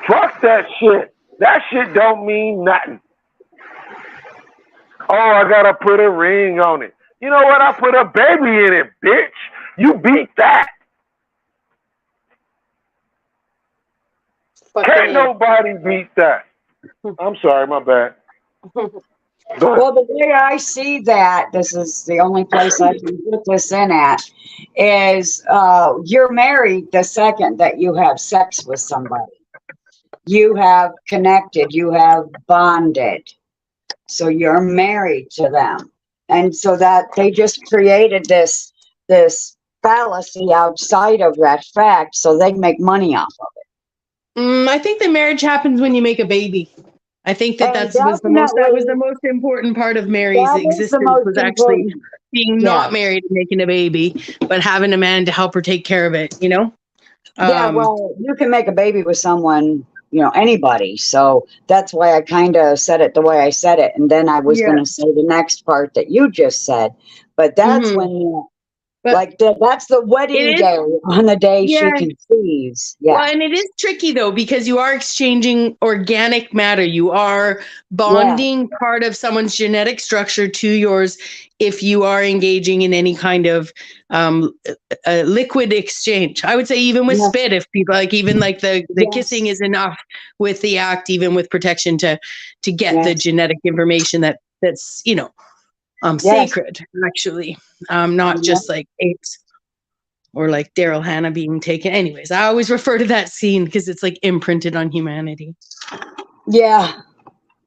S7: Fuck that shit. That shit don't mean nothing. Oh, I gotta put a ring on it. You know what? I put a baby in it, bitch. You beat that. Can't nobody beat that. I'm sorry, my bad.
S4: Well, the way I see that, this is the only place I can put this in at, is you're married the second that you have sex with somebody. You have connected, you have bonded. So you're married to them. And so that they just created this fallacy outside of that fact so they make money off of it.
S6: I think the marriage happens when you make a baby. I think that was the most important part of Mary's existence, was actually being not married and making a baby, but having a man to help her take care of it,
S4: Yeah, well, you can make a baby with someone, anybody. So that's why I kind of said it the way I said it. And then I was going to say the next part that you just said. But that's when that's the wedding day on the day she conceives. Yeah.
S6: Well, and it is tricky though, because you are exchanging organic matter. You are bonding part of someone's genetic structure to yours if you are engaging in any kind of liquid exchange. I would say even with spit, if people the kissing is enough with the act, even with protection to get the genetic information that's sacred, actually, not just like apes or like Daryl Hannah being taken. Anyways, I always refer to that scene because it's like imprinted on humanity.
S4: Yeah.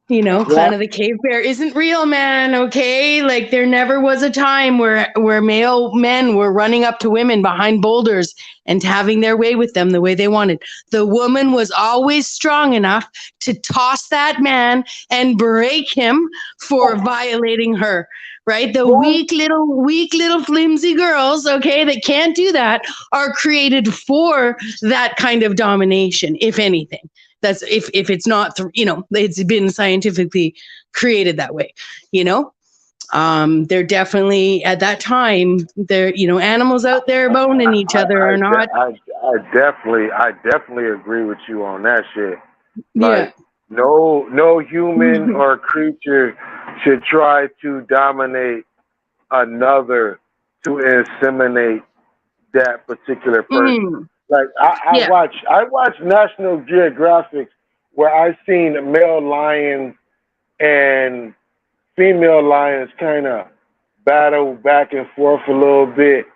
S6: Planet of the Cave Bear isn't real, man. Okay. Like there never was a time where male men were running up to women behind boulders and having their way with them the way they wanted. The woman was always strong enough to toss that man and break him for violating her. Right? The weak little flimsy girls, okay, that can't do that are created for that kind of domination, if anything. That's if it's not, it's been scientifically created that way, They're definitely at that time. They're animals out there boning each other or not.
S7: I definitely agree with you on that shit.
S6: Yeah.
S7: Like no human or creature should try to dominate another to inseminate that particular person. Like I watch National Geographic where I seen male lions and female lions kind of battle back and forth a little bit,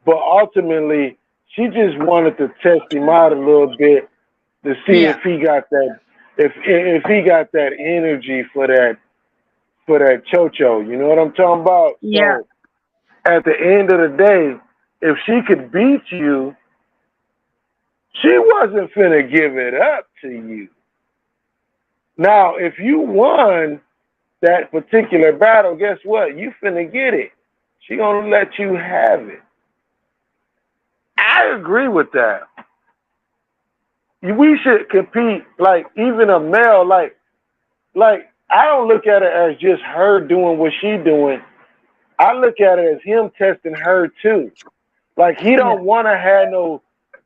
S7: but ultimately she just wanted to test him out a little bit to see if he got that if he got that energy for that chocho. You know what I'm talking about?
S6: Yeah.
S7: So at the end of the day, if she could beat you, she wasn't finna give it up to you. Now, if you won that particular battle, guess what? You finna get it. She gonna let you have it. I agree with that. We should compete, like even a male, like I don't look at it as just her doing what she doing. I look at it as him testing her too. Like he don't want to have no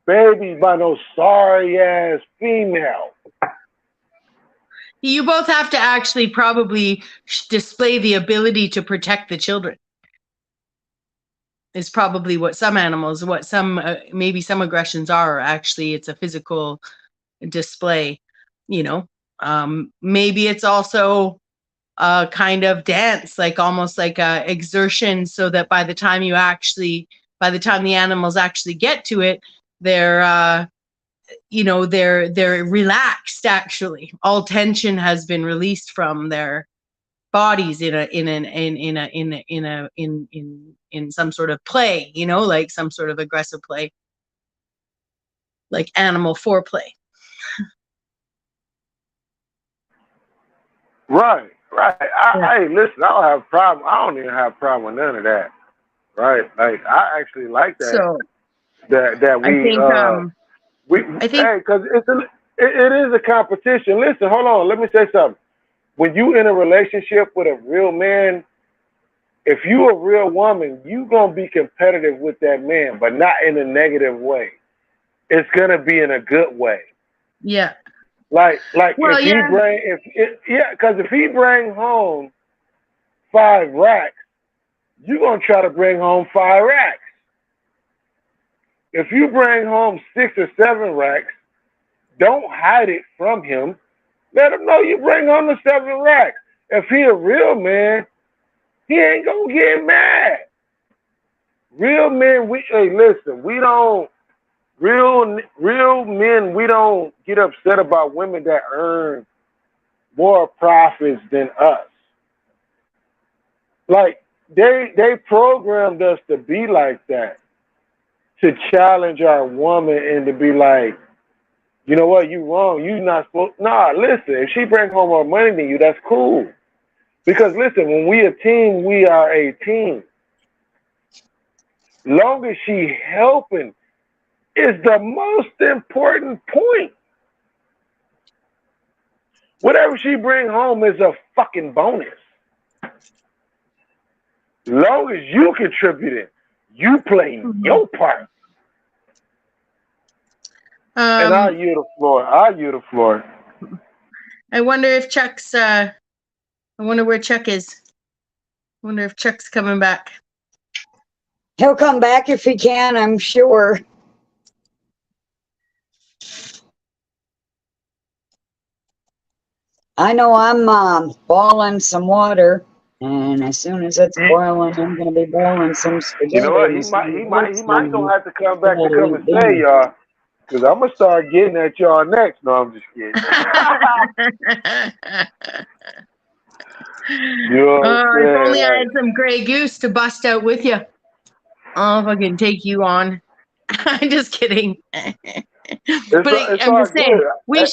S7: babies by no sorry ass female.
S6: You both have to actually probably display the ability to protect the children. Is probably what some animals, maybe some aggressions are. Actually, it's a physical display. Maybe it's also a kind of dance, like almost like a exertion, so that by the time the animals actually get to it, they're relaxed. Actually, all tension has been released from their bodies in some sort of play, like some sort of aggressive play, like animal foreplay.
S7: Right. Hey, listen, I don't have a problem. I don't even have a problem with none of that. Right? Like I actually like that.
S6: So
S7: that we
S6: I think
S7: because it is a competition. Listen, hold on. Let me say something. When you in a relationship with a real man, if you a real woman, you gonna be competitive with that man, but not in a negative way. It's gonna be in a good way.
S6: Yeah.
S7: Like if he bring home 5 racks, you gonna try to bring home 5 racks. If you bring home 6 or 7 racks, don't hide it from him. Let him know you bring home the 7 racks. If he a real man, he ain't gonna get mad. Real men, we don't get upset about women that earn more profits than us. Like they programmed us to be like that, to challenge our woman and to be like, you know what, you wrong. You not supposed. Nah, listen. If she brings home more money than you, that's cool. Because listen, when we a team, we are a team. Long as she helping is the most important point. Whatever she bring home is a fucking bonus. Long as you contributing, you play your part. And I yield the floor.
S6: I wonder if Chuck's. I wonder where Chuck is. I wonder if Chuck's coming back.
S4: He'll come back if he can, I'm sure. I know I'm boiling some water, and as soon as it's boiling, I'm going to be boiling some spaghetti.
S7: You know what? He might gonna have to come back to come and say, y'all, because I'm gonna start getting at y'all next. No, I'm just kidding.
S6: If only I had some Grey Goose to bust out with you. Oh, if I can take you on. I'm just kidding. I'm just saying, we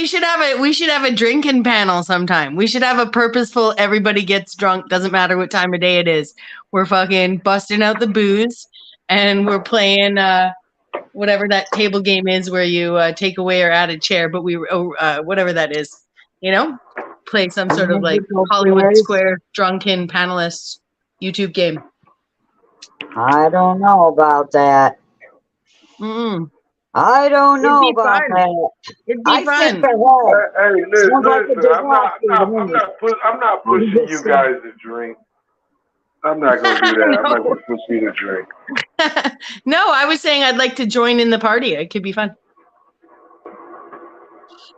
S6: should have a drinking panel sometime. We should have a purposeful. Everybody gets drunk. Doesn't matter what time of day it is. We're fucking busting out the booze, and we're playing whatever that table game is where you take away or add a chair. But whatever that is, play some sort of like
S4: Musical
S6: Hollywood
S4: chairs?
S6: Square drunken panelists YouTube game.
S4: I don't know about that.
S6: Mm.
S4: I don't
S6: It'd
S4: know
S6: be
S4: about
S6: fun.
S4: that.
S6: It'd be
S4: I think
S6: fun.
S4: the head
S7: Hey,
S4: sounds like a
S7: listen.
S4: disaster to
S7: I'm not
S4: me.
S7: pushing you guys to drink. I'm not gonna do that. I'm not gonna push you to drink.
S6: No, I was saying I'd like to join in the party. It could be fun.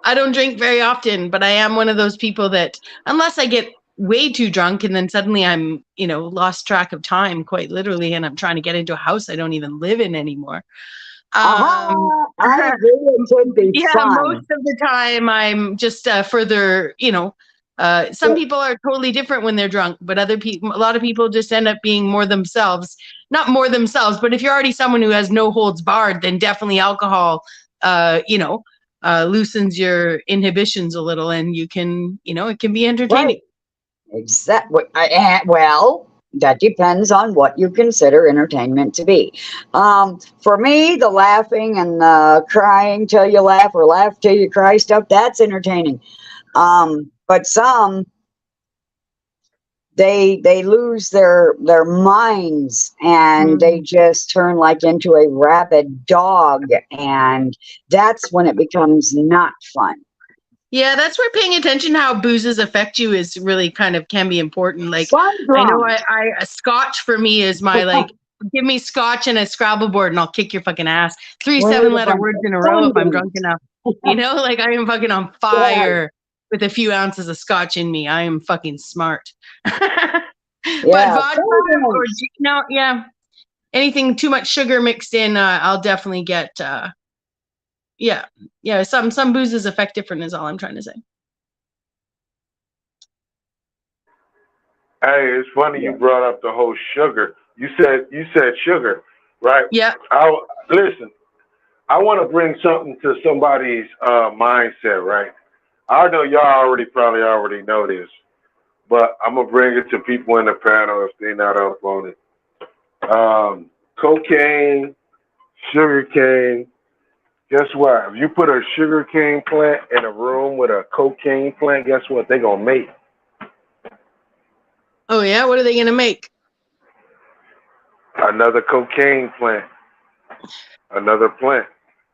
S6: I don't drink very often, but I am one of those people that unless I get way too drunk and then suddenly I'm, lost track of time quite literally, and I'm trying to get into a house I don't even live in anymore.
S4: I agree. It could be
S6: Yeah,
S4: fun.
S6: most of the time I'm just further, some people are totally different when they're drunk, but a lot of people just end up being more themselves. Not more themselves, but if you're already someone who has no holds barred, then definitely alcohol, loosens your inhibitions a little, and you can, it can be entertaining.
S4: Right. Exactly. Well, that depends on what you consider entertainment to be. For me, the laughing and the crying till you laugh or laugh till you cry stuff, that's entertaining. But some, they lose their minds and they just turn like into a rabid dog, and that's when it becomes not fun.
S6: Yeah, that's where paying attention to how boozes affect you is really can be important. Like,
S4: Fun
S6: I know
S4: drunk.
S6: a scotch for me is my give me scotch and a Scrabble board and I'll kick your fucking ass. 3
S4: Well,
S6: 7-letter words in a row if I'm
S4: fun
S6: drunk enough. Like I am fucking on fire with a few ounces of scotch in me. I am fucking smart. But vodka or anything too much sugar mixed in, I'll definitely get. Some boozes affect different is all I'm trying to say.
S7: Hey, it's funny you brought up the whole sugar. You said sugar, right?
S6: Yeah.
S7: Listen, I want to bring something to somebody's mindset, right? I know y'all probably already know this, but I'm gonna bring it to people in the panel if they're not up on it. Cocaine, sugarcane. Guess what? If you put a sugarcane plant in a room with a cocaine plant, guess what? They're gonna make.
S6: Oh yeah, what are they gonna make?
S7: Another cocaine plant, another plant,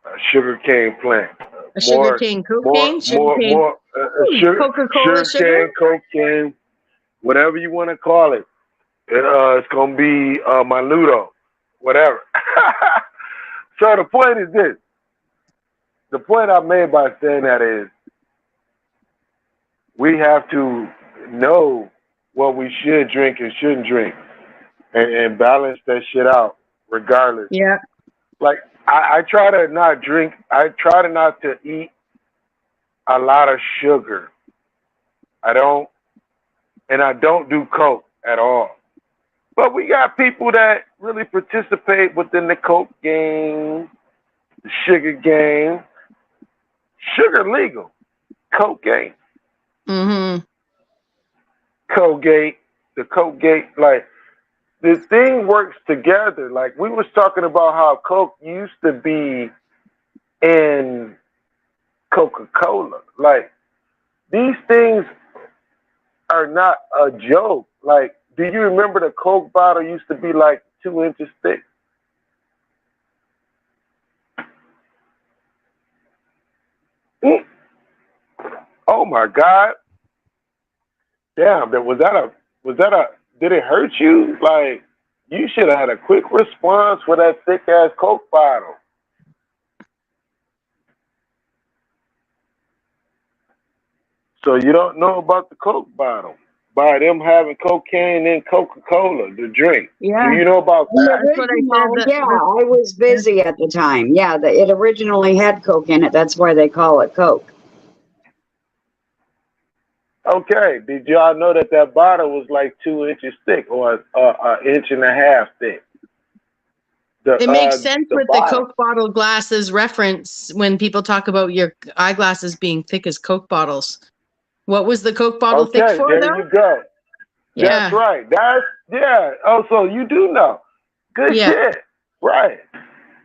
S7: a sugarcane plant,
S6: A sugarcane cocaine, sugarcane, Coca-Cola sugar,
S7: cocaine, whatever you want to call it. It's gonna be my Ludo, whatever. So the point is this. The point I made by saying that is we have to know what we should drink and shouldn't drink and balance that shit out regardless.
S6: Yeah.
S7: Like I try to not drink. I try to not to eat a lot of sugar. I don't do coke at all. But we got people that really participate within the coke game, the sugar game. Sugar legal, cocaine.
S6: Mm-hmm.
S7: Colgate, the Colgate, like the thing works together. Like we was talking about how Coke used to be in Coca-Cola. Like these things are not a joke. Like, do you remember the Coke bottle used to be like 2 inches thick? Oh my God. Damn, did it hurt you? Like, you should have had a quick response for that thick ass Coke bottle. So you don't know about the Coke bottle by them having cocaine in Coca-Cola, the drink.
S6: Yeah.
S7: Do you know about that?
S6: That's what I said.
S4: I was busy at the time. Yeah, it originally had Coke in it. That's why they call it Coke.
S7: Okay. Did y'all know that bottle was like 2 inches thick or an inch and a half thick?
S6: It makes sense with the Coke bottle glasses reference when people talk about your eyeglasses being thick as Coke bottles. What was the Coke bottle thick for,
S7: there
S6: though?
S7: you go.
S6: Yeah.
S7: That's right. Oh, so you do know. Good shit. Right.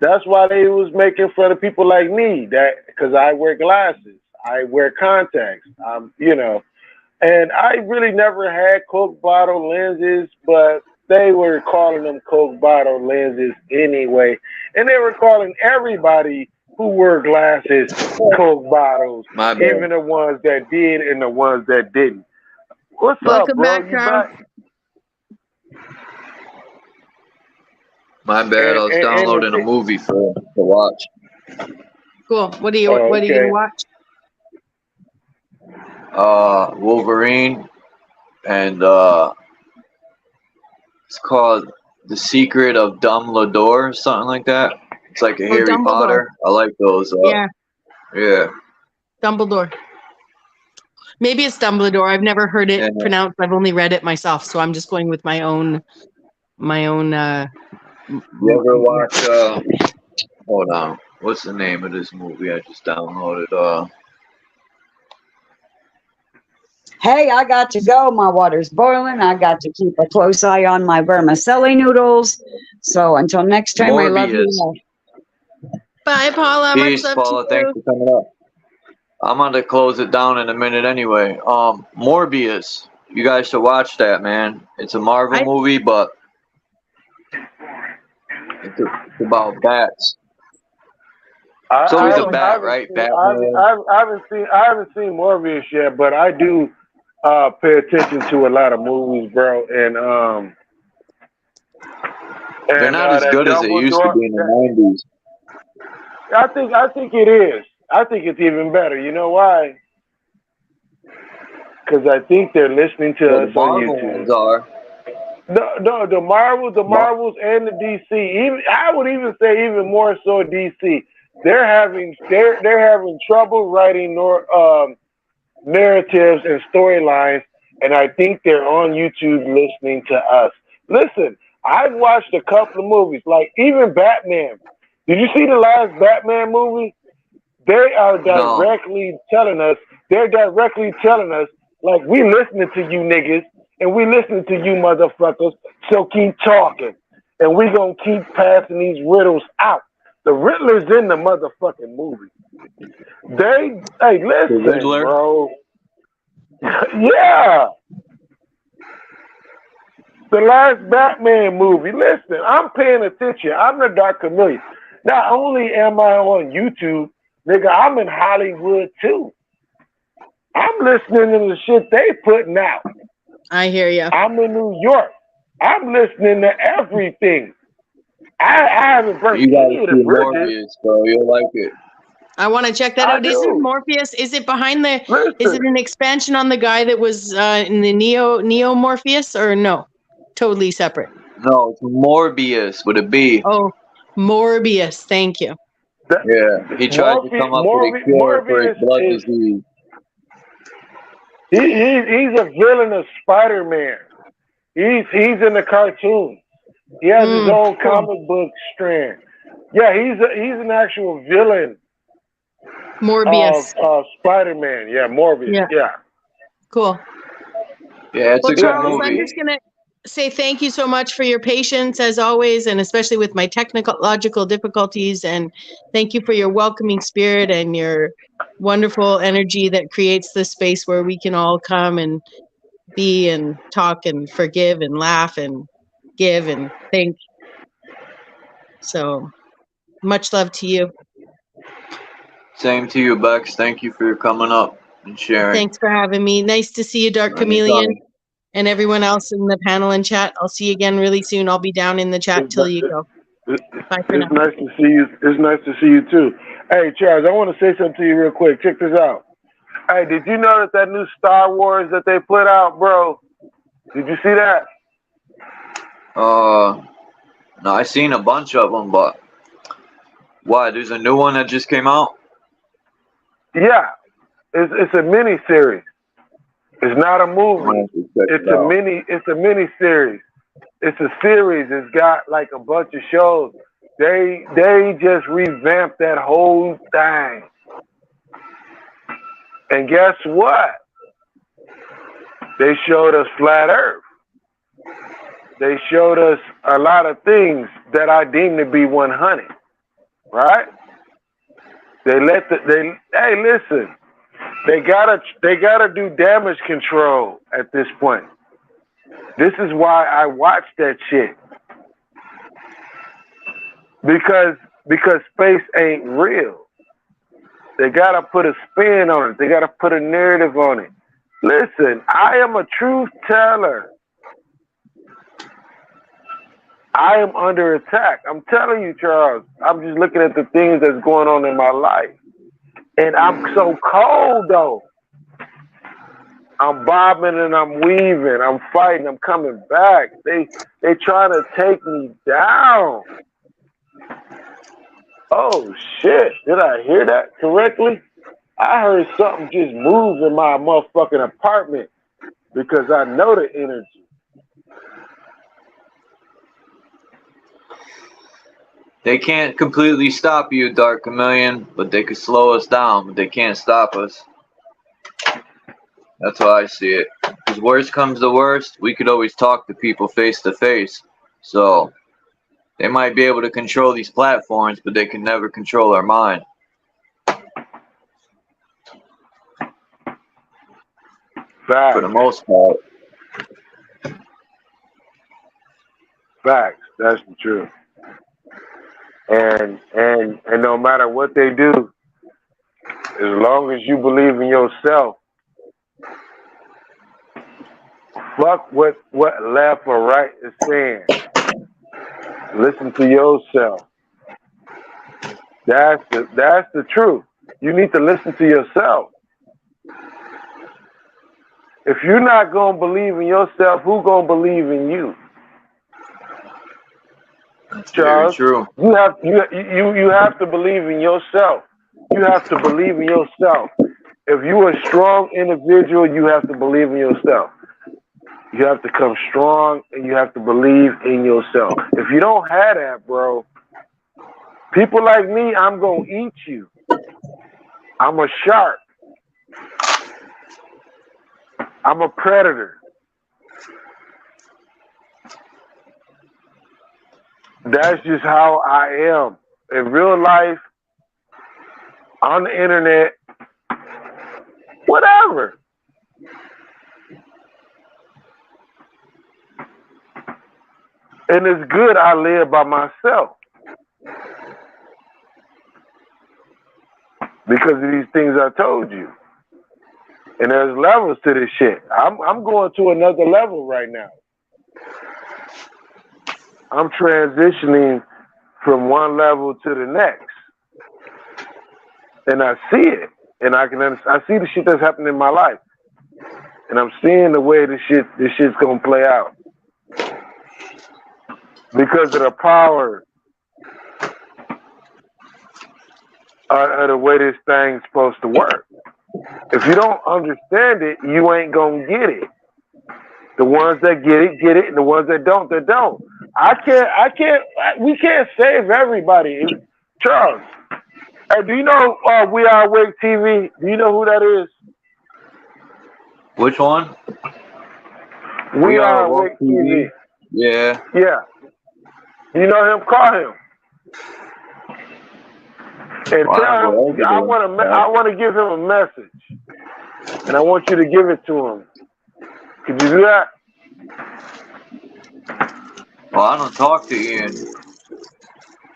S7: That's why they was making fun of people like me, because I wear glasses. I wear contacts. And I really never had Coke bottle lenses, but they were calling them Coke bottle lenses anyway. And they were calling everybody who wore glasses Coke bottles,
S8: My bad.
S7: even the ones that did and the ones that didn't. What's
S6: Welcome
S7: up, bro?
S6: back,
S7: You
S6: Charles.
S7: back?
S8: My bad. I was
S7: And
S8: downloading a movie to watch.
S6: Cool. What are you
S7: Oh,
S6: What are you
S7: okay.
S6: gonna watch?
S8: Wolverine, and it's called The Secret of Dumbledore, something like that. It's like a
S6: Oh,
S8: Harry
S6: Dumbledore.
S8: Potter. I like those.
S6: Yeah,
S8: Yeah.
S6: Dumbledore. Maybe it's Dumbledore. I've never heard it
S8: And,
S6: pronounced. I've only read it myself, so I'm just going with my own.
S8: you ever watch? Hold on. What's the name of this movie I just downloaded?
S4: Hey, I got to go. My water's boiling. I got to keep a close eye on my vermicelli noodles. So until next time, I love you.
S8: Morbius.
S4: all.
S6: Bye, Paula. Much
S8: Peace,
S6: love
S8: Paula.
S6: to
S8: Thanks
S6: you.
S8: for coming up. I'm gonna close it down in a minute anyway. Morbius. You guys should watch that, man. It's a Marvel movie, but it's about bats. It's always a bat, right? Batman.
S7: I haven't seen Morbius yet, but I do pay attention to a lot of movies, bro.
S8: They're not as
S7: that
S8: good as it used to be in the 90s.
S7: I think it is. I think it's even better. You know why? Because I think they're listening to
S8: The
S7: us on
S8: Marvel
S7: YouTube.
S8: ones are.
S7: No, the Marvels, and the DC. Even I would even say even more so DC. They're having trouble writing narratives and storylines, and I think they're on YouTube listening to us. Listen, I've watched a couple of movies, like even Batman. Did you see the last Batman movie? They are directly telling us. They're directly telling us, like, we listening to you niggas, and we listening to you motherfuckers. So keep talking, and we gonna keep passing these riddles out. The Riddler's in the motherfucking movie. Hey, listen,
S8: Riddler?
S7: bro. Yeah. The last Batman movie. Listen, I'm paying attention. I'm the Dark Chameleon. Not only am I on YouTube, nigga, I'm in Hollywood too. I'm listening to the shit they putting out.
S6: I hear you.
S7: I'm in New York. I'm listening to everything. I haven't burnt
S8: You gotta
S7: any of
S8: see
S7: the bridges.
S8: Morbius, bro. You'll like it.
S6: I want to check that
S7: I
S6: out. Is it
S7: do.
S6: Morpheus? Is it behind the?
S7: Listen.
S6: Is it an expansion on the guy that was in the Neo Morpheus, or no? Totally separate.
S8: No, it's Morbius with a B.
S6: Oh, Morbius. Thank you.
S8: Yeah, he tried to come up with a cure for his blood disease.
S7: He's a villain of Spider-Man. He's in the cartoon. He has his own comic book strand. Yeah, he's an actual villain.
S6: Morbius.
S7: Of Spider-Man. Yeah, Morbius. Yeah.
S6: Cool.
S8: Yeah, it's
S6: Well,
S8: a good
S6: Charles, I'm
S8: movie.
S6: just gonna say thank you so much for your patience as always, and especially with my technological difficulties. And thank you for your welcoming spirit and your wonderful energy that creates this space where we can all come and be and talk and forgive and laugh and give and think. So much love to you.
S8: Same to you, Bex. Thank you for coming up and sharing.
S6: Thanks for having me. Nice to see you, Dark Chameleon, and everyone else in the panel and chat. I'll see you again really soon. I'll be down in the chat till you go. Bye for now.
S7: It's nice to see you. It's nice to see you too. Hey, Charles, I want to say something to you real quick. Check this out. Hey, did you know that new Star Wars that they put out, bro? Did you see that?
S8: No, I seen a bunch of them, but why? There's a new one that just came out.
S7: Yeah, it's a mini series. It's not a movie. It's a mini series. It's a series. It's got like a bunch of shows. They just revamped that whole thing. And guess what? They showed us flat Earth. They showed us a lot of things that I deem to be 100. Right? Hey, listen. They gotta do damage control at this point. This is why I watch that shit. Because space ain't real. They gotta put a spin on it. They gotta put a narrative on it. Listen, I am a truth teller. I am under attack. I'm telling you, Charles. I'm just looking at the things that's going on in my life. And I'm so cold, though. I'm bobbing and I'm weaving. I'm fighting. I'm coming back. They trying to take me down. Oh, shit. Did I hear that correctly? I heard something just move in my motherfucking apartment because I know the energy.
S8: They can't completely stop you, Dark Chameleon, but they could slow us down, but they can't stop us. That's how I see it. Because worst comes to worst, we could always talk to people face to face. So they might be able to control these platforms, but they can never control our mind.
S7: Facts.
S8: For the most part.
S7: Facts. That's the truth. And no matter what they do, as long as you believe in yourself, fuck what left or right is saying. Listen to yourself. That's the truth. You need to listen to yourself. If you're not gonna believe in yourself, who gonna believe in you?
S8: That's
S7: Charles,
S8: very true.
S7: you have to believe in yourself. You have to believe in yourself. If you're a strong individual, you have to believe in yourself. You have to come strong and you have to believe in yourself. If you don't have that, bro, people like me, I'm gonna eat you. I'm a shark. I'm a predator. That's just how I am. In real life, on the internet, whatever. And it's good I live by myself. Because of these things I told you. And there's levels to this shit. I'm going to another level right now. I'm transitioning from one level to the next. And I see it. And I see the shit that's happening in my life. And I'm seeing the way this shit's gonna play out. Because of the power of the way this thing's supposed to work. If you don't understand it, you ain't gonna get it. The ones that get it, and the ones that don't, they don't. We can't save everybody. Charles, hey, do you know We Are Awake TV? Do you know who that is?
S8: Which one?
S7: We Are Awake TV.
S8: Yeah.
S7: Yeah. You know him? Call him. And tell him I want to give him a message. And I want you to give it to him. Could you do that?
S8: Well, I don't talk to Ian.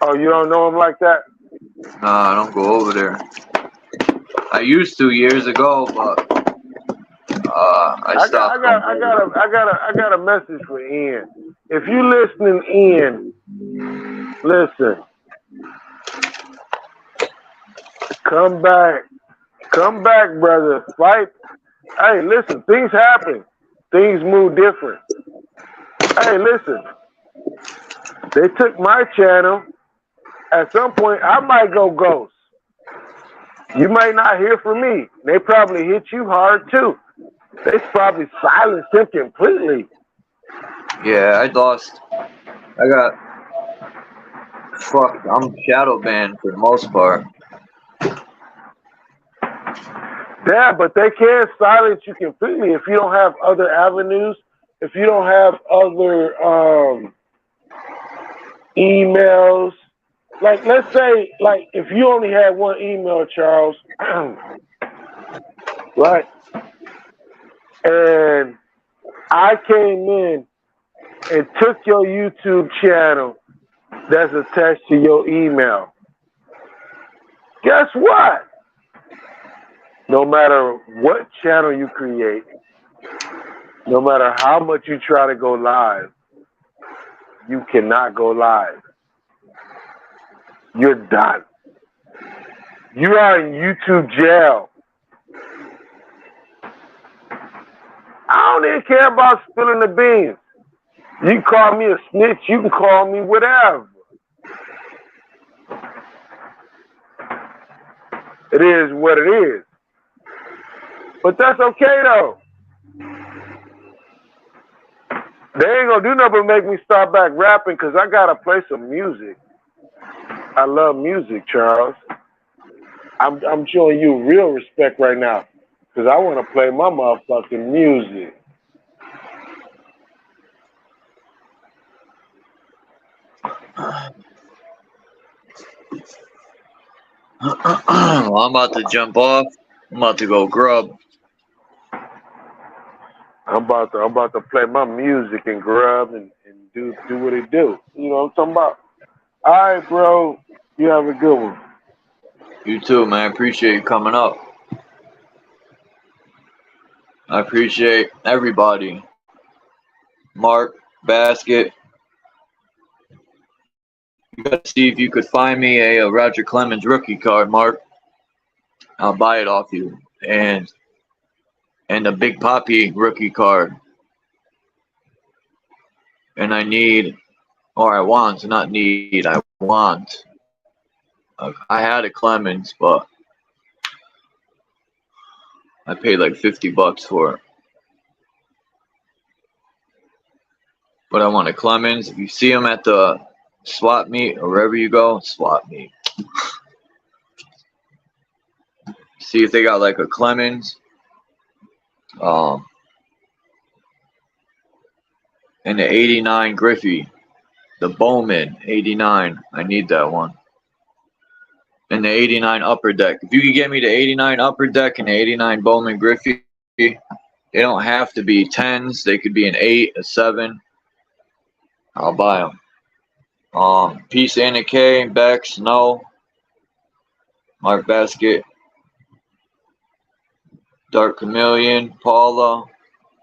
S7: Oh, you don't know him like that?
S8: No, I don't go over there. I used to years ago, but I stopped.
S7: I got a message for Ian. If you listening, Ian, listen. Come back, brother. Fight. Hey, listen. Things happen. Things move different. Hey, listen. They took my channel. At some point, I might go ghost. You might not hear from me. They probably hit you hard too. They probably silenced him completely.
S8: Yeah, I'm shadow banned for the most part.
S7: Yeah, but they can't silence you completely if you don't have other avenues, if you don't have other emails. Like, let's say, like, if you only had one email, Charles, right? And I came in and took your YouTube channel that's attached to your email. Guess what? No matter what channel you create, no matter how much you try to go live, you cannot go live. You're done. You are in YouTube jail. I don't even care about spilling the beans. You can call me a snitch. You can call me whatever. It is what it is. But that's okay, though. They ain't gonna do nothing but make me start back rapping because I gotta play some music. I love music, Charles. I'm showing you real respect right now because I want to play my motherfucking music.
S8: Well, I'm about to jump off. I'm about to go grub.
S7: I'm about to play my music and grub and do what it do. You know what I'm talking about? All right, bro. You have a good one.
S8: You too, man. I appreciate you coming up. I appreciate everybody. Mark, Basket. You gotta see if you could find me a Roger Clemens rookie card, Mark. I'll buy it off you. And a Big Papi rookie card. And I need, or I want, not need, I want. I had a Clemens, but I paid like $50 for it. But I want a Clemens. If you see them at the swap meet or wherever you go, swap meet. See if they got like a Clemens. And the 89 Griffey. The Bowman 89. I need that one. And the 89 Upper Deck. If you could get me the 89 Upper Deck and the 89 Bowman Griffey, they don't have to be 10s. They could be an 8, a 7. I'll buy them. Peace Anna K, Bex, No. Mark Basket. Dark Chameleon, Paula,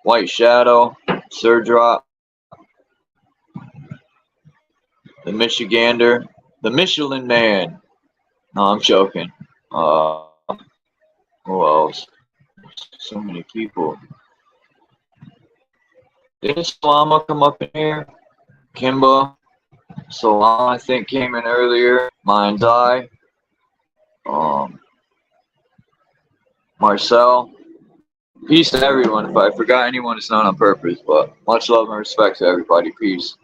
S8: White Shadow, Sir Drop. The Michigander, the Michelin Man. No, I'm joking. Who else? So many people. Didn't Salama come up in here? Kimba. Salama, I think, came in earlier. Mind's Eye. Marcel. Peace to everyone. If I forgot anyone, it's not on purpose, but much love and respect to everybody. Peace.